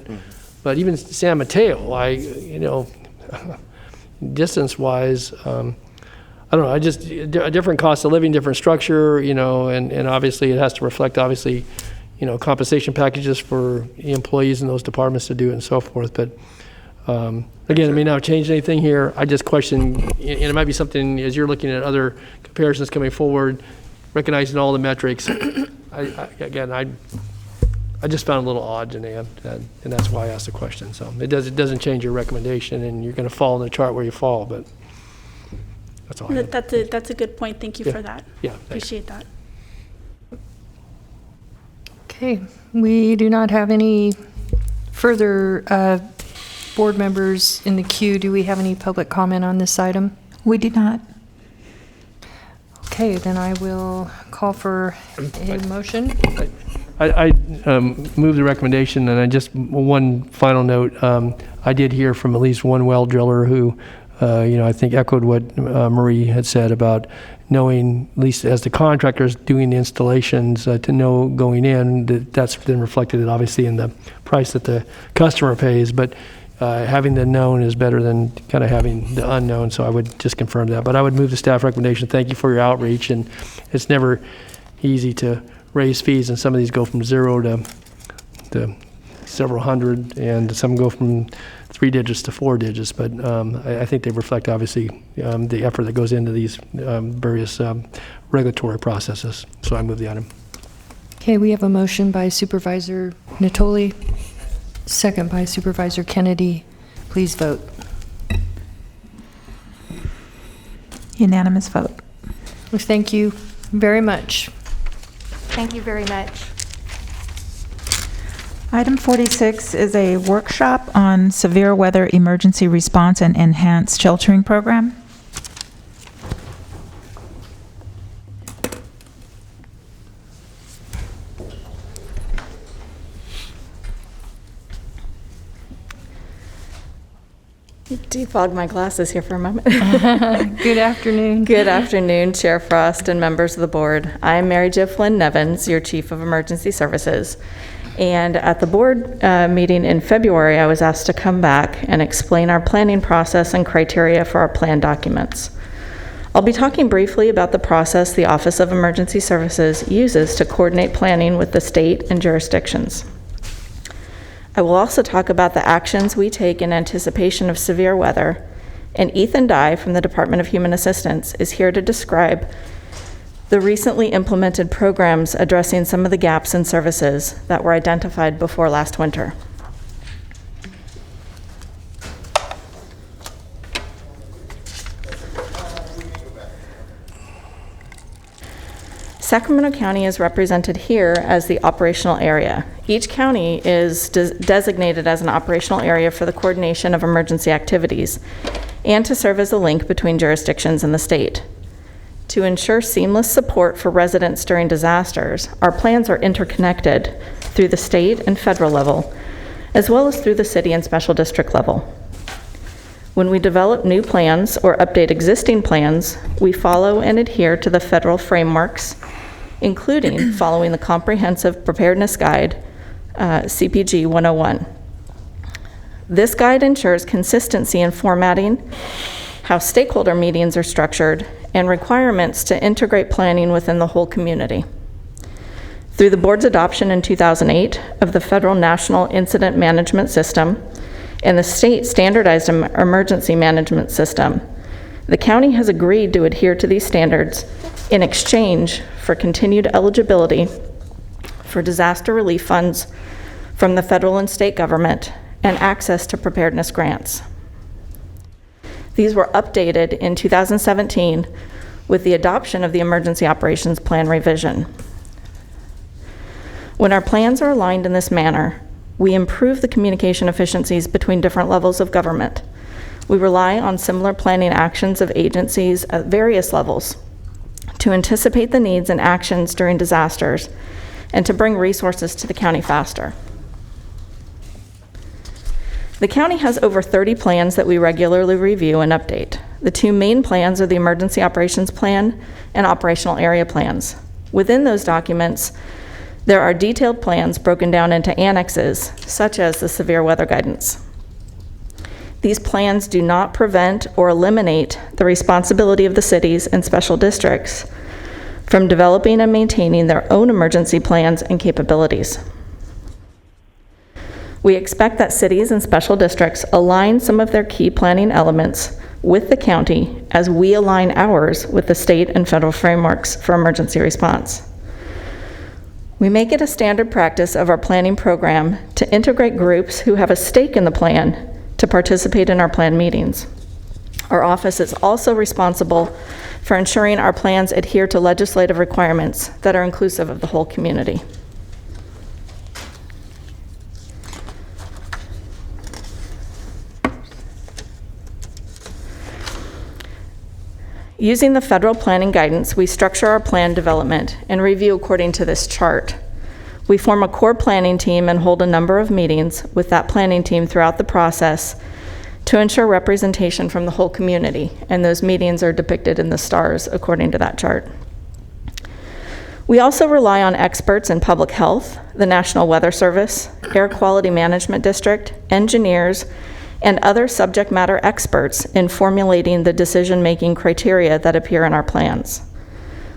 but even San Mateo, distance-wise, I don't know, a different cost of living, different structure, and obviously it has to reflect, compensation packages for the employees in those departments to do it and so forth. But again, it may not change anything here. I just question, and it might be something as you're looking at other comparisons coming forward, recognizing all the metrics. I just found it a little odd, Janae, and that's why I asked the question. So it doesn't change your recommendation, and you're going to fall in the chart where you fall, but. That's all. That's a good point. Thank you for that. Yeah, appreciate that. Okay, we do not have any further board members in the queue. Do we have any public comment on this item? We do not. Okay, then I will call for a motion. I move the recommendation, and I just one final note. I did hear from at least one well driller who I think echoed what Marie had said about knowing, at least as the contractors doing the installations, to know going in that that's then reflected obviously in the price that the customer pays. But having the known is better than kind of having the unknown, so I would just confirm that. But I would move the staff recommendation. Thank you for your outreach, and it's never easy to raise fees, and some of these go from 0 to several hundred, and some go from 3 digits to 4 digits. But I think they reflect obviously the effort that goes into these various regulatory processes. So I move the item. Okay, we have a motion by Supervisor Natoli, second by Supervisor Kennedy. Please vote. Unanimous vote. Well, thank you very much. Thank you very much. Item 46 is a workshop on severe weather emergency response and enhanced sheltering program. Defog my glasses here for a moment. Good afternoon. Good afternoon, Chair Frost and members of the board. I'm Mary Jo Flynn Nevins, your Chief of Emergency Services. And at the board meeting in February, I was asked to come back and explain our planning process and criteria for our plan documents. I'll be talking briefly about the process the Office of Emergency Services uses to coordinate planning with the state and jurisdictions. I will also talk about the actions we take in anticipation of severe weather, and Ethan Dye from the Department of Human Assistance is here to describe the recently implemented programs addressing some of the gaps in services that were identified before last winter. Sacramento County is represented here as the operational area. Each county is designated as an operational area for the coordination of emergency activities and to serve as a link between jurisdictions and the state. To ensure seamless support for residents during disasters, our plans are interconnected through the state and federal level, as well as through the city and special district level. When we develop new plans or update existing plans, we follow and adhere to the federal frameworks, including following the Comprehensive Preparedness Guide, CPG 101. This guide ensures consistency in formatting, how stakeholder meetings are structured, and requirements to integrate planning within the whole community. Through the board's adoption in 2008 of the Federal National Incident Management System and the state standardized emergency management system, the county has agreed to adhere to these standards in exchange for continued eligibility for disaster relief funds from the federal and state government and access to preparedness grants. These were updated in 2017 with the adoption of the Emergency Operations Plan revision. When our plans are aligned in this manner, we improve the communication efficiencies between different levels of government. We rely on similar planning actions of agencies at various levels to anticipate the needs and actions during disasters and to bring resources to the county faster. The county has over 30 plans that we regularly review and update. The two main plans are the Emergency Operations Plan and Operational Area Plans. Within those documents, there are detailed plans broken down into annexes, such as the severe weather guidance. These plans do not prevent or eliminate the responsibility of the cities and special districts from developing and maintaining their own emergency plans and capabilities. We expect that cities and special districts align some of their key planning elements with the county as we align ours with the state and federal frameworks for emergency response. We make it a standard practice of our planning program to integrate groups who have a stake in the plan to participate in our plan meetings. Our office is also responsible for ensuring our plans adhere to legislative requirements that are inclusive of the whole community. Using the federal planning guidance, we structure our plan development and review according to this chart. We form a core planning team and hold a number of meetings with that planning team throughout the process to ensure representation from the whole community, and those meetings are depicted in the stars according to that chart. We also rely on experts in public health, the National Weather Service, Air Quality Management District, engineers, and other subject matter experts in formulating the decision-making criteria that appear in our plans.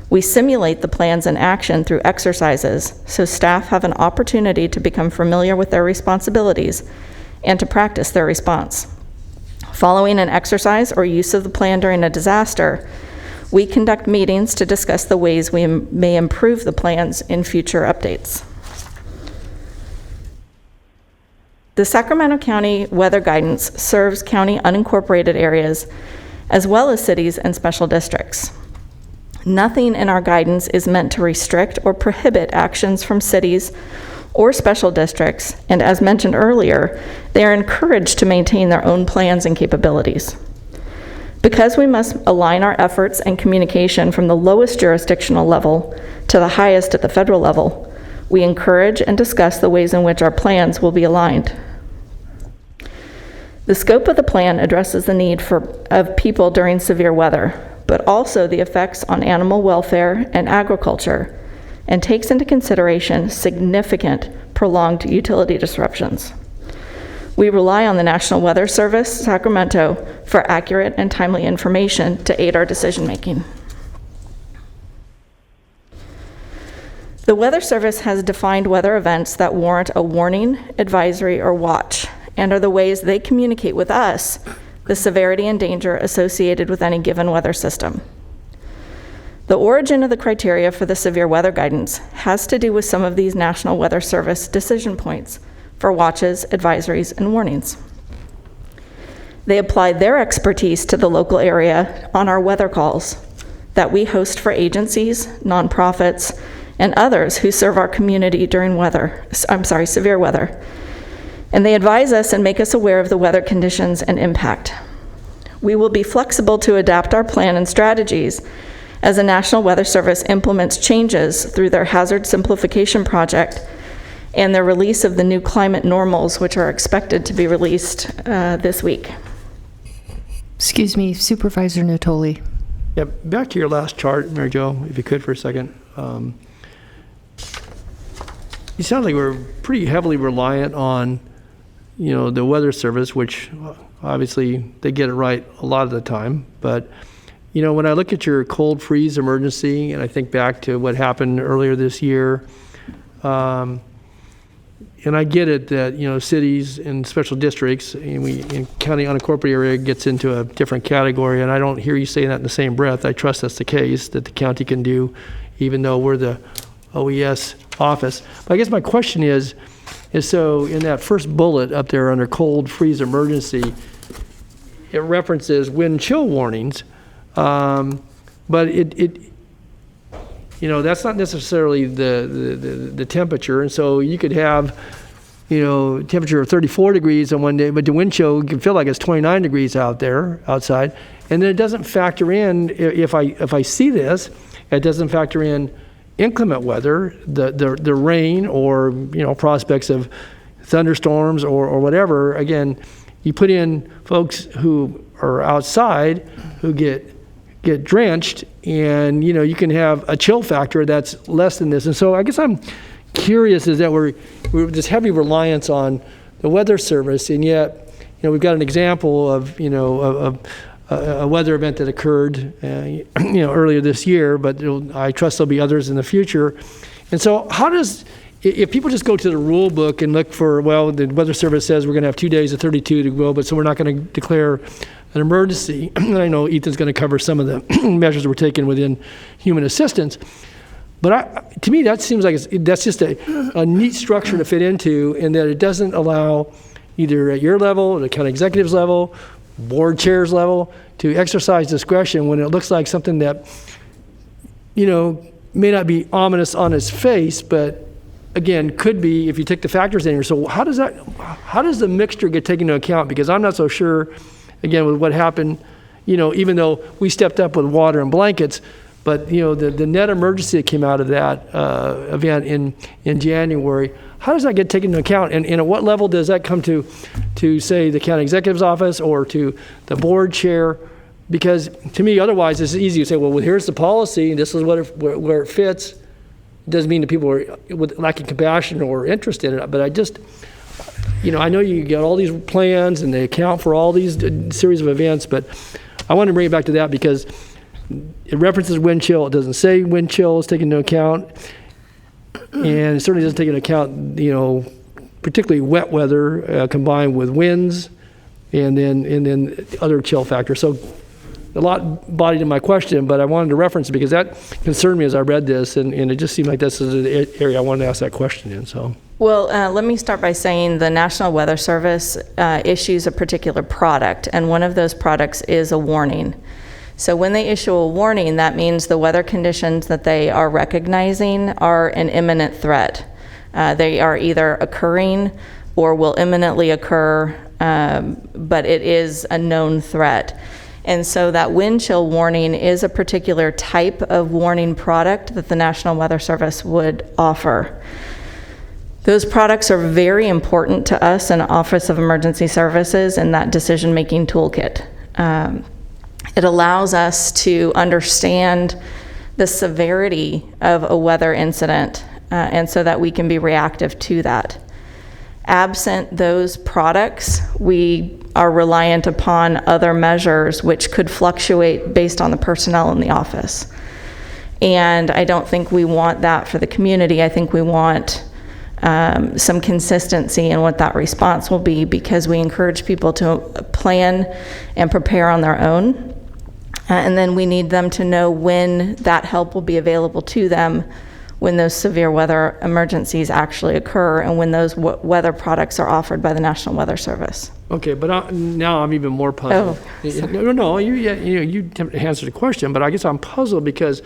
We simulate the plans in action through exercises so staff have an opportunity to become familiar with their responsibilities and to practice their response. Following an exercise or use of the plan during a disaster, we conduct meetings to discuss the ways we may improve the plans in future updates. The Sacramento County weather guidance serves county unincorporated areas as well as cities and special districts. Nothing in our guidance is meant to restrict or prohibit actions from cities or special districts, and as mentioned earlier, they are encouraged to maintain their own plans and capabilities. Because we must align our efforts and communication from the lowest jurisdictional level to the highest at the federal level, we encourage and discuss the ways in which our plans will be aligned. The scope of the plan addresses the need of people during severe weather, but also the effects on animal welfare and agriculture, and takes into consideration significant prolonged utility disruptions. We rely on the National Weather Service, Sacramento, for accurate and timely information to aid our decision-making. The Weather Service has defined weather events that warrant a warning, advisory, or watch, and are the ways they communicate with us the severity and danger associated with any given weather system. The origin of the criteria for the severe weather guidance has to do with some of these National Weather Service decision points for watches, advisories, and warnings. They apply their expertise to the local area on our weather calls that we host for agencies, nonprofits, and others who serve our community during severe weather. And they advise us and make us aware of the weather conditions and impact. We will be flexible to adapt our plan and strategies as the National Weather Service implements changes through their Hazard Simplification Project and the release of the new climate normals, which are expected to be released this week. Excuse me, Supervisor Natoli. Yeah, back to your last chart, Mary Jo, if you could for a second. You sound like we're pretty heavily reliant on, the Weather Service, which obviously they get it right a lot of the time. But, when I look at your cold freeze emergency, and I think back to what happened earlier this year, and I get it that, cities and special districts, in county unincorporated area gets into a different category, and I don't hear you saying that in the same breath. I trust that's the case, that the county can do, even though we're the OES office. But I guess my question is so in that first bullet up there under cold freeze emergency, it references wind chill warnings, but that's not necessarily the temperature, and so you could have, temperature of 34 degrees on one day, but the wind chill can feel like it's 29 degrees outside, and then it doesn't factor in, if I see this, it doesn't factor in inclement weather, the rain, or prospects of thunderstorms or whatever. Again, you put in folks who are outside who get drenched, and you can have a chill factor that's less than this. And so I guess I'm curious is that we're this heavy reliance on the Weather Service, and yet we've got an example of a weather event that occurred earlier this year, but I trust there'll be others in the future. And so if people just go to the rule book and look for, the Weather Service says we're going to have 2 days of 32 to go, but so we're not going to declare an emergency. And I know Ethan's going to cover some of the measures we're taking within human assistance. But to me, that seems like that's just a neat structure to fit into, and that it doesn't allow either at your level, or the county executive's level, board chair's level, to exercise discretion when it looks like something that, may not be ominous on its face, but again, could be if you take the factors in here. So how does the mixture get taken into account? Because I'm not so sure, again, with what happened, even though we stepped up with water and blankets, But the net emergency that came out of that event in January, how does that get taken into account? And at what level does that come to say the county executive's office or to the board chair? Because to me, otherwise, it's easy to say, well, here's the policy, and this is where it fits. It doesn't mean that people are lacking compassion or interest in it, but I just, I know you get all these plans and they account for all these series of events, but I want to bring it back to that because it references wind chill. It doesn't say wind chill is taken into account, and it certainly doesn't take into account, particularly wet weather combined with winds, and then other chill factors. So a lot bodied in my question, but I wanted to reference it because that concerned me as I read this, and it just seemed like this is an area I wanted to ask that question in. So. Well, let me start by saying the National Weather Service issues a particular product, and one of those products is a warning. So when they issue a warning, that means the weather conditions that they are recognizing are an imminent threat. They are either occurring or will imminently occur, but it is a known threat. And so that wind chill warning is a particular type of warning product that the National Weather Service would offer. Those products are very important to us in Office of Emergency Services in that decision-making toolkit. It allows us to understand the severity of a weather incident, and so that we can be reactive to that. Absent those products, we are reliant upon other measures which could fluctuate based on the personnel in the office. And I don't think we want that for the community. I think we want some consistency in what that response will be, because we encourage people to plan and prepare on their own. And then we need them to know when that help will be available to them when those severe weather emergencies actually occur and when those weather products are offered by the National Weather Service. Okay, but now I'm even more puzzled. No, you answered the question, but I guess I'm puzzled because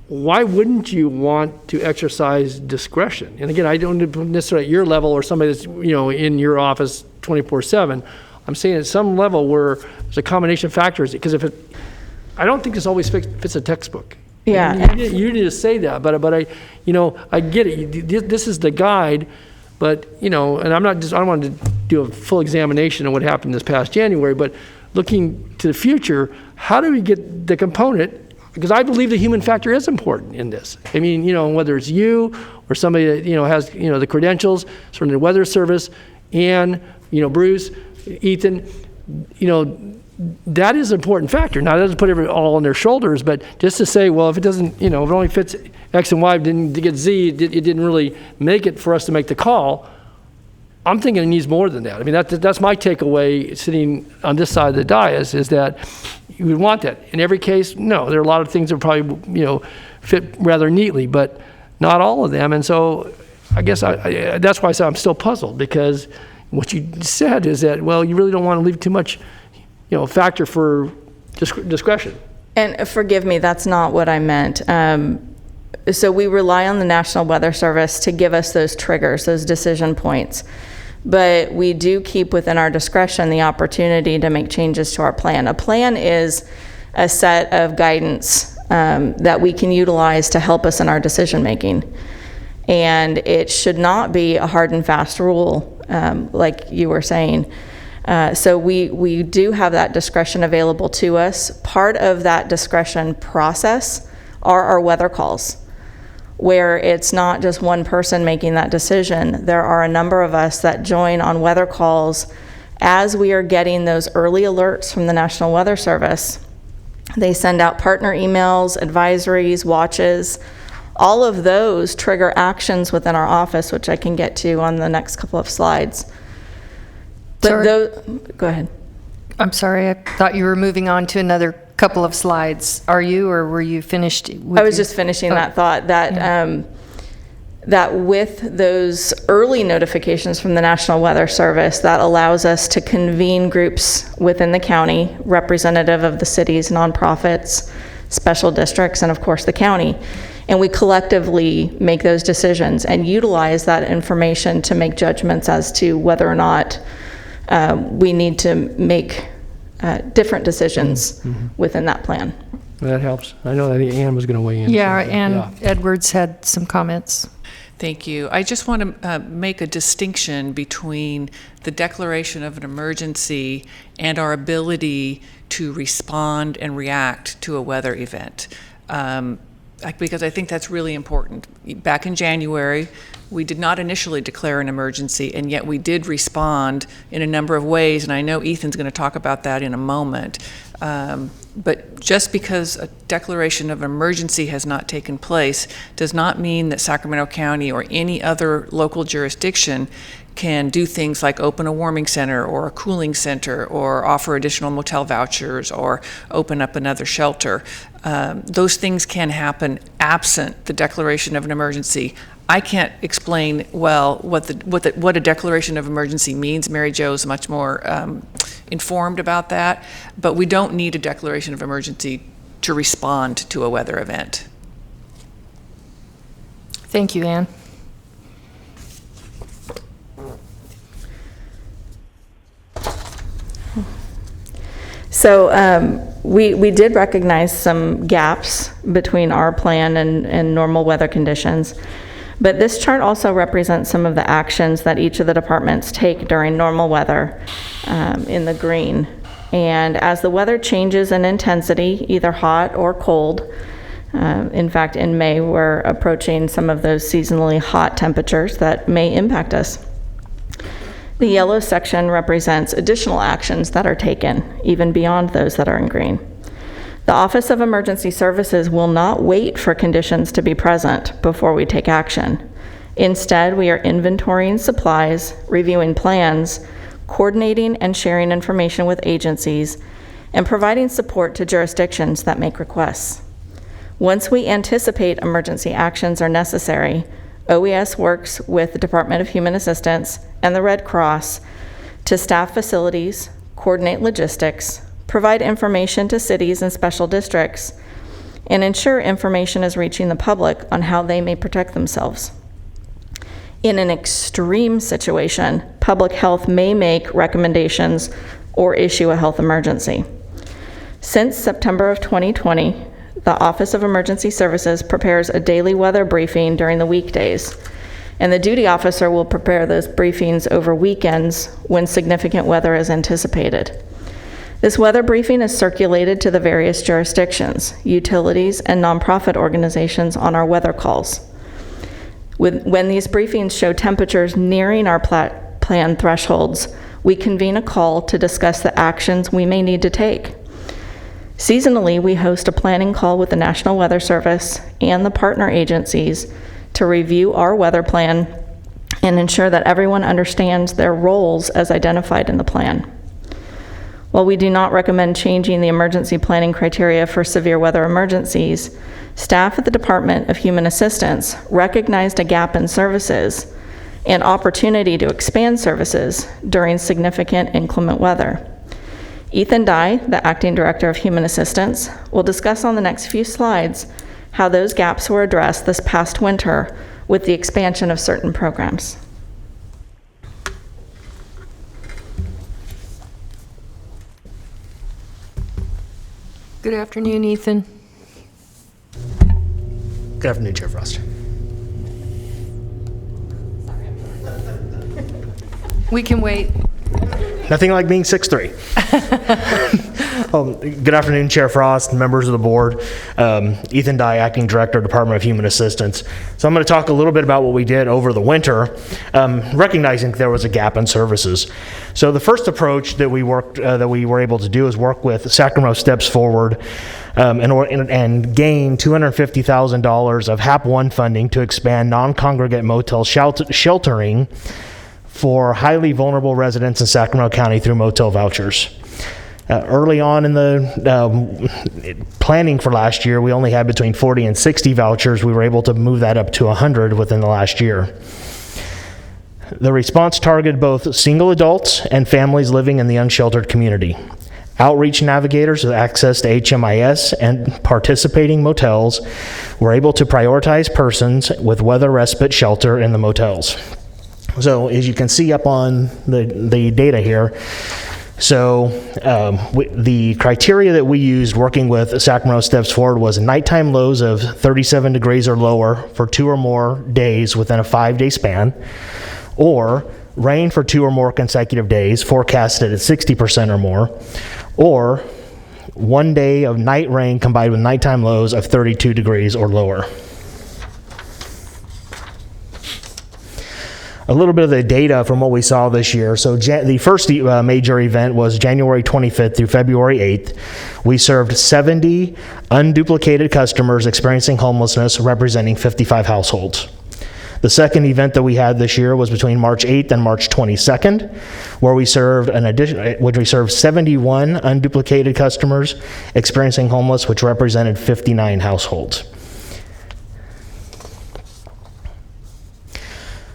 why wouldn't you want to exercise discretion? And again, I don't necessarily at your level or somebody that's in your office 24/7. I'm saying at some level where there's a combination of factors, because I don't think this always fits a textbook. Yeah, you need to say that, but I get it. This is the guide, but and I don't want to do a full examination of what happened this past January, but looking to the future, how do we get the component? Because I believe the human factor is important in this. I mean, whether it's you or somebody that has the credentials, sort of the Weather Service, and Bruce, Ethan, that is an important factor. Now, it doesn't put it all on their shoulders, but just to say, well, if it doesn't, if it only fits X and Y, didn't get Z, it didn't really make it for us to make the call. I'm thinking it needs more than that. I mean, that's my takeaway sitting on this side of the dais, is that you would want that. In every case, no. There are a lot of things that probably, fit rather neatly, but not all of them. And so I guess that's why I say I'm still puzzled, because what you said is that, well, you really don't want to leave too much factor for discretion. And forgive me, that's not what I meant. So we rely on the National Weather Service to give us those triggers, those decision points. But we do keep within our discretion the opportunity to make changes to our plan. A plan is a set of guidance that we can utilize to help us in our decision making. And it should not be a hard and fast rule, like you were saying. So we do have that discretion available to us. Part of that discretion process are our weather calls, where it's not just one person making that decision. There are a number of us that join on weather calls as we are getting those early alerts from the National Weather Service. They send out partner emails, advisories, watches. All of those trigger actions within our office, which I can get to on the next couple of slides. But go ahead. I'm sorry, I thought you were moving on to another couple of slides. Are you, or were you finished? I was just finishing that thought, that that with those early notifications from the National Weather Service, that allows us to convene groups within the county, representative of the cities, nonprofits, special districts, and of course the county. And we collectively make those decisions and utilize that information to make judgments as to whether or not we need to make different decisions within that plan. That helps. I know, I think Ann was going to weigh in. Yeah, and Edwards had some comments. Thank you. I just want to make a distinction between the declaration of an emergency and our ability to respond and react to a weather event. Because I think that's really important. Back in January, we did not initially declare an emergency, and yet we did respond in a number of ways, and I know Ethan's going to talk about that in a moment. But just because a declaration of emergency has not taken place does not mean that Sacramento County or any other local jurisdiction can do things like open a warming center or a cooling center or offer additional motel vouchers or open up another shelter. Those things can happen absent the declaration of an emergency. I can't explain well what a declaration of emergency means. Mary Jo is much more informed about that, but we don't need a declaration of emergency to respond to a weather event. Thank you, Ann. So we did recognize some gaps between our plan and normal weather conditions. But this chart also represents some of the actions that each of the departments take during normal weather in the green. And as the weather changes in intensity, either hot or cold, in fact, in May, we're approaching some of those seasonally hot temperatures that may impact us. The yellow section represents additional actions that are taken, even beyond those that are in green. The Office of Emergency Services will not wait for conditions to be present before we take action. Instead, we are inventorying supplies, reviewing plans, coordinating and sharing information with agencies, and providing support to jurisdictions that make requests. Once we anticipate emergency actions are necessary, OES works with the Department of Human Assistance and the Red Cross to staff facilities, coordinate logistics, provide information to cities and special districts, and ensure information is reaching the public on how they may protect themselves. In an extreme situation, public health may make recommendations or issue a health emergency. Since September of 2020, the Office of Emergency Services prepares a daily weather briefing during the weekdays, and the duty officer will prepare those briefings over weekends when significant weather is anticipated. This weather briefing is circulated to the various jurisdictions, utilities, and nonprofit organizations on our weather calls. When these briefings show temperatures nearing our plan thresholds, we convene a call to discuss the actions we may need to take. Seasonally, we host a planning call with the National Weather Service and the partner agencies to review our weather plan and ensure that everyone understands their roles as identified in the plan. While we do not recommend changing the emergency planning criteria for severe weather emergencies, staff at the Department of Human Assistance recognized a gap in services and opportunity to expand services during significant inclement weather. Ethan Dye, the Acting Director of Human Assistance, will discuss on the next few slides how those gaps were addressed this past winter with the expansion of certain programs. Good afternoon, Ethan. Good afternoon, Chair Frost. We can wait. Nothing like being 6'3". Good afternoon, Chair Frost and members of the board. Ethan Dye, Acting Director, Department of Human Assistance. So I'm going to talk a little bit about what we did over the winter, recognizing there was a gap in services. So the first approach that we were able to do is work with Sacramento Steps Forward and gain $250,000 of HAP 1 funding to expand non-congregate motel sheltering for highly vulnerable residents in Sacramento County through motel vouchers. Early on in the planning for last year, we only had between 40 and 60 vouchers. We were able to move that up to 100 within the last year. The response targeted both single adults and families living in the unsheltered community. Outreach navigators with access to HMIS and participating motels were able to prioritize persons with weather respite shelter in the motels. So as you can see up on the data here, So the criteria that we used working with Sacramento Steps Forward was nighttime lows of 37 degrees or lower for 2 or more days within a 5-day span, or rain for 2 or more consecutive days forecasted at 60% or more, or 1 day of night rain combined with nighttime lows of 32 degrees or lower. A little bit of the data from what we saw this year. So the first major event was January 25th through February 8th. We served 70 unduplicated customers experiencing homelessness, representing 55 households. The second event that we had this year was between March 8th and March 22nd, where we served 71 unduplicated customers experiencing homeless, which represented 59 households.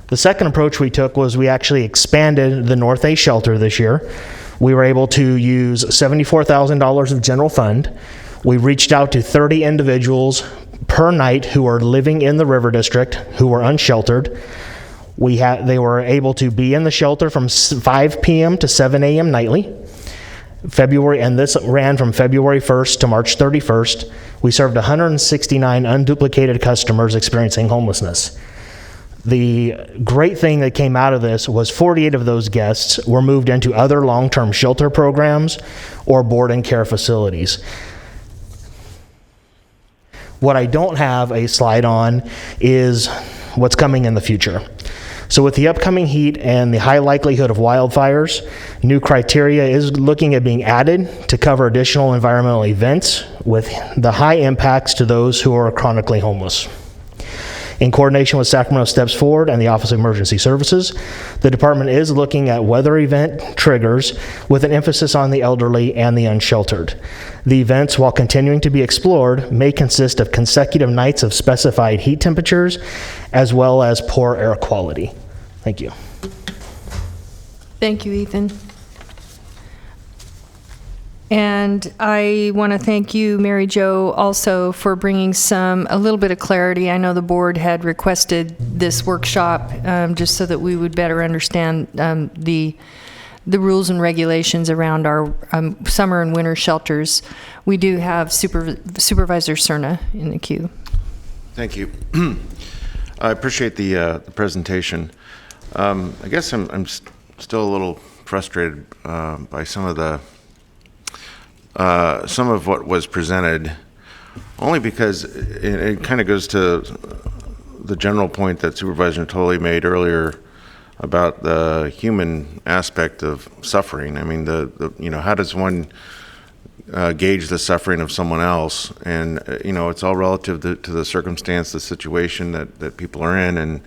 The second approach we took was we actually expanded the North A shelter this year. We were able to use $74,000 of general fund. We reached out to 30 individuals per night who are living in the River District, who were unsheltered. They were able to be in the shelter from 5 p.m. to 7 a.m. nightly. And this ran from February 1st to March 31st. We served 169 unduplicated customers experiencing homelessness. The great thing that came out of this was 48 of those guests were moved into other long-term shelter programs or board and care facilities. What I don't have a slide on is what's coming in the future. So with the upcoming heat and the high likelihood of wildfires, new criteria is looking at being added to cover additional environmental events with the high impacts to those who are chronically homeless. In coordination with Sacramento Steps Forward and the Office of Emergency Services, the department is looking at weather event triggers with an emphasis on the elderly and the unsheltered. The events, while continuing to be explored, may consist of consecutive nights of specified heat temperatures as well as poor air quality. Thank you. Thank you, Ethan. And I want to thank you, Mary Jo, also for bringing a little bit of clarity. I know the board had requested this workshop just so that we would better understand the rules and regulations around our summer and winter shelters. We do have Supervisor Cerna in the queue. Thank you. I appreciate the presentation. I guess I'm still a little frustrated by some of what was presented, only because it kind of goes to the general point that Supervisor Natoli made earlier about the human aspect of suffering. I mean, how does one gauge the suffering of someone else? And it's all relative to the circumstance, the situation that people are in, and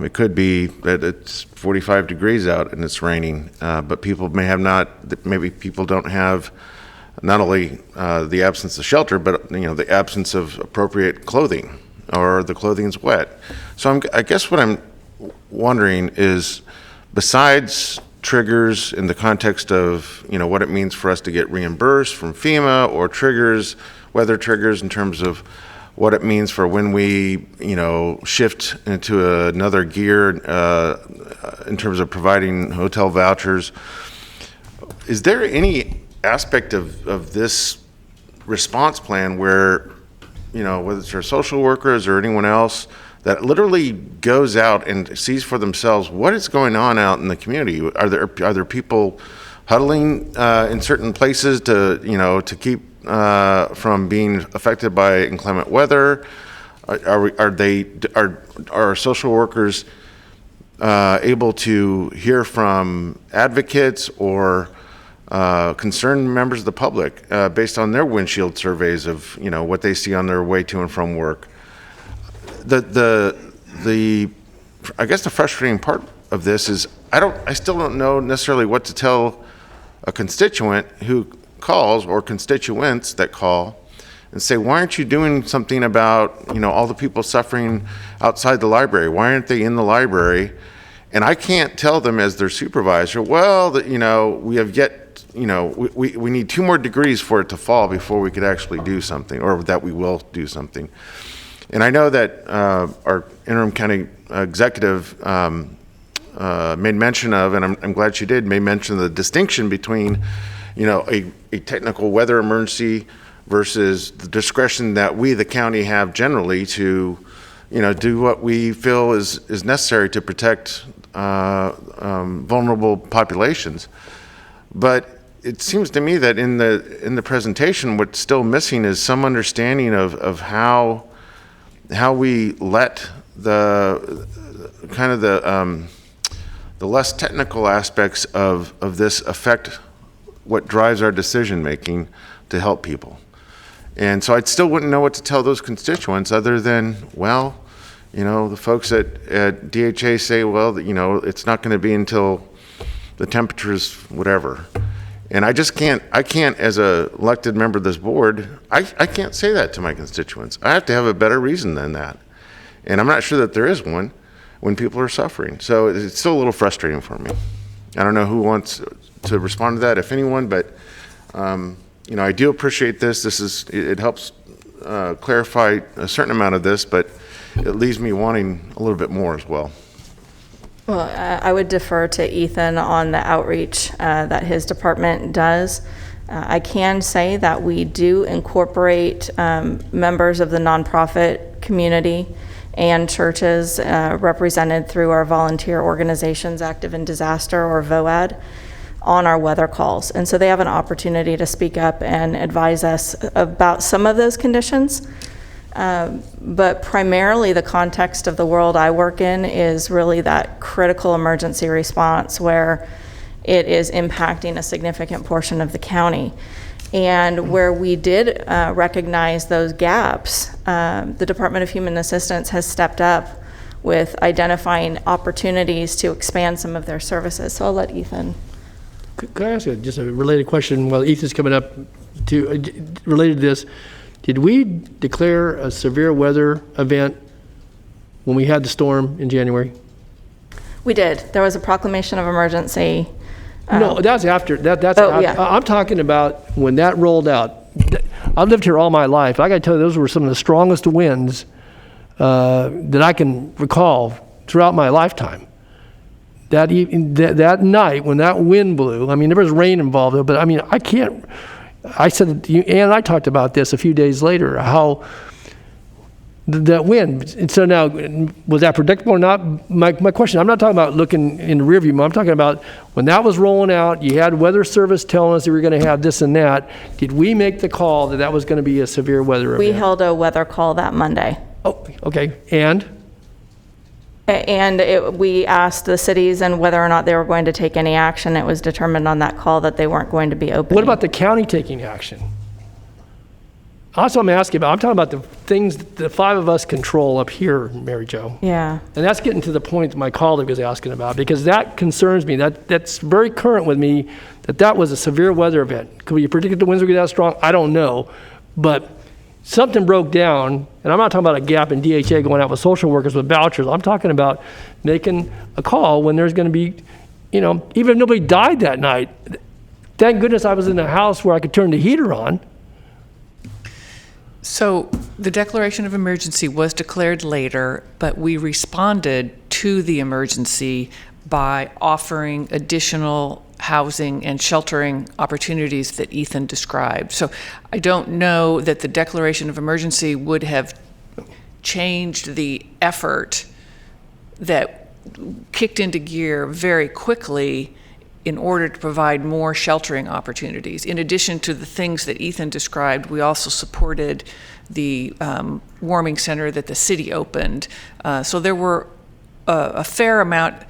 it could be that it's 45 degrees out and it's raining, but people maybe people don't have not only the absence of shelter, but the absence of appropriate clothing, or the clothing's wet. So I guess what I'm wondering is, besides triggers in the context of what it means for us to get reimbursed from FEMA, or weather triggers in terms of what it means for when we shift into another gear in terms of providing hotel vouchers, is there any aspect of this response plan where, whether it's our social workers or anyone else, that literally goes out and sees for themselves what is going on out in the community? Are there people huddling in certain places to keep from being affected by inclement weather? Are social workers able to hear from advocates or concerned members of the public based on their windshield surveys of what they see on their way to and from work? I guess the frustrating part of this is I still don't know necessarily what to tell a constituent who calls, or constituents that call and say, why aren't you doing something about all the people suffering outside the library? Why aren't they in the library? And I can't tell them as their supervisor, well, we have yet, we need 2 more degrees for it to fall before we could actually do something, or that we will do something. And I know that our interim county executive made mention of, and I'm glad she did, made mention of the distinction between, a technical weather emergency versus the discretion that we, the county, have generally to, do what we feel is necessary to protect vulnerable populations. But it seems to me that in the presentation, what's still missing is some understanding of how we let the less technical aspects of this affect what drives our decision making to help people. And so I still wouldn't know what to tell those constituents other than, well, the folks at DHA say, well, it's not going to be until the temperature's whatever. And I can't, as a elected member of this board, I can't say that to my constituents. I have to have a better reason than that. And I'm not sure that there is one when people are suffering. So it's still a little frustrating for me. I don't know who wants to respond to that, if anyone, but I do appreciate this. It helps clarify a certain amount of this, but it leaves me wanting a little bit more as well. Well, I would defer to Ethan on the outreach that his department does. I can say that we do incorporate members of the nonprofit community and churches represented through our volunteer organizations, Active in Disaster or VOAD, on our weather calls. And so they have an opportunity to speak up and advise us about some of those conditions. But primarily the context of the world I work in is really that critical emergency response where it is impacting a significant portion of the county. And where we did recognize those gaps, the Department of Human Assistance has stepped up with identifying opportunities to expand some of their services. So I'll let Ethan. Could I ask just a related question while Ethan's coming up to related to this? Did we declare a severe weather event when we had the storm in January? We did. There was a proclamation of emergency. No, that's after. That's after. Yeah. I'm talking about when that rolled out. I've lived here all my life. I got to tell you, those were some of the strongest winds that I can recall throughout my lifetime. That night when that wind blew, I mean, there was rain involved, but I mean, I said, and I talked about this a few days later, how that wind. And so now, was that predictable or not? My question, I'm not talking about looking in the rearview mirror. I'm talking about when that was rolling out, you had weather service telling us that we were going to have this and that. Did we make the call that was going to be a severe weather event? We held a weather call that Monday. Oh, okay. And we asked the cities and whether or not they were going to take any action. It was determined on that call that they weren't going to be open. What about the county taking action? That's what I'm asking about. I'm talking about the things that the five of us control up here, Mary Jo. Yeah. And that's getting to the point that my colleague was asking about, because that concerns me. That's very current with me, that was a severe weather event. Could we predict the winds would get that strong? I don't know. But something broke down, and I'm not talking about a gap in DHA going out with social workers with vouchers. I'm talking about making a call when there's going to be, even if nobody died that night. Thank goodness I was in a house where I could turn the heater on. So the declaration of emergency was declared later, but we responded to the emergency by offering additional housing and sheltering opportunities that Ethan described. So I don't know that the declaration of emergency would have changed the effort that kicked into gear very quickly in order to provide more sheltering opportunities. In addition to the things that Ethan described, we also supported the warming center that the city opened. So there were a fair amount.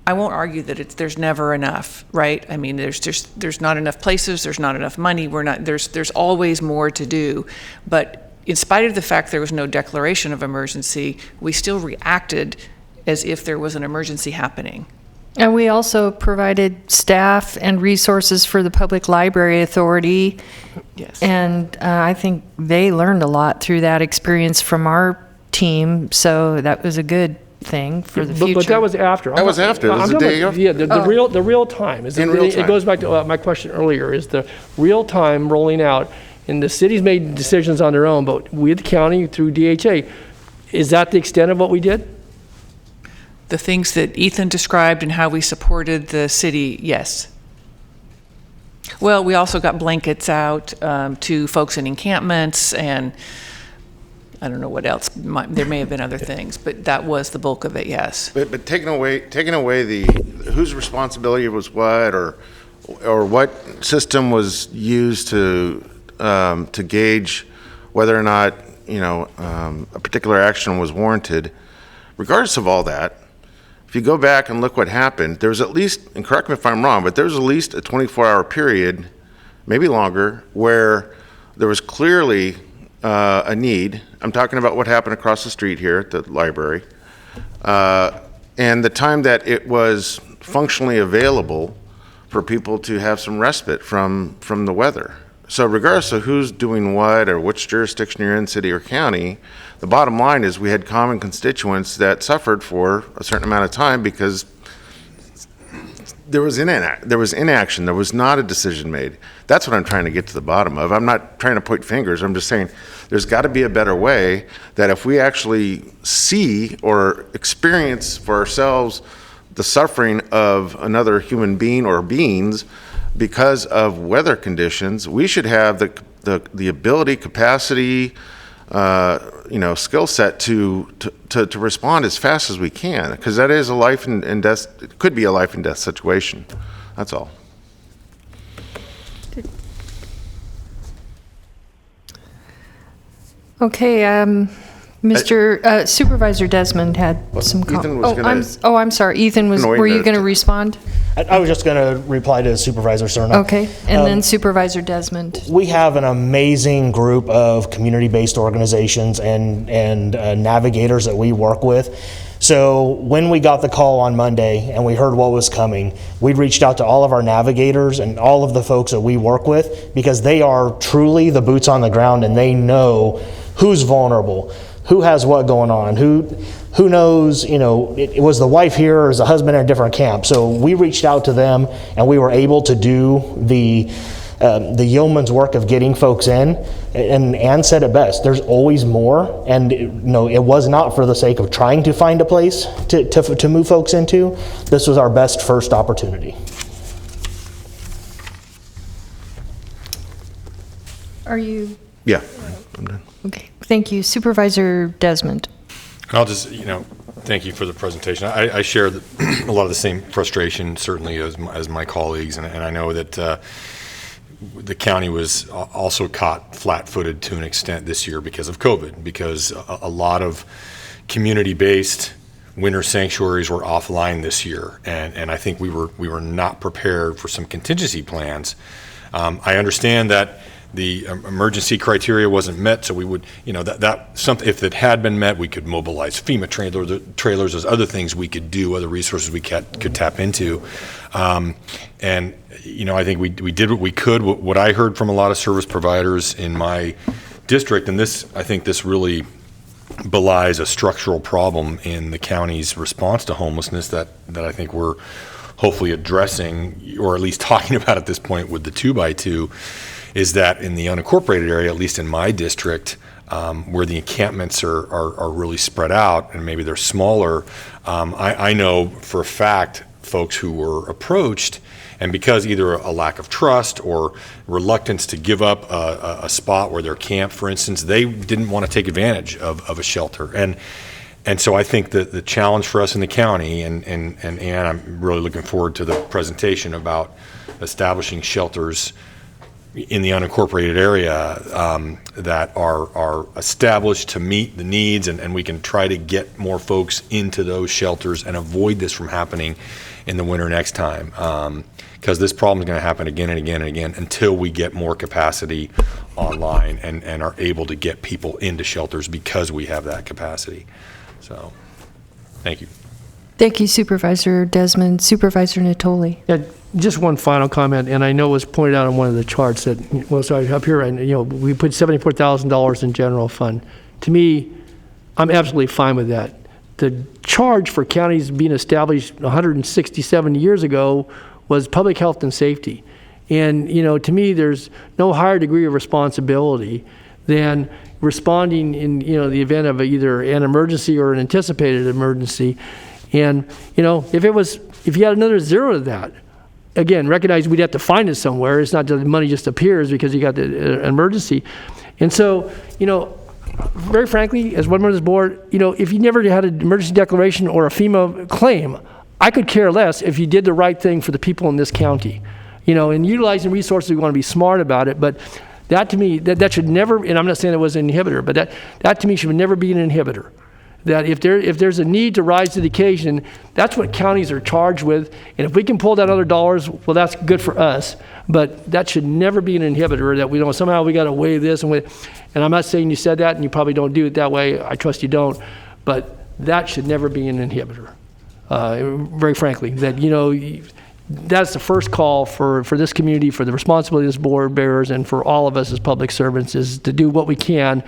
I won't argue that there's never enough, right? I mean, there's not enough places, there's not enough money, there's always more to do. But in spite of the fact there was no declaration of emergency, we still reacted as if there was an emergency happening. And we also provided staff and resources for the Public Library Authority. Yes. And I think they learned a lot through that experience from our team. So that was a good thing for the future. But that was after. That was after. That was the day after. Yeah, the real time. It goes back to my question earlier, is the real time rolling out. And the cities made decisions on their own, but we, the county, through DHA, is that the extent of what we did? the things that Ethan described and how we supported the city, yes. Well, we also got blankets out to folks in encampments, and I don't know what else. There may have been other things, but that was the bulk of it, yes. But taking away the whose responsibility was what, or what system was used to gauge whether or not a particular action was warranted. Regardless of all that, if you go back and look what happened, there was at least, and correct me if I'm wrong, but there was at least a 24-hour period, maybe longer, where there was clearly a need. I'm talking about what happened across the street here at the library, and the time that it was functionally available for people to have some respite from the weather. So regardless of who's doing what or which jurisdiction you're in, city or county, the bottom line is we had common constituents that suffered for a certain amount of time because there was inaction. There was not a decision made. That's what I'm trying to get to the bottom of. I'm not trying to point fingers. I'm just saying there's got to be a better way that if we actually see or experience for ourselves the suffering of another human being or beings because of weather conditions, we should have the ability, capacity, skill set to respond as fast as we can, because that is a life and death. It could be a life and death situation. That's all. Okay, Mr. Supervisor Desmond had some comments. I'm sorry. Ethan, were you going to respond? I was just going to reply to Supervisor Cerna. Okay, and then Supervisor Desmond. We have an amazing group of community-based organizations and navigators that we work with. So when we got the call on Monday and we heard what was coming, we reached out to all of our navigators and all of the folks that we work with, because they are truly the boots on the ground and they know who's vulnerable, who has what going on, who knows, it was the wife here or is the husband in a different camp. So we reached out to them and we were able to do the yeoman's work of getting folks in. And Ann said it best, there's always more. And it was not for the sake of trying to find a place to move folks into. This was our best first opportunity. Are you? Yeah, I'm done. Okay, thank you. Supervisor Desmond. I'll just, thank you for the presentation. I share a lot of the same frustration, certainly, as my colleagues, and I know that the county was also caught flat-footed to an extent this year because of COVID, because a lot of community-based winter sanctuaries were offline this year, and I think we were not prepared for some contingency plans. I understand that the emergency criteria wasn't met, so we would, that something, if it had been met, we could mobilize FEMA trailers, there's other things we could do, other resources we could tap into. And, I think we did what we could. What I heard from a lot of service providers in my district, and I think this really belies a structural problem in the county's response to homelessness that I think we're hopefully addressing, or at least talking about at this point with the 2x2, is that in the unincorporated area, at least in my district, where the encampments are really spread out and maybe they're smaller, I know for a fact folks who were approached, and because either a lack of trust or reluctance to give up a spot where they're camped, for instance, they didn't want to take advantage of a shelter. And so I think that the challenge for us in the county, and I'm really looking forward to the presentation about establishing shelters in the unincorporated area that are established to meet the needs, and we can try to get more folks into those shelters and avoid this from happening in the winter next time, because this problem is going to happen again and again and again until we get more capacity online and are able to get people into shelters because we have that capacity. So, thank you. Thank you, Supervisor Desmond. Supervisor Natoli. Yeah, just one final comment, and I know it was pointed out on one of the charts that, up here, we put $74,000 in general fund. To me, I'm absolutely fine with that. The charge for counties being established 167 years ago was public health and safety. And, to me, there's no higher degree of responsibility than responding in, the event of either an emergency or an anticipated emergency. And, if you had another zero to that, again, recognize we'd have to find it somewhere. It's not that the money just appears because you got the emergency. And so, very frankly, as one member of this board, if you never had an emergency declaration or a FEMA claim, I could care less if you did the right thing for the people in this county. And utilizing resources, we want to be smart about it, but that to me, that should never, and I'm not saying it was an inhibitor, but that to me should never be an inhibitor. That if there's a need to rise to the occasion, that's what counties are charged with. And if we can pull down other dollars, well, that's good for us. But that should never be an inhibitor that we somehow we got to weigh this and I'm not saying you said that and you probably don't do it that way. I trust you don't. But that should never be an inhibitor. Very frankly, that's the first call for this community, for the responsibility of this board bearers, and for all of us as public servants is to do what we can,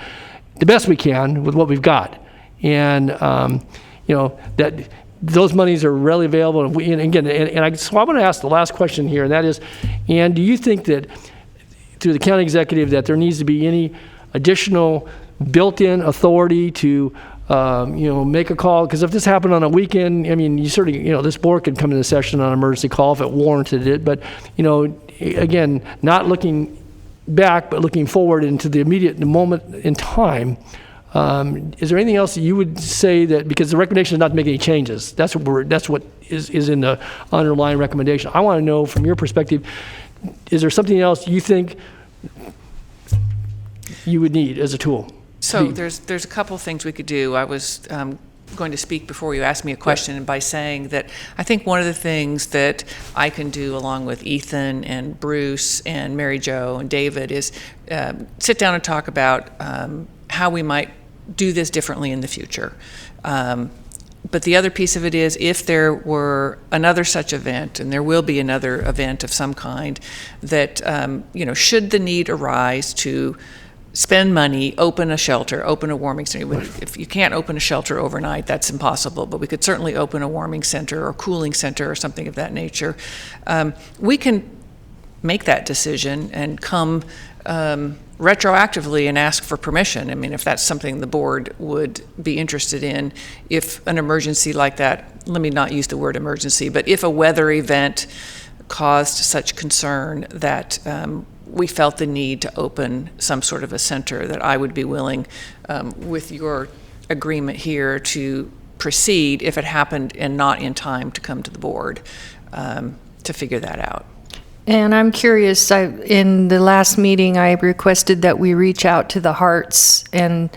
the best we can with what we've got. And, that those monies are readily available. So I want to ask the last question here, and that is, Ann, do you think that through the county executive that there needs to be any additional built-in authority to, make a call? Because if this happened on a weekend, you certainly, this board could come into session on an emergency call if it warranted it. But, again, not looking back, but looking forward into the immediate moment in time. Is there anything else that you would say that, because the recommendation is not to make any changes, that's what is in the underlying recommendation. I want to know from your perspective, is there something else you think you would need as a tool? So there's a couple things we could do. I was going to speak before you asked me a question by saying that I think one of the things that I can do along with Ethan and Bruce and Mary Jo and David is sit down and talk about how we might do this differently in the future. But the other piece of it is, if there were another such event, and there will be another event of some kind, that should the need arise to spend money, open a shelter, open a warming center. If you can't open a shelter overnight, that's impossible, but we could certainly open a warming center or cooling center or something of that nature. We can make that decision and come retroactively and ask for permission. If that's something the board would be interested in, if an emergency like that, let me not use the word emergency, but if a weather event caused such concern that we felt the need to open some sort of a center, that I would be willing, with your agreement here, to proceed if it happened and not in time to come to the board to figure that out. And I'm curious, in the last meeting, I requested that we reach out to the Hearts and,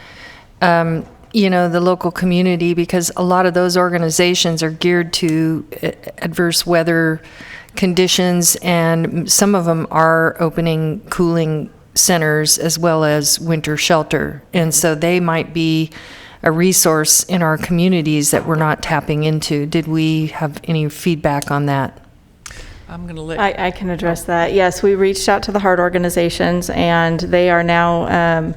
the local community, because a lot of those organizations are geared to adverse weather conditions, and some of them are opening cooling centers as well as winter shelter. And so they might be a resource in our communities that we're not tapping into. Did we have any feedback on that? I'm going to let... I can address that. Yes, we reached out to the HEART organizations, and they are now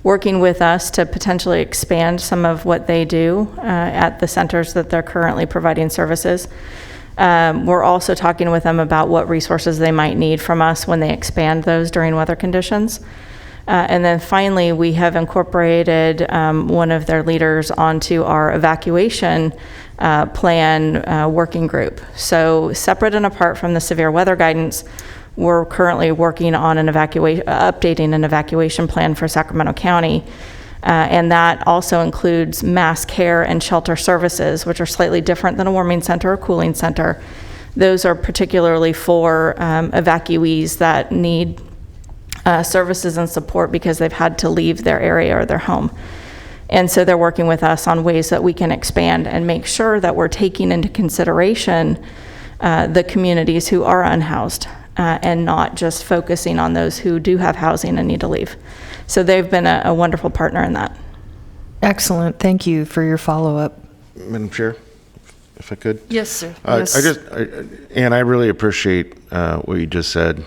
working with us to potentially expand some of what they do at the centers that they're currently providing services. We're also talking with them about what resources they might need from us when they expand those during weather conditions. And then finally, we have incorporated one of their leaders onto our evacuation plan working group. So separate and apart from the severe weather guidance, we're currently working on updating an evacuation plan for Sacramento County. And that also includes mass care and shelter services, which are slightly different than a warming center or cooling center. Those are particularly for evacuees that need services and support because they've had to leave their area or their home. And so they're working with us on ways that we can expand and make sure that we're taking into consideration the communities who are unhoused and not just focusing on those who do have housing and need to leave. So they've been a wonderful partner in that. Excellent. Thank you for your follow-up. Madam Chair, if I could. Yes, sir. Yes. I really appreciate what you just said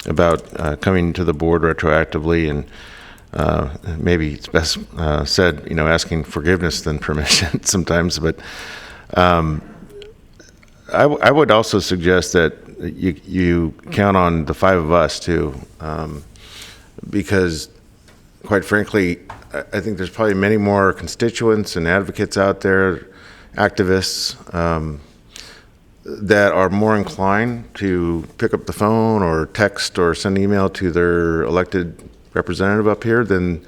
about coming to the board retroactively, and maybe it's best said, asking forgiveness than permission sometimes. But I would also suggest that you count on the five of us too, because quite frankly, I think there's probably many more constituents and advocates out there activists that are more inclined to pick up the phone or text or send an email to their elected representative up here than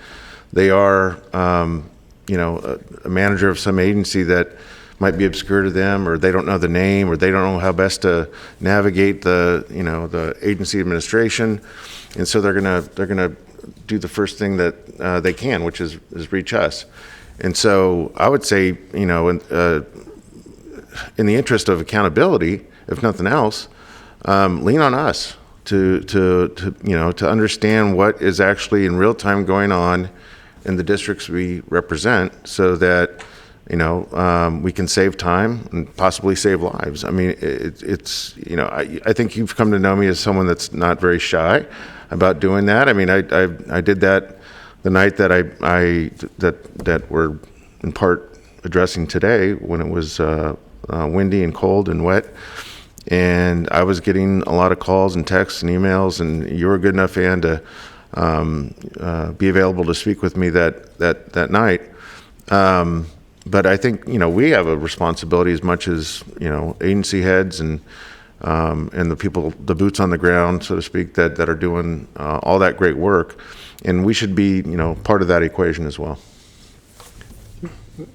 they are, you know, a manager of some agency that might be obscure to them, or they don't know the name, or they don't know how best to navigate the, you know, the agency administration, and so they're gonna do the first thing that they can, which is reach us. And so I would say, you know, in the interest of accountability, if nothing else, lean on us to you know, to understand what is actually in real time going on in the districts we represent, so that, you know, we can save time and possibly save lives. I mean, it's you know, I think you've come to know me as someone that's not very shy about doing that. I mean, I did that the night that that we're in part addressing today, when it was windy and cold and wet, and I was getting a lot of calls and texts and emails, and you were good enough, Ann, to be available to speak with me that night. But I think, you know, we have a responsibility as much as, you know, agency heads and the people, the boots on the ground, so to speak, that are doing all that great work, and we should be, you know, part of that equation as well.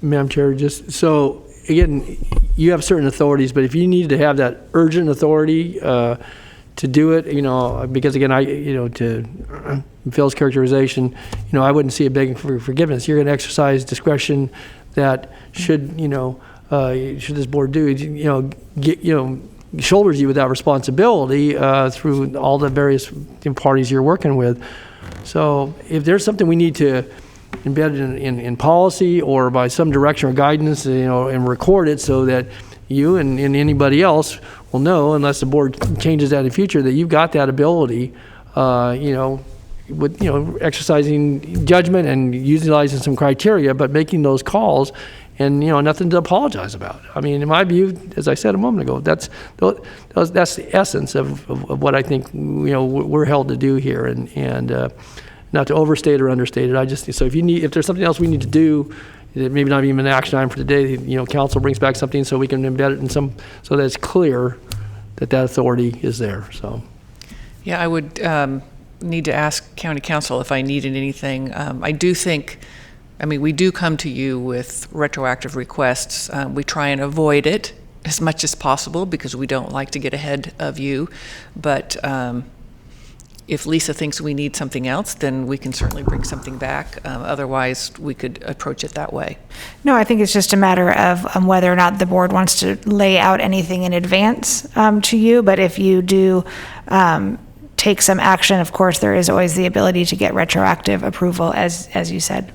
Madam Chair, just so, again, you have certain authorities, but if you need to have that urgent authority to do it, you know, because again, to Phil's characterization, you know, I wouldn't see it begging for forgiveness. You're going to exercise discretion that should this board do, shoulders you with that responsibility through all the various parties you're working with. So if there's something we need to embed in policy or by some direction or guidance, you know, and record it so that you and anybody else will know, unless the board changes that in future, that you've got that ability, with, you know, exercising judgment and utilizing some criteria, but making those calls, and, you know, nothing to apologize about. I mean, in my view, as I said a moment ago, that's the essence of what I think, you know, we're held to do here, and not to overstate or understate it. So if there's something else we need to do, maybe not even an action item for today, you know, council brings back something so we can embed it in so that it's clear that authority is there. So, yeah, I would need to ask county council if I needed anything. I do think, I mean, we do come to you with retroactive requests. We try and avoid it as much as possible because we don't like to get ahead of you. But if Lisa thinks we need something else, then we can certainly bring something back. Otherwise, we could approach it that way. No, I think it's just a matter of whether or not the board wants to lay out anything in advance to you. But if you do take some action, of course, there is always the ability to get retroactive approval, as you said.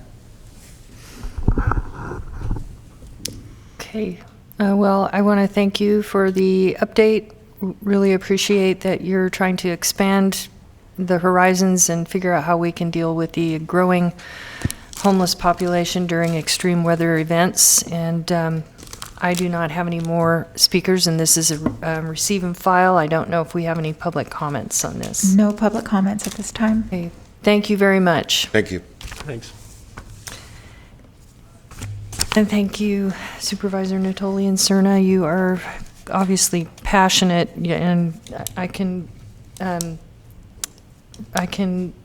Okay. Well, I want to thank you for the update. Really appreciate that you're trying to expand the horizons and figure out how we can deal with the growing homeless population during extreme weather events. And I do not have any more speakers, and this is a receive and file. I don't know if we have any public comments on this. No public comments at this time. Okay. Thank you very much. Thank you. Thanks. And thank you, Supervisor Natoli and Cerna. You are obviously passionate, and I can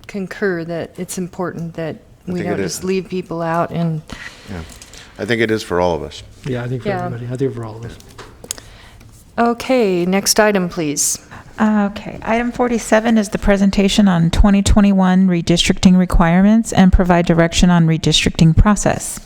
concur that it's important that we don't just leave people out. And yeah, I think it is for all of us. Yeah, I think for everybody. I think for all of us. Okay, next item, please. Okay, item 47 is the presentation on 2021 redistricting requirements and provide direction on redistricting process.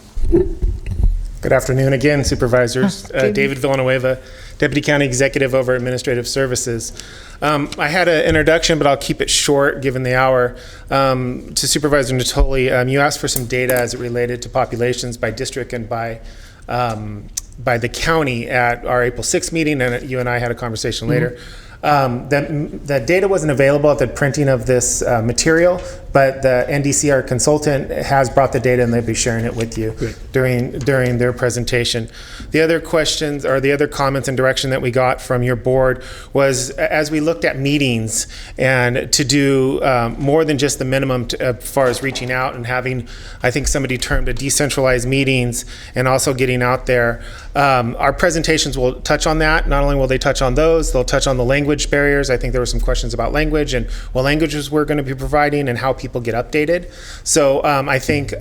Good afternoon again, Supervisors. David Villanueva, Deputy County Executive over Administrative Services. I had an introduction, but I'll keep it short given the hour. To Supervisor Natoli, you asked for some data as it related to populations by district and by the county at our April 6th meeting, and you and I had a conversation later. The data wasn't available at the printing of this material, but the NDCR consultant has brought the data, and they'll be sharing it with you during their presentation. The other questions or the other comments and direction that we got from your board was, as we looked at meetings and to do more than just the minimum as far as reaching out and having, I think somebody termed a decentralized meetings, and also getting out there. Our presentations will touch on that. Not only will they touch on those, they'll touch on the language barriers. I think there were some questions about language and what languages we're going to be providing and how people get updated. So I think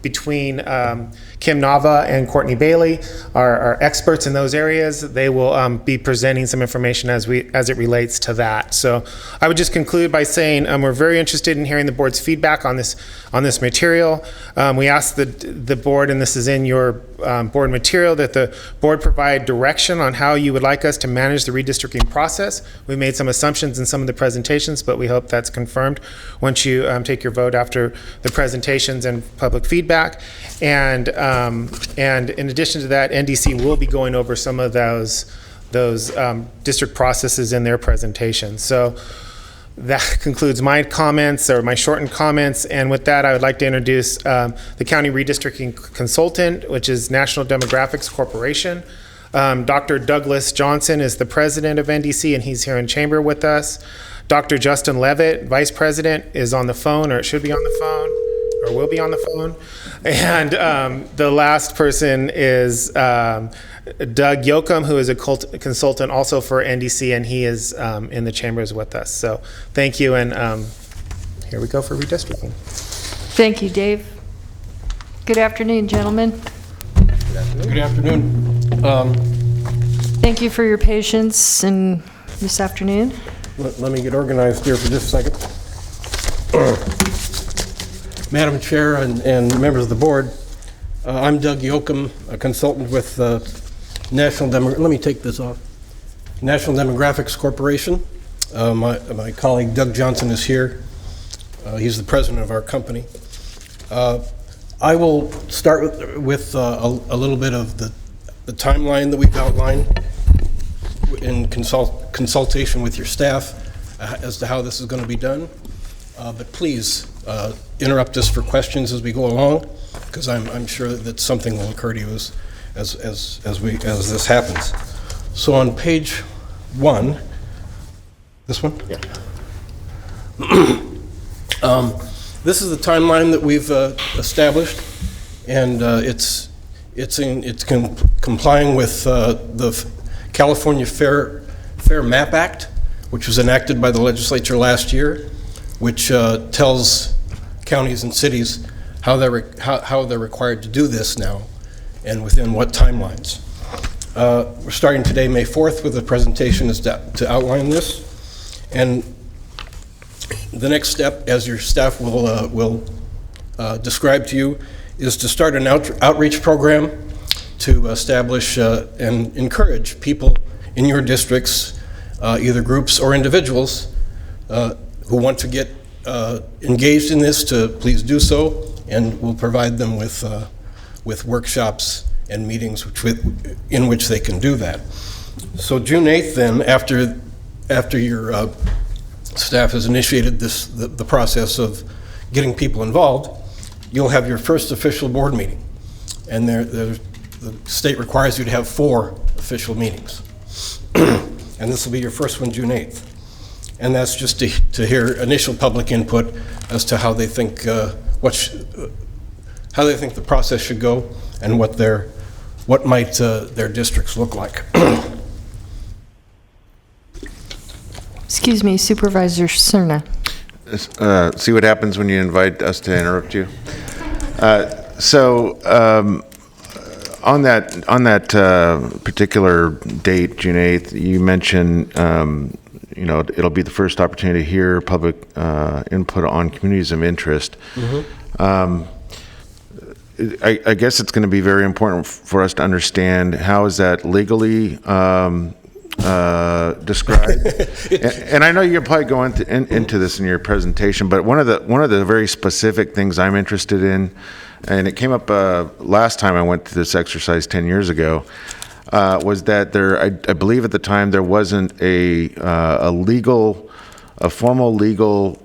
between Kim Nava and Courtney Bailey are experts in those areas. They will be presenting some information as it relates to that. So I would just conclude by saying we're very interested in hearing the board's feedback on this material. We asked the board, and this is in your board material, that the board provide direction on how you would like us to manage the redistricting process. We made some assumptions in some of the presentations, but we hope that's confirmed once you take your vote after the presentations and public feedback. And in addition to that, NDC will be going over some of those district processes in their presentation. So that concludes my comments, or my shortened comments. And with that, I would like to introduce the county redistricting consultant, which is National Demographics Corporation. Dr. Douglas Johnson is the president of NDC, and he's here in chamber with us. Dr. Justin Levitt, vice president, is on the phone, or it should be on the phone, or will be on the phone. And the last person is Doug Yoakum, who is a consultant also for NDC, and he is in the chambers with us. So thank you, and here we go for redistricting. Thank you, Dave. Good afternoon, gentlemen. Good afternoon. Thank you for your patience in this afternoon. Let me get organized here for just a second. Madam Chair and members of the board, I'm Doug Yoakum, a consultant with National Demographics Corporation. My colleague Doug Johnson is here. He's the president of our company. I will start with a little bit of the timeline that we've outlined in consultation with your staff as to how this is going to be done. But please interrupt us for questions as we go along, because I'm sure that something will occur to you as this happens. So on page 1, this one? Yeah. This is the timeline that we've established, and it's complying with the California Fair Map Act, which was enacted by the legislature last year, which tells counties and cities how they're required to do this now, and within what timelines. We're starting today, May 4th, with a presentation to outline this, and the next step, as your staff will describe to you, is to start an outreach program to establish and encourage people in your districts, either groups or individuals, who want to get engaged in this, to please do so, and we'll provide them with workshops and meetings in which they can do that. So June 8th, then, after your staff has initiated the process of getting people involved, you'll have your first official board meeting. And the state requires you to have 4 official meetings. And this will be your first one, June 8th. And that's just to hear initial public input as to how they think the process should go, and what might their districts look like. Excuse me, Supervisor Cerna. See what happens when you invite us to interrupt you? On that particular date, June 8th, you mentioned it'll be the first opportunity to hear public input on communities of interest. Mm-hmm. I guess it's going to be very important for us to understand how is that legally described. and I know you're probably going into this in your presentation, but one of the very specific things I'm interested in, and it came up last time I went to this exercise 10 years ago, was that I believe at the time there wasn't a formal legal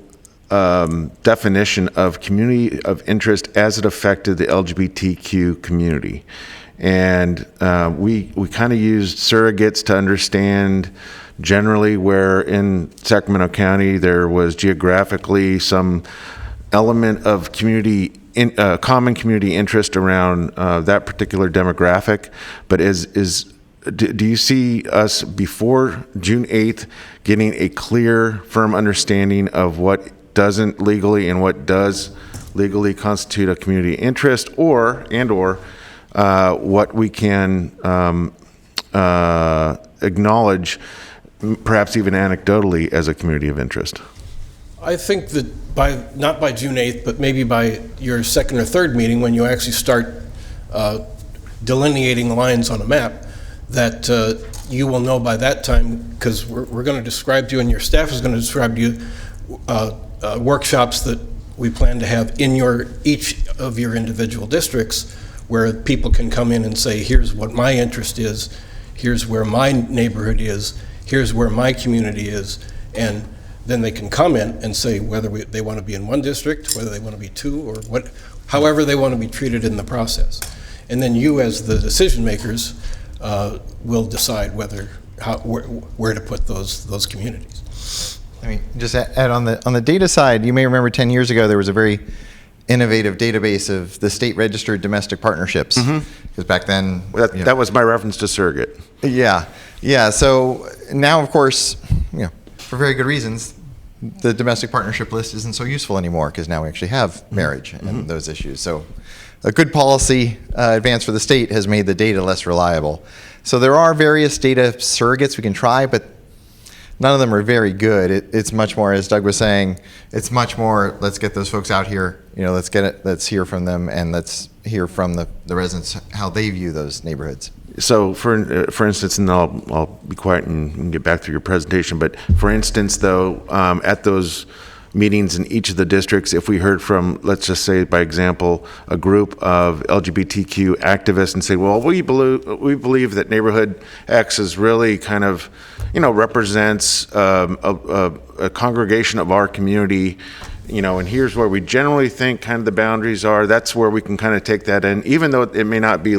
definition of community of interest as it affected the LGBTQ community. And we kind of used surrogates to understand generally where in Sacramento County there was geographically some element of community common community interest around that particular demographic, but do you see us before June 8th getting a clear, firm understanding of what doesn't legally and what does legally constitute a community interest, or what we can acknowledge, perhaps even anecdotally, as a community of interest? I think that not by June 8th, but maybe by your second or third meeting, when you actually start delineating lines on a map, that you will know by that time, because we're going to describe to you, and your staff is going to describe to you workshops that we plan to have in each of your individual districts, where people can come in and say, here's what my interest is, here's where my neighborhood is, here's where my community is, and then they can comment and say whether they want to be in one district, whether they want to be two, or however they want to be treated in the process. And then you, as the decision makers, will decide where to put those communities. I mean, just add on the data side, you may remember 10 years ago there was a very innovative database of the state registered domestic partnerships. Because back then, that was my reference to surrogate. Yeah. So now, of course, for very good reasons, the domestic partnership list isn't so useful anymore, because now we actually have marriage and those issues. So a good policy advance for the state has made the data less reliable. So there are various data surrogates we can try, but none of them are very good. It's much more, as Doug was saying, it's much more, let's get those folks out here, let's hear from them, and let's hear from the residents how they view those neighborhoods. So for instance, and I'll be quiet and get back to your presentation, but for instance, though, at those meetings in each of the districts, if we heard from, let's just say, by example, a group of LGBTQ activists and say, well, we believe that neighborhood X is really kind of, represents a congregation of our community, and here's where we generally think kind of the boundaries are, that's where we can kind of take that in, even though it may not be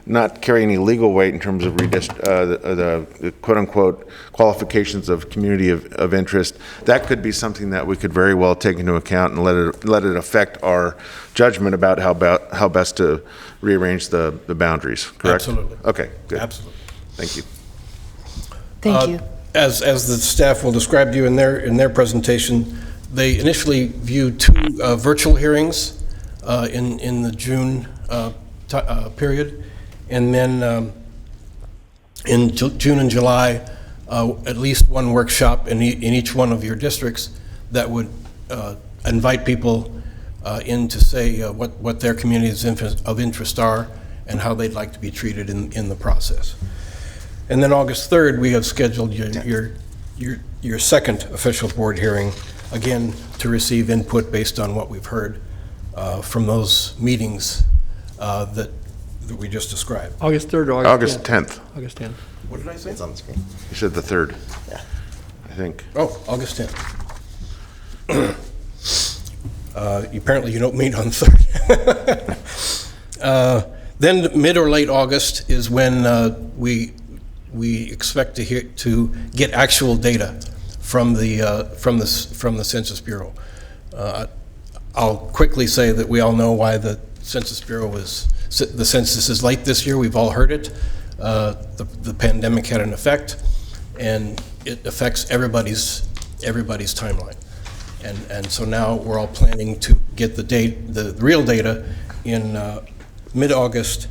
not carry any legal weight in terms of the quote-unquote qualifications of community of interest. That could be something that we could very well take into account and let it affect our judgment about how best to rearrange the boundaries, correct? Absolutely. Okay, good. Absolutely. Thank you. Thank you. As the staff will describe to you in their presentation, they initially viewed two virtual hearings in the June period, and then in June and July, at least one workshop in each one of your districts that would invite people in to say what their communities of interest are and how they'd like to be treated in the process. And then August 3rd, we have scheduled your second official board hearing, again, to receive input based on what we've heard from those meetings that we just described. August 3rd or August 10th? August 10th. What did I say? It's on the screen. You said the 3rd. Yeah. I think. Oh, August 10th. Apparently you don't meet on the 3rd. Then mid or late August is when we expect to get actual data from the Census Bureau. I'll quickly say that we all know why the Census Bureau the census is late this year. We've all heard it. The pandemic had an effect, and it affects everybody's timeline. And so now we're all planning to get the real data in mid-August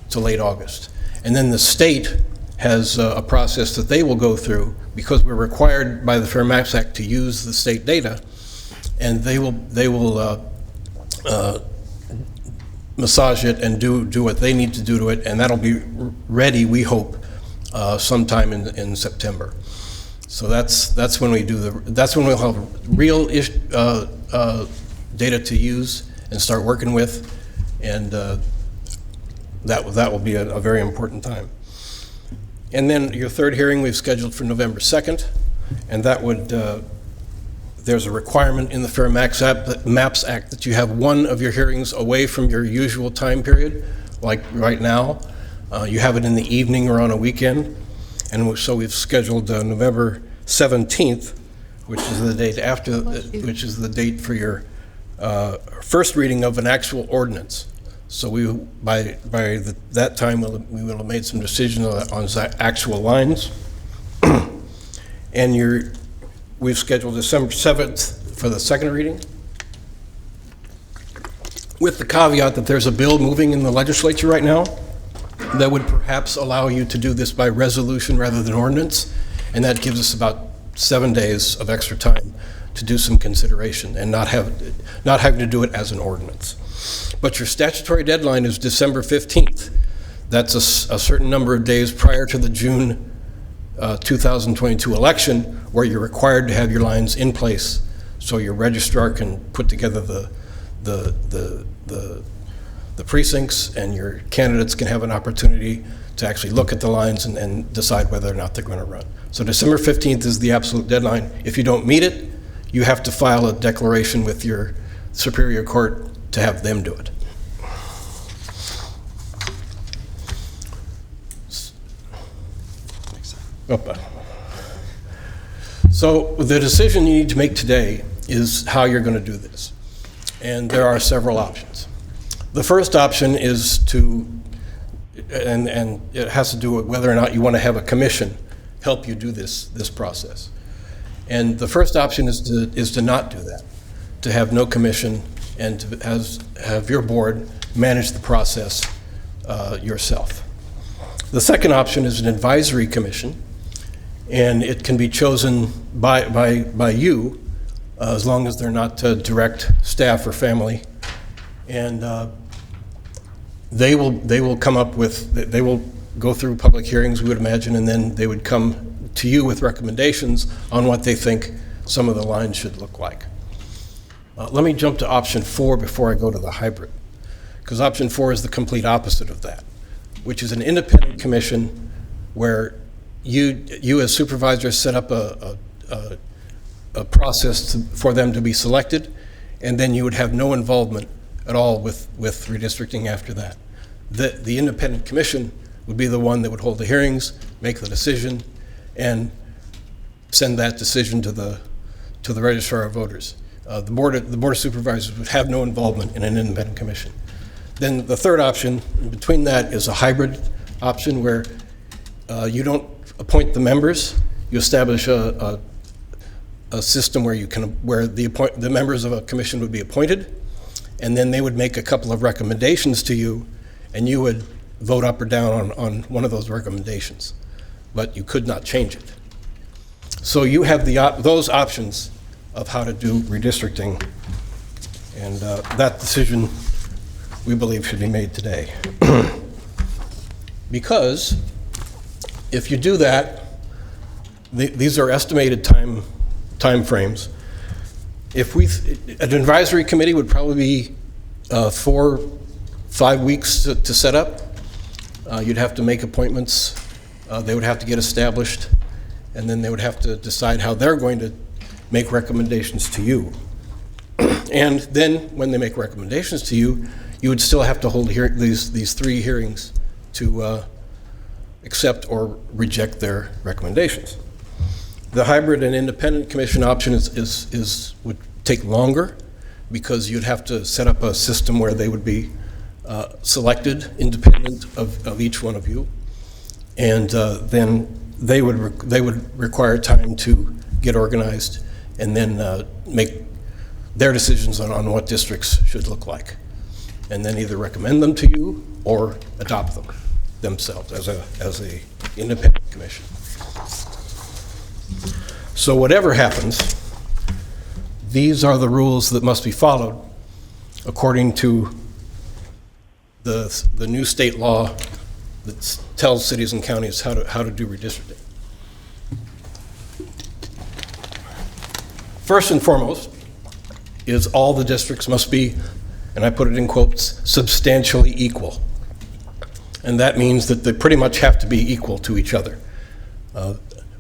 to late August. And then the state has a process that they will go through, because we're required by the Fair Maps Act to use the state data, and they will massage it and do what they need to do to it, and that'll be ready, we hope, sometime in September. So that's when we that's when we'll have real data to use and start working with, and that will be a very important time. And then your third hearing we've scheduled for November 2nd, and that would, there's a requirement in the Fair Maps Act that you have one of your hearings away from your usual time period, like right now. You have it in the evening or on a weekend, and so we've scheduled November 17th, which is the date for your first reading of an actual ordinance. So that time, we will have made some decisions on actual lines. And we've scheduled December 7th for the second reading, with the caveat that there's a bill moving in the legislature right now that would perhaps allow you to do this by resolution rather than ordinance, and that gives us about 7 days of extra time to do some consideration and not having to do it as an ordinance. But your statutory deadline is December 15th. That's a certain number of days prior to the June 2022 election, where you're required to have your lines in place so your registrar can put together the precincts, and your candidates can have an opportunity to actually look at the lines and decide whether or not they're going to run. So December 15th is the absolute deadline. If you don't meet it, you have to file a declaration with your Superior Court to have them do it. So the decision you need to make today is how you're going to do this. And there are several options. The first option is and it has to do with whether or not you want to have a commission help you do this process. And the first option is to not do that, to have no commission and to have your board manage the process yourself. The second option is an advisory commission, and it can be chosen by you as long as they're not direct staff or family. And they will come up with, they will go through public hearings, we would imagine, and then they would come to you with recommendations on what they think some of the lines should look like. Let me jump to option 4 before I go to the hybrid, because option 4 is the complete opposite of that, which is an independent commission where you as supervisors set up a process for them to be selected, and then you would have no involvement at all with redistricting after that. The independent commission would be the one that would hold the hearings, make the decision, and send that decision to the registrar of voters. The board of supervisors would have no involvement in an independent commission. Then the third option in between that is a hybrid option where you don't appoint the members. You establish a system where the members of a commission would be appointed, and then they would make a couple of recommendations to you, and you would vote up or down on one of those recommendations, but you could not change it. So you have those options of how to do redistricting, and that decision, we believe, should be made today. Because if you do that, these are estimated time frames. An advisory committee would probably be 4-5 weeks to set up. You'd have to make appointments. They would have to get established, and then they would have to decide how they're going to make recommendations to you. And then when they make recommendations to you, you would still have to hold these 3 hearings to accept or reject their recommendations. The hybrid and independent commission option would take longer, because you'd have to set up a system where they would be selected independent of each one of you, and then they would require time to get organized and then make their decisions on what districts should look like, and then either recommend them to you or adopt them themselves as a independent commission. So whatever happens, these are the rules that must be followed according to the new state law that tells cities and counties how to do redistricting. First and foremost is all the districts must be, and I put it in quotes, substantially equal. And that means that they pretty much have to be equal to each other.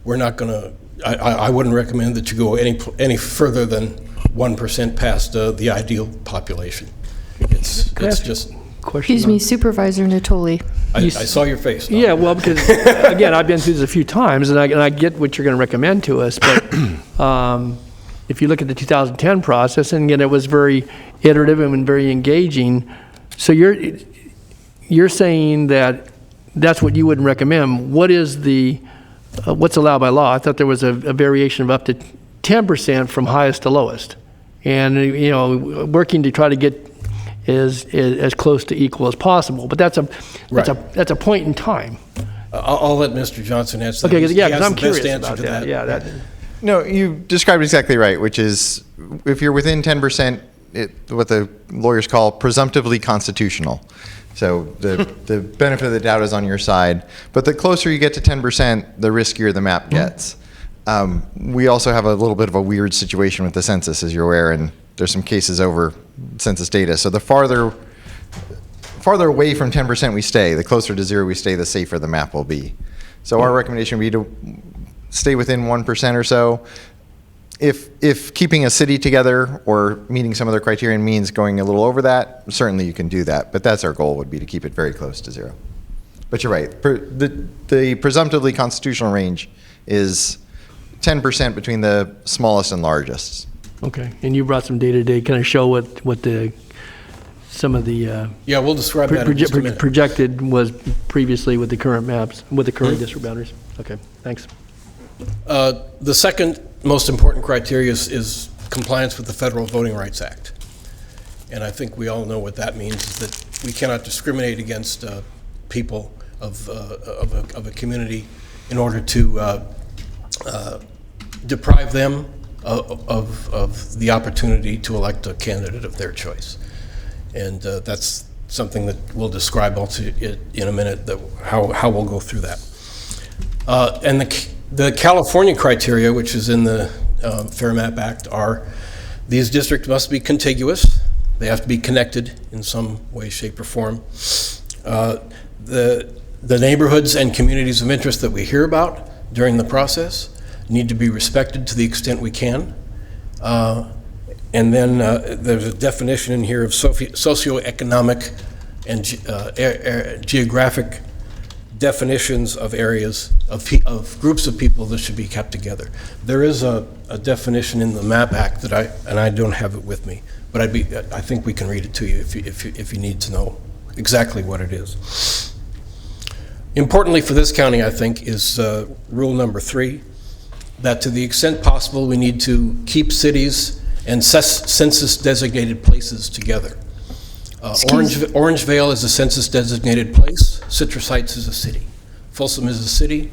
We're not going to, I wouldn't recommend that you go any further than 1% past the ideal population. It's just... Excuse me, Supervisor Natoli. I saw your face. Yeah, well, because, again, I've been through this a few times, and I get what you're going to recommend to us, but if you look at the 2010 process, and again, it was very iterative and very engaging. So you're saying that that's what you wouldn't recommend. What is what's allowed by law? I thought there was a variation of up to 10% from highest to lowest, and working to try to get as close to equal as possible. But that's a point in time. I'll let Mr. Johnson answer that. Okay, He yeah, has because I'm the best curious answer about to that. Yeah, No, you described exactly right, which is if you're within 10%, what the lawyers call presumptively constitutional. So the benefit of the doubt is on your side. But the closer you get to 10%, the riskier the map gets. We also have a little bit of a weird situation with the census, as you're aware, and there's some cases over census data. So the farther away from 10% we stay, the closer to zero we stay, the safer the map will be. So our recommendation would be to stay within 1% or so. If keeping a city together or meeting some other criterion means going a little over that, certainly you can do that. But that's our goal, would be to keep it very close to zero. But you're right. The presumptively constitutional range is 10% between the smallest and largest. Okay, and you brought some data to kind of show what some of the yeah, we'll describe that in just a minute. Projected was previously with the current maps, with the current district boundaries. Okay, thanks. The second most important criteria is compliance with the Federal Voting Rights Act. And I think we all know what that means, is that we cannot discriminate against people of a community in order to deprive them of the opportunity to elect a candidate of their choice. And that's something that we'll describe also in a minute, how we'll go through that. And the California criteria, which is in the Fair Map Act, are these districts must be contiguous. They have to be connected in some way, shape, or form. The neighborhoods and communities of interest that we hear about during the process need to be respected to the extent we can. And then there's a definition in here of socioeconomic and geographic definitions of areas of groups of people that should be kept together. There is a definition in the MAP Act that I don't have it with me, but I think we can read it to you if you need to know exactly what it is. Importantly for this county, I think, is rule number 3, that to the extent possible, we need to keep cities and census designated places together. Orangevale is a census designated place. Citrus Heights is a city. Folsom is a city.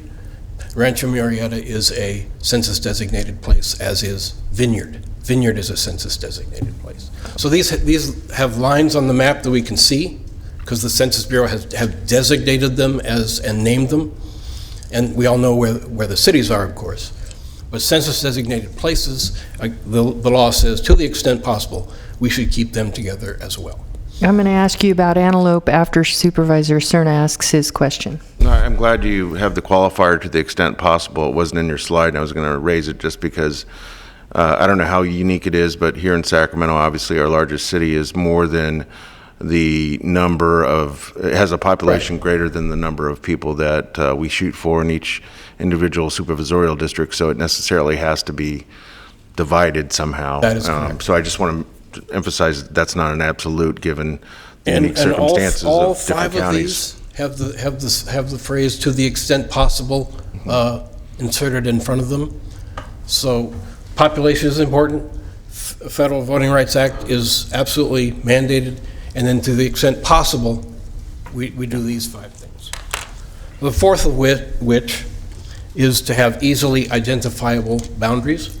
Rancho Murieta is a census designated place, as is Vineyard. Vineyard is a census designated place. So these have lines on the map that we can see, because the Census Bureau have designated them and named them. And we all know where the cities are, of course. But census designated places, the law says, to the extent possible, we should keep them together as well. I'm going to ask you about Antelope after Supervisor Cerna asks his question. No, I'm glad you have the qualifier to the extent possible. It wasn't in your slide, and I was going to raise it just because I don't know how unique it is, but here in Sacramento, obviously our largest city is more than the number of, it has a population greater than the number of people that we shoot for in each individual supervisorial district, so it necessarily has to be divided somehow. That is correct. So I just want to emphasize that's not an absolute given the unique circumstances all of five different of counties. these have the phrase "to the extent possible" inserted in front of them. So population is important. Federal Voting Rights Act is absolutely mandated, and then to the extent possible, we do these 5 things. The fourth of which is to have easily identifiable boundaries.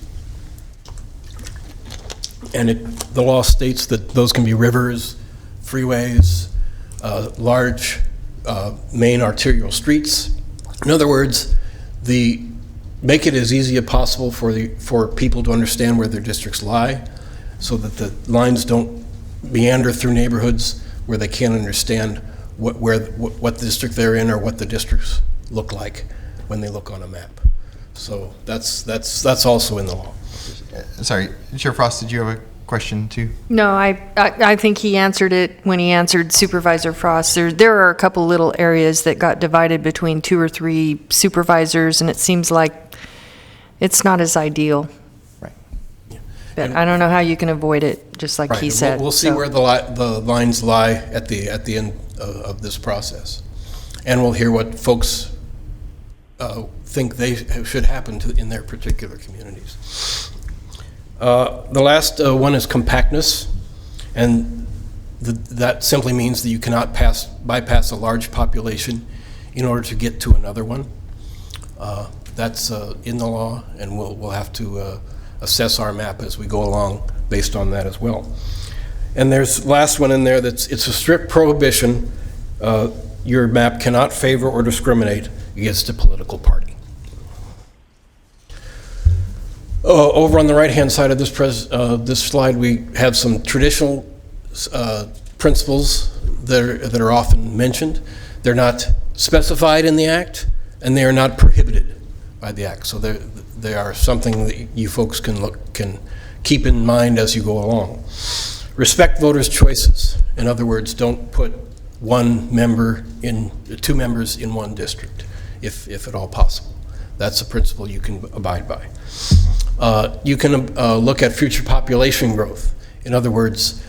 And the law states that those can be rivers, freeways, large main arterial streets. In other words, make it as easy as possible for people to understand where their districts lie, so that the lines don't meander through neighborhoods where they can't understand what district they're in or what the districts look like when they look on a map. So that's also in the law. Sorry, Chair Frost, did you have a question too? No, I think he answered it when he answered Supervisor Frost. There are a couple little areas that got divided between 2 or 3 supervisors, and it seems like it's not as ideal. Right. But I don't know how you can avoid it, just like Right, he and said. we'll see so. where the lines lie at the end of this process. And we'll hear what folks think they should happen in their particular communities. The last one is compactness, and that simply means that you cannot bypass a large population in order to get to another one. That's in the law, and we'll have to assess our map as we go along based on that as well. And there's last one in there it's a strict prohibition. Your map cannot favor or discriminate against a political party. Over on the right-hand side of this slide, we have some traditional principles that are often mentioned. They're not specified in the Act, and they are not prohibited by the Act. So they are something that you folks can keep in mind as you go along. Respect voters' choices. In other words, don't put two members in one district, if at all possible. That's a principle you can abide by. You can look at future population growth. In other words,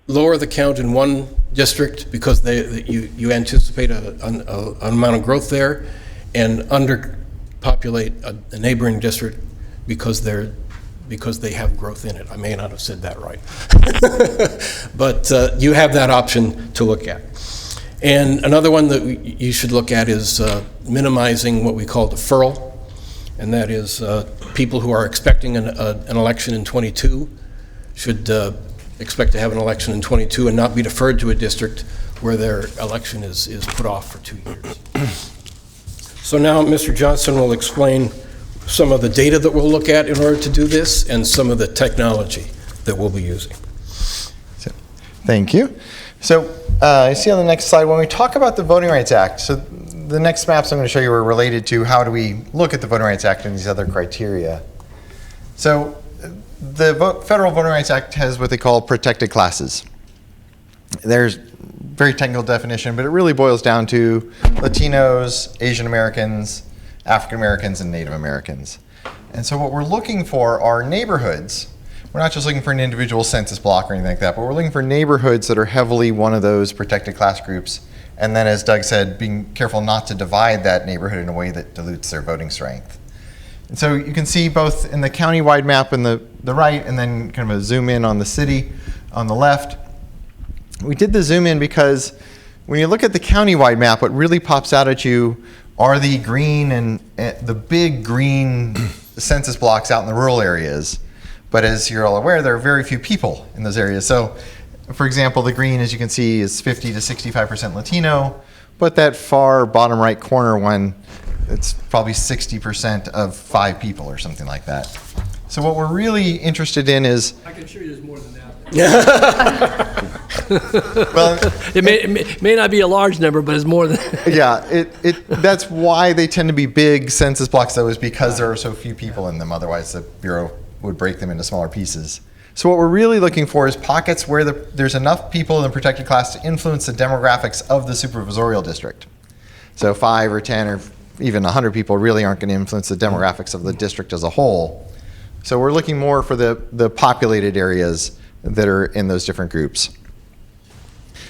lower the count in one district because you anticipate an amount of growth there, and underpopulate a neighboring district because they have growth in it. I may not have said that right. But you have that option to look at. And another one that you should look at is minimizing what we call deferral, and that is people who are expecting an election in 22 should expect to have an election in 22 and not be deferred to a district where their election is put off for 2 years. So now Mr. Johnson will explain some of the data that we'll look at in order to do this and some of the technology that we'll be using. Thank you. So I see on the next slide, when we talk about the Voting Rights Act, so the next maps I'm going to show you are related to how do we look at the Voting Rights Act and these other criteria. So the Federal Voting Rights Act has what they call protected classes. There's very technical definition, but it really boils down to Latinos, Asian Americans, African Americans, and Native Americans. And so what we're looking for are neighborhoods. We're not just looking for an individual census block or anything like that, but we're looking for neighborhoods that are heavily one of those protected class groups. And then, as Doug said, being careful not to divide that neighborhood in a way that dilutes their voting strength. And so you can see both in the county-wide map on the right, and then kind of a zoom in on the city on the left. We did the zoom in because when you look at the county-wide map, what really pops out at you are the green and the big green census blocks out in the rural areas. But as you're all aware, there are very few people in those areas. So, for example, the green, as you can see, is 50 to 65% Latino, but that far bottom right corner one, it's probably 60% of 5 people or something like that. So what we're really interested in is... I can assure you there's more than that. Well, it may not be a large number, but it's more than... Yeah, that's why they tend to be big census blocks, though, is because there are so few people in them. Otherwise, the Bureau would break them into smaller pieces. So what we're really looking for is pockets where there's enough people in the protected class to influence the demographics of the supervisorial district. So 5 or 10 or even 100 people really aren't going to influence the demographics of the district as a whole. So we're looking more for the populated areas that are in those different groups.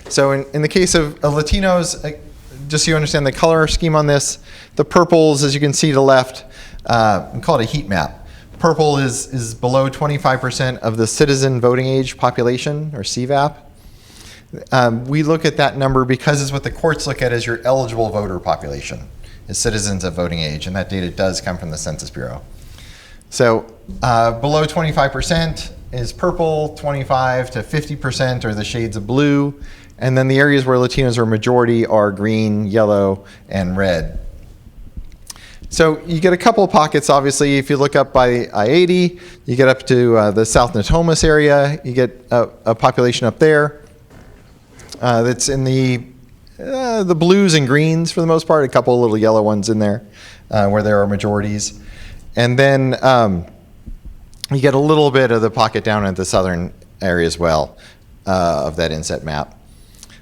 So in the case of Latinos, just so you understand the color scheme on this, the purples, as you can see to the left, we call it a heat map. Purple is below 25% of the citizen voting age population, or CVAP. We look at that number because it's what the courts look at as your eligible voter population, is citizens of voting age, and that data does come from the Census Bureau. So below 25% is purple, 25 to 50% are the shades of blue, and then the areas where Latinos are majority are green, yellow, and red. So you get a couple of pockets, obviously. If you look up by I-80, you get up to the South Natomas area, you get a population up there that's in the blues and greens for the most part, a couple of little yellow ones in there where there are majorities. And then you get a little bit of the pocket down at the southern area as well of that inset map.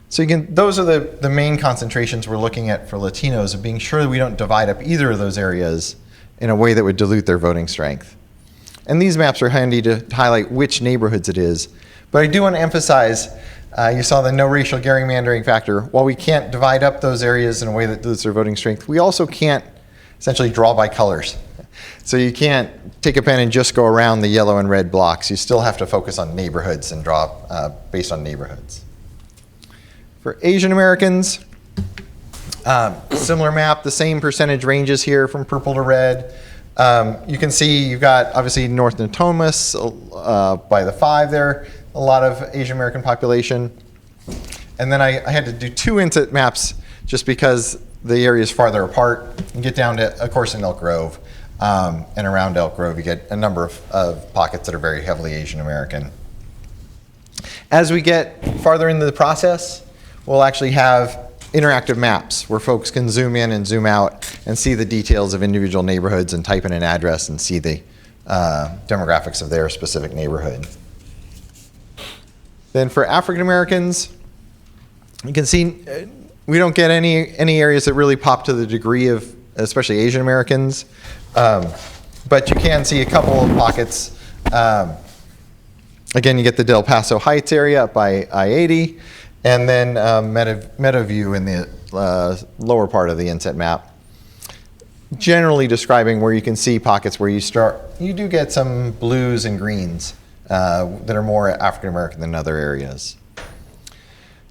So those are the main concentrations we're looking at for Latinos, of being sure that we don't divide up either of those areas in a way that would dilute their voting strength. And these maps are handy to highlight which neighborhoods it is. But I do want to emphasize, you saw the no racial gerrymandering factor. While we can't divide up those areas in a way that dilutes their voting strength, we also can't essentially draw by colors. So you can't take a pen and just go around the yellow and red blocks. You still have to focus on neighborhoods and draw based on neighborhoods. For Asian Americans, similar map, the same percentage ranges here from purple to red. You can see you've got obviously North Natomas by the 5 there, a lot of Asian American population. And then I had to do 2 inset maps just because the area is farther apart. You get down to, of course, in Elk Grove. And around Elk Grove, you get a number of pockets that are very heavily Asian American. As we get farther into the process, we'll actually have interactive maps where folks can zoom in and zoom out and see the details of individual neighborhoods and type in an address and see the demographics of their specific neighborhood. Then for African Americans, you can see we don't get any areas that really pop to the degree of especially Asian Americans, but you can see a couple of pockets. Again, you get the Del Paso Heights area up by I-80, and then Meadowview in the lower part of the inset map. Generally describing where you can see pockets where you do get some blues and greens that are more African American than other areas.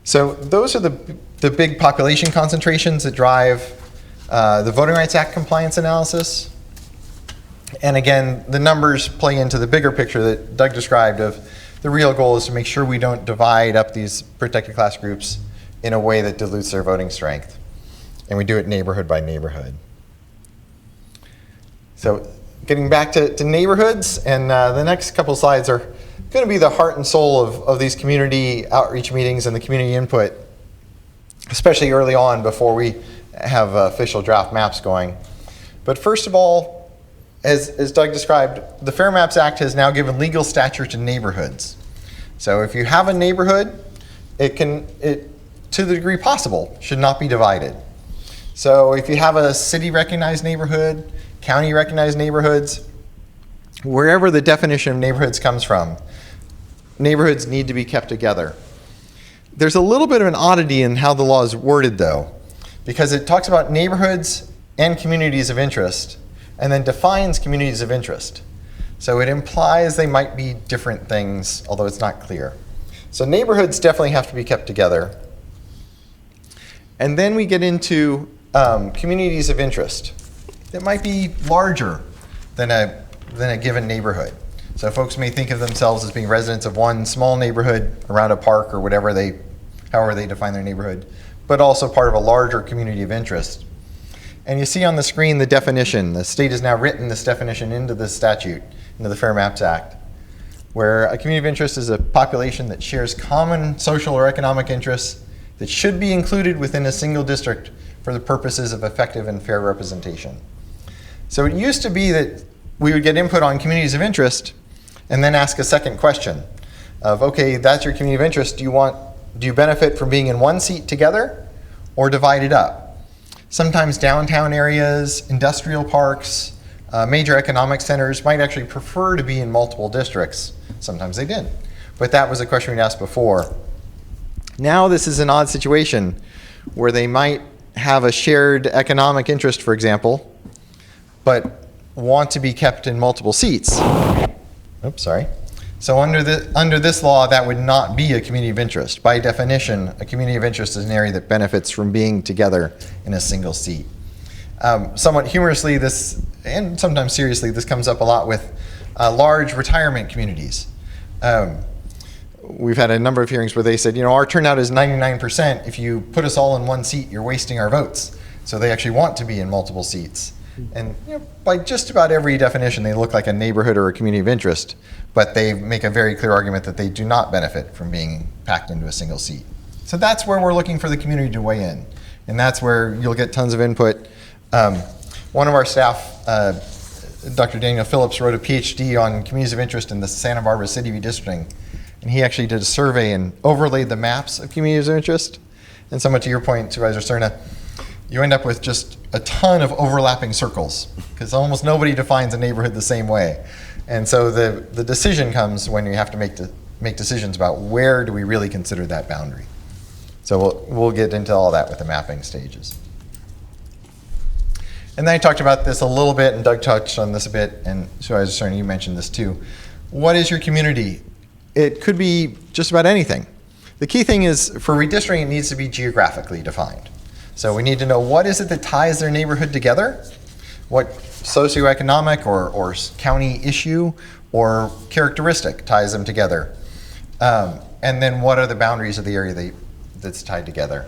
So those are the big population concentrations that drive the Voting Rights Act compliance analysis. And again, the numbers play into the bigger picture that Doug described of the real goal is to make sure we don't divide up these protected class groups in a way that dilutes their voting strength. And we do it neighborhood by neighborhood. So getting back to neighborhoods, and the next couple slides are going to be the heart and soul of these community outreach meetings and the community input, especially early on before we have official draft maps going. But first of all, as Doug described, the Fair Maps Act has now given legal stature to neighborhoods. So if you have a neighborhood, it, to the degree possible, should not be divided. So if you have a city recognized neighborhood, county recognized neighborhoods, wherever the definition of neighborhoods comes from, neighborhoods need to be kept together. There's a little bit of an oddity in how the law is worded though, because it talks about neighborhoods and communities of interest, and then defines communities of interest. So it implies they might be different things, although it's not clear. So neighborhoods definitely have to be kept together. And then we get into communities of interest that might be larger than a given neighborhood. So folks may think of themselves as being residents of one small neighborhood around a park or however they define their neighborhood, but also part of a larger community of interest. And you see on the screen the definition. The state has now written this definition into the statute, into the Fair Maps Act, where a community of interest is a population that shares common social or economic interests that should be included within a single district for the purposes of effective and fair representation. So it used to be that we would get input on communities of interest and then ask a second question of, okay, that's your community of interest. Do you benefit from being in one seat together or divided up? Sometimes downtown areas, industrial parks, major economic centers might actually prefer to be in multiple districts. Sometimes they didn't. But that was a question we'd asked before. Now this is an odd situation where they might have a shared economic interest, for example, but want to be kept in multiple seats. Oops, sorry. So under this law, that would not be a community of interest. By definition, a community of interest is an area that benefits from being together in a single seat. Somewhat humorously, this, and sometimes seriously, this comes up a lot with large retirement communities. We've had a number of hearings where they said, our turnout is 99%. If you put us all in one seat, you're wasting our votes. So they actually want to be in multiple seats. And by just about every definition, they look like a neighborhood or a community of interest, but they make a very clear argument that they do not benefit from being packed into a single seat. So that's where we're looking for the community to weigh in. And that's where you'll get tons of input. One of our staff, Dr. Daniel Phillips, wrote a PhD on communities of interest in the Santa Barbara City redistricting. And he actually did a survey and overlaid the maps of communities of interest. And somewhat to your point, Supervisor Cerna, you end up with just a ton of overlapping circles because almost nobody defines a neighborhood the same way. And so the decision comes when you have to make decisions about where do we really consider that boundary. So we'll get into all that with the mapping stages. And then I talked about this a little bit, and Doug touched on this a bit, and Supervisor Cerny, you mentioned this too. What is your community? It could be just about anything. The key thing is for redistricting, it needs to be geographically defined. So we need to know what is it that ties their neighborhood together, what socioeconomic or county issue or characteristic ties them together, and then what are the boundaries of the area that's tied together.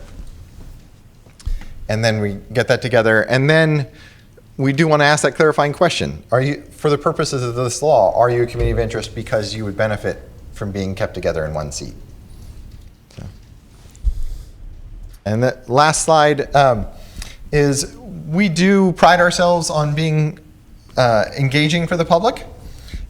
And then we get that together, and then we do want to ask that clarifying question. Are you, for the purposes of this law, are you a community of interest because you would benefit from being kept together in one seat? So. And the last slide is we do pride ourselves on being engaging for the public.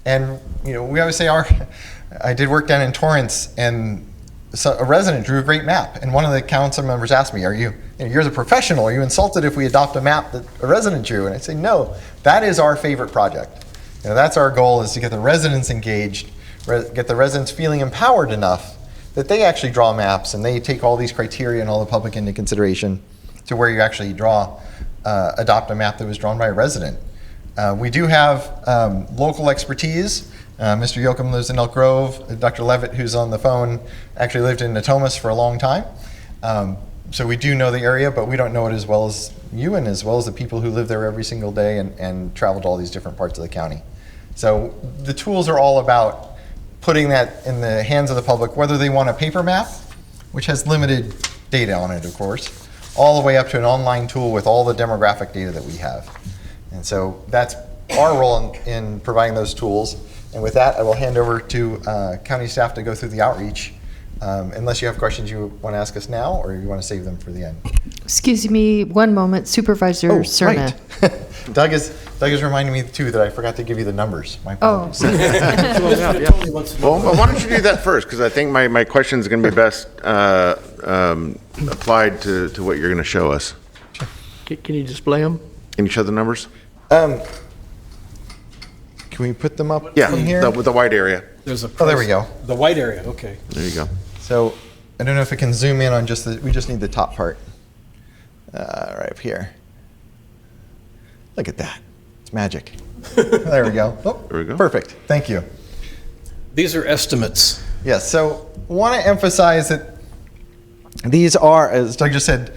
And we always say I did work down in Torrance, and so a resident drew a great map, and one of the council members asked me, you're the professional, are you insulted if we adopt a map that a resident drew? And I say, no, that is our favorite project. That's our goal, is to get the residents engaged, get the residents feeling empowered enough that they actually draw maps and they take all these criteria and all the public into consideration to where you actually adopt a map that was drawn by a resident. We do have local expertise. Mr. Yoakum lives in Elk Grove. Dr. Levitt, who's on the phone, actually lived in Natomas for a long time. So we do know the area, but we don't know it as well as you and as well as the people who live there every single day and travel to all these different parts of the county. So the tools are all about putting that in the hands of the public, whether they want a paper map, which has limited data on it, of course, all the way up to an online tool with all the demographic data that we have. And so that's our role in providing those tools. And with that, I will hand over to county staff to go through the outreach, unless you have questions you want to ask us now or you want to save them for the end. Excuse me, one moment, Supervisor Cerna. Right. Doug is reminding me too that I forgot to give you the numbers. My apologies. Well, why don't you do that first? Because I think my question is going to be best applied to what you're going to show us. Can you display them? Can you show the numbers? Can we put them up Yeah, from here? with the white area. There's a there we go. The white area, okay. There you go. So I don't know if it can zoom in on we just need the top part. Right up here. Look at that. It's magic. There we go. Oh, there we go. Perfect. Thank you. These are estimates. Yes, so want to emphasize that these are, as Doug just said,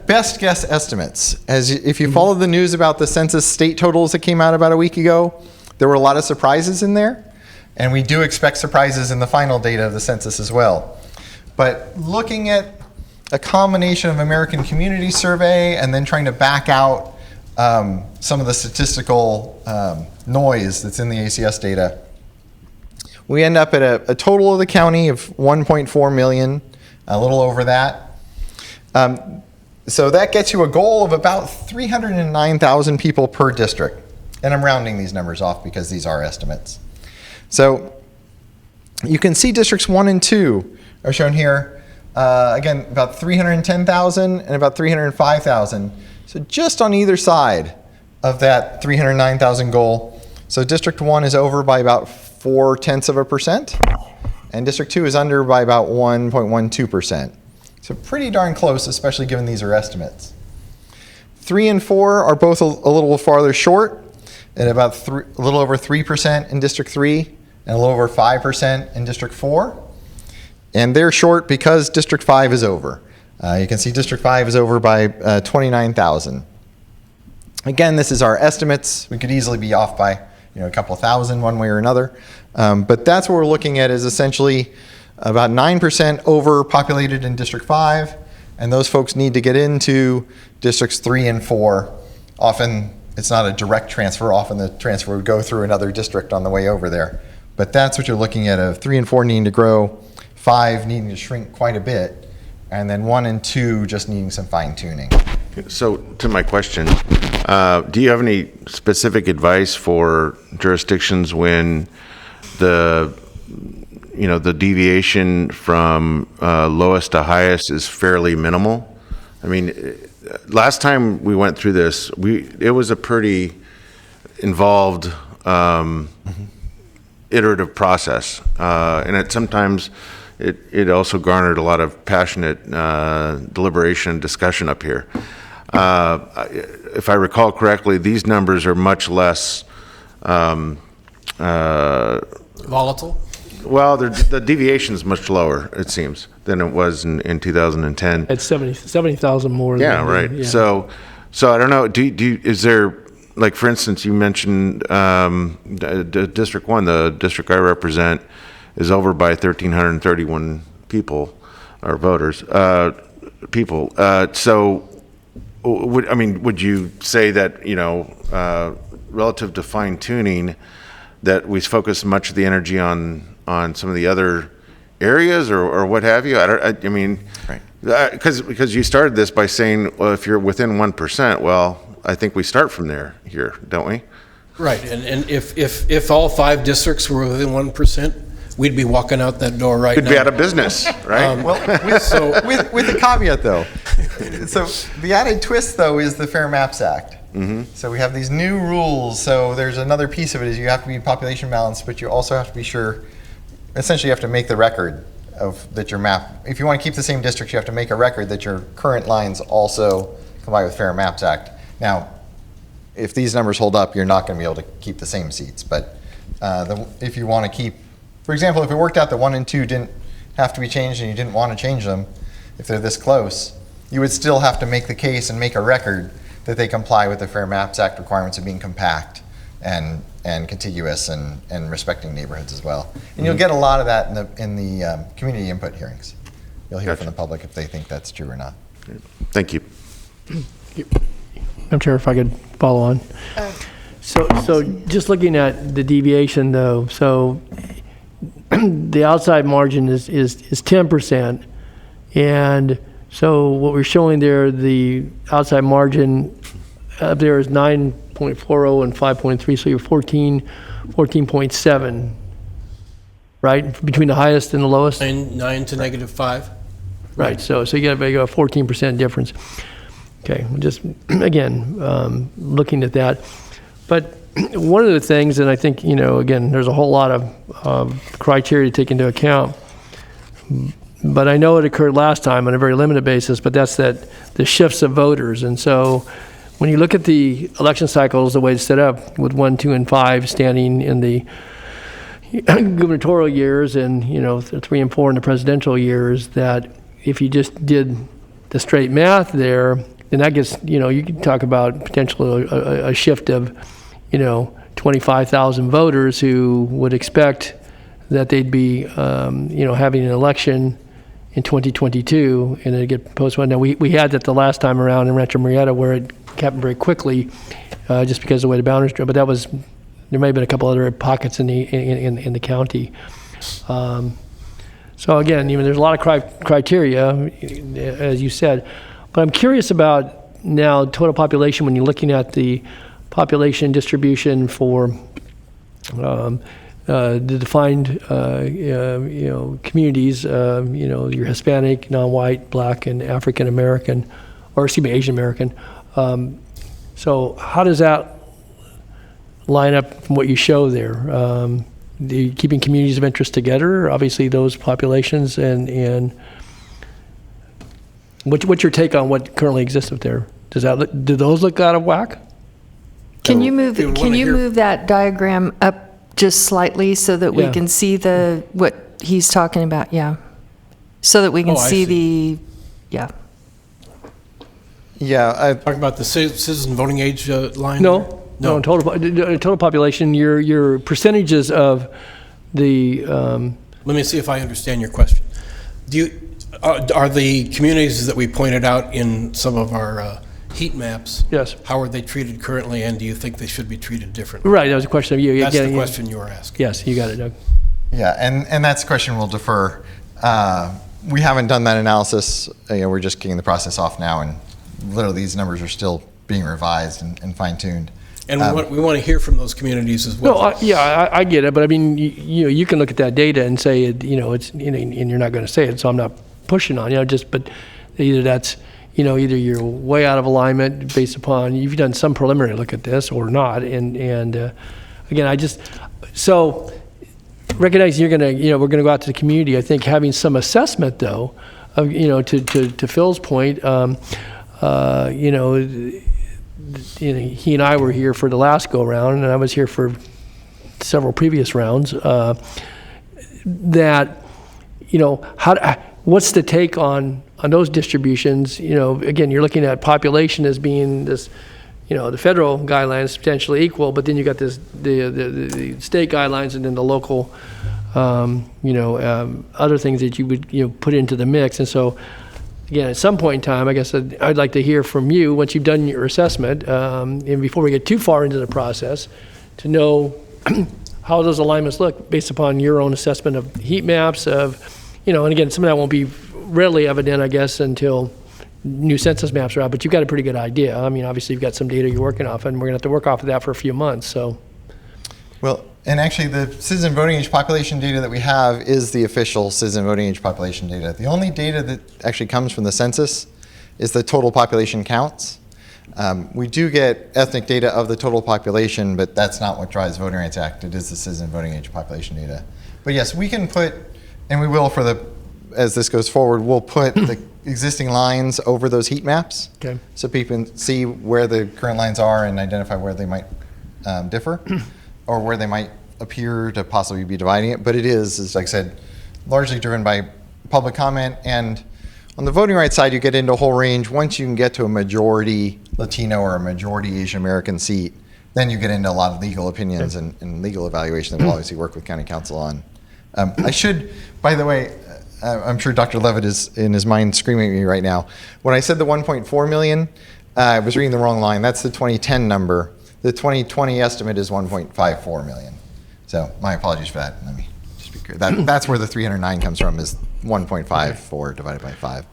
best guess estimates. If you follow the news about the census state totals that came out about a week ago, there were a lot of surprises in there, and we do expect surprises in the final data of the census as well. But looking at a combination of American Community Survey and then trying to back out some of the statistical noise that's in the ACS data, we end up at a total of the county of 1.4 million, a little over that. So that gets you a goal of about 309,000 people per district. And I'm rounding these numbers off because these are estimates. So you can see districts 1 and 2 are shown here. Again, about 310,000 and about 305,000. So just on either side of that 309,000 goal. So District 1 is over by about 0.4%, and District 2 is under by about 1.12%. So pretty darn close, especially given these are estimates. 3 and 4 are both a little farther short, at about a little over 3% in District 3 and a little over 5% in District 4. And they're short because District 5 is over. You can see District 5 is over by 29,000. Again, this is our estimates. We could easily be off by a couple of thousand one way or another. But that's what we're looking at, is essentially about 9% overpopulated in District 5, and those folks need to get into Districts 3 and 4. Often it's not a direct transfer. Often the transfer would go through another district on the way over there. But that's what you're looking at, of 3 and 4 needing to grow, 5 needing to shrink quite a bit, and then 1 and 2 just needing some fine tuning. So to my question, do you have any specific advice for jurisdictions when the deviation from lowest to highest is fairly minimal? I mean, last time we went through this, it was a pretty involved iterative process, and sometimes it also garnered a lot of passionate deliberation and discussion up here. If I recall correctly, these numbers are much less Volatile? Well, the deviation is much lower, it seems, than it was in 2010. It's 70,000 more. Yeah, right. Yeah. So I don't know. Is there, like, for instance, you mentioned District 1, the district I represent, is over by 1,331 people, or voters, people. So, would you say that, relative to fine tuning, that we focus much of the energy on some of the other areas, or what have you? Because you started this by saying, well, if you're within 1%, well, I think we start from there here, don't we? Right, and if all 5 districts were within 1%, we'd be walking out that door right now. Could be out of business, right? With a caveat, though. So the added twist, though, is the Fair Maps Act. Mm-hmm. So we have these new rules. So there's another piece of it is you have to be population balanced, but you also have to be sure. Essentially, you have to make the record of that your map. If you want to keep the same districts, you have to make a record that your current lines also comply with Fair Maps Act. Now, if these numbers hold up, you're not going to be able to keep the same seats. But if you want to keep, for example, if it worked out that 1 and 2 didn't have to be changed and you didn't want to change them, if they're this close, you would still have to make the case and make a record that they comply with the Fair Maps Act requirements of being compact and contiguous and respecting neighborhoods as well. And you'll get a lot of that in the community input hearings. You'll hear from the public if they think that's true or not. Thank you. I'm sure if I could follow on. So just looking at the deviation, though, so the outside margin is 10%, and so what we're showing there, the outside margin up there is 9.40 and 5.3, so you're 14.7, right, between the highest and the lowest? 9 to -5. Right, so you got a 14% difference. Okay, just, again, looking at that. But one of the things, and I think, again, there's a whole lot of criteria to take into account, but I know it occurred last time on a very limited basis, but that's the shifts of voters. And so when you look at the election cycles, the way it's set up with 1, 2, and 5 standing in the gubernatorial years and, 3 and 4 in the presidential years, that if you just did the straight math there, then that gets, you can talk about potentially a shift of, 25,000 voters who would expect that they'd be, having an election in 2022 and it'd get postponed. Now, we had that the last time around in Rancho Murrieta where it happened very quickly just because of the way the boundaries drew, but there may have been a couple other pockets in the county. So again, there's a lot of criteria, as you said, but I'm curious about now total population when you're looking at the population distribution for the defined, communities, your Hispanic, non-white, Black, and African American, or Asian American. So how does that line up from what you show there? Keeping communities of interest together, obviously those populations, and what's your take on what currently exists up there? Do those look out of whack? Can you move that diagram up just slightly so that we can see what he's talking about? Yeah, so that we can see. Yeah. Talking about the citizen voting age line. No. Total population. Your percentages of the. Let me see if I understand your question. Are the communities that we pointed out in some of our heat maps? Yes. How are they treated currently, and do you think they should be treated differently? Right. That was a question of you. That's the question you were asking. Yes, you got it, Doug. Yeah, and that's a question we'll defer. We haven't done that analysis. We're just kicking the process off now, and literally these numbers are still being revised and fine-tuned. And we want to hear from those communities as well. No, I get it, but I mean, you can look at that data and say, it's, and you're not going to say it, so I'm not pushing on, but either that's, either you're way out of alignment based upon, you've done some preliminary look at this or not. And again, so recognizing you're going to, we're going to go out to the community, I think having some assessment though, of, to Phil's point, he and I were here for the last go round, and I was here for several previous rounds. What's the take on those distributions? Again, you're looking at population as being this, the federal guidelines potentially equal, but then you got the state guidelines and then the local, other things that you would put into the mix. And so, again, at some point in time, I guess I'd like to hear from you once you've done your assessment, and before we get too far into the process, to know how those alignments look based upon your own assessment of heat maps of, and again, some of that won't be readily evident, I guess, until new census maps are out, but you've got a pretty good idea. I mean, obviously you've got some data you're working off, and we're gonna have to work off of that for a few months, so. Well, and actually the citizen voting age population data that we have is the official citizen voting age population data. The only data that actually comes from the census is the total population counts. We do get ethnic data of the total population, but that's not what drives Voting Rights Act. It is the citizen voting age population data. But yes, we can put, and we will as this goes forward, we'll put the existing lines over those heat maps. Okay. So people can see where the current lines are and identify where they might differ or where they might appear to possibly be dividing it. But it is, as like I said, largely driven by public comment. And on the voting rights side, you get into a whole range. Once you can get to a majority Latino or a majority Asian American seat, then you get into a lot of legal opinions and legal evaluation that we'll obviously work with county council on. I should, by the way, I'm sure Dr. Levitt is in his mind screaming at me right now. When I said the 1.4 million, I was reading the wrong line. That's the 2010 number. The 2020 estimate is 1.54 million. So my apologies for that. Let me just be clear. That's where the 309 comes from, is 1.54 divided by 5.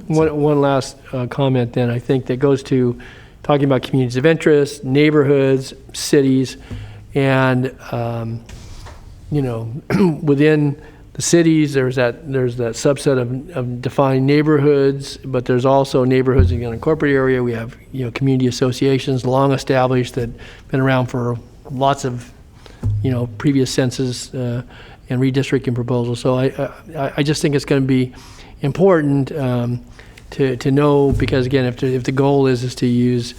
One last comment then, I think, that goes to talking about communities of interest, neighborhoods, cities, and within the cities, there's that subset of defined neighborhoods, but there's also neighborhoods in the unincorporated area. We have community associations, long established, that been around for lots of previous census and redistricting proposals. So I just think it's going to be important to know, because again, if the goal is to use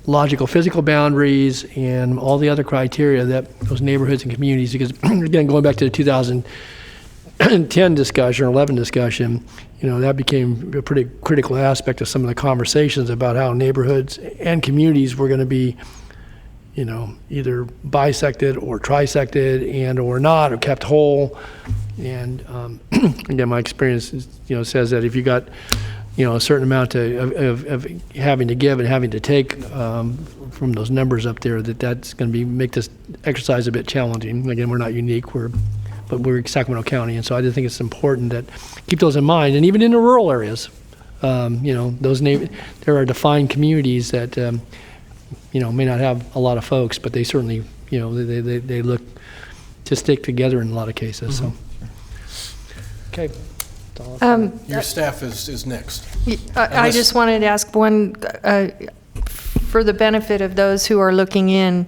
logical physical boundaries and all the other criteria that those neighborhoods and communities, because again, going back to the 2010 discussion or 11 discussion, that became a pretty critical aspect of some of the conversations about how neighborhoods and communities were going to be, either bisected or trisected and or not, or kept whole. And again, my experience is, says that if you got a certain amount of having to give and having to take from those numbers up there, that's going to make this exercise a bit challenging. Again, we're not unique, but we're Sacramento County, and so I just think it's important that keep those in mind. And even in the rural areas, there are defined communities that may not have a lot of folks, but they certainly they look to stick together in a lot of cases. So, okay. Your staff is next. I just wanted to ask one, for the benefit of those who are looking in,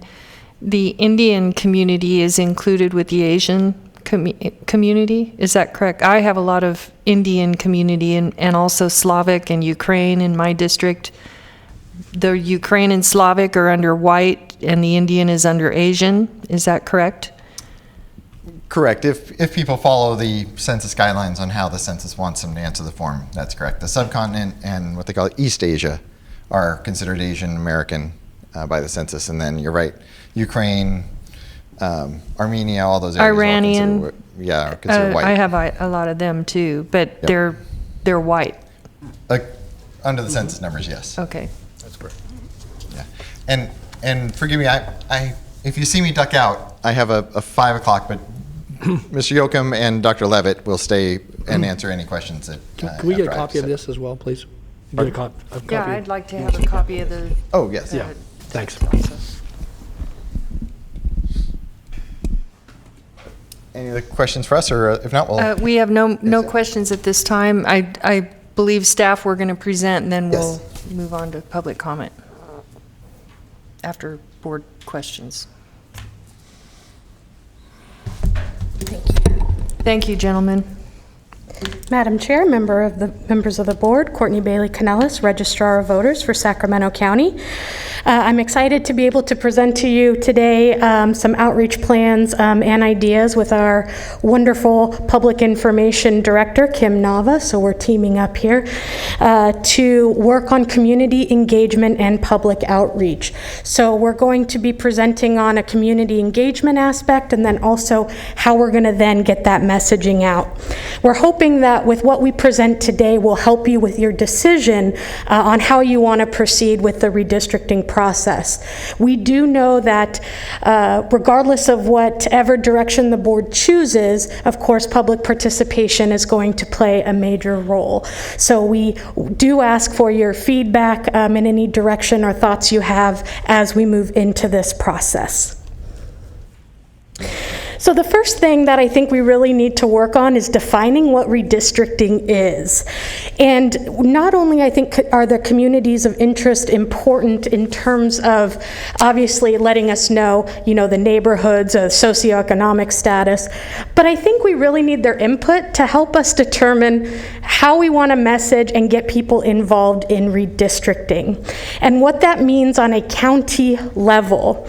the Indian community is included with the Asian community, is that correct? I have a lot of Indian community and also Slavic and Ukraine in my district. The Ukraine and Slavic are under white and the Indian is under Asian, is that correct? Correct. If people follow the census guidelines on how the census wants them to answer the form, that's correct. The subcontinent and what they call East Asia are considered Asian American by the census, and then you're right, Ukraine, Armenia, all those areas. Iranian. Are considered white. I have a lot of them too, but they're white. Under the census numbers, yes. Okay. That's correct. Yeah, and forgive me, I if you see me duck out, I have a 5 o'clock, but Mr. Yoakum and Dr. Levitt will stay and answer any questions that. Can we get a copy of this as well, please? Get a copy. Yeah, I'd like to have a copy of the. Oh, yes. Yeah, thanks. Any other questions for us, or if not, we'll. We have no questions at this time. I believe staff were going to present, and then we'll move on to public comment after board questions. Thank you, gentlemen. Madam Chair, members of the board, Courtney Bailey Canellis, Registrar of Voters for Sacramento County. I'm excited to be able to present to you today some outreach plans and ideas with our wonderful Public Information Director, Kim Nava. So we're teaming up here to work on community engagement and public outreach. So we're going to be presenting on a community engagement aspect, and then also how we're going to then get that messaging out. We're hoping that with what we present today will help you with your decision on how you want to proceed with the redistricting process. We do know that regardless of whatever direction the board chooses, of course, public participation is going to play a major role. So we do ask for your feedback in any direction or thoughts you have as we move into this process. So the first thing that I think we really need to work on is defining what redistricting is. And not only, I think, are the communities of interest important in terms of obviously letting us know, the neighborhoods, socioeconomic status, but I think we really need their input to help us determine how we want to message and get people involved in redistricting. And what that means on a county level.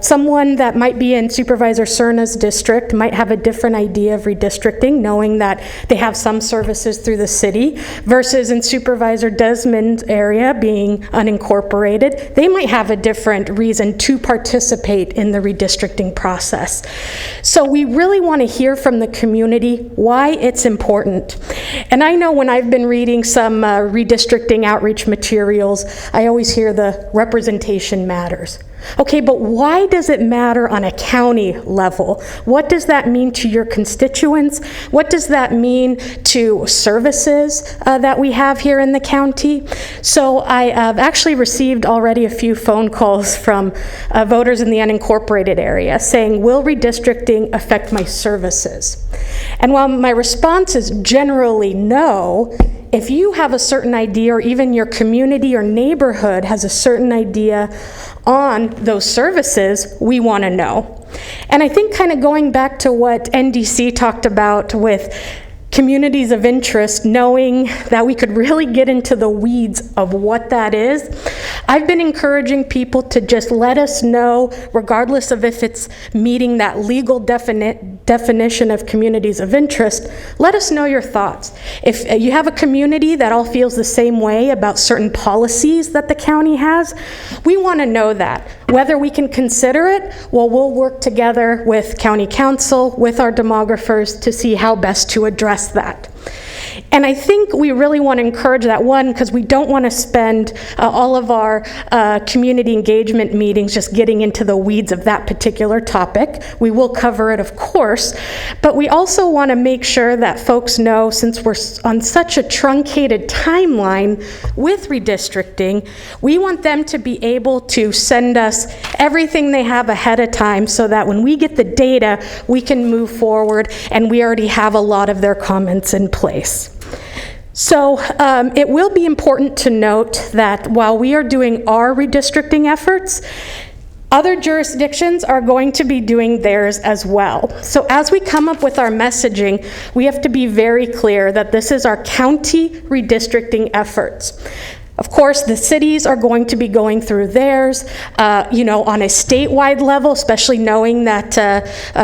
Someone that might be in Supervisor Cerna's district might have a different idea of redistricting, knowing that they have some services through the city, versus in Supervisor Desmond's area, being unincorporated, they might have a different reason to participate in the redistricting process. So we really want to hear from the community why it's important. And I know when I've been reading some redistricting outreach materials, I always hear the representation matters. Okay, but why does it matter on a county level? What does that mean to your constituents? What does that mean to services that we have here in the county? So I have actually received already a few phone calls from voters in the unincorporated area saying, will redistricting affect my services? And while my response is generally no, if you have a certain idea, or even your community or neighborhood has a certain idea on those services, we want to know. And I think kind of going back to what NDC talked about with communities of interest, knowing that we could really get into the weeds of what that is, I've been encouraging people to just let us know, regardless of if it's meeting that legal definition of communities of interest, let us know your thoughts. If you have a community that all feels the same way about certain policies that the county has, we want to know that. Whether we can consider it, well, we'll work together with county council, with our demographers, to see how best to address that. And I think we really want to encourage that, one, because we don't want to spend all of our community engagement meetings just getting into the weeds of that particular topic. We will cover it, of course, but we also want to make sure that folks know, since we're on such a truncated timeline with redistricting, we want them to be able to send us everything they have ahead of time so that when we get the data, we can move forward and we already have a lot of their comments in place. So it will be important to note that while we are doing our redistricting efforts, other jurisdictions are going to be doing theirs as well. So as we come up with our messaging, we have to be very clear that this is our county redistricting efforts. Of course, the cities are going to be going through theirs, on a statewide level, especially knowing that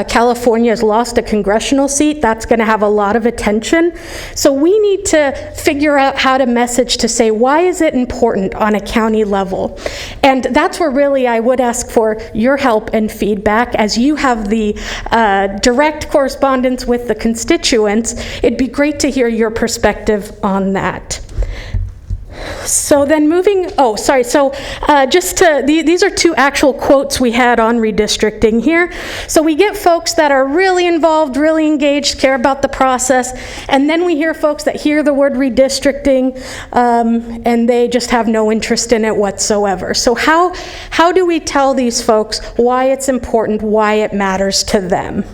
California has lost a congressional seat. That's going to have a lot of attention. So we need to figure out how to message to say, why is it important on a county level? And that's where really I would ask for your help and feedback, as you have the direct correspondence with the constituents. It'd be great to hear your perspective on that. So then these are two actual quotes we had on redistricting here. So we get folks that are really involved, really engaged, care about the process, and then we hear folks that hear the word redistricting and they just have no interest in it whatsoever. So how do we tell these folks why it's important, why it matters to them?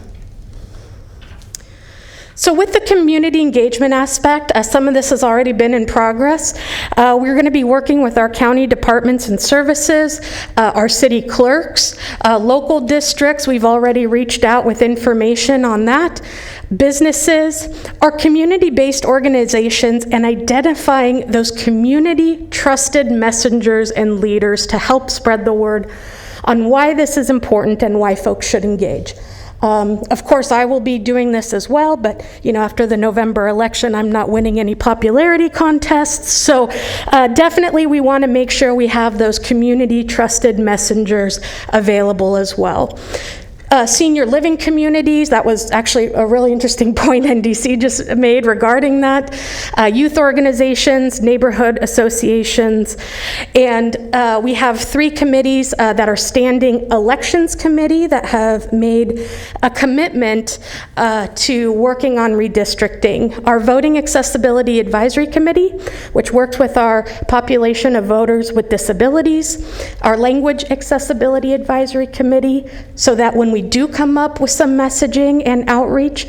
So with the community engagement aspect, some of this has already been in progress. We're going to be working with our county departments and services, our city clerks, local districts. We've already reached out with information on that. Businesses, our community-based organizations, and identifying those community trusted messengers and leaders to help spread the word on why this is important and why folks should engage. Of course, I will be doing this as well, but after the November election, I'm not winning any popularity contests. So definitely we want to make sure we have those community trusted messengers available as well. Senior living communities, that was actually a really interesting point NDC just made regarding that. Youth organizations, neighborhood associations, and we have 3 committees that are standing. Elections committee that have made a commitment to working on redistricting. Our voting accessibility advisory committee, which works with our population of voters with disabilities. Our language accessibility advisory committee, so that when we do come up with some messaging and outreach,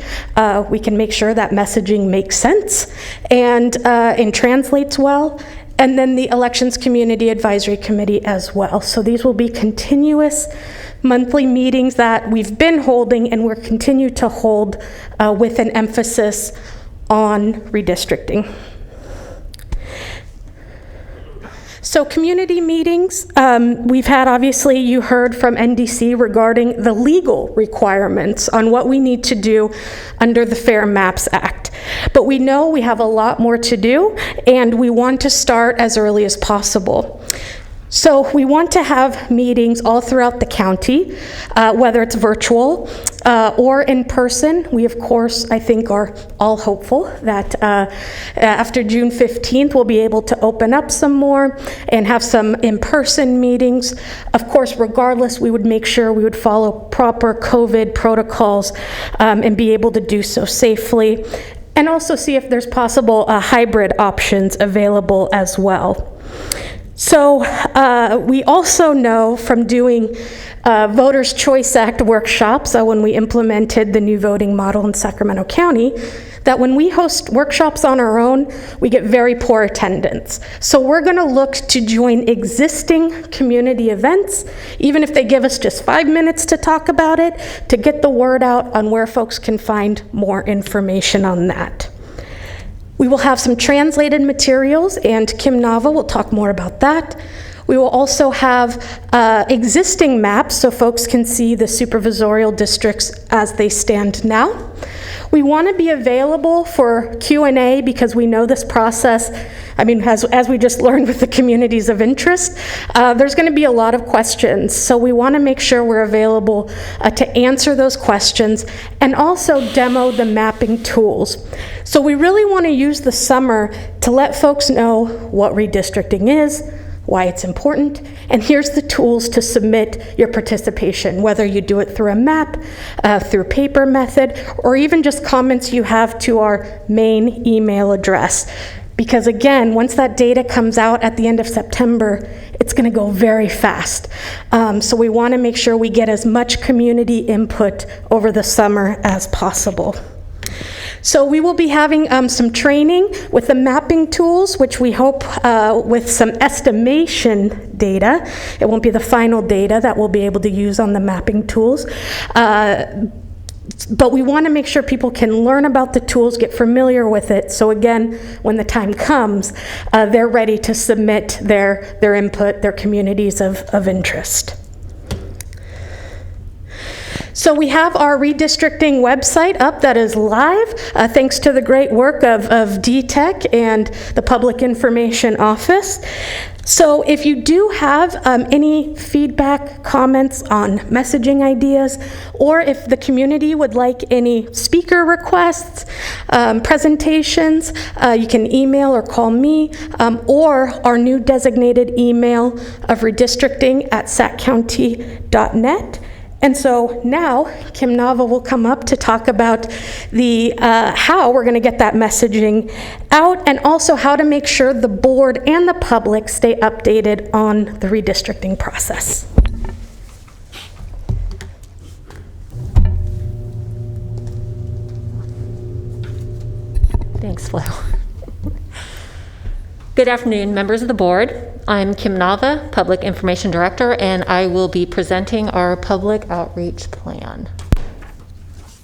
we can make sure that messaging makes sense and translates well. And then the Elections Community Advisory Committee as well. So these will be continuous monthly meetings that we've been holding and we'll continue to hold with an emphasis on redistricting. So community meetings, we've had, obviously, you heard from NDC regarding the legal requirements on what we need to do under the Fair Maps Act. But we know we have a lot more to do, and we want to start as early as possible. So we want to have meetings all throughout the county, whether it's virtual or in person. We, of course, I think are all hopeful that after June 15th, we'll be able to open up some more and have some in-person meetings. Of course, regardless, we would make sure we would follow proper COVID protocols and be able to do so safely. And also see if there's possible hybrid options available as well. So we also know from doing Voters' Choice Act workshops when we implemented the new voting model in Sacramento County, that when we host workshops on our own, we get very poor attendance. So we're going to look to join existing community events, even if they give us just 5 minutes to talk about it, to get the word out on where folks can find more information on that. We will have some translated materials, and Kim Nava will talk more about that. We will also have existing maps so folks can see the supervisorial districts as they stand now. We want to be available for Q&A because we know this process, as we just learned with the communities of interest, there's going to be a lot of questions. So we want to make sure we're available to answer those questions and also demo the mapping tools. So we really want to use the summer to let folks know what redistricting is, why it's important, and here's the tools to submit your participation, whether you do it through a map, through paper method, or even just comments you have to our main email address. Because again, once that data comes out at the end of September, it's going to go very fast. So we want to make sure we get as much community input over the summer as possible. So we will be having some training with the mapping tools, which we hope with some estimation data. It won't be the final data that we'll be able to use on the mapping tools. But we want to make sure people can learn about the tools, get familiar with it. So again, when the time comes, they're ready to submit their input, their communities of interest. So we have our redistricting website up that is live, thanks to the great work of DTEC and the Public Information Office. So if you do have any feedback, comments on messaging ideas, or if the community would like any speaker requests, presentations, you can email or call me, or our new designated email of redistricting@saccounty.net. And so now Kim Nava will come up to talk about the how we're going to get that messaging out, and also how to make sure the board and the public stay updated on the redistricting process. Thanks, Flo. Good afternoon, members of the board. I'm Kim Nava, Public Information Director, and I will be presenting our public outreach plan.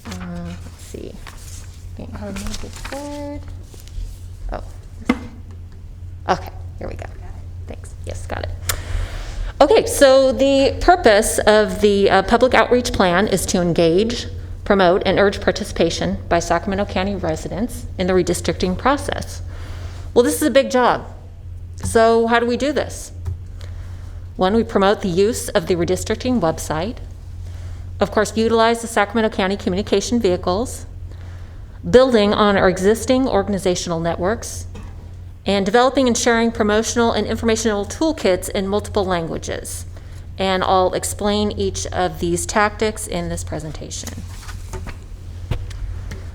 Let's see. I'll move it forward. Oh. Okay, here we go. Thanks. Yes, got it. Okay, so the purpose of the public outreach plan is to engage, promote, and urge participation by Sacramento County residents in the redistricting process. Well, this is a big job. So how do we do this? One, we promote the use of the redistricting website. Of course, utilize the Sacramento County communication vehicles, building on our existing organizational networks, and developing and sharing promotional and informational toolkits in multiple languages. And I'll explain each of these tactics in this presentation.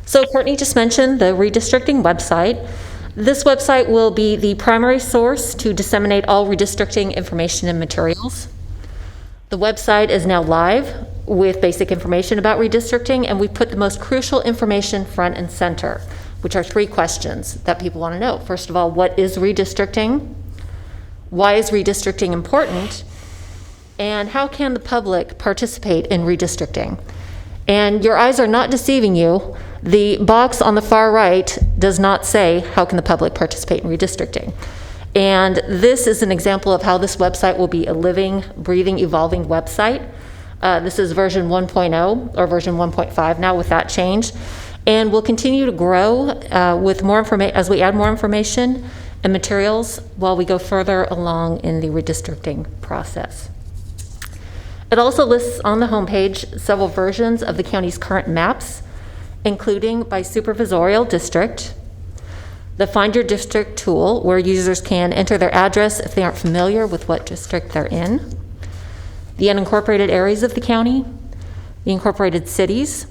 So Courtney just mentioned the redistricting website. This website will be the primary source to disseminate all redistricting information and materials. The website is now live with basic information about redistricting, and we put the most crucial information front and center, which are 3 questions that people want to know. First of all, what is redistricting? Why is redistricting important? And how can the public participate in redistricting? And your eyes are not deceiving you. The box on the far right does not say, how can the public participate in redistricting? And this is an example of how this website will be a living, breathing, evolving website. This is version 1.0 or version 1.5 now with that change. And we'll continue to grow with more information as we add more information and materials while we go further along in the redistricting process. It also lists on the homepage several versions of the county's current maps, including by supervisorial district, the Find Your District tool, where users can enter their address if they aren't familiar with what district they're in, the unincorporated areas of the county, the incorporated cities,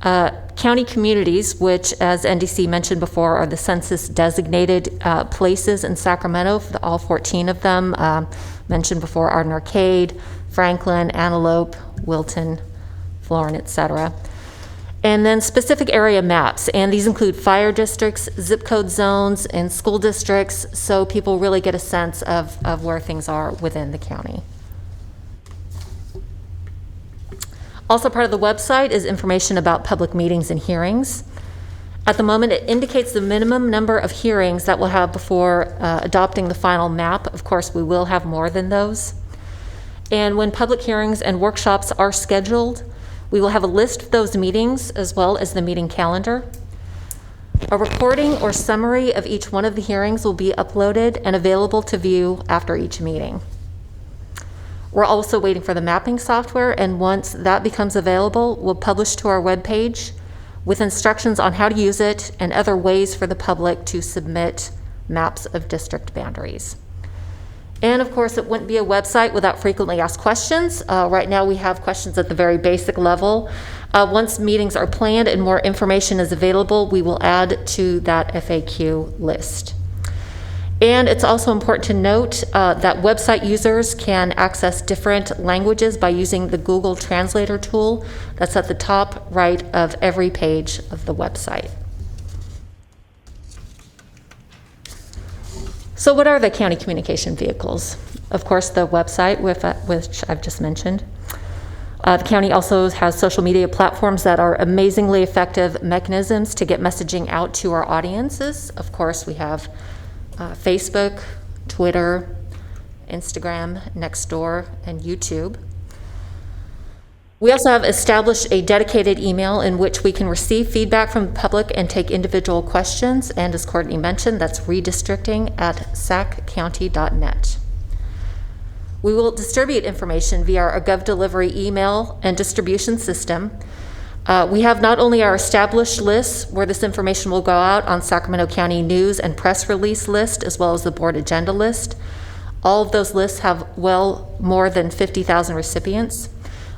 county communities, which, as NDC mentioned before, are the census-designated places in Sacramento. All 14 of them mentioned before: Arden Arcade, Franklin, Antelope, Wilton, Florin, etc. And then specific area maps, and these include fire districts, zip code zones, and school districts, so people really get a sense of where things are within the county. Also part of the website is information about public meetings and hearings. At the moment, it indicates the minimum number of hearings that we'll have before adopting the final map. Of course, we will have more than those. And when public hearings and workshops are scheduled, we will have a list of those meetings as well as the meeting calendar. A recording or summary of each one of the hearings will be uploaded and available to view after each meeting. We're also waiting for the mapping software, and once that becomes available, we'll publish to our webpage with instructions on how to use it and other ways for the public to submit maps of district boundaries. And of course, it wouldn't be a website without frequently asked questions. Right now we have questions at the very basic level. Once meetings are planned and more information is available, we will add to that FAQ list. And it's also important to note that website users can access different languages by using the Google Translator tool that's at the top right of every page of the website. So what are the county communication vehicles? Of course, the website, which I've just mentioned. The county also has social media platforms that are amazingly effective mechanisms to get messaging out to our audiences. Of course, we have Facebook, Twitter, Instagram, Nextdoor, and YouTube. We also have established a dedicated email in which we can receive feedback from the public and take individual questions. And as Courtney mentioned, that's redistricting@saccounty.net. We will distribute information via our GovDelivery email and distribution system. We have not only our established lists where this information will go out on Sacramento County news and press release list, as well as the board agenda list. All of those lists have well more than 50,000 recipients.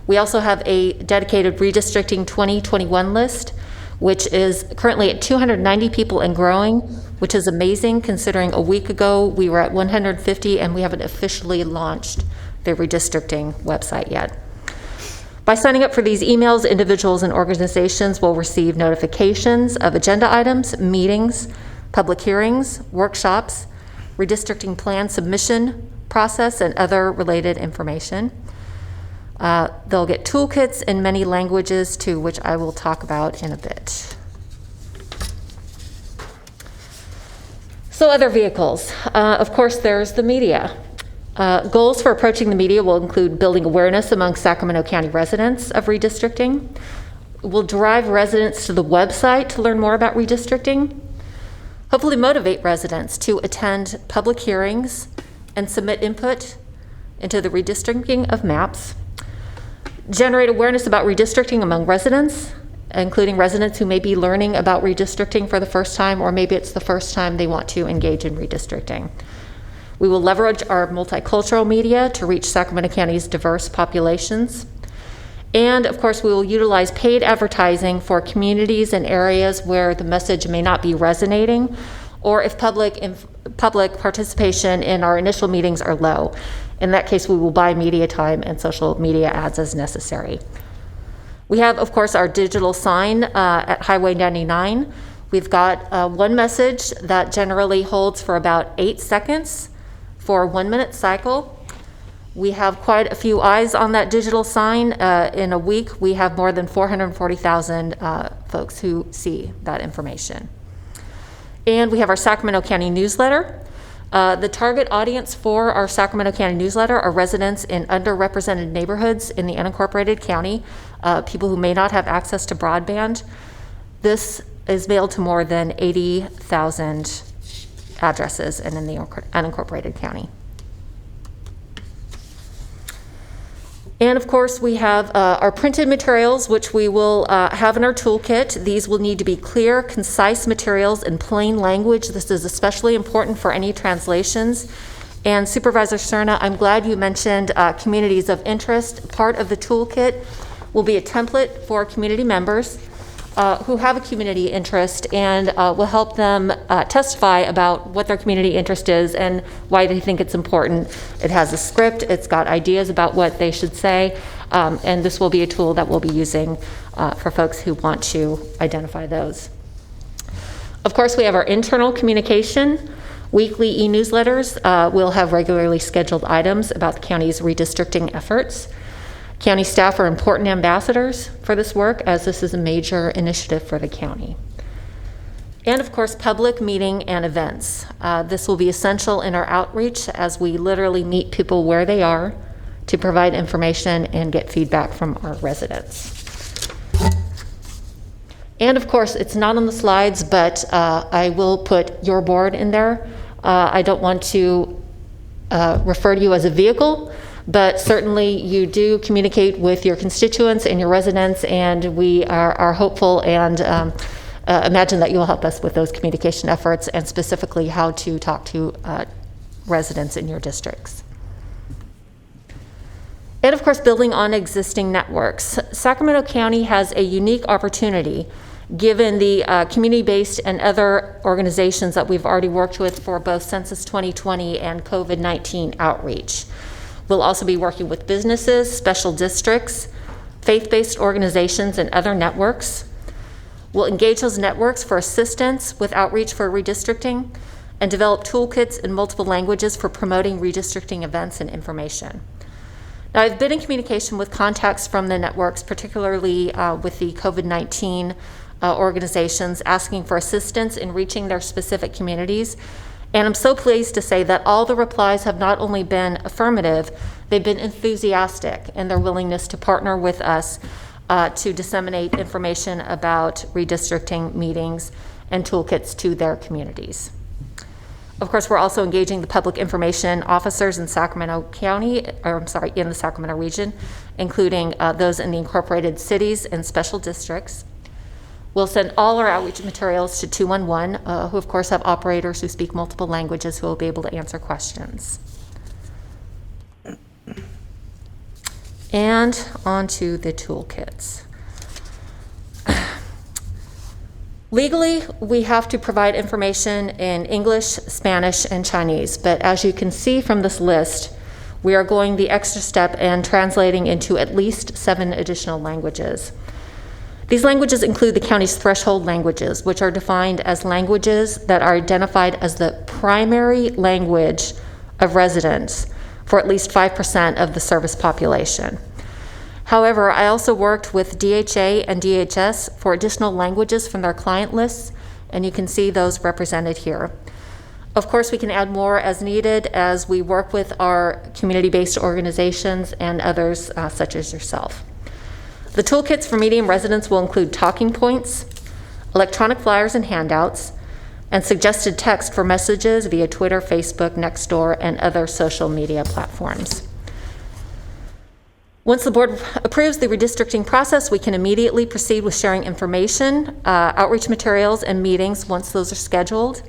We also have a dedicated Redistricting 2021 list, which is currently at 290 people and growing, which is amazing considering a week ago we were at 150 and we haven't officially launched the redistricting website yet. By signing up for these emails, individuals and organizations will receive notifications of agenda items, meetings, public hearings, workshops, redistricting plan submission process, and other related information. They'll get toolkits in many languages too, which I will talk about in a bit. So other vehicles. Of course, there's the media. Goals for approaching the media will include building awareness among Sacramento County residents of redistricting. We'll drive residents to the website to learn more about redistricting. Hopefully motivate residents to attend public hearings and submit input into the redistricting of maps. Generate awareness about redistricting among residents, including residents who may be learning about redistricting for the first time, or maybe it's the first time they want to engage in redistricting. We will leverage our multicultural media to reach Sacramento County's diverse populations. And of course, we will utilize paid advertising for communities and areas where the message may not be resonating, or if public participation in our initial meetings are low. In that case, we will buy media time and social media ads as necessary. We have, of course, our digital sign at Highway 99. We've got one message that generally holds for about 8 seconds for a 1-minute cycle. We have quite a few eyes on that digital sign. In a week, we have more than 440,000 folks who see that information. And we have our Sacramento County newsletter. The target audience for our Sacramento County newsletter are residents in underrepresented neighborhoods in the unincorporated county, people who may not have access to broadband. This is mailed to more than 80,000 addresses and in the unincorporated county. And of course, we have our printed materials, which we will have in our toolkit. These will need to be clear, concise materials in plain language. This is especially important for any translations. And Supervisor Cerna, I'm glad you mentioned communities of interest. Part of the toolkit will be a template for community members who have a community interest, and will help them testify about what their community interest is and why they think it's important. It has a script, it's got ideas about what they should say, and this will be a tool that we'll be using for folks who want to identify those. Of course, we have our internal communication. Weekly e-newsletters will have regularly scheduled items about the county's redistricting efforts. County staff are important ambassadors for this work, as this is a major initiative for the county. And of course, public meeting and events. This will be essential in our outreach as we literally meet people where they are to provide information and get feedback from our residents. And of course, it's not on the slides, but I will put your board in there. I don't want to refer to you as a vehicle, but certainly you do communicate with your constituents and your residents, and we are hopeful and imagine that you'll help us with those communication efforts, and specifically how to talk to residents in your districts. And of course, building on existing networks. Sacramento County has a unique opportunity given the community-based and other organizations that we've already worked with for both Census 2020 and COVID-19 outreach. We'll also be working with businesses, special districts, faith-based organizations, and other networks. We'll engage those networks for assistance with outreach for redistricting and develop toolkits in multiple languages for promoting redistricting events and information. Now, I've been in communication with contacts from the networks, particularly with the COVID-19 organizations, asking for assistance in reaching their specific communities. And I'm so pleased to say that all the replies have not only been affirmative, they've been enthusiastic in their willingness to partner with us to disseminate information about redistricting meetings and toolkits to their communities. Of course, we're also engaging the public information officers in Sacramento County, in the Sacramento region, including those in the incorporated cities and special districts. We'll send all our outreach materials to 211, who of course have operators who speak multiple languages who will be able to answer questions. And on to the toolkits. Legally, we have to provide information in English, Spanish, and Chinese, but as you can see from this list, We are going the extra step and translating into at least 7 additional languages. These languages include the county's threshold languages, which are defined as languages that are identified as the primary language of residents for at least 5% of the service population. However, I also worked with DHA and DHS for additional languages from their client lists, and you can see those represented here. Of course, we can add more as needed as we work with our community-based organizations and others such as yourself. The toolkits for medium residents will include talking points, electronic flyers and handouts, and suggested text for messages via Twitter, Facebook, Nextdoor, and other social media platforms. Once the board approves the redistricting process, we can immediately proceed with sharing information, outreach materials, and meetings once those are scheduled.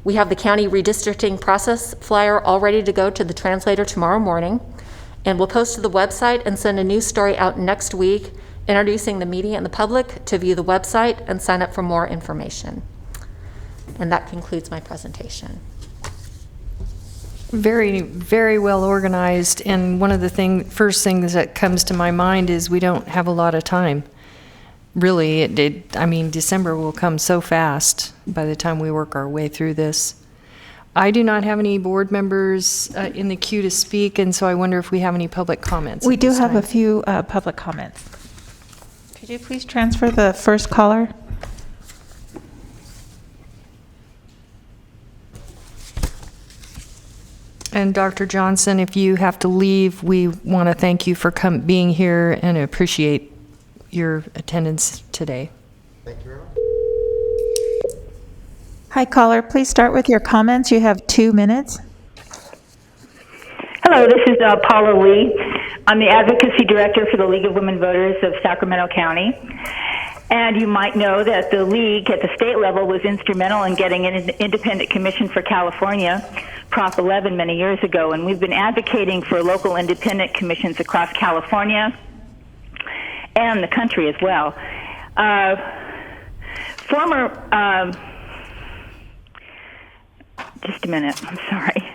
We have the county redistricting process flyer all ready to go to the translator tomorrow morning, and we'll post to the website and send a news story out next week introducing the media and the public to view the website and sign up for more information. And that concludes my presentation. Very, very well organized, and one of the first things that comes to my mind is we don't have a lot of time. Really, December will come so fast by the time we work our way through this. I do not have any board members in the queue to speak, and so I wonder if we have any public comments. We do have a few public comments. Could you please transfer the first caller? And Dr. Johnson, if you have to leave, we want to thank you for being here and appreciate your attendance today. Thank you very much. Hi, caller. Please start with your comments. You have 2 minutes. Hello, this is Paula Lee. I'm the Advocacy Director for the League of Women Voters of Sacramento County. And you might know that the League at the state level was instrumental in getting an independent commission for California, Prop 11, many years ago. And we've been advocating for local independent commissions across California and the country as well. Just a minute, I'm sorry.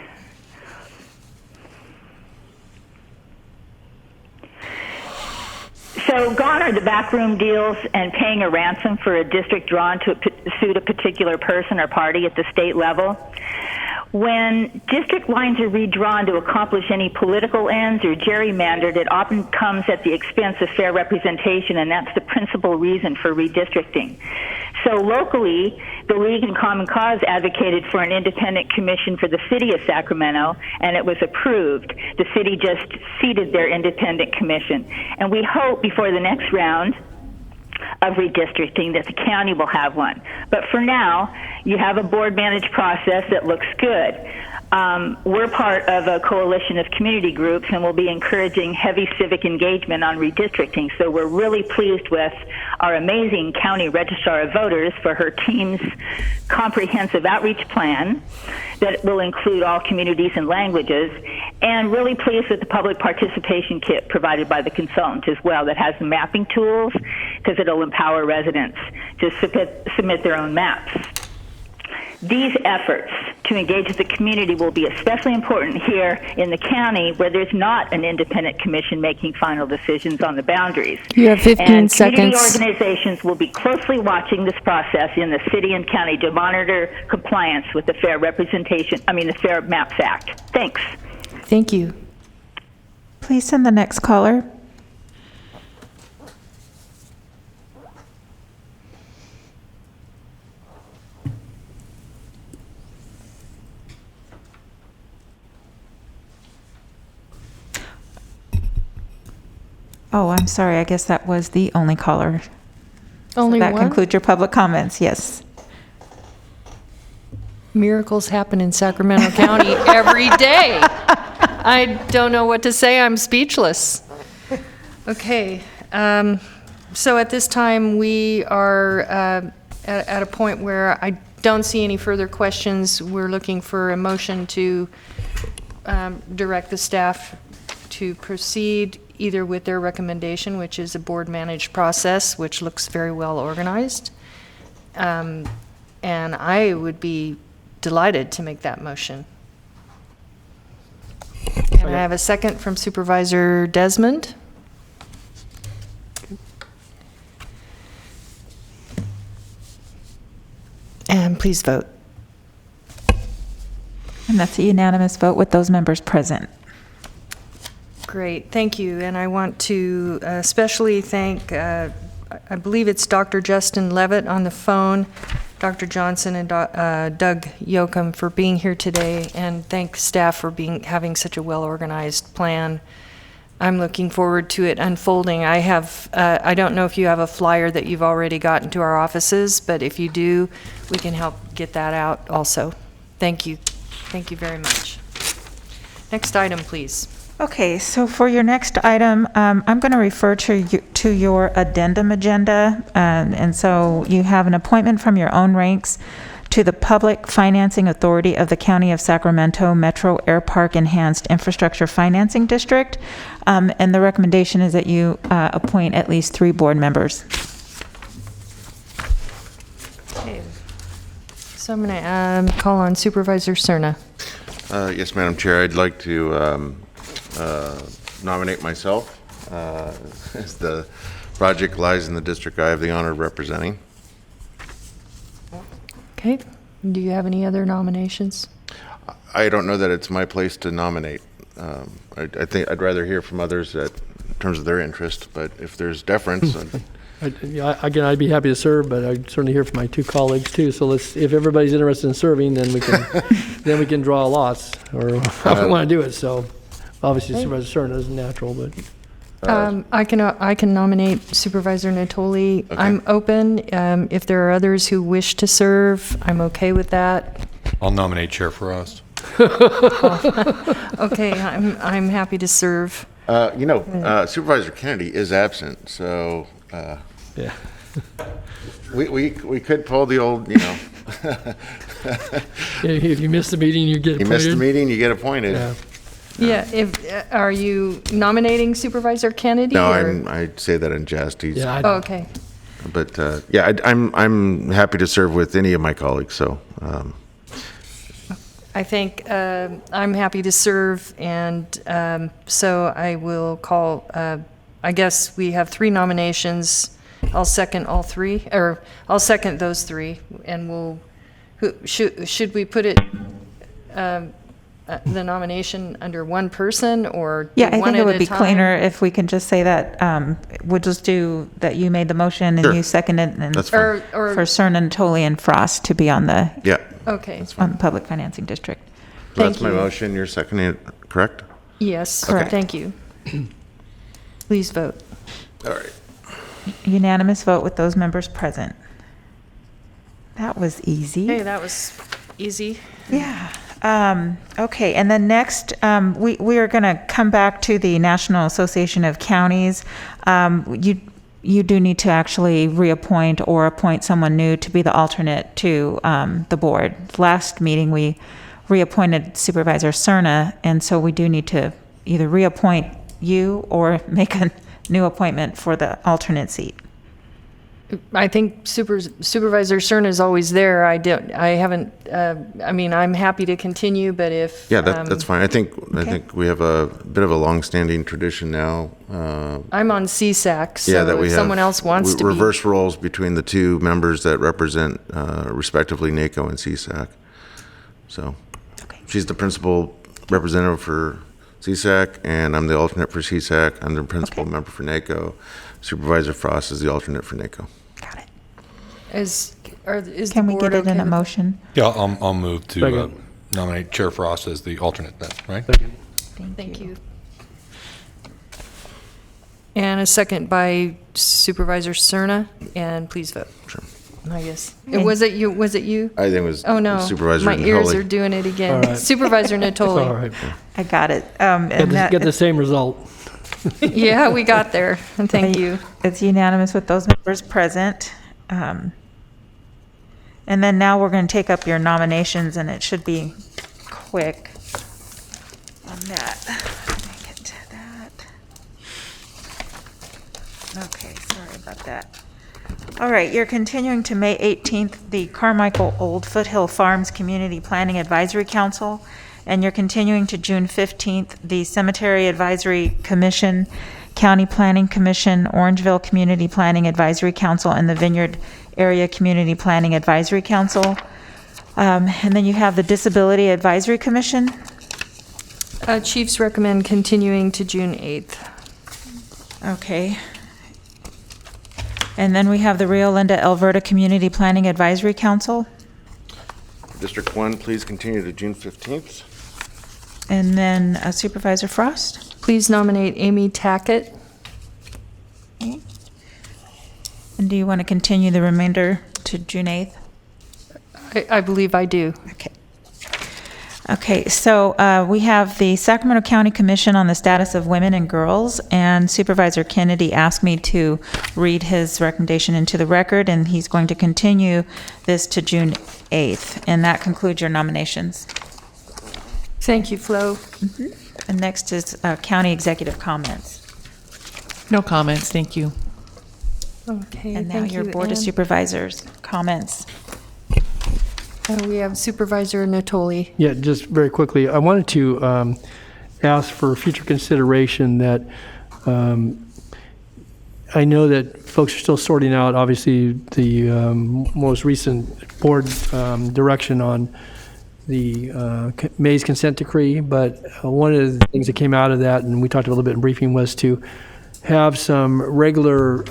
So gone are the backroom deals and paying a ransom for a district drawn to suit a particular person or party at the state level. When district lines are redrawn to accomplish any political ends or gerrymandered, it often comes at the expense of fair representation, and that's the principal reason for redistricting. So locally, the League and Common Cause advocated for an independent commission for the city of Sacramento, and it was approved. The city just seated their independent commission. And we hope before the next round of redistricting that the county will have one. But for now, you have a board managed process that looks good. We're part of a coalition of community groups, and we'll be encouraging heavy civic engagement on redistricting. So we're really pleased with our amazing county registrar of voters for her team's comprehensive outreach plan that will include all communities and languages, and really pleased with the public participation kit provided by the consultant as well that has the mapping tools, because it'll empower residents to submit their own maps. These efforts to engage with the community will be especially important here in the county, where there's not an independent commission making final decisions on the boundaries. You have 15 seconds. Community organizations will be closely watching this process in the city and county to monitor compliance with the Fair Maps Act. Thanks. Thank you. Please send the next caller. Oh, I'm sorry. I guess that was the only caller. Only that one? concludes your public comments. Yes. Miracles happen in Sacramento County every day. I don't know what to say. I'm speechless. Okay. So at this time, we are at a point where I don't see any further questions. We're looking for a motion to direct the staff to proceed either with their recommendation, which is a board-managed process, which looks very well organized. And I would be delighted to make that motion. Can I have a second from Supervisor Desmond? And please vote. And that's a unanimous vote with those members present. Great, thank you. And I want to especially thank, I believe it's Dr. Justin Levitt on the phone, Dr. Johnson and Doug Yoakum for being here today, and thank staff for having such a well-organized plan. I'm looking forward to it unfolding. I don't know if you have a flyer that you've already gotten to our offices, but if you do, we can help get that out also. Thank you. Thank you very much. Next item, please. Okay, so for your next item, I'm going to refer to your addendum agenda. And so you have an appointment from your own ranks to the Public Financing Authority of the County of Sacramento Metro Air Park Enhanced Infrastructure Financing District. And the recommendation is that you appoint at least 3 board members. Okay. So I'm going to call on Supervisor Cerna. Yes, Madam Chair, I'd like to nominate myself as the project lies in the district I have the honor of representing. Okay. Do you have any other nominations? I don't know that it's my place to nominate. I think I'd rather hear from others in terms of their interest, but if there's deference. Again, I'd be happy to serve, but I'd certainly hear from my 2 colleagues too. So if everybody's interested in serving, then we can draw lots, or how we want to do it. So obviously Supervisor Cerna is natural, but. I can nominate Supervisor Natoli. Okay. I'm open. If there are others who wish to serve, I'm okay with that. I'll nominate Chair Frost. Okay, I'm happy to serve. Supervisor Kennedy is absent, so yeah, we could pull the old, If you miss the meeting, you get appointed. You miss the meeting, you get appointed. Yeah. Yeah, are you nominating Supervisor Kennedy? No, or? I'd say that in jest. Yeah, okay. But I'm happy to serve with any of my colleagues. So I think I'm happy to serve, and so I will call. I guess we have 3 nominations. I'll second all 3, or I'll second those 3, and should we put it? The nomination under one person, or Yeah, I think it would be time? cleaner if we can just say that, we'll just do that you made the motion and Sure. you seconded, and That's fine. Or for Cerna, Natoli, and Frost to be on the okay. on the Public Financing District. So that's Thank my you. motion. You're seconding it, correct? Yes, Correct. thank you. Please vote. All right. Unanimous vote with those members present. That was easy. Hey, that was easy. Yeah. Okay, and then next, we are going to come back to the National Association of Counties. You do need to actually reappoint or appoint someone new to be the alternate to the board. Last meeting, we reappointed Supervisor Cerna, and so we do need to either reappoint you or make a new appointment for the alternate seat. I think Supervisor Cerna is always there. I haven't. I mean, I'm happy to continue, but if That's fine. I think we have a bit of a long-standing tradition now. I'm on CSAC, so that we if have, someone else wants to reverse roles between the 2 members that represent respectively NACO and CSAC. So she's the principal representative for CSAC, and I'm the alternate for CSAC. I'm the principal member for NACO. Supervisor Frost is the alternate for NACO. Got it. Is Can the we board get it in okay a with motion? Yeah, I'll move to Second. nominate Chair Frost as the alternate then, right? Thank you. And a second by Supervisor Cerna, and please vote. Sure. I guess. Okay. Was it you? I think it was Oh, no. Supervisor My ears Natoli. are doing it again. All right. Supervisor Natoli. All right. I got it. And Get the same result. Yeah, we got there. Thank you. It's unanimous with those members present. And then now we're going to take up your nominations, and it should be quick on that. Let me get to that. Okay, sorry about that. All right, you're continuing to May 18th, the Carmichael Old Foothill Farms Community Planning Advisory Council. And you're continuing to June 15th, the Cemetery Advisory Commission, County Planning Commission, Orangeville Community Planning Advisory Council, and the Vineyard Area Community Planning Advisory Council. And then you have the Disability Advisory Commission. Chiefs recommend continuing to June 8th. Okay. And then we have the Rio Linda Alberta Community Planning Advisory Council. District 1, please continue to June 15th. And then Supervisor Frost. Please nominate Amy Tackett. Okay. And do you want to continue the remainder to June 8th? I believe I do. Okay. Okay, so we have the Sacramento County Commission on the Status of Women and Girls, and Supervisor Kennedy asked me to read his recommendation into the record, and he's going to continue this to June 8th. And that concludes your nominations. Thank you, Flo. Mm-hmm. And next is county executive comments. No comments, thank you. Okay, And now thank your you, Board of Ann. Supervisors comments. We have Supervisor Natoli. Yeah, just very quickly, I wanted to ask for future consideration that I know that folks are still sorting out, obviously, the most recent board direction on the May's consent decree, but one of the things that came out of that, and we talked a little bit in briefing, was to have some regular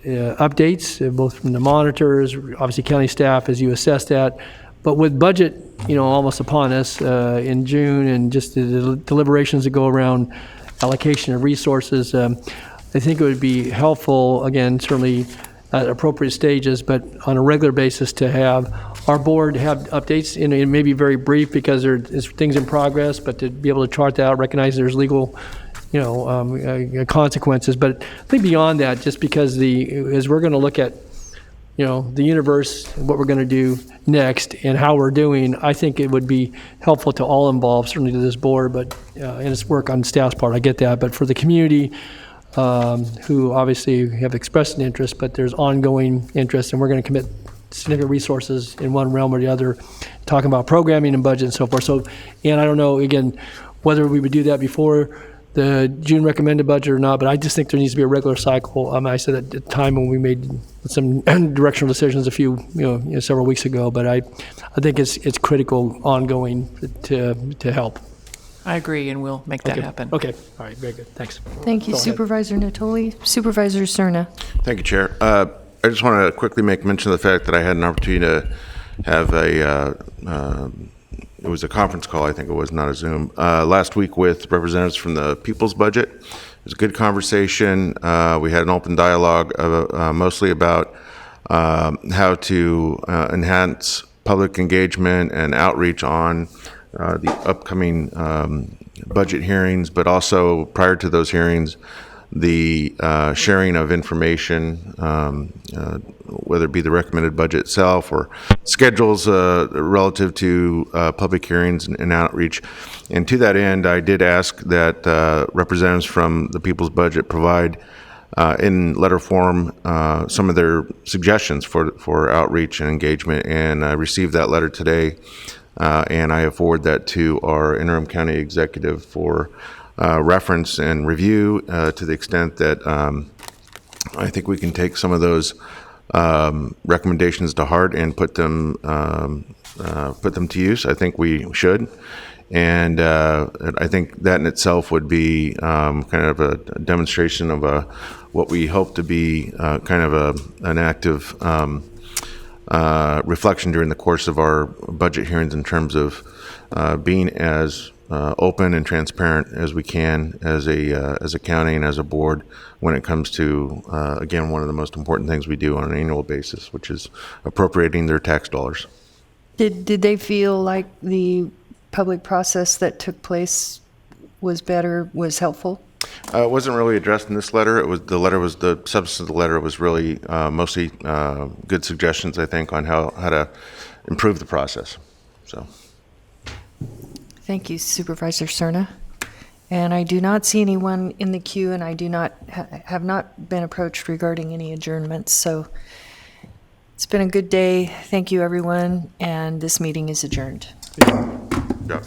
updates, both from the monitors, obviously county staff as you assess that. But with budget, almost upon us in June, and just the deliberations that go around allocation of resources, I think it would be helpful, again, certainly at appropriate stages, but on a regular basis, to have our board have updates. It may be very brief because there's things in progress, but to be able to chart that out, recognize there's legal consequences. But I think beyond that, just because as we're going to look at, the universe, what we're going to do next and how we're doing, I think it would be helpful to all involved, certainly to this board, but and its work on staff's part, I get that. But for the community, who obviously have expressed an interest, but there's ongoing interest, and we're going to commit significant resources in one realm or the other, talking about programming and budget and so forth. So, and I don't know, again, whether we would do that before the June recommended budget or not, but I just think there needs to be a regular cycle. I said at the time when we made some directional decisions several weeks ago, but I think it's critical ongoing to help. I agree, and we'll make that happen. Okay, all right, very good, thanks. Thank you, Go ahead. Supervisor Natoli. Supervisor Cerna. Thank you, Chair. I just want to quickly make mention of the fact that I had an opportunity to have it was a conference call, I think it was, not a Zoom, last week with representatives from the People's Budget. It was a good conversation. We had an open dialogue mostly about how to enhance public engagement and outreach on the upcoming budget hearings, but also prior to those hearings, the sharing of information, whether it be the recommended budget itself or schedules relative to public hearings and outreach. And to that end, I did ask that representatives from the People's Budget provide in letter form some of their suggestions for outreach and engagement. And I received that letter today, and I have forwarded that to our interim county executive for reference and review to the extent that I think we can take some of those recommendations to heart and put them to use. I think we should, and I think that in itself would be kind of a demonstration of what we hope to be kind of an active reflection during the course of our budget hearings in terms of being as open and transparent as we can as a county and as a board when it comes to, again, one of the most important things we do on an annual basis, which is appropriating their tax dollars. Did they feel like the public process that took place was helpful? It wasn't really addressed in this letter. The substance of the letter was really mostly good suggestions, I think, on how to improve the process. So. Thank you, Supervisor Cerna. And I do not see anyone in the queue, and I do not have not been approached regarding any adjournments. So it's been a good day. Thank you, everyone, and this meeting is adjourned. Yeah.